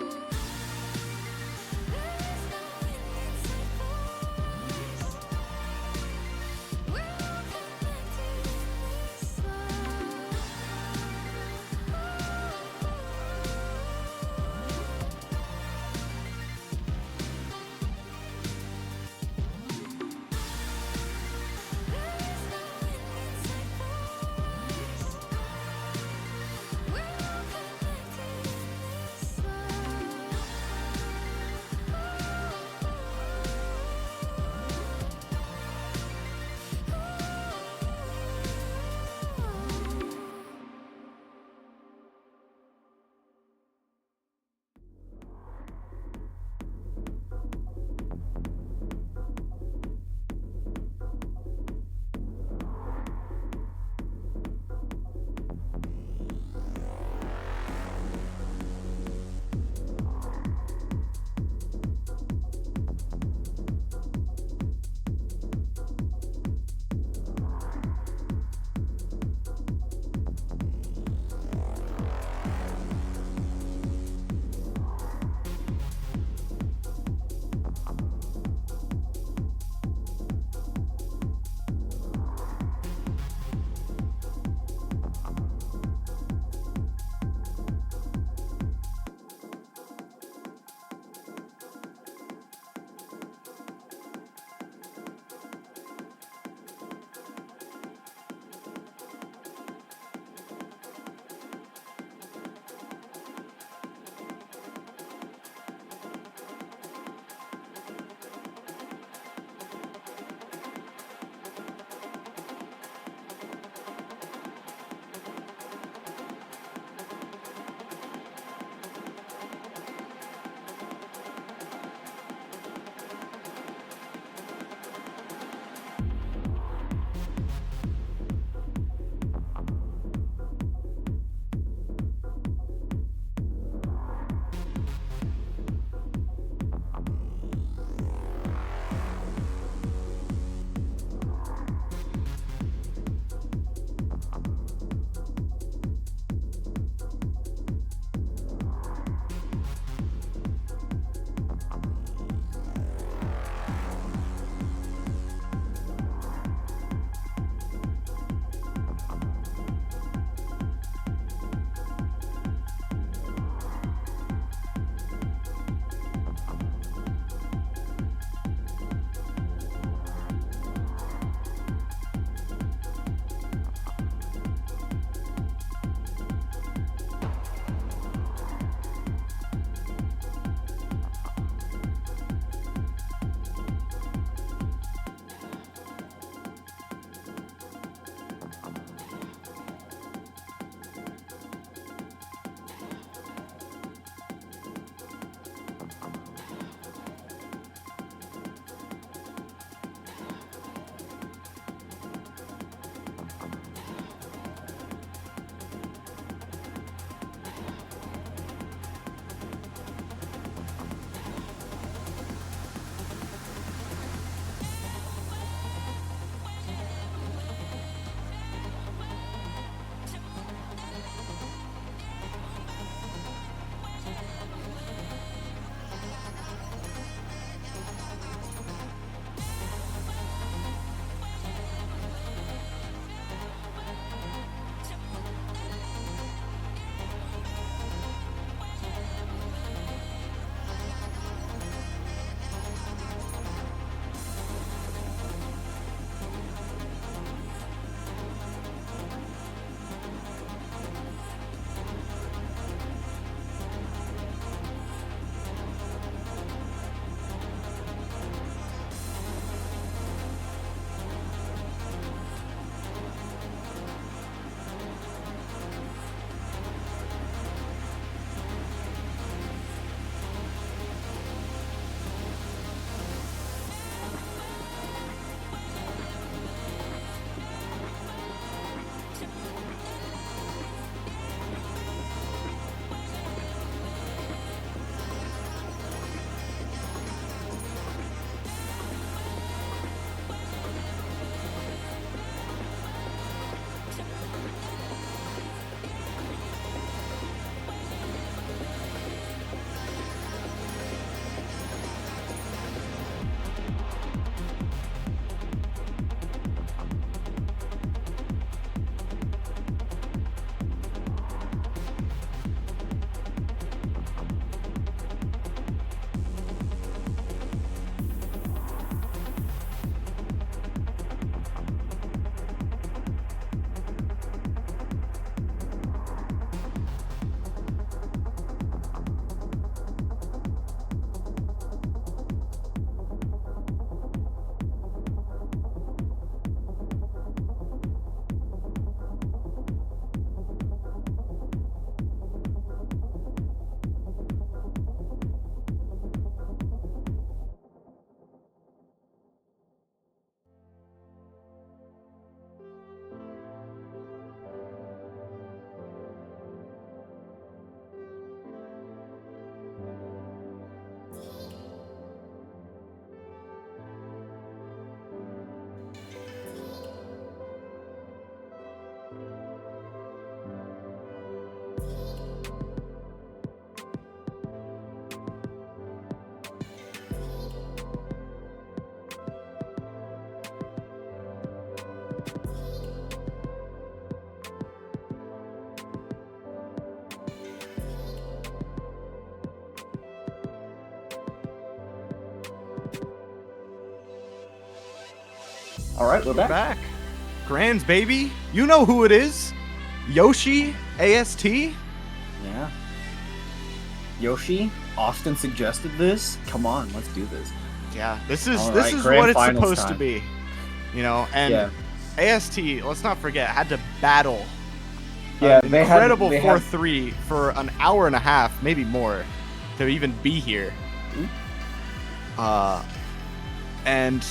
A: There is no end in sight for us. We're connected in this love.
C: All right, we're
E: We're
C: back.
E: back. Grands, baby. You know who it is. Yoshi, AST.
C: Yeah. Yoshi, Austin suggested this. Come on, let's do this.
E: Yeah, this is
C: All
E: this
C: right,
E: is
C: grand
E: what it's
C: finals
E: supposed to
C: time.
E: be. You know, and
C: Yeah.
E: AST, let's not forget, had to battle
C: Yeah,
E: an
C: they had-
E: incredible
C: they had-
E: 4-3 for an hour and a half, maybe more, to even be here. And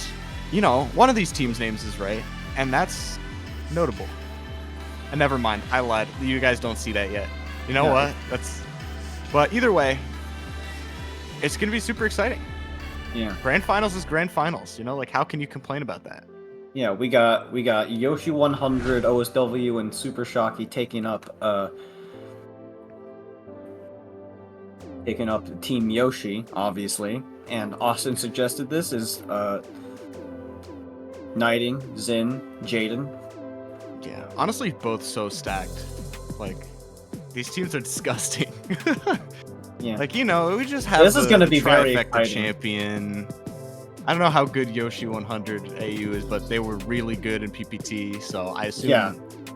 E: you know, one of these teams' names is right, and that's notable. And never mind, I lied. You guys don't see that yet. You know
C: No.
E: what? But either way, it's gonna be super exciting.
C: Yeah.
E: Grand finals is grand finals. You know, like how can you complain about that?
C: Yeah, we got Yoshi 100, OSW, and Super Shocky taking up Team Yoshi, obviously. And Austin suggested this is Knighting, Zin, Jaden.
E: Yeah, honestly, both so stacked. Like, these teams are disgusting.
C: Yeah.
E: Like, you know, we just have
C: This is gonna be very
E: trifecta
C: exciting.
E: champion. I don't know how good Yoshi 100 AU is, but they were really good in PPT, so I assume
C: Yeah.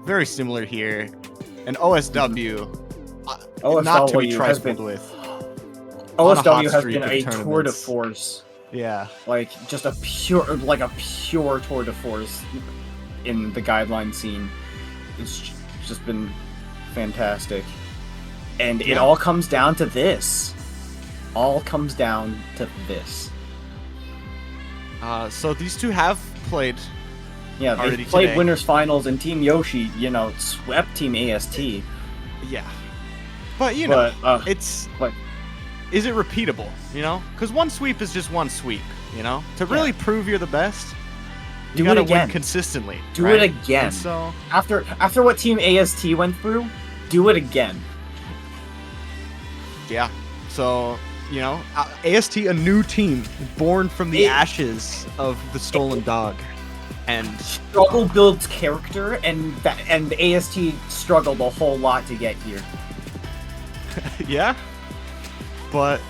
E: very similar here. And OSW, not to be
C: OSW has
E: trifled
C: been
E: with.
C: OSW has
E: streak
C: been
E: of
C: a tour de
E: tournaments.
C: force.
E: Yeah,
C: Like just a pure tour de force in the guideline scene. It's just been fantastic. And it
E: Yeah.
C: all comes down to this. All comes down to this.
E: so these two have played.
C: Yeah, they
E: Already
C: played
E: today.
C: winners finals, and Team Yoshi, swept Team AST.
E: Yeah. But, you know,
C: But
E: it's...
C: but
E: Is it repeatable, you know? Because one sweep is just one sweep, you know? To really prove you're the best, you
C: Do it
E: gotta
C: again.
E: win consistently.
C: Do
E: right?
C: it again.
E: And so,
C: after what Team AST went through, do it again.
E: yeah. So, you know, AST, a new team, born from the ashes of the stolen dog. And
C: Struggle builds character, and AST struggled a whole lot to get here.
E: yeah. But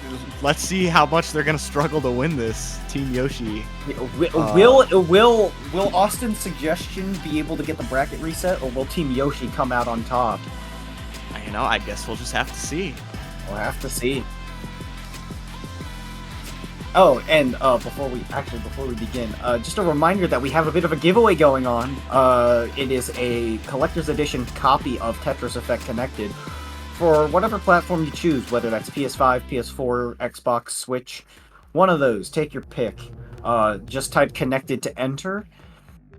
E: let's see how much they're gonna struggle to win this. Team Yoshi.
C: Will Austin's suggestion be able to get the bracket reset, or will Team Yoshi come out on top?
E: You know, I guess we'll just have to see.
C: We'll have to see. Oh, and before we begin, just a reminder that we have a bit of a giveaway going on. It is a collector's edition copy of Tetris Effect Connected for whatever platform you choose, whether that's PS5, PS4, Xbox, Switch, one of those. Take your pick. Just type Connected to enter,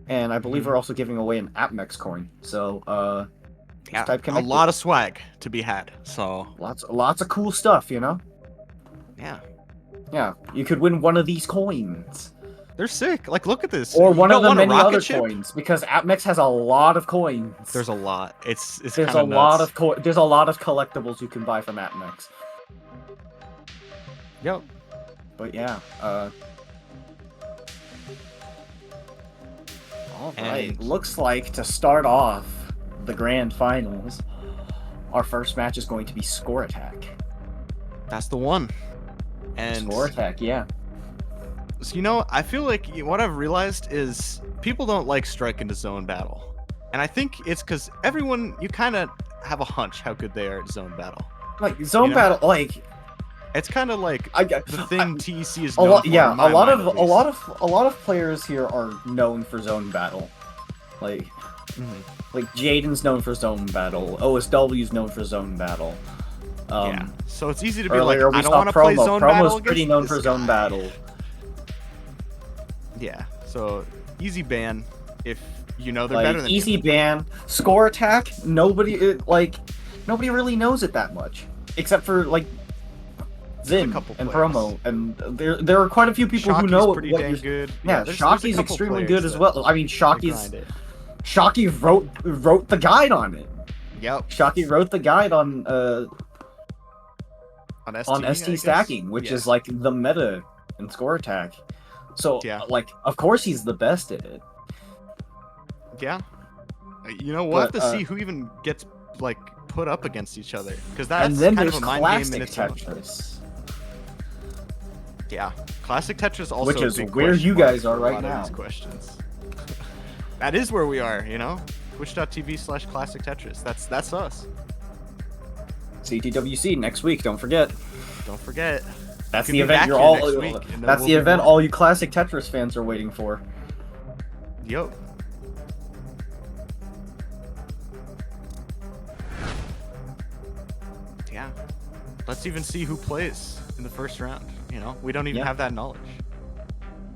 C: and I believe we're also giving away an AppMex coin. So,
E: Yeah,
C: type
E: a
C: Connected.
E: lot of swag to be had. So,
C: lots of cool stuff, you know.
E: yeah.
C: Yeah, you could win one of these coins.
E: They're sick. Like, look at this.
C: Or
E: You
C: one of
E: don't
C: the
E: want a
C: many
E: rocket
C: other
E: ship?
C: coins, because AppMex has a lot of coins.
E: There's a lot. It's
C: There's
E: kinda
C: a lot
E: nuts.
C: of there's a lot of collectibles you can buy from AppMex.
E: Yep.
C: But yeah, all right.
E: And-
C: Looks like to start off the grand finals, our first match is going to be Score Attack.
E: That's the one. And
C: Score Attack, yeah.
E: so, you know, I feel like what I've realized is people don't like strike into zone battle, and I think it's because everyone, you kind of have a hunch how good they are at zone battle.
C: Like zone
E: You know?
C: battle, like
E: It's kind of like the thing TEC is
C: a
E: known
C: lot.
E: for,
C: Yeah,
E: in my mind, at least.
C: a lot of players here are known for zone battle. Like Jaden's known for zone battle. OSW's known for zone battle.
E: Yeah. So it's easy to be like,
C: Earlier we
E: I don't
C: saw
E: want to play
C: Promo.
E: zone battle
C: Promo's pretty
E: against
C: known
E: this
C: for zone
E: guy.
C: battle.
E: Yeah. So easy ban if you know they're better
C: Like
E: than
C: easy
E: you.
C: ban, Score Attack. Nobody really knows it that much, except for like Zin
E: couple
C: and
E: players.
C: Promo, and there are quite a few people who
E: Shockey's
C: know
E: pretty
C: what
E: dang
C: you're.
E: good.
C: Yeah,
E: there's a
C: Shockey's
E: couple
C: extremely
E: players
C: good as
E: that-
C: well. I mean,
E: that
C: Shockey's
E: grind it.
C: Shockey wrote the guide on it.
E: Yep.
C: Shockey wrote the guide on
E: On ST,
C: on
E: I
C: ST
E: guess.
C: stacking, which
E: Yeah.
C: is like the meta in Score Attack. So
E: Yeah.
C: like, of course he's the best at it.
E: Yeah. You know, we'll have
C: But,
E: to see who even gets like put up against each other, because that's
C: And then
E: kind
C: there's
E: of a mind game in
C: classic
E: its own.
C: Tetris,
E: Yeah, classic Tetris also
C: Which
E: a
C: is
E: big
C: where
E: question
C: you
E: mark
C: guys
E: for
C: are
E: a
C: right
E: lot of
C: now.
E: these questions. That is where we are, you know? Twitch.tv/Classic Tetris. That's us.
C: CTWC next week, don't forget.
E: Don't forget.
C: That's
E: Could
C: the
E: be
C: event
E: back
C: you're
E: here
C: all
E: next week, and there
C: that's
E: will
C: the
E: be
C: event
E: more.
C: all you Classic Tetris fans are waiting for.
E: Yo. Yeah. Let's even see who plays in the first round, you know? We don't even
C: Yeah.
E: have that knowledge.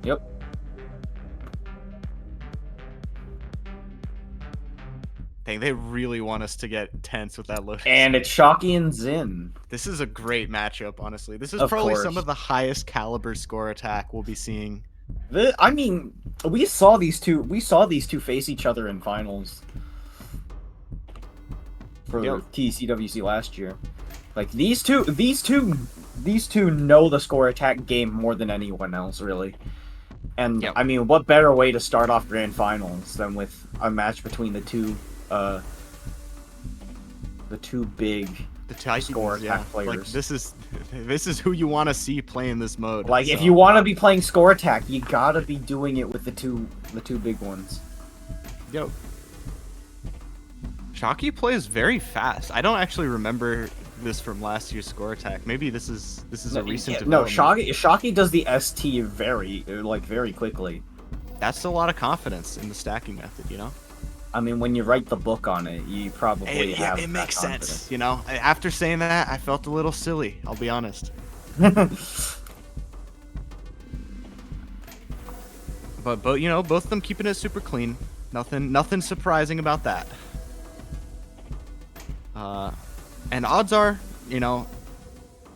C: Yep.
E: Dang, they really want us to get tense with that Lotus.
C: And it's Shocky and Zin.
E: This is a great matchup, honestly. This is
C: Of
E: probably
C: course.
E: some of the highest caliber score attack we'll be seeing.
C: I mean, we saw these two face each other in finals for
E: Yep.
C: TECWC last year. Like these two know the score attack game more than anyone else, really. And
E: Yep.
C: I mean, what better way to start off grand finals than with a match between the two big
E: The Titans,
C: score attack
E: yeah.
C: players.
E: Like this is who you want to see playing this mode.
C: Like, if
E: so.
C: you want to be playing score attack, you gotta be doing it with the two big ones.
E: Yo. Shocky plays very fast. I don't actually remember this from last year's score attack. Maybe this is a recent
C: No,
E: development.
C: Shocky does the ST very quickly.
E: That's a lot of confidence in the stacking method, you know?
C: I mean, when you write the book on it, you probably have
E: It
C: that
E: makes
C: confidence.
E: sense, you know? After saying that, I felt a little silly, I'll be honest. But you know, both of them keeping it super clean. Nothing surprising about that. And odds are, you know,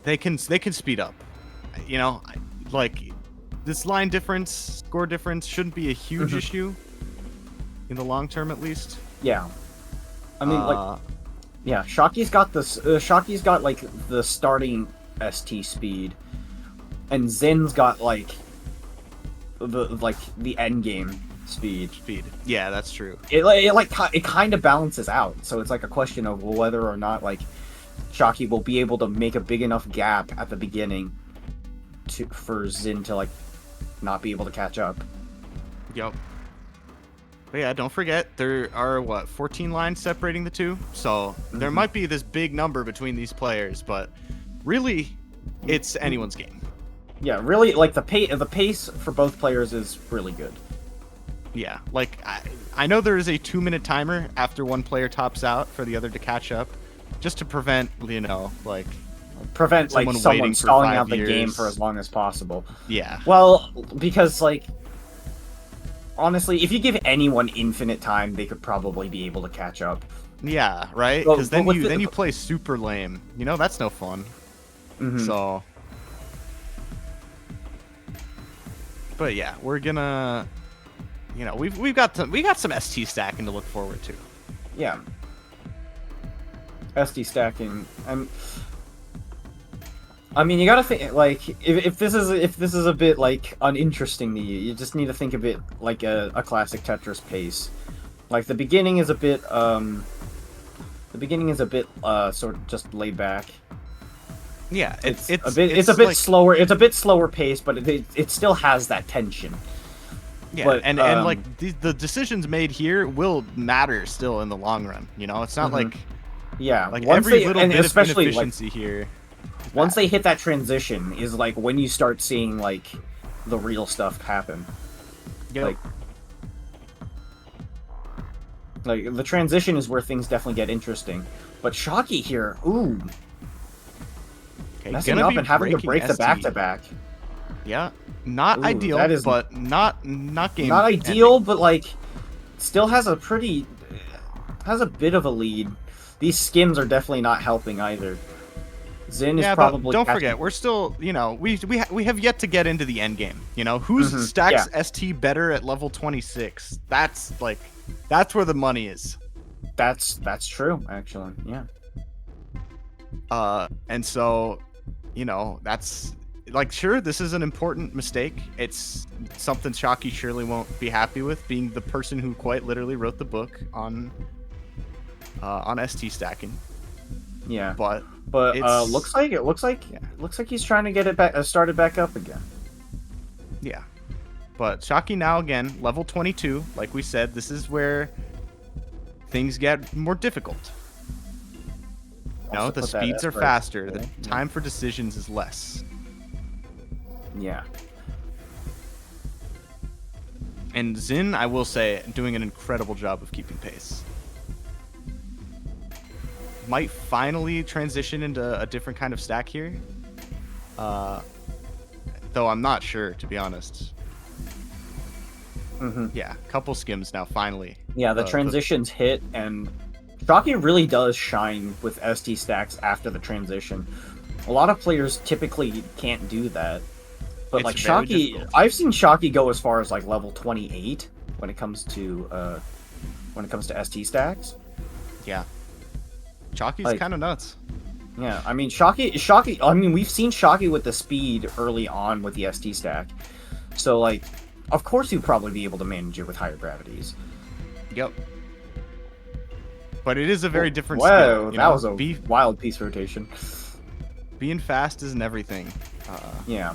E: they can speed up. You know, like this line difference, score difference shouldn't be a huge issue in the long term, at least.
C: Yeah, I mean, yeah, Shocky's got this. Shocky's got like the starting ST speed, and Zin's got like the end game speed.
E: Yeah, that's true.
C: It kind of balances out. So it's like a question of whether or not like Shocky will be able to make a big enough gap at the beginning for Zin to like not be able to catch up.
E: Yup. But yeah, don't forget, there are, 14 lines separating the two? So there might be this big number between these players, but really, it's anyone's game.
C: Yeah, really, like, the pace for both players is really good.
E: Yeah, like, I know there is a 2-minute timer after one player tops out for the other to catch up, just to prevent, you know, like...
C: Prevent,
E: someone
C: like, someone
E: waiting for
C: stalling
E: 5
C: out the game
E: years.
C: for as long as possible.
E: Yeah.
C: Well, because, like... Honestly, if you give anyone infinite time, they could probably be able to catch up.
E: Yeah, right?
C: Well,
E: Because then you play super lame. You know, that's no fun. So... But yeah, we're gonna... You know, we got some ST stacking to look forward to.
C: Yeah. ST stacking. I mean, you gotta think, like, if this is a bit like uninteresting to you, you just need to think of it like a classic Tetris pace. Like the beginning is a bit sort of just laid back.
E: Yeah,
C: It's a bit
E: like,
C: slower. It's a bit slower paced, but it still has that tension.
E: Yeah,
C: but,
E: and like the decisions made here will matter still in the long run. You know, it's not like
C: yeah,
E: like
C: once
E: every
C: they,
E: little
C: and
E: bit of
C: especially
E: inefficiency here.
C: once they hit that transition is like when you start seeing like the real stuff happen.
E: Yep.
C: Like the transition is where things definitely get interesting. But Shocky here, ooh,
E: Okay,
C: messing
E: gonna
C: up
E: be
C: and having to break the
E: ST.
C: back-to-back.
E: Yeah, not
C: Ooh,
E: ideal,
C: that is-
E: but not game.
C: Not ideal,
E: ending.
C: but like still has a bit of a lead. These skims are definitely not helping either. Zin is
E: Yeah,
C: probably
E: but don't
C: catching-
E: forget, we're still, you know, we have yet to get into the end game. You know, who's stacks ST better at level 26? That's where the money is.
C: That's true, actually. Yeah.
E: And so, you know, that's like, sure, this is an important mistake. It's something Shocky surely won't be happy with, being the person who quite literally wrote the book on ST stacking.
C: Yeah.
E: But
C: it looks like he's trying to get it back started back up again.
E: Yeah. But Shockey now, again, level 22. Like we said, this is where things get more difficult. No, the speeds are faster. The time for decisions is less.
C: Yeah.
E: And Xin, I will say, doing an incredible job of keeping pace. Might finally transition into a different kind of stack here. Though I'm not sure, to be honest. Yeah, couple skims now, finally.
C: Yeah, the transitions hit, and Shockey really does shine with ST stacks after the transition. A lot of players typically can't do that. But
E: It's
C: like
E: very
C: Shockey,
E: difficult.
C: I've seen Shockey go as far as like level 28 when it comes to ST stacks.
E: Yeah. Shockey's
C: Like-
E: kind of nuts.
C: Yeah, I mean Shockey. I mean, we've seen Shockey with the speed early on with the ST stack, so like, of course you'd probably be able to manage it with higher gravities.
E: Yep. But it is a very different
C: Whoa,
E: skill.
C: that was a wild piece rotation.
E: Being fast isn't everything.
C: Yeah.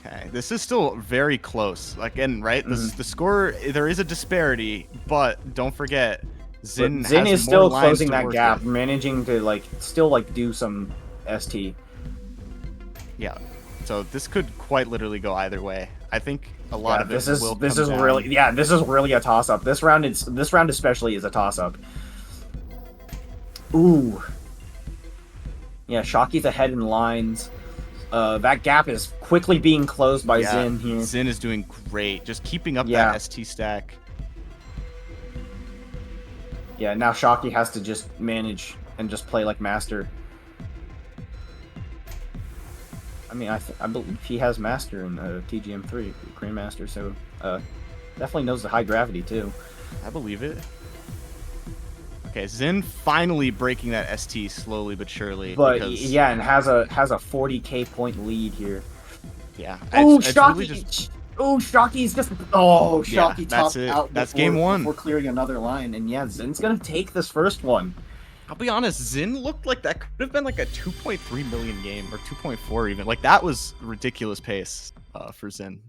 E: Okay, this is still very close. Again, right? This is the score. There is a disparity, but don't forget, Xin has
C: is
E: more
C: still
E: lines
C: closing
E: to
C: that
E: work
C: gap,
E: with.
C: managing to like still like do some ST.
E: Yeah. So this could quite literally go either way. I think a lot of
C: this
E: it
C: is
E: will
C: this
E: come
C: is
E: down.
C: really a toss up. This round especially is a toss up. Ooh. Yeah, Shockey's ahead in lines. That gap is quickly being closed by Xin here.
E: Xin is doing great, just keeping up
C: Yeah.
E: that ST stack.
C: Yeah, now Shockey has to just manage and just play like master. I mean, I believe he has master in TGM3, Grandmaster, so definitely knows the high gravity too.
E: I believe it. Okay, Xin finally breaking that ST slowly but surely.
C: But
E: because,
C: yeah, and has a 40k point lead here.
E: yeah.
C: Oh,
E: it's
C: Shockey!
E: really just-
C: Shockey's just. Oh,
E: Yeah,
C: Shockey
E: that's
C: topped
E: it.
C: out.
E: That's
C: before-
E: game one.
C: Before clearing another line, and yeah, Zin's gonna take this first one.
E: I'll be honest, Xin looked like that could have been like a 2.3 million game, or 2.4 even. Like, that was ridiculous pace for Xin.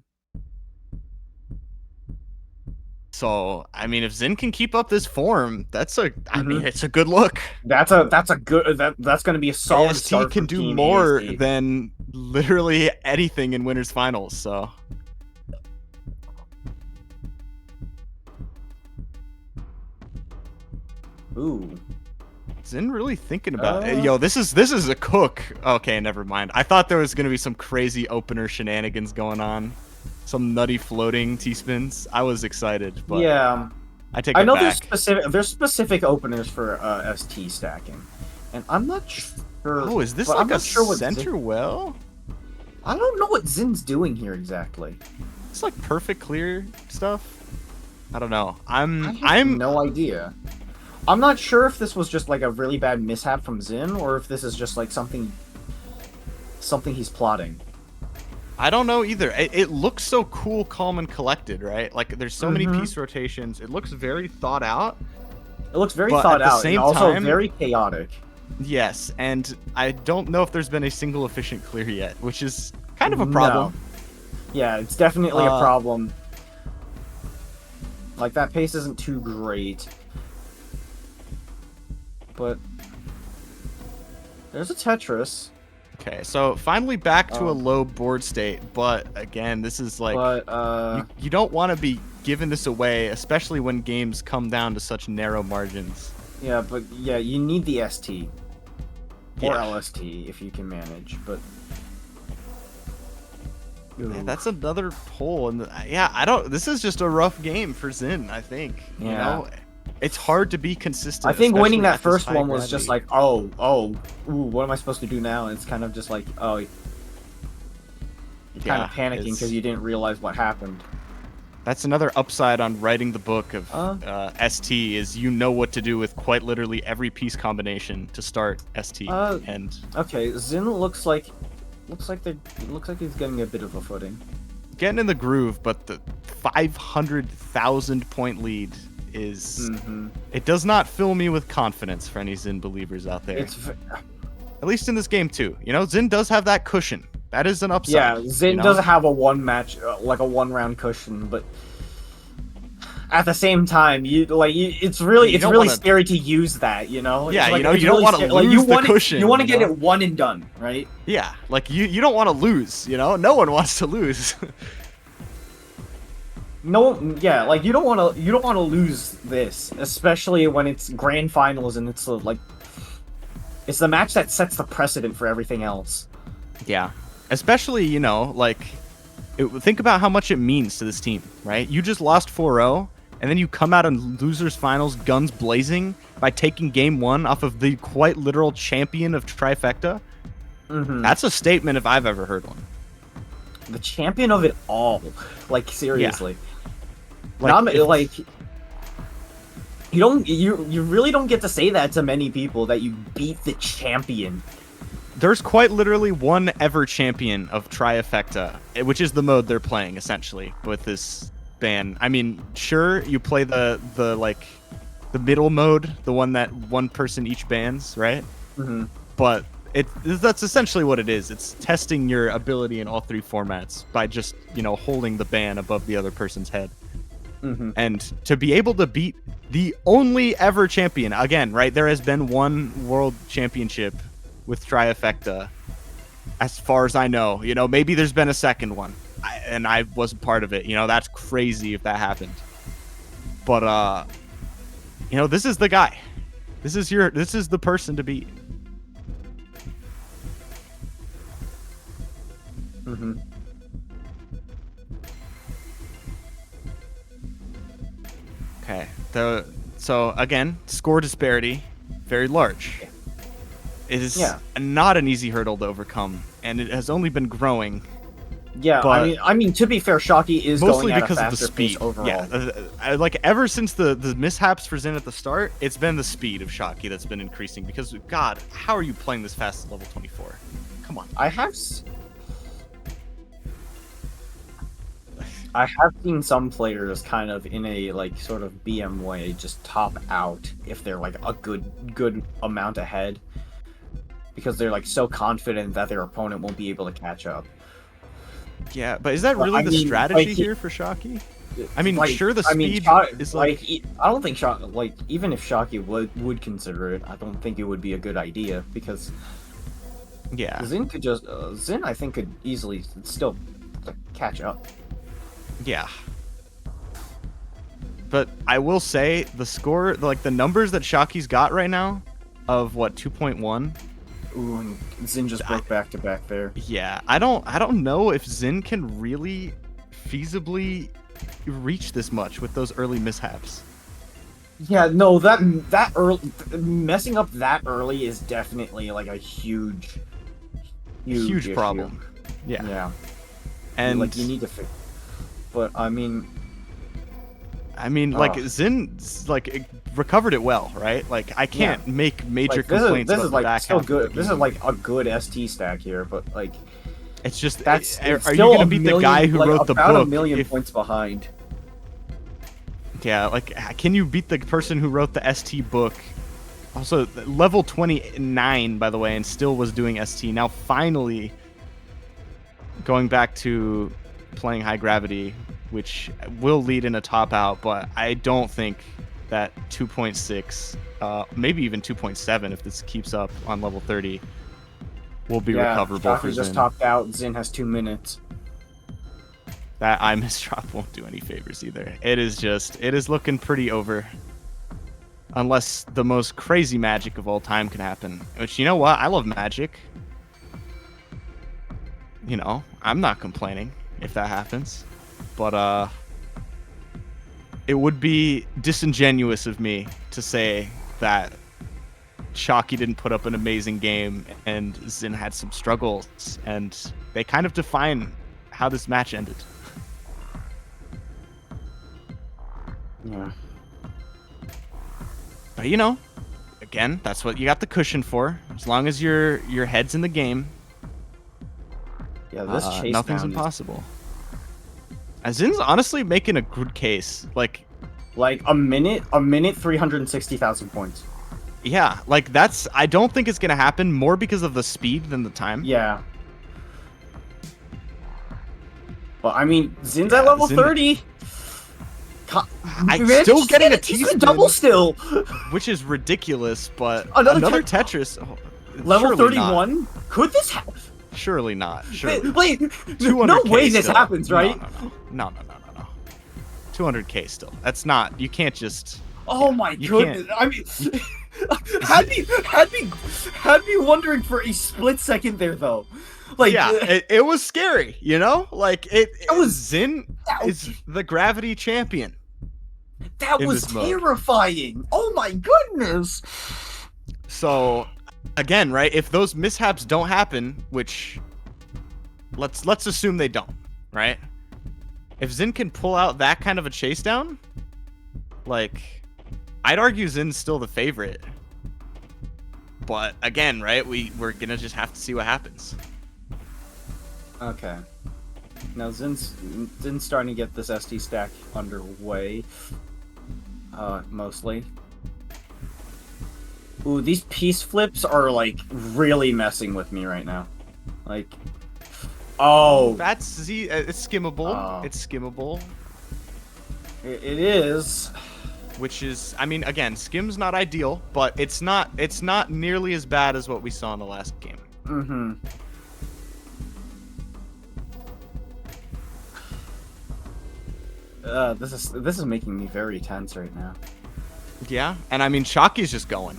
E: So, I mean, if Xin can keep up this form, I mean, it's a good look.
C: That's gonna be a solid
E: AST
C: start
E: can
C: for
E: do
C: Team
E: more
C: AST.
E: than literally anything in winners finals, so.
C: Ooh.
E: Xin really thinking about it. Yo, this is a cook. Okay, never mind. I thought there was gonna be some crazy opener shenanigans going on, some nutty floating T-spins. I was excited, but
C: Yeah.
E: I take
C: I
E: it
C: know
E: back.
C: there's specific openers for ST stacking, and I'm not sure.
E: Oh, is this
C: but I'm
E: like a
C: not sure what
E: center well?
C: I don't know what Zin's doing here exactly.
E: It's like perfect clear stuff. I don't know.
C: I have
E: I'm
C: no idea. I'm not sure if this was just like a really bad mishap from Zin, or if this is just like something he's plotting.
E: I don't know either. It looks so cool, calm, and collected, right? Like there's so many piece rotations. It looks very thought out.
C: It looks very
E: But
C: thought
E: at the
C: out
E: same
C: and also
E: time-
C: very chaotic.
E: Yes, and I don't know if there's been a single efficient clear yet, which is kind of a problem.
C: No. Yeah, it's definitely a problem. Like that pace isn't too great. But there's a Tetris.
E: Okay, so finally back to a low board state, but again, this is like
C: But
E: you don't want to be giving this away, especially when games come down to such narrow margins.
C: yeah, you need the ST or
E: Yeah.
C: LST if you can manage. But
E: Yeah, that's another pull, and yeah, I don't. This is just a rough game for Xin. I think. You
C: Yeah.
E: know, it's hard to be consistent.
C: I think winning
E: especially
C: that
E: at this
C: first
E: high
C: one was just
E: gravity.
C: like, ooh, what am I supposed to do now? And it's kind of just like, oh, you're kind of panicking
E: it's-
C: because you didn't realize what happened.
E: That's another upside on writing the book of ST is you know what to do with quite literally every piece combination to start ST. And
C: Okay, Zin looks like he's getting a bit of a footing.
E: getting in the groove, but the 500,000 point lead is it does not fill me with confidence for any Xin believers out there.
C: It's
E: At least in this game too. You know, Xin does have that cushion. That is an upside.
C: Yeah, Zin
E: you know?
C: doesn't have a one match, like a 1-round cushion, but at the same time, it's really scary to use that, you know?
E: Yeah,
C: It's like,
E: you know,
C: it's
E: you don't
C: really
E: want to
C: scary.
E: lose the cushion.
C: You want to get
E: know?
C: it one and done, right?
E: Yeah, like you don't want to lose, you know? No one wants to lose.
C: No, yeah, like you don't want to lose this, especially when it's grand finals and it's it's the match that sets the precedent for everything else.
E: Yeah, especially, you know, like think about how much it means to this team, right? You just lost 4-0, and then you come out in losers finals guns blazing by taking game 1 off of the quite literal champion of Trifecta. That's a statement if I've ever heard one.
C: The champion of it all, like seriously.
E: Yeah.
C: You really don't get to say that to many people, that you beat the champion.
E: There's quite literally one ever champion of Trifecta, which is the mode they're playing essentially with this ban. I mean, sure, you play the middle mode, the one that one person each bans, right? But that's essentially what it is. It's testing your ability in all 3 formats by just, you know, holding the ban above the other person's head. And to be able to beat the only ever champion, again, right? There has been one world championship with Trifecta, as far as I know. You know, maybe there's been a second one, and I wasn't part of it. You know, that's crazy if that happened. But you know, this is the guy. This is the person to beat. Okay. So again, score disparity, very large. It is not an easy hurdle to overcome, and it has only been growing.
C: Yeah, I mean, to be fair, Shocky is
E: mostly
C: going at
E: because
C: a
E: of the
C: faster pace
E: speed.
C: overall.
E: Yeah, like ever since the mishaps for Zin at the start, it's been the speed of Shocky that's been increasing. Because God, how are you playing this fast at level 24? Come on.
C: I have seen some players kind of in a sort of BM way just top out if they're like a good amount ahead, because they're so confident that their opponent won't be able to catch up.
E: Yeah, but is that really the strategy here for Shocky? I mean, sure, the speed is
C: I don't think even if Shocky would consider it, I don't think it would be a good idea, because Zin could Zin I think could easily still catch up.
E: Yeah. But I will say the score, the numbers that Shocky's got right now of 2.1.
C: Ooh, and Zin just broke back to back there.
E: Yeah, I don't know if Zin can really feasibly reach this much with those early mishaps.
C: Yeah, no, that early messing up that early is definitely a huge
E: problem. Yeah.
C: Yeah.
E: And
C: you need to fix. But I mean,
E: Zin recovered it well, right? I can't make major complaints about the back
C: still
E: half
C: good.
E: of the
C: This
E: game.
C: is a good ST stack here, but
E: it's just
C: are
E: you gonna beat the guy who wrote the book?
C: About a million points behind.
E: Yeah, can you beat the person who wrote the ST book? Also, level 29, by the way, and still was doing ST. Now finally going back to playing high gravity, which will lead in a top out, but I don't think that 2.6, maybe even 2.7, if this keeps up on level 30, will be recoverable for Zin.
C: Just topped out. Zin has 2 minutes.
E: That miss drop won't do any favors either. It is looking pretty over. Unless the most crazy magic of all time can happen. Which, you know what? I love magic. You know, I'm not complaining if that happens. But, it would be disingenuous of me to say that Shocky didn't put up an amazing game and Zin had some struggles. And they kind of define how this match ended.
C: Yeah.
E: But, you know, again, that's what you got the cushion for. As long as your head's in the game,
C: yeah, this chase
E: nothing's
C: down
E: impossible. Zin's honestly making a good case.
C: Like a minute, 360,000 points.
E: Yeah, that's. I don't think it's gonna happen more because of the speed than the time.
C: Yeah. Well, I mean, Zin's at level
E: Zin-
C: 30.
E: I'm still getting a
C: T-spin double still.
E: which is ridiculous, but
C: Another
E: Tetris.
C: Level
E: surely not.
C: 31? Could this happen?
E: Surely not. Surely.
C: Wait,
E: 200K
C: no way this
E: still.
C: happens, right?
E: No. 200K still. That's not. You can't just.
C: Oh my
E: you
C: goodness! I mean, had me wondering for a split second there, though. Like,
E: Yeah, it was scary. You know, like it
C: was-
E: Zin is the gravity champion.
C: that
E: in
C: was
E: this mode.
C: terrifying. Oh my goodness!
E: So, again, right? If those mishaps don't happen, which let's assume they don't, right? If Zin can pull out that kind of a chase down, like, I'd argue Zin's still the favorite. But again, right? We're gonna just have to see what happens.
C: Okay. Now Zin's starting to get this ST stack underway. Mostly. Ooh, these piece flips are like really messing with me right now. Like, oh,
E: That's Z. It's skimmable.
C: Oh.
E: It's skimmable.
C: it is.
E: Which is, I mean, again, skim's not ideal, but it's not nearly as bad as what we saw in the last game.
C: Mm-hmm. This is making me very tense right now.
E: Yeah, and I mean, Shockey's just going.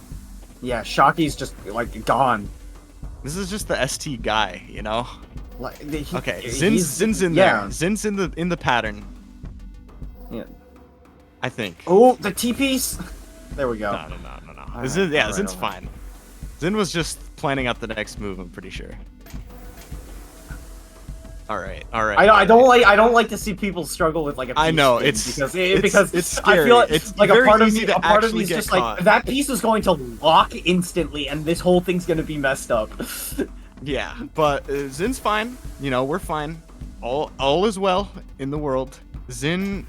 C: Yeah, Shockey's just like gone.
E: This is just the ST guy, you know.
C: Like,
E: Okay, Zin's in there. Zin's in the pattern.
C: Yeah.
E: I think.
C: Oh, the T piece. There we go.
E: No.
C: Alright,
E: Zin's
C: alright.
E: fine. Zin was just planning out the next move. I'm pretty sure. All right.
C: I don't like to see people struggle with like a piece
E: I know,
C: spin because
E: it's scary.
C: I feel like,
E: It's
C: like
E: very
C: a part of
E: easy
C: me
E: to
C: a part of
E: actually
C: me is
E: get
C: just
E: caught.
C: like that piece is going to lock instantly and this whole thing's going to be messed up.
E: Yeah, but Zin's fine. You know, we're fine. All is well in the world. Zin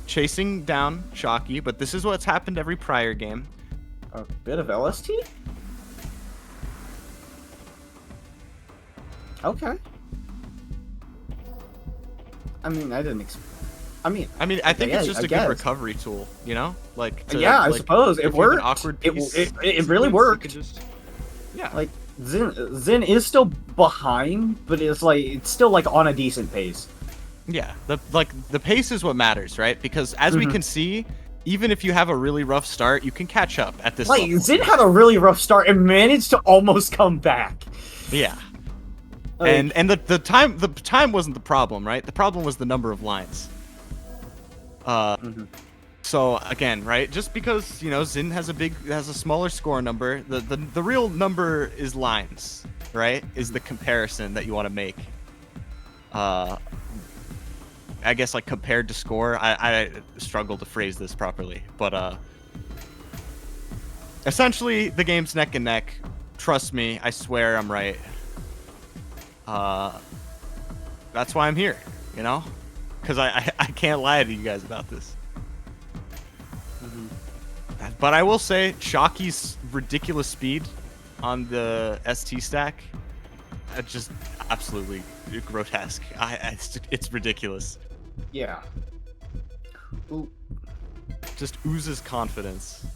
E: chasing down Shockey, but this is what's happened every prior game.
C: A bit of LST? Okay. I mean, I didn't I mean,
E: I think it's just
C: I
E: a
C: guess.
E: good recovery tool, you know? Like,
C: yeah, I
E: like,
C: suppose
E: if
C: it
E: you have an
C: worked.
E: awkward
C: It
E: piece
C: really
E: sequence, you
C: worked.
E: could just- yeah.
C: Like Zin is still behind, but it's still like on a decent pace.
E: Yeah, the pace is what matters, right? Because as we can see, even if you have a really rough start, you can catch up at this
C: Like
E: level.
C: Zin had a really rough start and managed to almost come back.
E: Yeah.
C: Like,
E: And the time wasn't the problem, right? The problem was the number of lines. So again, right? Just because, you know, Zin has a smaller score number, the real number is lines, right? Is the comparison that you want to make. I guess like compared to score, I struggle to phrase this properly, but essentially the game's neck and neck. Trust me, I swear I'm right. That's why I'm here, you know? Because I can't lie to you guys about this. But I will say, Shockey's ridiculous speed on the ST stack, just absolutely grotesque. It's ridiculous.
C: yeah. Ooh,
E: Just oozes confidence.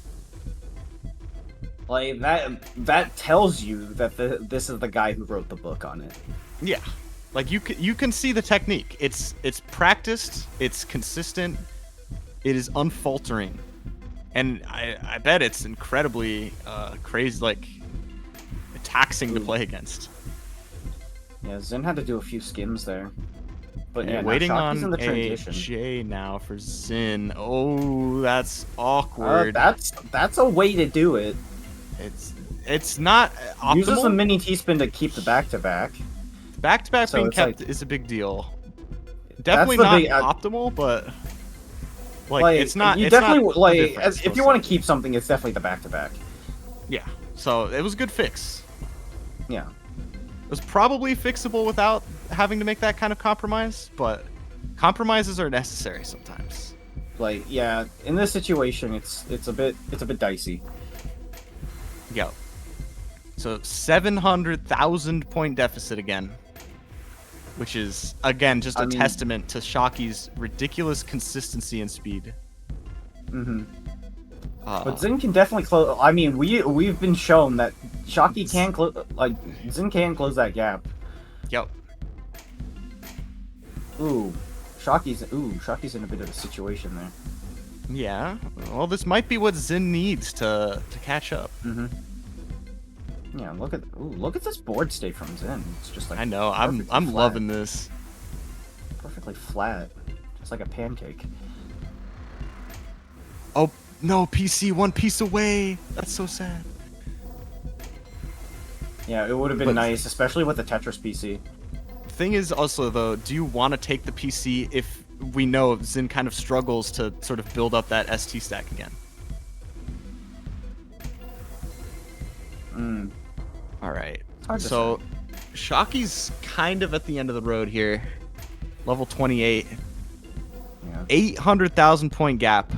C: like that tells you that this is the guy who wrote the book on it.
E: Yeah, like you can see the technique. It's practiced. It's consistent. It is unfaltering, and I bet it's incredibly crazy, like taxing to play against.
C: Yeah, Zin had to do a few skims there. But yeah, now
E: Waiting
C: Shockey's
E: on
C: in the
E: a
C: transition.
E: J now for Zin. Oh, that's awkward.
C: That's a way to do it.
E: It's not optimal.
C: Uses the mini T-spin to keep the back-to-back.
E: Back-to-back
C: So
E: being
C: it's
E: kept
C: like-
E: is a big deal. Definitely
C: the
E: not
C: big-
E: optimal, but like it's not.
C: You
E: it's
C: definitely
E: not
C: like
E: different,
C: if you
E: supposed
C: want to keep something, it's definitely the back-to-back.
E: Yeah. So it was a good fix.
C: Yeah.
E: It was probably fixable without having to make that kind of compromise, but compromises are necessary sometimes.
C: Like yeah, in this situation, it's a bit dicey.
E: Yo. So 700,000 point deficit again. which is again just a testament to Shocky's ridiculous consistency and speed.
C: But Zin can definitely close. I mean, we've been shown that Shocky can close. Like Zin can close that gap.
E: Yep.
C: Shocky's in a bit of a situation there.
E: Yeah. Well, this might be what Zin needs to catch up.
C: Yeah. Look at this board state from Zin. It's just like
E: I know. I'm loving this.
C: Perfectly flat, just like a pancake.
E: Oh no, PC one piece away. That's so sad.
C: Yeah, it would have been nice, especially with the Tetris PC.
E: Thing is also though, do you want to take the PC if we know Zin kind of struggles to sort of build up that ST stack again? All right. So Shocky's kind of at the end of the road here. Level 28.
C: Yeah.
E: 800,000 point gap.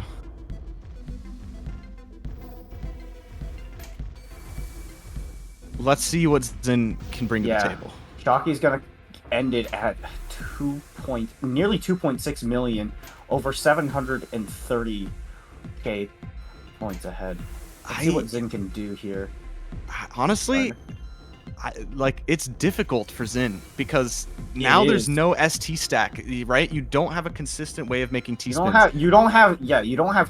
E: Let's see what Zin can bring to the table.
C: Shocky's gonna end it at nearly 2.6 million, over 730k points ahead. Let's see what Zin can do here.
E: Honestly, it's difficult for Zin because now there's no ST stack, right? You don't have a consistent way of making T spins.
C: You don't have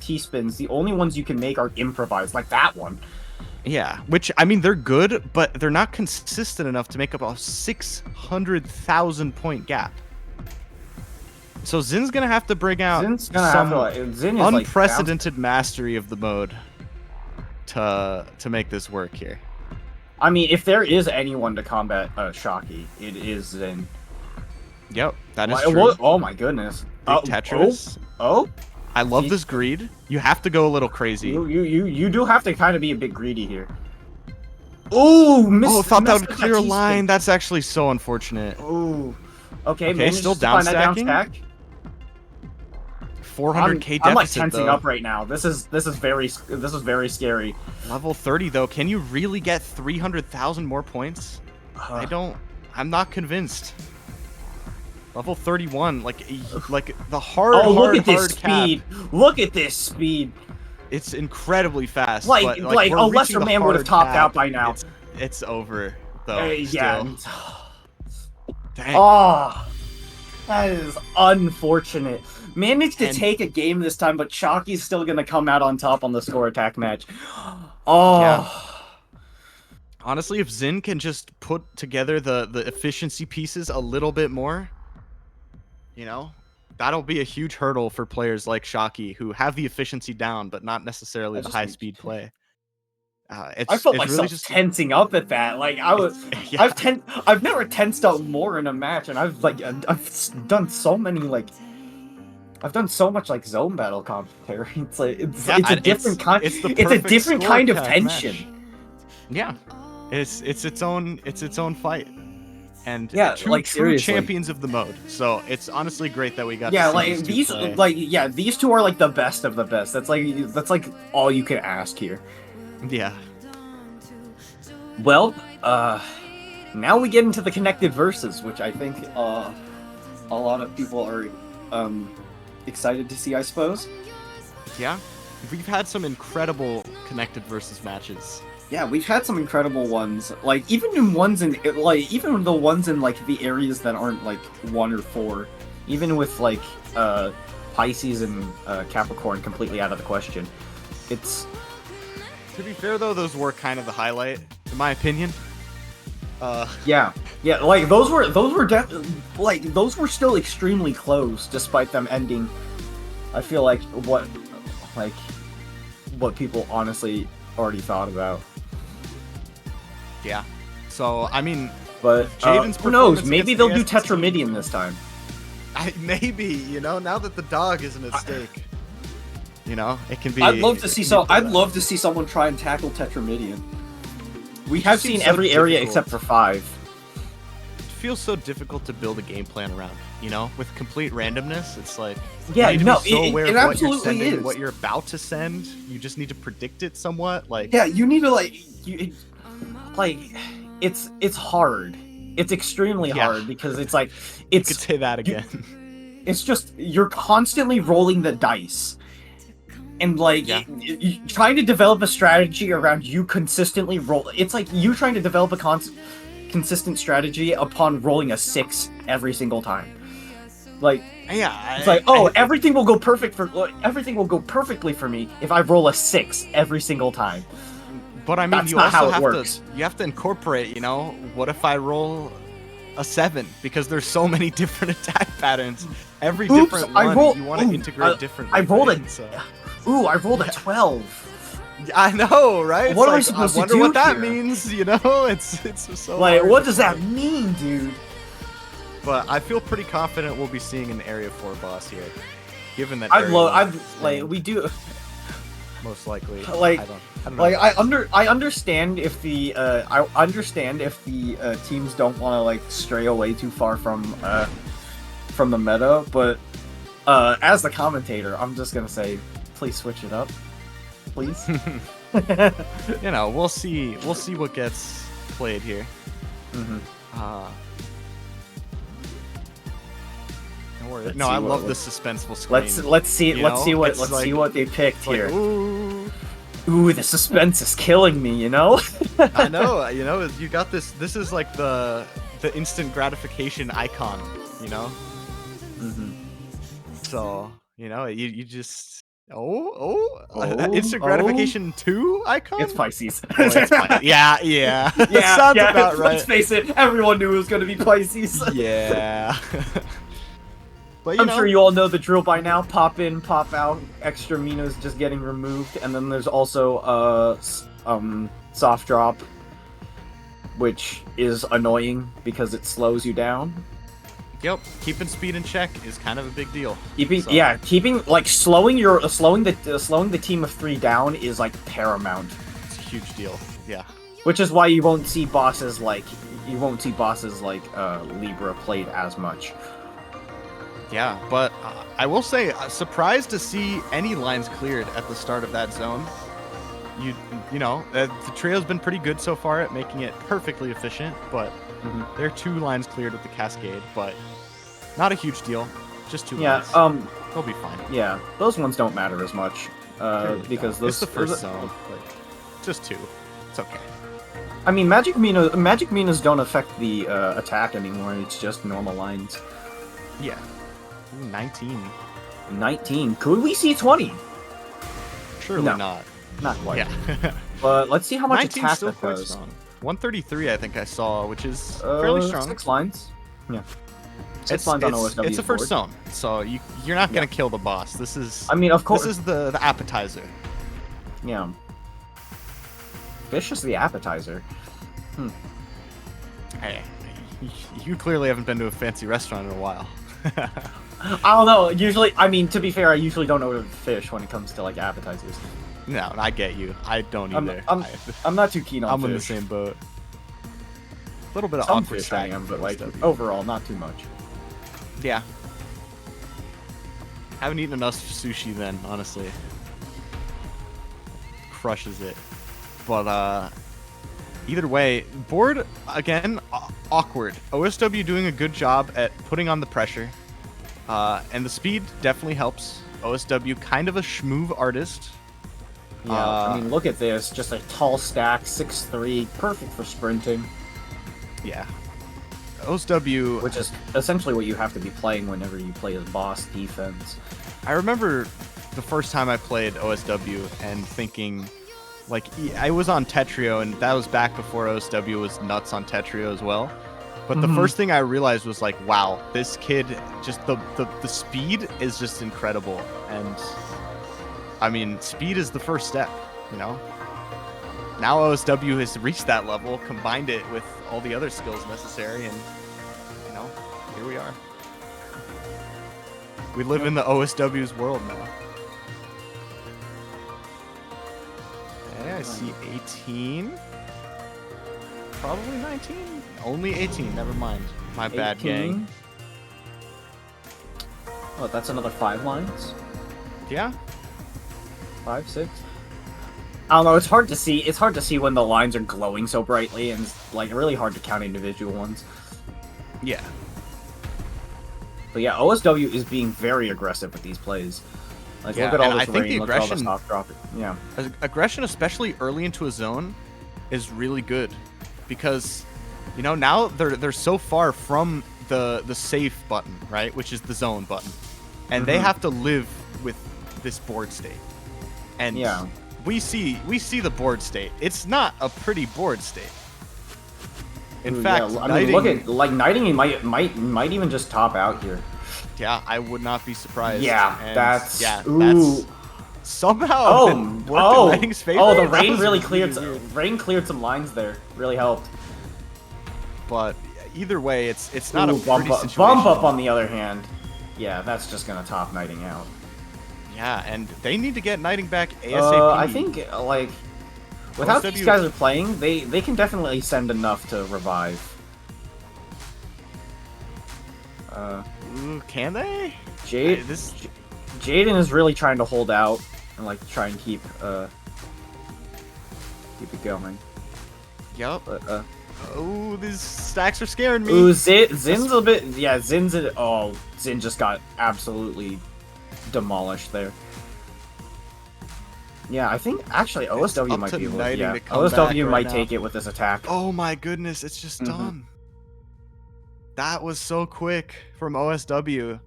C: T spins. The only ones you can make are improvised, like that one.
E: Yeah, which I mean they're good, but they're not consistent enough to make up a 600,000 point gap. So Zin's gonna have to bring out some unprecedented mastery of the mode to make this work here.
C: I mean, if there is anyone to combat Shocky, it is Zin.
E: Yep, that is true.
C: Oh my goodness.
E: Tetris. I love this greed. You have to go a little crazy.
C: You do have to kind of be a bit greedy here. Oh,
E: thought that would clear a line. That's actually so unfortunate.
C: Okay,
E: still down stacking. 400k deficit.
C: I'm like tensing up right now. This is very scary.
E: Level 30 though, can you really get 300,000 more points? I'm not convinced. Level 31, like the hard.
C: Look at this
E: speed!
C: Cap. Look at this speed!
E: It's incredibly fast.
C: Like a lesser man would have topped out by now.
E: It's over though.
C: Yeah.
E: Dang.
C: Oh, that is unfortunate. Managed to take a game this time, but Shocky's still gonna come out on top on the score attack match.
E: Yeah. Honestly, if Zin can just put together the efficiency pieces a little bit more, that'll be a huge hurdle for players like Shocky who have the efficiency down, but not necessarily the high speed play.
C: I felt myself really just tensing up at that. Like I've never tensed up more in a match, and I've done so much zone battle commentary. It's a different kind. It's a different kind of tension.
E: Match. Yeah, it's its own fight. And true
C: seriously.
E: champions of the mode. So it's honestly great that we got.
C: These two are like the best of the best. That's like all you can ask here.
E: Yeah.
C: Well, now we get into the connected verses, which I think a lot of people are excited to see, I suppose.
E: Yeah, we've had some incredible connected versus matches.
C: Yeah, we've had some incredible ones. Like even the ones in the areas that aren't like 1 or 4, even with like Pisces and Capricorn completely out of the question. It's
E: to be fair though, those were kind of the highlight, in my opinion.
C: Yeah, like those were still extremely close despite them ending. I feel like what people honestly already thought about.
E: Yeah. So I mean,
C: but who knows? Maybe they'll do Tetramidian this time.
E: Maybe, now that the dog isn't at stake, it can be.
C: I'd love to see someone try and tackle Tetramidian. We have seen every area except for 5.
E: It feels so difficult to build a game plan around, with complete randomness. It's like
C: it
E: absolutely is. What you're about to send, you just need to predict it somewhat.
C: You need to it's hard. It's extremely
E: Yeah.
C: hard because it's like
E: You could
C: it's
E: say that again.
C: it's just you're constantly rolling the dice. And like
E: Yeah.
C: trying to develop a strategy around you consistently roll. It's like you trying to develop a consistent strategy upon rolling a 6 every single time. Like
E: Yeah.
C: it's like, oh, everything will go perfectly for me if I roll a 6 every single time.
E: But I mean,
C: That's
E: you
C: not how
E: also
C: it
E: have
C: works.
E: to incorporate, you know, what if I roll a 7? Because there's so many different attack patterns. Every
C: Oops,
E: different
C: I
E: one
C: rolled-
E: you want to
C: ooh,
E: integrate differently.
C: I rolled
E: right?
C: a-
E: So-
C: Ooh, I rolled a 12.
E: I know, right?
C: What
E: It's
C: am I
E: like,
C: supposed to
E: wonder
C: do
E: what that
C: here?
E: means, you know? It's so
C: Like,
E: hard
C: what
E: to
C: does that
E: play.
C: mean, dude?
E: But I feel pretty confident we'll be seeing an Area 4 boss here. Given that
C: I'd
E: Area 1
C: like we do
E: most likely.
C: like-
E: I don't know.
C: like I understand if the teams don't want to like stray away too far from the meta, but as the commentator, I'm just gonna say, please switch it up, please.
E: You know, we'll see what gets played here.
C: Mhm.
E: Don't worry.
C: Let's
E: No,
C: see
E: I
C: what-
E: love the suspenseful screen.
C: Let's see
E: You know,
C: what
E: it's like-
C: what they picked
E: It's like,
C: here.
E: ooh.
C: Ooh, the suspense is killing me, you know?
E: I know, you know, you got this. This is like the instant gratification icon, you know.
C: Mhm.
E: So you know, you just
C: Oh,
E: instant gratification 2 icon.
C: It's Pisces.
E: Oh, it's Pisces. Yeah.
C: Yeah,
E: Sounds
C: yeah,
E: about right.
C: Let's face it, everyone knew it was gonna be Pisces.
E: Yeah. But you
C: I'm
E: know,
C: sure you all know the drill by now. Pop in, pop out. Extra Minos just getting removed, and then there's also soft drop, which is annoying because it slows you down.
E: Yep, keeping speed in check is kind of a big deal. So-
C: Yeah, keeping like slowing the team of 3 down is like paramount.
E: It's a huge deal. Yeah.
C: Which is why you won't see bosses like Libra played as much.
E: Yeah, but I will say, surprised to see any lines cleared at the start of that zone. You know, the trio's been pretty good so far at making it perfectly efficient, but there are 2 lines cleared with the cascade, but not a huge deal. Just 2
C: Yeah,
E: lines. They'll be fine.
C: yeah, those ones don't matter as much
E: Really
C: because
E: don't.
C: those
E: It's the first zone. Like, just 2. It's okay.
C: I mean, Magic Minos don't affect the attack anymore. It's just normal lines.
E: Yeah. Ooh, 19.
C: 19. Could we see 20?
E: Surely
C: No.
E: not.
C: Not quite.
E: Yeah.
C: But let's see how much
E: 19
C: attack
E: still
C: that
E: quite
C: does.
E: strong. 133, I think I saw, which is fairly strong.
C: 6 lines. Yeah. 6
E: It's,
C: lines on
E: it's,
C: OSW.
E: it's a first
C: board.
E: zone, so you're not gonna kill the boss. This is
C: I mean, of course.
E: this is the appetizer.
C: Yeah. Fish is the appetizer.
E: Hey, you clearly haven't been to a fancy restaurant in a while.
C: I don't know. Usually, I mean, to be fair, I usually don't order fish when it comes to like appetizers.
E: No, I get you. I don't either.
C: I'm not too keen on
E: I'm
C: fish.
E: in the same boat. A little bit of
C: Some
E: awkward
C: fish I
E: stacking
C: am,
E: for
C: but like
E: OSW.
C: overall, not too much.
E: Yeah. Haven't eaten enough sushi then, honestly. Crushes it. But either way, board again awkward. OSW doing a good job at putting on the pressure. And the speed definitely helps. OSW kind of a schmoove artist.
C: Yeah, I mean, look at this. Just a tall stack, 6'3", perfect for sprinting,
E: Yeah. OSW.
C: which is essentially what you have to be playing whenever you play as boss defense.
E: I remember the first time I played OSW and thinking, like, I was on Tetrio, and that was back before OSW was nuts on Tetrio as well. But the first thing I realized was like, wow, this kid, just the speed is just incredible. And I mean, speed is the first step, you know? Now OSW has reached that level, combined it with all the other skills necessary, and, you know, here we are. We live in the OSW's world now. Okay, I see 18. Probably 19. Only 18. Never mind. My bad,
C: 18.
E: gang.
C: Oh, that's another 5 lines.
E: Yeah.
C: 5, 6. I don't know. It's hard to see. It's hard to see when the lines are glowing so brightly, and it's like really hard to count individual ones.
E: Yeah.
C: But yeah, OSW is being very aggressive with these plays. Like,
E: Yeah,
C: look at all
E: and
C: this
E: I think
C: rain,
E: the
C: look at all this
E: aggression-
C: top dropping. Yeah.
E: Aggression, especially early into a zone, is really good because, you know, now they're so far from the safe button, right, which is the zone button, and they have to live with this board state. And
C: Yeah.
E: we see the board state. It's not a pretty board state. In
C: Ooh,
E: fact,
C: yeah, I mean, look at Knighting might even just top out here.
E: yeah, I would not be surprised.
C: Yeah,
E: And
C: that's
E: yeah,
C: ooh.
E: that's somehow worked in Knighting's favor.
C: Oh, the
E: That
C: rain
E: was
C: really
E: weird.
C: cleared some lines there. Really helped.
E: But either way, it's not
C: Ooh,
E: a pretty
C: bump
E: situation.
C: up on the other hand. Yeah, that's just gonna top Knighting out.
E: Yeah, and they need to get Knighting back ASAP.
C: I think like with how
E: OSW
C: these guys are playing, they can definitely send enough to revive.
E: Ooh, can they?
C: Jaden is really trying to hold out and like try and keep it going.
E: Yup.
C: But
E: Oh, these stacks are scaring me.
C: ooh, Zin's a bit. Yeah, Zin just got absolutely demolished there. Yeah, I think actually OSW
E: up
C: might
E: to
C: be able.
E: Knighting
C: Yeah,
E: to come
C: OSW
E: back
C: might
E: right
C: take
E: now.
C: it with this attack.
E: Oh my goodness, it's just
C: Mhm.
E: done. That was so quick from OSW.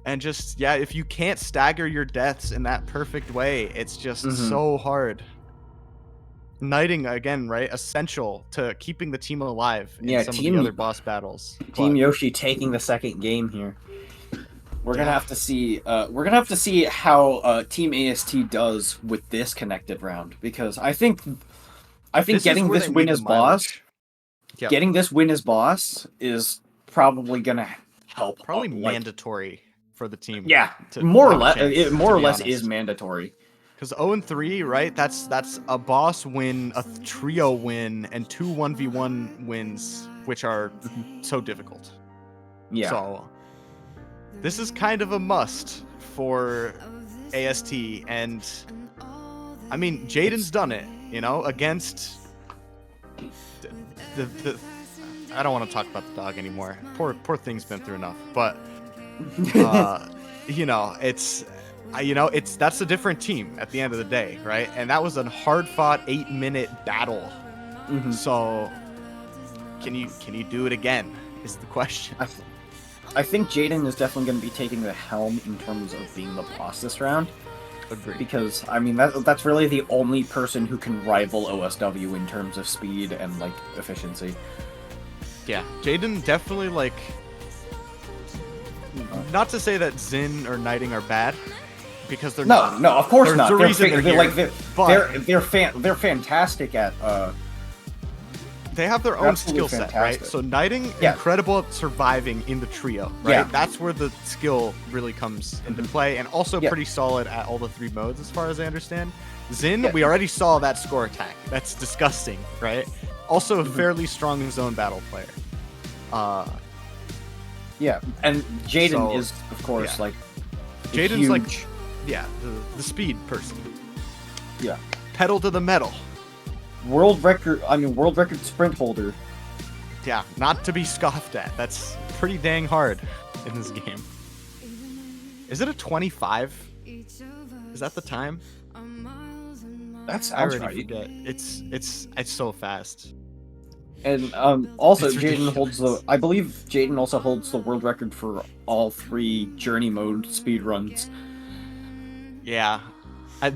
E: And just, yeah, if you can't stagger your deaths in that perfect way, it's just
C: Mhm.
E: so hard. Knighting, again, right? Essential to keeping the team alive in
C: Yeah,
E: some
C: Team-
E: of the other boss battles.
C: Team
E: But-
C: Yoshi taking the second game here. We're gonna
E: Yeah.
C: have to see. We're gonna have to see how Team AST does with this connected round because I think
E: This is
C: getting
E: where
C: this
E: they
C: win
E: need
C: as
E: the
C: boss,
E: mileage. Yep.
C: getting this win as boss is probably gonna help.
E: Probably
C: like,
E: mandatory for the team.
C: Yeah,
E: to
C: more or
E: have a
C: less.
E: chance,
C: It more
E: to
C: or
E: be
C: less
E: honest.
C: is mandatory.
E: Because 0-3, right? That's a boss win, a trio win, and 2 1v1 wins, which are so difficult.
C: Yeah.
E: So this is kind of a must for AST, and I mean, Jaden's done it, you know, against the I don't want to talk about the dog anymore. Poor thing's been through enough, but you know, that's a different team at the end of the day, right? And that was a hard-fought 8-minute battle.
C: Mhm.
E: So can you do it again? Is the question.
C: I think Jaden is definitely going to be taking the helm in terms of being the boss this round.
E: Agreed.
C: Because I mean that's really the only person who can rival OSW in terms of speed and like efficiency.
E: Yeah, Jaden definitely, like, not to say that Zin or Knighting are bad, because they're not.
C: No, of course
E: There's
C: not.
E: a reason they're
C: like
E: here, but-
C: they're fantastic at
E: They have their
C: They're
E: own
C: absolutely
E: skill set,
C: fantastic.
E: right? So Knighting,
C: Yeah.
E: incredible at surviving in the trio, right?
C: Yeah.
E: That's where the skill really comes into play, and also
C: Yeah.
E: pretty solid at all the 3 modes, as far as I understand. Zin,
C: Yeah.
E: we already saw that score attack. That's disgusting, right? Also a fairly strong zone battle player.
C: Yeah, and Jaden
E: So,
C: is of course
E: yeah.
C: like
E: Jaden's like,
C: huge-
E: yeah, the speed person.
C: yeah,
E: Pedal to the metal.
C: world record sprint holder.
E: Yeah, not to be scoffed at. That's pretty dang hard in this game. Is it a 25? Is that the time?
C: That
E: I
C: sounds
E: already
C: right.
E: forget. It's so fast.
C: And also
E: It's
C: Jaden holds
E: ridiculous.
C: I believe Jaden also holds the world record for all 3 journey mode speed runs.
E: Yeah,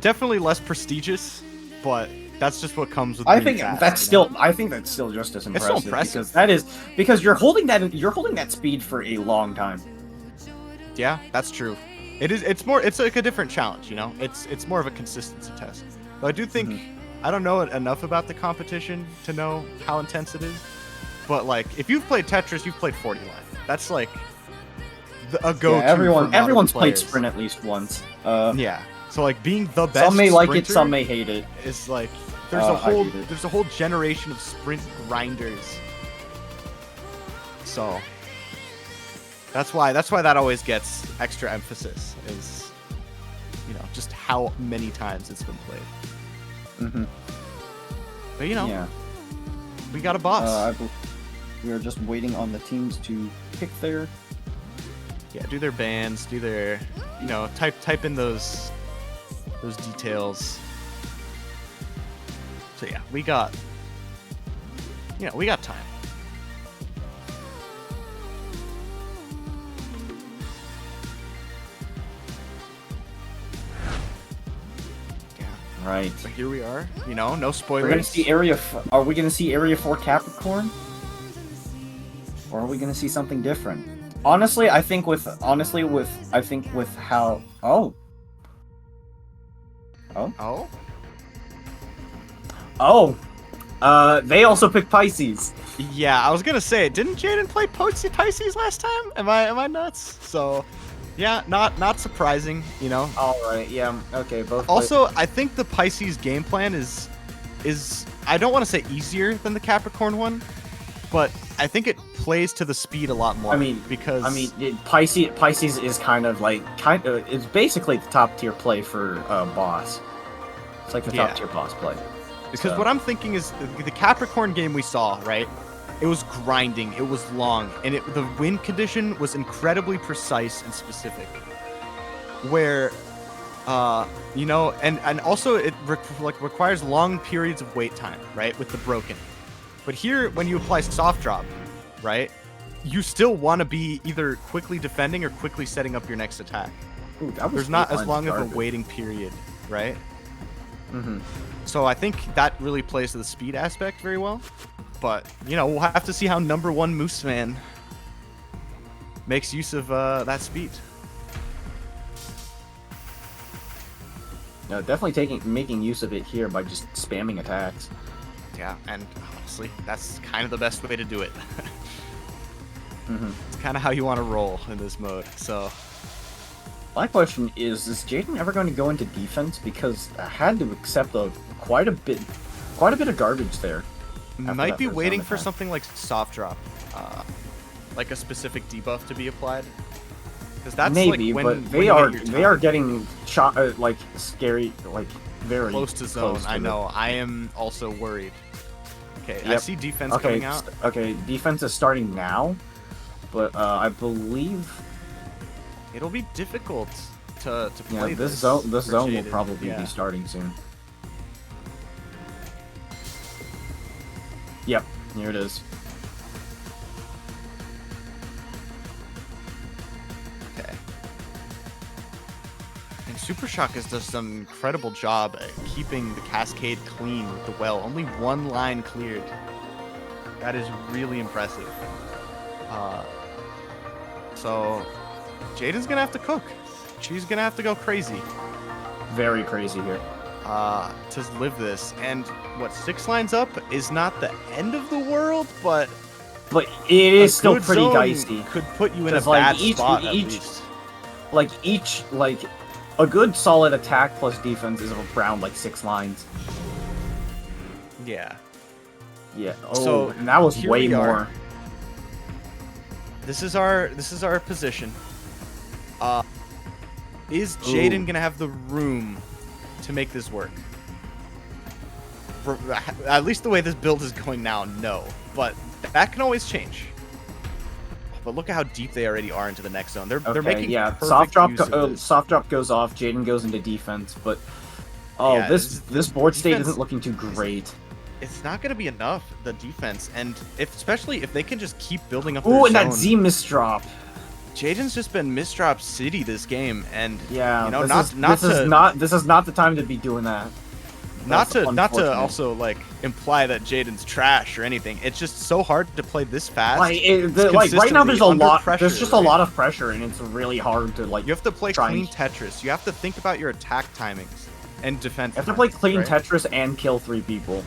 E: definitely less prestigious, but that's just what comes with.
C: I
E: being
C: think
E: fast,
C: that's
E: you know?
C: still just as
E: It's so
C: impressive.
E: impressive.
C: Because you're holding that speed for a long time.
E: Yeah, that's true. It is. It's like a different challenge, you know. It's more of a consistency test. But I do think
C: Mm-hmm.
E: I don't know enough about the competition to know how intense it is. But like, if you've played Tetris, you've played 40 Life. That's like a go-to.
C: Yeah,
E: for modern
C: everyone's played
E: players.
C: Sprint at least once.
E: Yeah. So like being the best.
C: Some may like it,
E: sprinter
C: some may hate it.
E: is like there's
C: I
E: a
C: hate it.
E: whole generation of sprint grinders. So that's why that always gets extra emphasis, is, you know, just how many times it's been played.
C: Mm-hmm.
E: But you know,
C: Yeah.
E: we got a boss.
C: We are just waiting on the teams to pick their.
E: Yeah, do their bands, do their, type in those details. So yeah, we got time.
C: Right.
E: But here we are. No spoilers.
C: We're gonna see Are we gonna see Area 4 Capricorn? Or are we gonna see something different? Honestly, I think with how. Oh. They also picked Pisces.
E: Yeah, I was gonna say, didn't Jaden play Pisces last time? Am I nuts? So, yeah, not surprising,
C: All right, yeah, okay, both.
E: Also, I think the Pisces game plan is I don't want to say easier than the Capricorn one, but I think it plays to the speed a lot more.
C: Pisces is it's basically the top tier play for boss. It's like the top tier boss play.
E: Because what I'm thinking is the Capricorn game we saw, right? It was grinding, it was long, and the win condition was incredibly precise and specific. Where, and also it requires long periods of wait time, right? With the broken. But here, when you apply soft drop, right? You still want to be either quickly defending or quickly setting up your next attack.
C: Ooh,
E: There's not as long of a waiting period, right?
C: Mm-hmm.
E: So I think that really plays to the speed aspect very well. But, we'll have to see how number one Moose Man makes use of that speed.
C: No, definitely making use of it here by just spamming attacks.
E: Yeah, and honestly, that's kind of the best way to do it.
C: Mm-hmm.
E: It's kind of how you want to roll in this mode, so...
C: My question is Jaden ever going to go into defense? Because I had to accept quite a bit of garbage there.
E: Might be waiting for something like soft drop, like a specific debuff to be applied. Because that's
C: maybe,
E: like
C: but they are getting shot scary, very
E: close to zone. I know. I am also worried. Okay, I see defense coming out.
C: Okay, defense is starting now, but I believe
E: it'll be difficult to play.
C: Yeah, this zone will probably be starting soon. Yep, here it is.
E: Okay. And Super Shock has done some incredible job at keeping the cascade clean with the well. Only one line cleared. That is really impressive. So Jaden's gonna have to cook. She's gonna have to go crazy.
C: Very crazy here.
E: To live this. And 6 lines up is not the end of the world, but
C: it is still pretty dicey.
E: Could put you in a bad spot at least.
C: A good solid attack plus defense is around 6 lines.
E: Yeah.
C: Yeah. Oh,
E: so
C: and that was way more.
E: This is our position. Is Jaden gonna have the room to make this work? At least the way this build is going now, no. But that can always change. But look at how deep they already are into the next zone. They're making
C: soft drop.
E: use of this.
C: Soft drop goes off. Jaden goes into defense, but this board state isn't looking too great.
E: It's not going to be enough, the defense, and especially if they can just keep building up.
C: Ooh, and that Z misdrop.
E: Jaden's just been misdrop city this game, and
C: this is not the time to be doing that.
E: Not to also imply that Jaden's trash or anything. It's just so hard to play this fast.
C: Right now there's a lot. There's just a lot of pressure, and it's really hard to
E: You have to play clean Tetris. You have to think about your attack timings and defense.
C: You have to play clean Tetris and kill 3 people.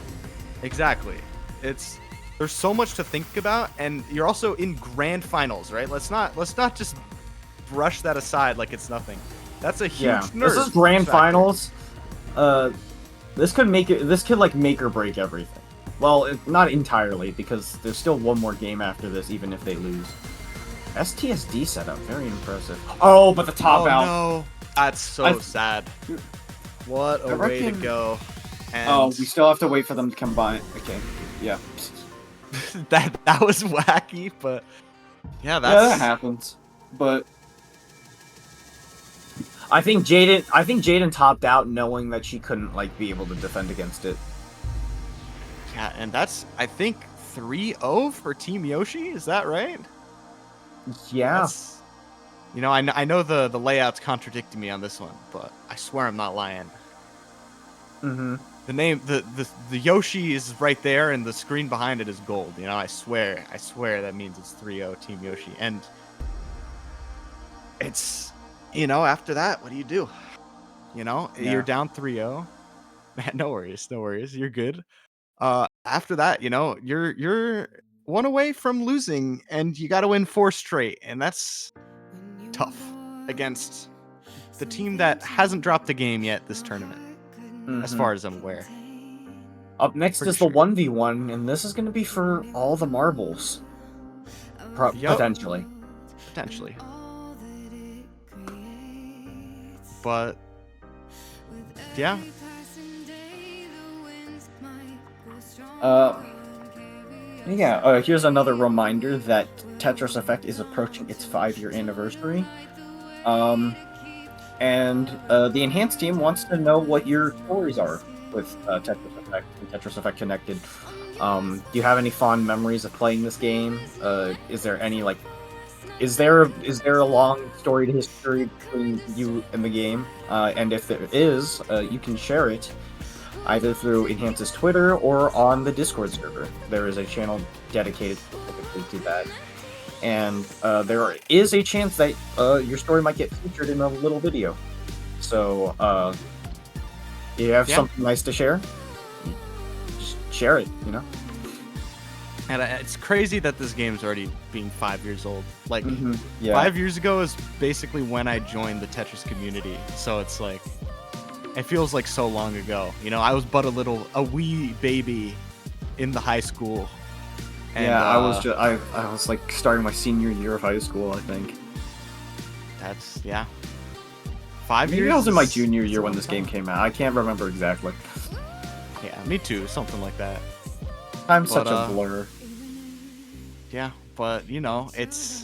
E: Exactly. There's so much to think about, and you're also in grand finals, right? Let's not just brush that aside like it's nothing. That's a huge nerf.
C: This is grand finals. This could make or break everything. Well, not entirely, because there's still one more game after this, even if they lose. STSD setup, very impressive. Oh, but the top out.
E: No, that's so sad. What a way to go. And
C: we still have to wait for them to combine. Okay, yeah.
E: that was wacky, but yeah,
C: that happens. But I think Jaden topped out knowing that she couldn't like be able to defend against it.
E: Yeah, and that's I think 3-0 for Team Yoshi. Is that right?
C: Yeah.
E: That's, I know the layout's contradicting me on this one, but I swear I'm not lying.
C: Mm-hmm.
E: The name, the Yoshi is right there, and the screen behind it is gold. I swear that means it's 3-0 Team Yoshi. And it's, after that, what do you do? You're down 3-0. No worries, you're good. After that, you're one away from losing, and you got to win 4 straight, and that's tough against the team that hasn't dropped a game yet this tournament. As far as I'm aware.
C: Up next is the 1v1, and this is going to be for all the marbles. Potentially.
E: But, yeah.
C: Here's another reminder that Tetris Effect is approaching its 5-year anniversary. And the Enhanced team wants to know what your stories are with Tetris Effect and Tetris Effect Connected. Do you have any fond memories of playing this game? Is there any is there a long storied history between you and the game? And if there is, you can share it either through Enhance's Twitter or on the Discord server. There is a channel dedicated specifically to that. And there is a chance that your story might get featured in a little video. So, you have something nice to share? Just share it,
E: And it's crazy that this game's already being 5 years old. 5 years ago is basically when I joined the Tetris community. So it's like, it feels like so long ago. I was but a wee baby in the high school. And,
C: I was like starting my senior year of high school, I think.
E: That's 5 years.
C: Maybe I was in my junior year when this game came out. I can't remember exactly.
E: Yeah, me too. Something like that.
C: Time's such a blur.
E: Yeah, but it's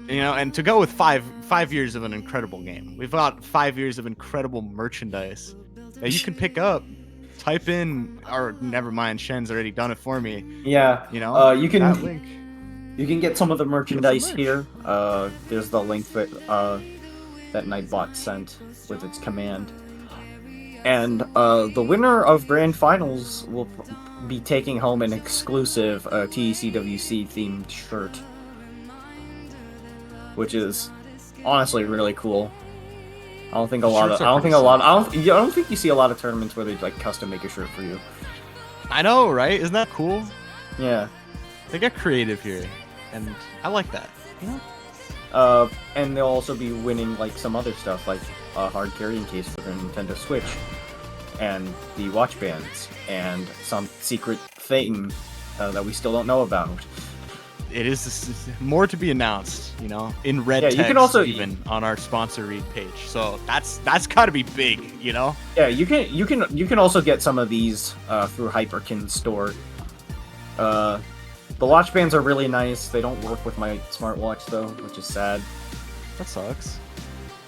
E: and to go with five years of an incredible game. We've got 5 years of incredible merchandise that you can pick up. Type in, or never mind, Shen's already done it for me.
C: Yeah. You can
E: that link.
C: You can get some of the merchandise here. There's the link that Nightbot sent with its command. And the winner of Grand Finals will be taking home an exclusive TECWC themed shirt, which is honestly really cool. I don't think you see a lot of tournaments where they custom make a shirt for you.
E: I know, right? Isn't that cool?
C: Yeah.
E: They get creative here, and I like that.
C: And they'll also be winning some other stuff, like a hard carrying case for their Nintendo Switch, and the watch bands, and some secret thing that we still don't know about.
E: It is more to be announced, in red text,
C: you can also
E: even on our sponsor read page. So that's got to be big, Yeah,
C: you can also get some of these through Hyperkin's store. The watch bands are really nice. They don't work with my smartwatch though, which is sad.
E: That sucks.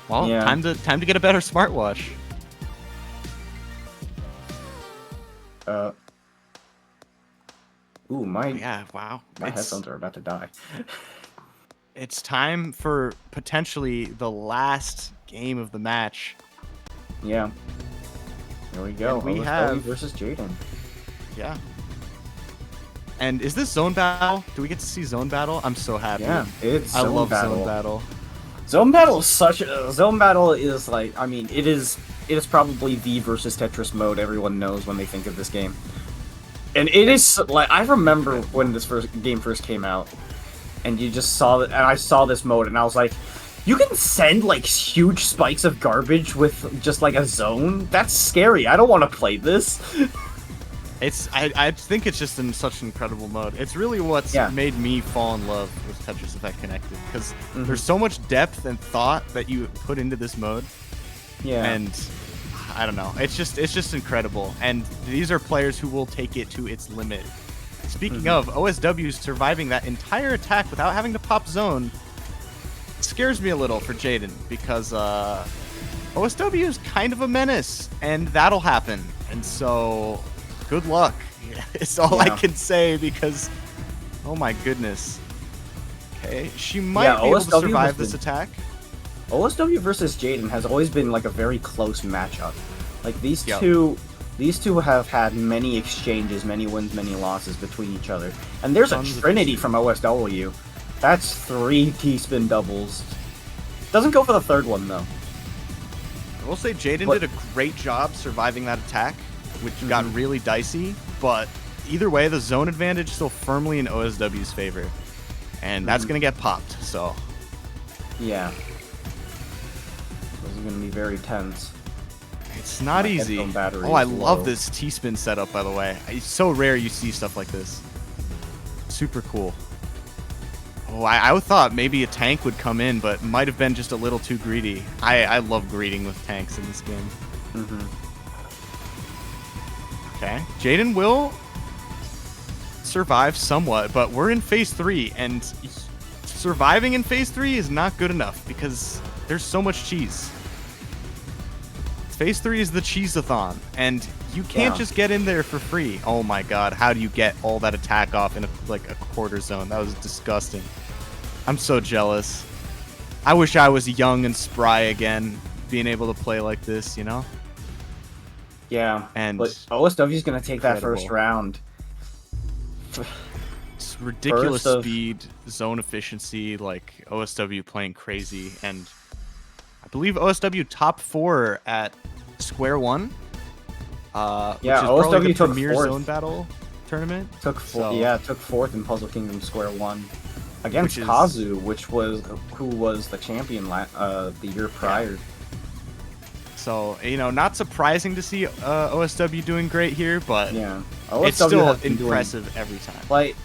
E: Well, time to get a better smartwatch.
C: My
E: My
C: headphones are about to die.
E: It's time for potentially the last game of the match.
C: Yeah. Here we go.
E: And we have
C: versus Jaden.
E: Yeah. And is this zone battle? Do we get to see zone battle? I'm so happy.
C: Yeah, it's
E: I
C: zone
E: love
C: battle.
E: zone battle.
C: Zone battle is it is probably the versus Tetris mode everyone knows when they think of this game. And it is I remember when this game first came out, and you just saw it, and I saw this mode, and I was like, you can send huge spikes of garbage with just a zone? That's scary. I don't want to play this.
E: I think it's just in such an incredible mode. It's really what's made me fall in love with Tetris Effect Connected, because there's so much depth and thought that you put into this mode. Yeah. And I don't know. It's just incredible. And these are players who will take it to its limit. speaking of, OSW surviving that entire attack without having to pop zone scares me a little for Jaden, because OSW is kind of a menace, and that'll happen. And so, good luck. It's all I can say, because, oh my goodness. Okay, she might be able to survive this attack.
C: OSW versus Jaden has always been like a very close matchup. Like these two have had many exchanges, many wins, many losses between each other. And there's a Trinity from OSW. That's 3 T-spin doubles. Doesn't go for the third one though.
E: I will say Jaden did a great job surviving that attack, which got really dicey, but either way, the zone advantage still firmly in OSW's favor. And that's going to get popped, so.
C: Yeah. This is going to be very tense.
E: It's not easy. Oh, I love this T-spin setup, by the way. It's so rare you see stuff like this. Super cool. Oh, I thought maybe a tank would come in, but might have been just a little too greedy. I love greeting with tanks in this game. Okay. Jaden will survive somewhat, but we're in phase 3, and surviving in phase 3 is not good enough because there's so much cheese. Phase 3 is the cheese-a-thon, and you can't just get in there for free. Oh my god, how do you get all that attack off in a quarter zone? That was disgusting. I'm so jealous. I wish I was young and spry again, being able to play like this, you know?
C: Yeah,
E: and
C: but OSW is going to take that first round.
E: It's ridiculous speed, zone efficiency, like OSW playing crazy, and I believe OSW top 4 at Square One. Which is
C: OSW
E: the
C: took
E: premier
C: 4th.
E: zone battle tournament.
C: Took 4th in Puzzle Kingdom Square One against Kazu, who was the champion the year prior.
E: So, you know, not surprising to see OSW doing great here, but it's
C: OSW
E: still impressive every time.
C: Like,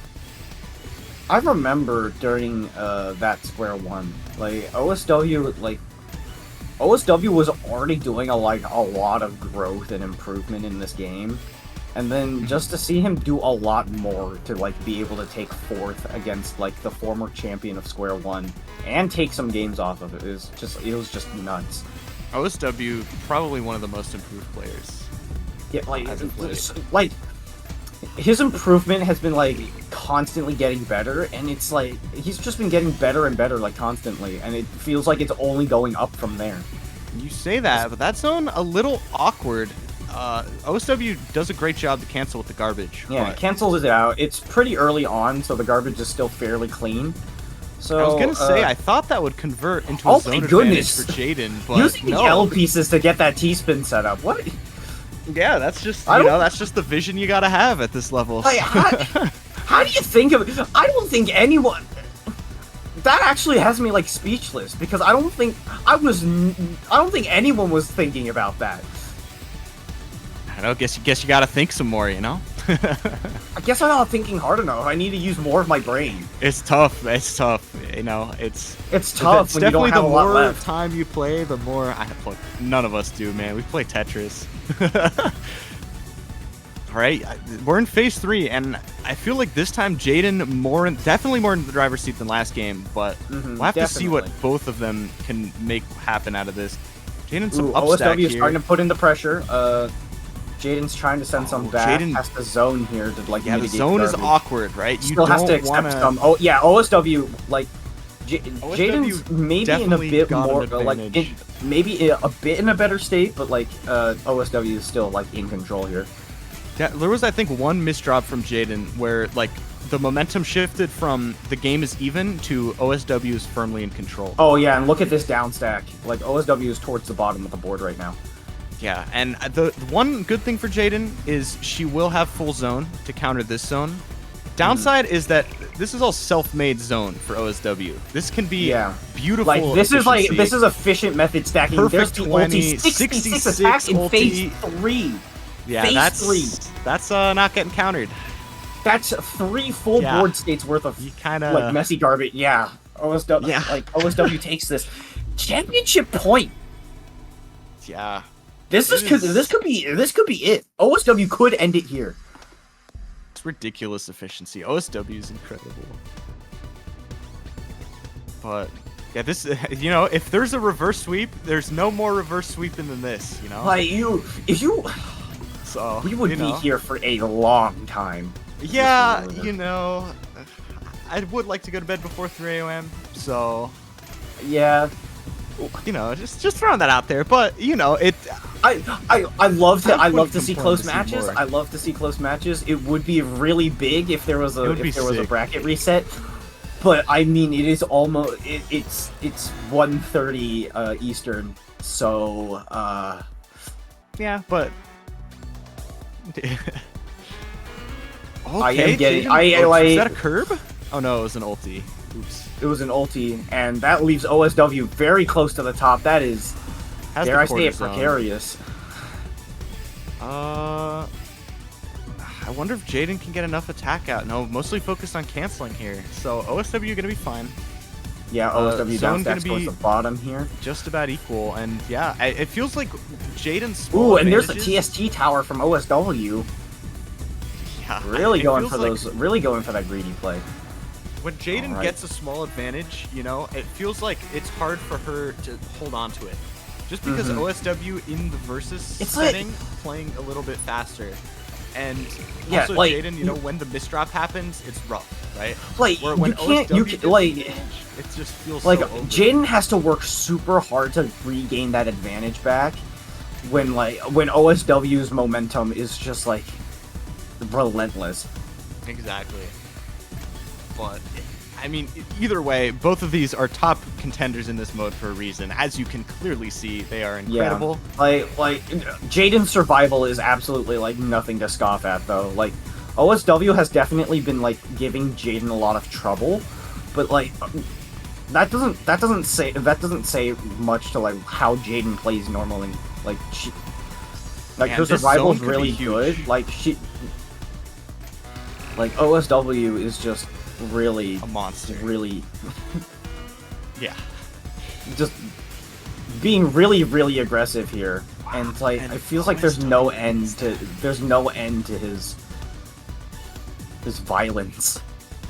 C: I remember during that Square One, like OSW was already doing a lot of growth and improvement in this game, and then just to see him do a lot more to be able to take 4th against the former champion of Square One and take some games off of it was just nuts.
E: OSW probably one of the most improved players.
C: Yeah, his improvement has been constantly getting better, and it's he's just been getting better and better constantly, and it feels like it's only going up from there.
E: You say that, but that's a little awkward. OSW does a great job to cancel with the garbage.
C: Yeah, it cancels it out. It's pretty early on, so the garbage is still fairly clean. So
E: I was gonna say, I thought that would convert into a zone advantage for Jaden, but
C: using the L pieces to get that T-spin set up. What?
E: Yeah, that's just that's just the vision you gotta have at this level.
C: How do you think of it? I don't think anyone. That actually has me speechless, because I don't think anyone was thinking about that.
E: I don't guess you gotta think some more, you know.
C: I guess I'm not thinking hard enough. I need to use more of my brain.
E: It's tough. You know, it's
C: tough when you don't have a lot left.
E: Definitely the more time you play, the more none of us do, man. We play Tetris. All right, we're in phase 3, and I feel like this time Jaden definitely more in the driver's seat than last game, but we'll have to see what both of them can make happen out of this. Jaden's some upstack
C: OSW is starting to put in the pressure. Jaden's trying to send some back. Has the zone here to mitigate
E: the zone
C: garbage.
E: Is awkward, right? You
C: still has to accept some. Oh yeah, OSW Jaden's maybe in a bit more maybe a bit in a better state, but OSW is still in control here.
E: Yeah, there was I think one misdrop from Jaden where the momentum shifted from the game is even to OSW is firmly in control.
C: Oh yeah, and look at this down stack. OSW is towards the bottom of the board right now.
E: Yeah, and the one good thing for Jaden is she will have full zone to counter this zone. Downside is that this is all self-made zone for OSW. This can be beautiful.
C: This is efficient method stacking.
E: Perfect
C: There's the
E: 20,
C: ulti, 66 attack in phase 3.
E: Yeah,
C: phase 3.
E: That's not getting countered.
C: That's 3 full board states worth of messy garbage. Yeah, OSW. Yeah. OSW takes this championship point.
E: Yeah.
C: This could be it. OSW could end it here.
E: It's ridiculous efficiency. OSW is incredible. But yeah, this if there's a reverse sweep, there's no more reverse sweeping than this.
C: Like
E: So
C: we would be here for a long time.
E: Yeah, I would like to go to bed before 3 a.m. So
C: yeah,
E: just throwing that out there. But it.
C: I love to
E: wouldn't
C: see
E: complain
C: close
E: to see
C: matches.
E: more.
C: I love to see close matches. It would be really big if there was a bracket reset. But I mean, it is almost it's 1:30 Eastern. So
E: yeah, but. Okay,
C: I am getting.
E: Is that a curb? Oh no, it was an ulti. Oops.
C: It was an ulti, and that leaves OSW very close to the top. That is, dare I say it, precarious.
E: I wonder if Jaden can get enough attack out. No, mostly focused on canceling here. So OSW gonna be fine.
C: Yeah, OSW down stacks towards the bottom here.
E: Just about equal, and yeah, it feels like Jaden's.
C: Ooh, and there's the TST tower from OSW.
E: Yeah,
C: really going for really going for that greedy play.
E: When Jaden gets a small advantage, it feels like it's hard for her to hold on to it. Just because OSW in the versus setting playing a little bit faster. And
C: yeah,
E: also Jaden, when the misdrop happens, it's rough, right?
C: Like
E: when it just feels
C: like
E: so over.
C: Jaden has to work super hard to regain that advantage back when OSW's momentum is just like relentless.
E: Exactly. But I mean, either way, both of these are top contenders in this mode for a reason. As you can clearly see, they are incredible.
C: Yeah. Like Jaden's survival is absolutely like nothing to scoff at, though. Like OSW has definitely been like giving Jaden a lot of trouble, but like that doesn't say much to like how Jaden plays normally. Like her survival is really good. Like OSW is just really
E: a monster.
C: Really
E: yeah,
C: just being really aggressive here, and like it feels like there's no end to his violence.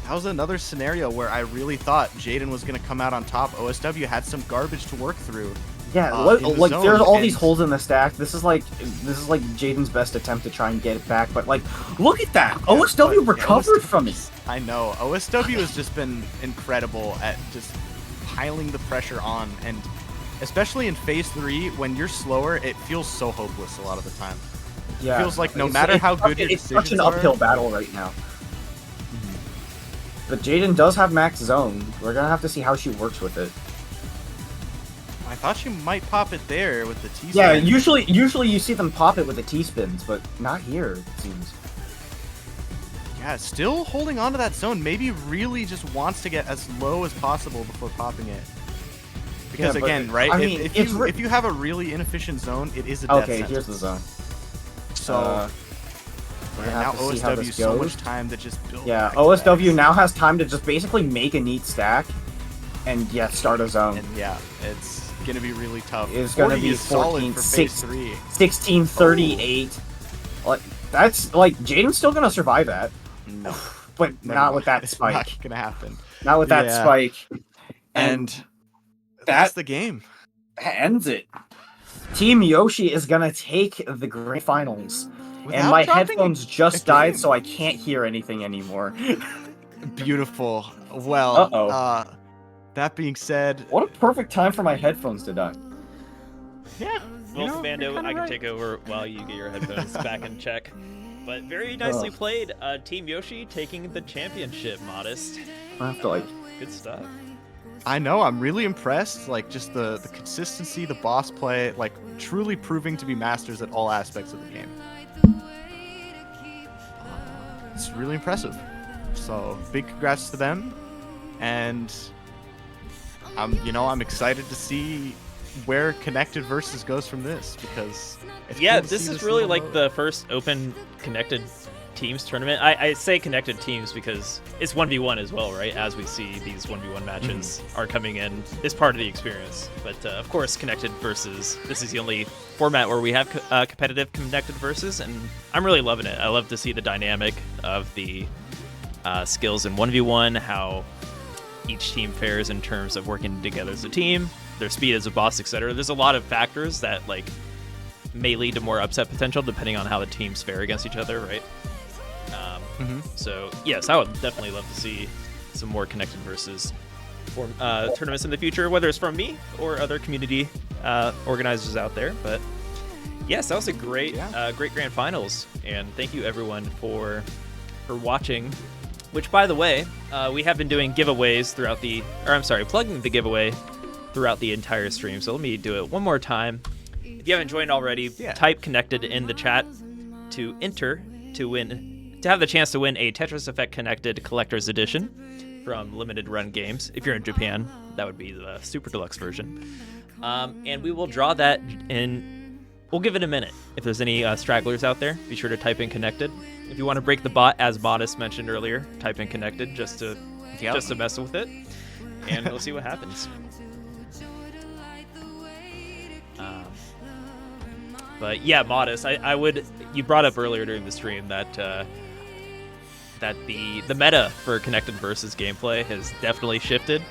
E: That was another scenario where I really thought Jaden was gonna come out on top. OSW had some garbage to work through.
C: Yeah, like there's all these holes in the stack. This is like Jaden's best attempt to try and get it back, but like, look at that! Yeah, OSW recovered from it.
E: I know. OSW has just been incredible at just piling the pressure on, and especially in phase 3, when you're slower, it feels so hopeless a lot of the time. Yeah, it feels like no matter how good your decisions are,
C: it's such an uphill battle right now. But Jaden does have max zone. We're gonna have to see how she works with it.
E: I thought she might pop it there with the T-spin.
C: Yeah, usually you see them pop it with the T-spins, but not here, it seems.
E: Yeah, still holding on to that zone. Maybe really just wants to get as low as possible before popping it. Because again, right?
C: I mean,
E: if you have a really inefficient zone, it is a death sentence.
C: Here's the zone.
E: So now OSW so much time to just build.
C: Yeah, OSW now has time to just basically make a neat stack, and start a zone.
E: And yeah, it's gonna be really tough.
C: It's gonna be 14, 16, 38. Like that's like Jaden's still gonna survive that.
E: No,
C: but not with that spike.
E: Not gonna happen.
C: Not with that spike.
E: And that's the game.
C: That ends it. Team Yoshi is gonna take the grand finals. And my headphones just died, so I can't hear anything anymore.
E: Beautiful. Well, that being said,
C: what a perfect time for my headphones to die.
E: Yeah.
B: Well, Commando, I can take over while you get your headphones back in check. But very nicely played. Team Yoshi taking the championship, Modest.
C: I have to
B: good stuff.
E: I know, I'm really impressed. Like, just the consistency, the boss play, like, truly proving to be masters at all aspects of the game. It's really impressive. So, big congrats to them. And I'm excited to see where Connected Versus goes from this, because
B: this is really like the first open connected teams tournament. I say connected teams because it's 1v1 as well, right? As we see these 1v1 matches are coming in, it's part of the experience. But of course, connected versus, this is the only format where we have competitive connected versus, and I'm really loving it. I love to see the dynamic of the skills in 1v1, how each team fares in terms of working together as a team, their speed as a boss, etc. There's a lot of factors that like may lead to more upset potential depending on how the teams fare against each other, right? So yes, I would definitely love to see some more connected versus tournaments in the future, whether it's from me or other community organizers out there. But yes, that was a great great grand finals, and thank you everyone for watching. Which, by the way, we have been doing giveaways throughout plugging the giveaway throughout the entire stream. So let me do it one more time. If you haven't joined already, type connected in the chat to enter to have the chance to win a Tetris Effect Connected Collector's Edition from Limited Run Games. If you're in Japan, that would be the Super Deluxe version. And we will draw that in. We'll give it a minute. If there's any stragglers out there, be sure to type in connected. If you want to break the bot, as Modest mentioned earlier, type in connected just to mess with it, and we'll see what happens. But yeah, Modest, I would. You brought up earlier during the stream that the meta for connected versus gameplay has definitely shifted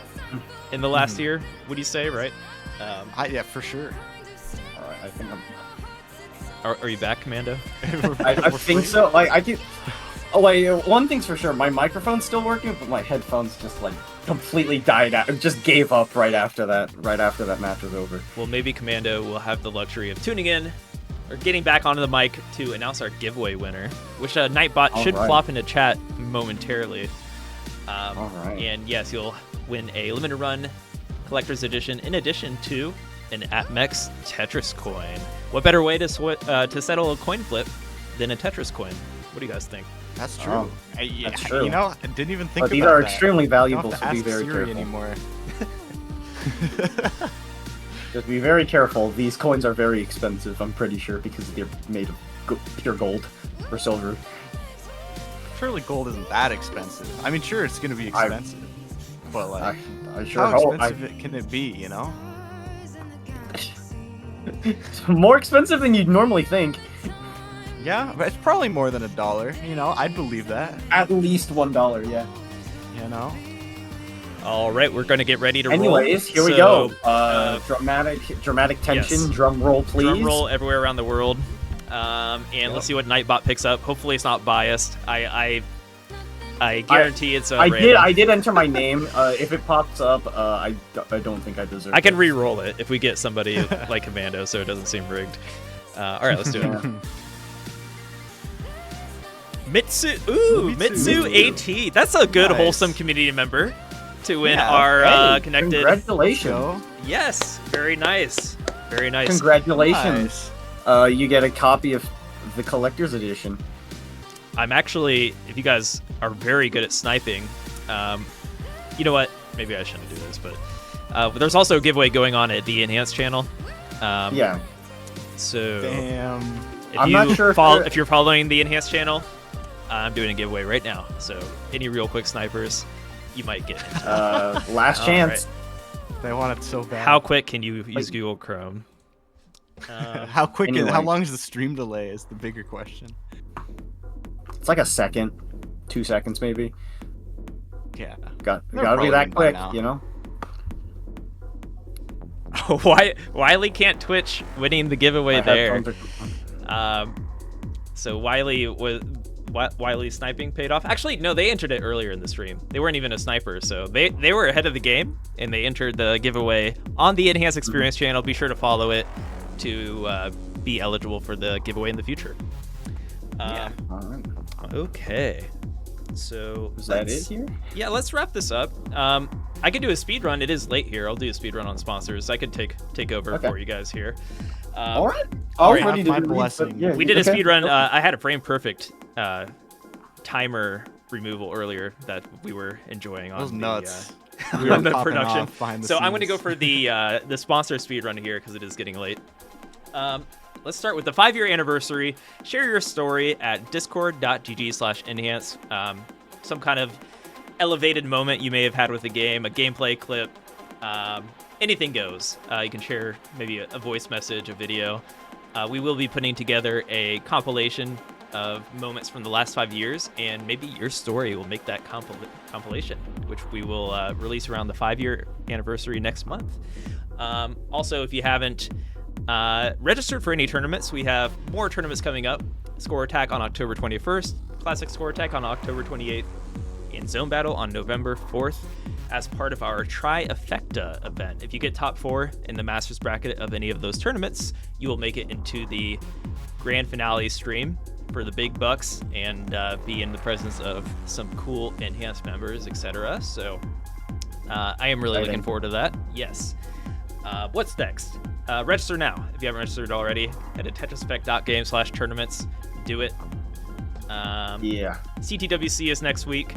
B: in the last year. Would you say, right?
E: Yeah, for sure.
C: All right, I think I'm.
B: Are you back, Commando?
C: I think so. Like I do. Oh wait, one thing's for sure. My microphone's still working, but my headphones just like completely died out. Just gave up right after that. Right after that match was over.
B: Well, maybe Commando will have the luxury of tuning in or getting back onto the mic to announce our giveaway winner, which Nightbot should plop into chat momentarily.
C: All right.
B: And yes, you'll win a limited run collector's edition in addition to an APMEX Tetris coin. What better way to settle a coin flip than a Tetris coin? What do you guys think?
E: That's true.
C: That's true.
E: You know, I didn't even think about that.
C: These are extremely valuable,
E: Don't
C: so
E: have to
C: be very
E: ask Siri
C: careful.
E: anymore.
C: Just be very careful. These coins are very expensive, I'm pretty sure, because they're made of pure gold or silver.
E: Surely gold isn't that expensive. I mean, sure, it's going to be expensive. But, like,
C: I sure
E: how
C: hope.
E: expensive can it be, you know?
C: More expensive than you'd normally think.
E: Yeah, but it's probably more than $1, you know? I'd believe that.
C: At least $1, yeah.
E: You know?
B: All right, we're going to get ready to roll.
C: Anyways, here we go. Dramatic tension.
B: Yes.
C: Drum roll, please.
B: Drum roll everywhere around the world. And let's see what Nightbot picks up. Hopefully it's not biased. I guarantee it's random.
C: I did enter my name. If it pops up, I don't think I deserve it.
B: I can re-roll it if we get somebody like Commando, so it doesn't seem rigged. All right, let's do it. Mitsu AT. That's a good, wholesome community member to win our connected.
C: Congratulations.
B: Yes, very nice. Very nice.
C: Congratulations. Nice. You get a copy of the collector's edition.
B: I'm actually, if you guys are very good at sniping, you know what? Maybe I shouldn't do this, but there's also a giveaway going on at the Enhanced channel.
C: Yeah.
B: So,
E: damn.
C: I'm not sure
B: if you're following the Enhanced channel, I'm doing a giveaway right now. So, any real quick snipers, you might get it.
C: Last chance.
E: Right. They want it so bad.
B: How quick can you use Google Chrome?
E: How quick? Anyway. How long is the stream delay? Is the bigger question.
C: It's like a second, 2 seconds maybe.
E: Yeah.
C: Gotta be that quick, you know.
B: Why Wiley can't Twitch winning the giveaway there. So Wiley's sniping paid off. Actually, no, they entered it earlier in the stream. They weren't even a sniper, so they were ahead of the game, and they entered the giveaway on the Enhanced Experience channel. Be sure to follow it to be eligible for the giveaway in the future.
C: Yeah. All right.
B: Okay. So
C: is that it here?
B: Yeah, let's wrap this up. I could do a speed run. It is late here. I'll do a speed run on sponsors. I could take over for you guys here.
C: All right.
B: Already
E: my blessing.
B: We did a speed run. I had a frame perfect timer removal earlier that we were enjoying on
E: those nuts.
B: We were the production. So I'm going to go for the sponsor speed run here because it is getting late. let's start with the 5-year anniversary. Share your story at discord.gg/enhance. Some kind of elevated moment you may have had with the game, a gameplay clip, anything goes. You can share maybe a voice message, a video. We will be putting together a compilation of moments from the last 5 years, and maybe your story will make that compilation, which we will release around the 5-year anniversary next month. Also, if you haven't registered for any tournaments, we have more tournaments coming up. Score Attack on October 21st, Classic Score Attack on October 28th, and Zone Battle on November 4th as part of our Trifecta event. If you get top 4 in the Masters bracket of any of those tournaments, you will make it into the grand finale stream for the big bucks and be in the presence of some cool Enhanced members, etc. So I am really looking forward to that. Yes. What's next? Register now. If you haven't registered already, head to tetriseffect.game/tournaments. Do it. CTWC is next week.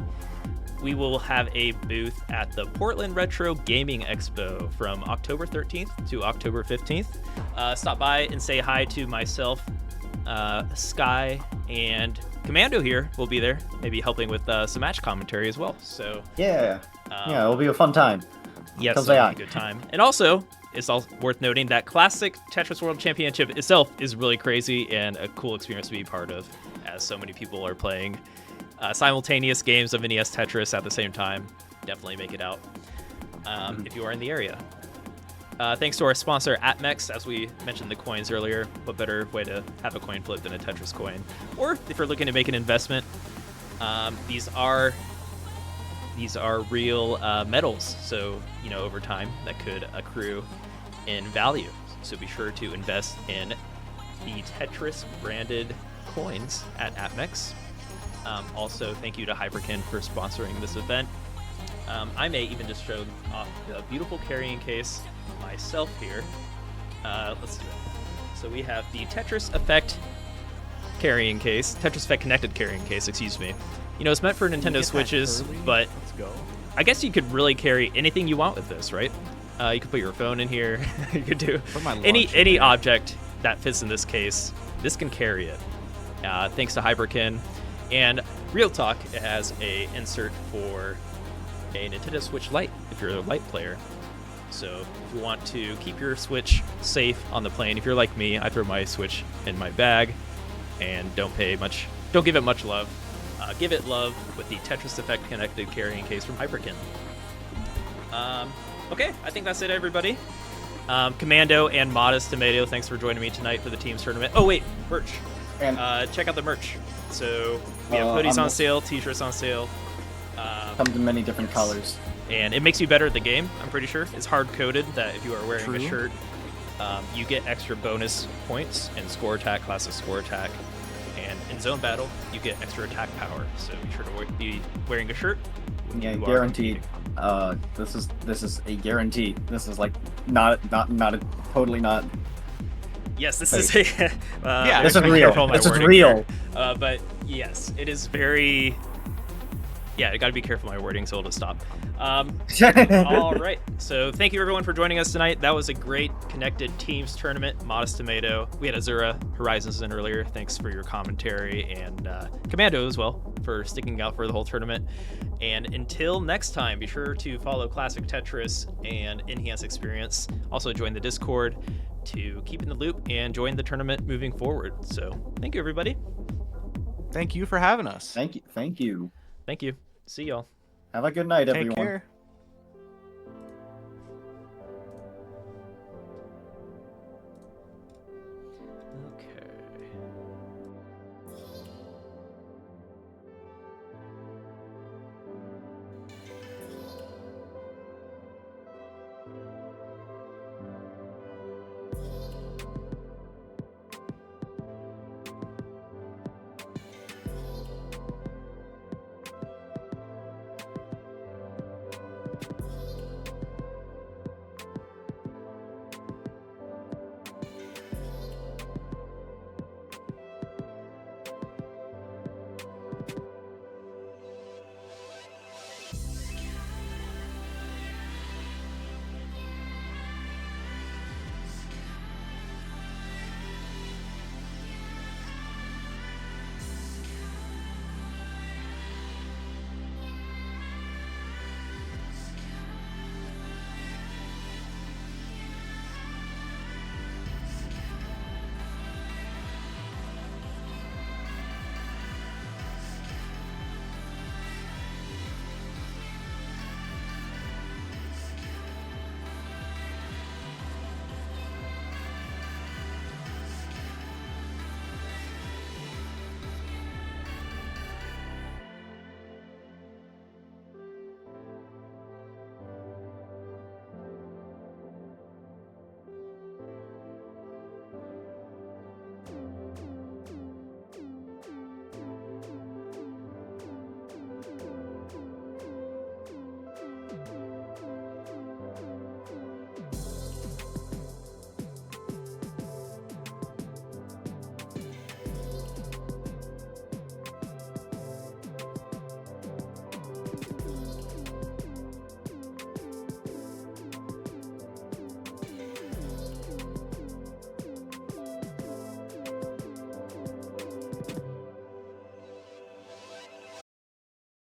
B: We will have a booth at the Portland Retro Gaming Expo from October 13th to October 15th. Stop by and say hi to myself, Sky, and Commando here. Will be there, maybe helping with some match commentary as well. So
C: yeah, it'll be a fun time.
B: Yes, it'll be a good time. And also, it's all worth noting that Classic Tetris World Championship itself is really crazy and a cool experience to be part of, as so many people are playing simultaneous games of NES Tetris at the same time. Definitely make it out if you are in the area. Thanks to our sponsor, ATMEX. As we mentioned the coins earlier, what better way to have a coin flip than a Tetris coin? Or if you're looking to make an investment, these are real medals. So, over time, that could accrue in value. So be sure to invest in the Tetris branded coins at ATMEX. Also, thank you to Hyperkin for sponsoring this event. I may even just show off the beautiful carrying case myself here. Let's do it. So we have the Tetris Effect carrying case, Tetris Effect connected carrying case, excuse me. It's meant for Nintendo Switches, but
E: let's go.
B: I guess you could really carry anything you want with this, right? You could put your phone in here. You could do any object that fits in this case. This can carry it. Thanks to Hyperkin. And Real Talk, it has a insert for a Nintendo Switch Lite if you're a Lite player. So if you want to keep your Switch safe on the plane, if you're like me, I throw my Switch in my bag and don't give it much love. Give it love with the Tetris Effect connected carrying case from Hyperkin. Okay, I think that's it, everybody. Commando and Modest Tomato, thanks for joining me tonight for the team's tournament. Oh wait, merch. And check out the merch. So we have hoodies on sale, t-shirts on sale.
C: Comes in many different colors.
B: And it makes you better at the game, I'm pretty sure. It's hard-coded that if you are wearing a shirt, you get extra bonus points in Score Attack, Classic Score Attack. And in Zone Battle, you get extra attack power. So be sure to be wearing a shirt.
C: Yeah, guaranteed. This is a guarantee. This is like not totally not.
B: Yes, this is a.
C: This is real. This is real.
B: But yes, it is very. Yeah, I got to be careful with my wording, so I'll just stop. All right. So thank you everyone for joining us tonight. That was a great connected teams tournament. Modest Tomato. We had Azura Horizons in earlier. Thanks for your commentary, and Commando as well for sticking out for the whole tournament. And until next time, be sure to follow Classic Tetris and Enhance Experience. Also join the Discord to keep in the loop and join the tournament moving forward. So thank you everybody.
E: Thank you for having us.
C: Thank you.
B: Thank you. See y'all.
C: Have a good night, everyone.
E: Take care.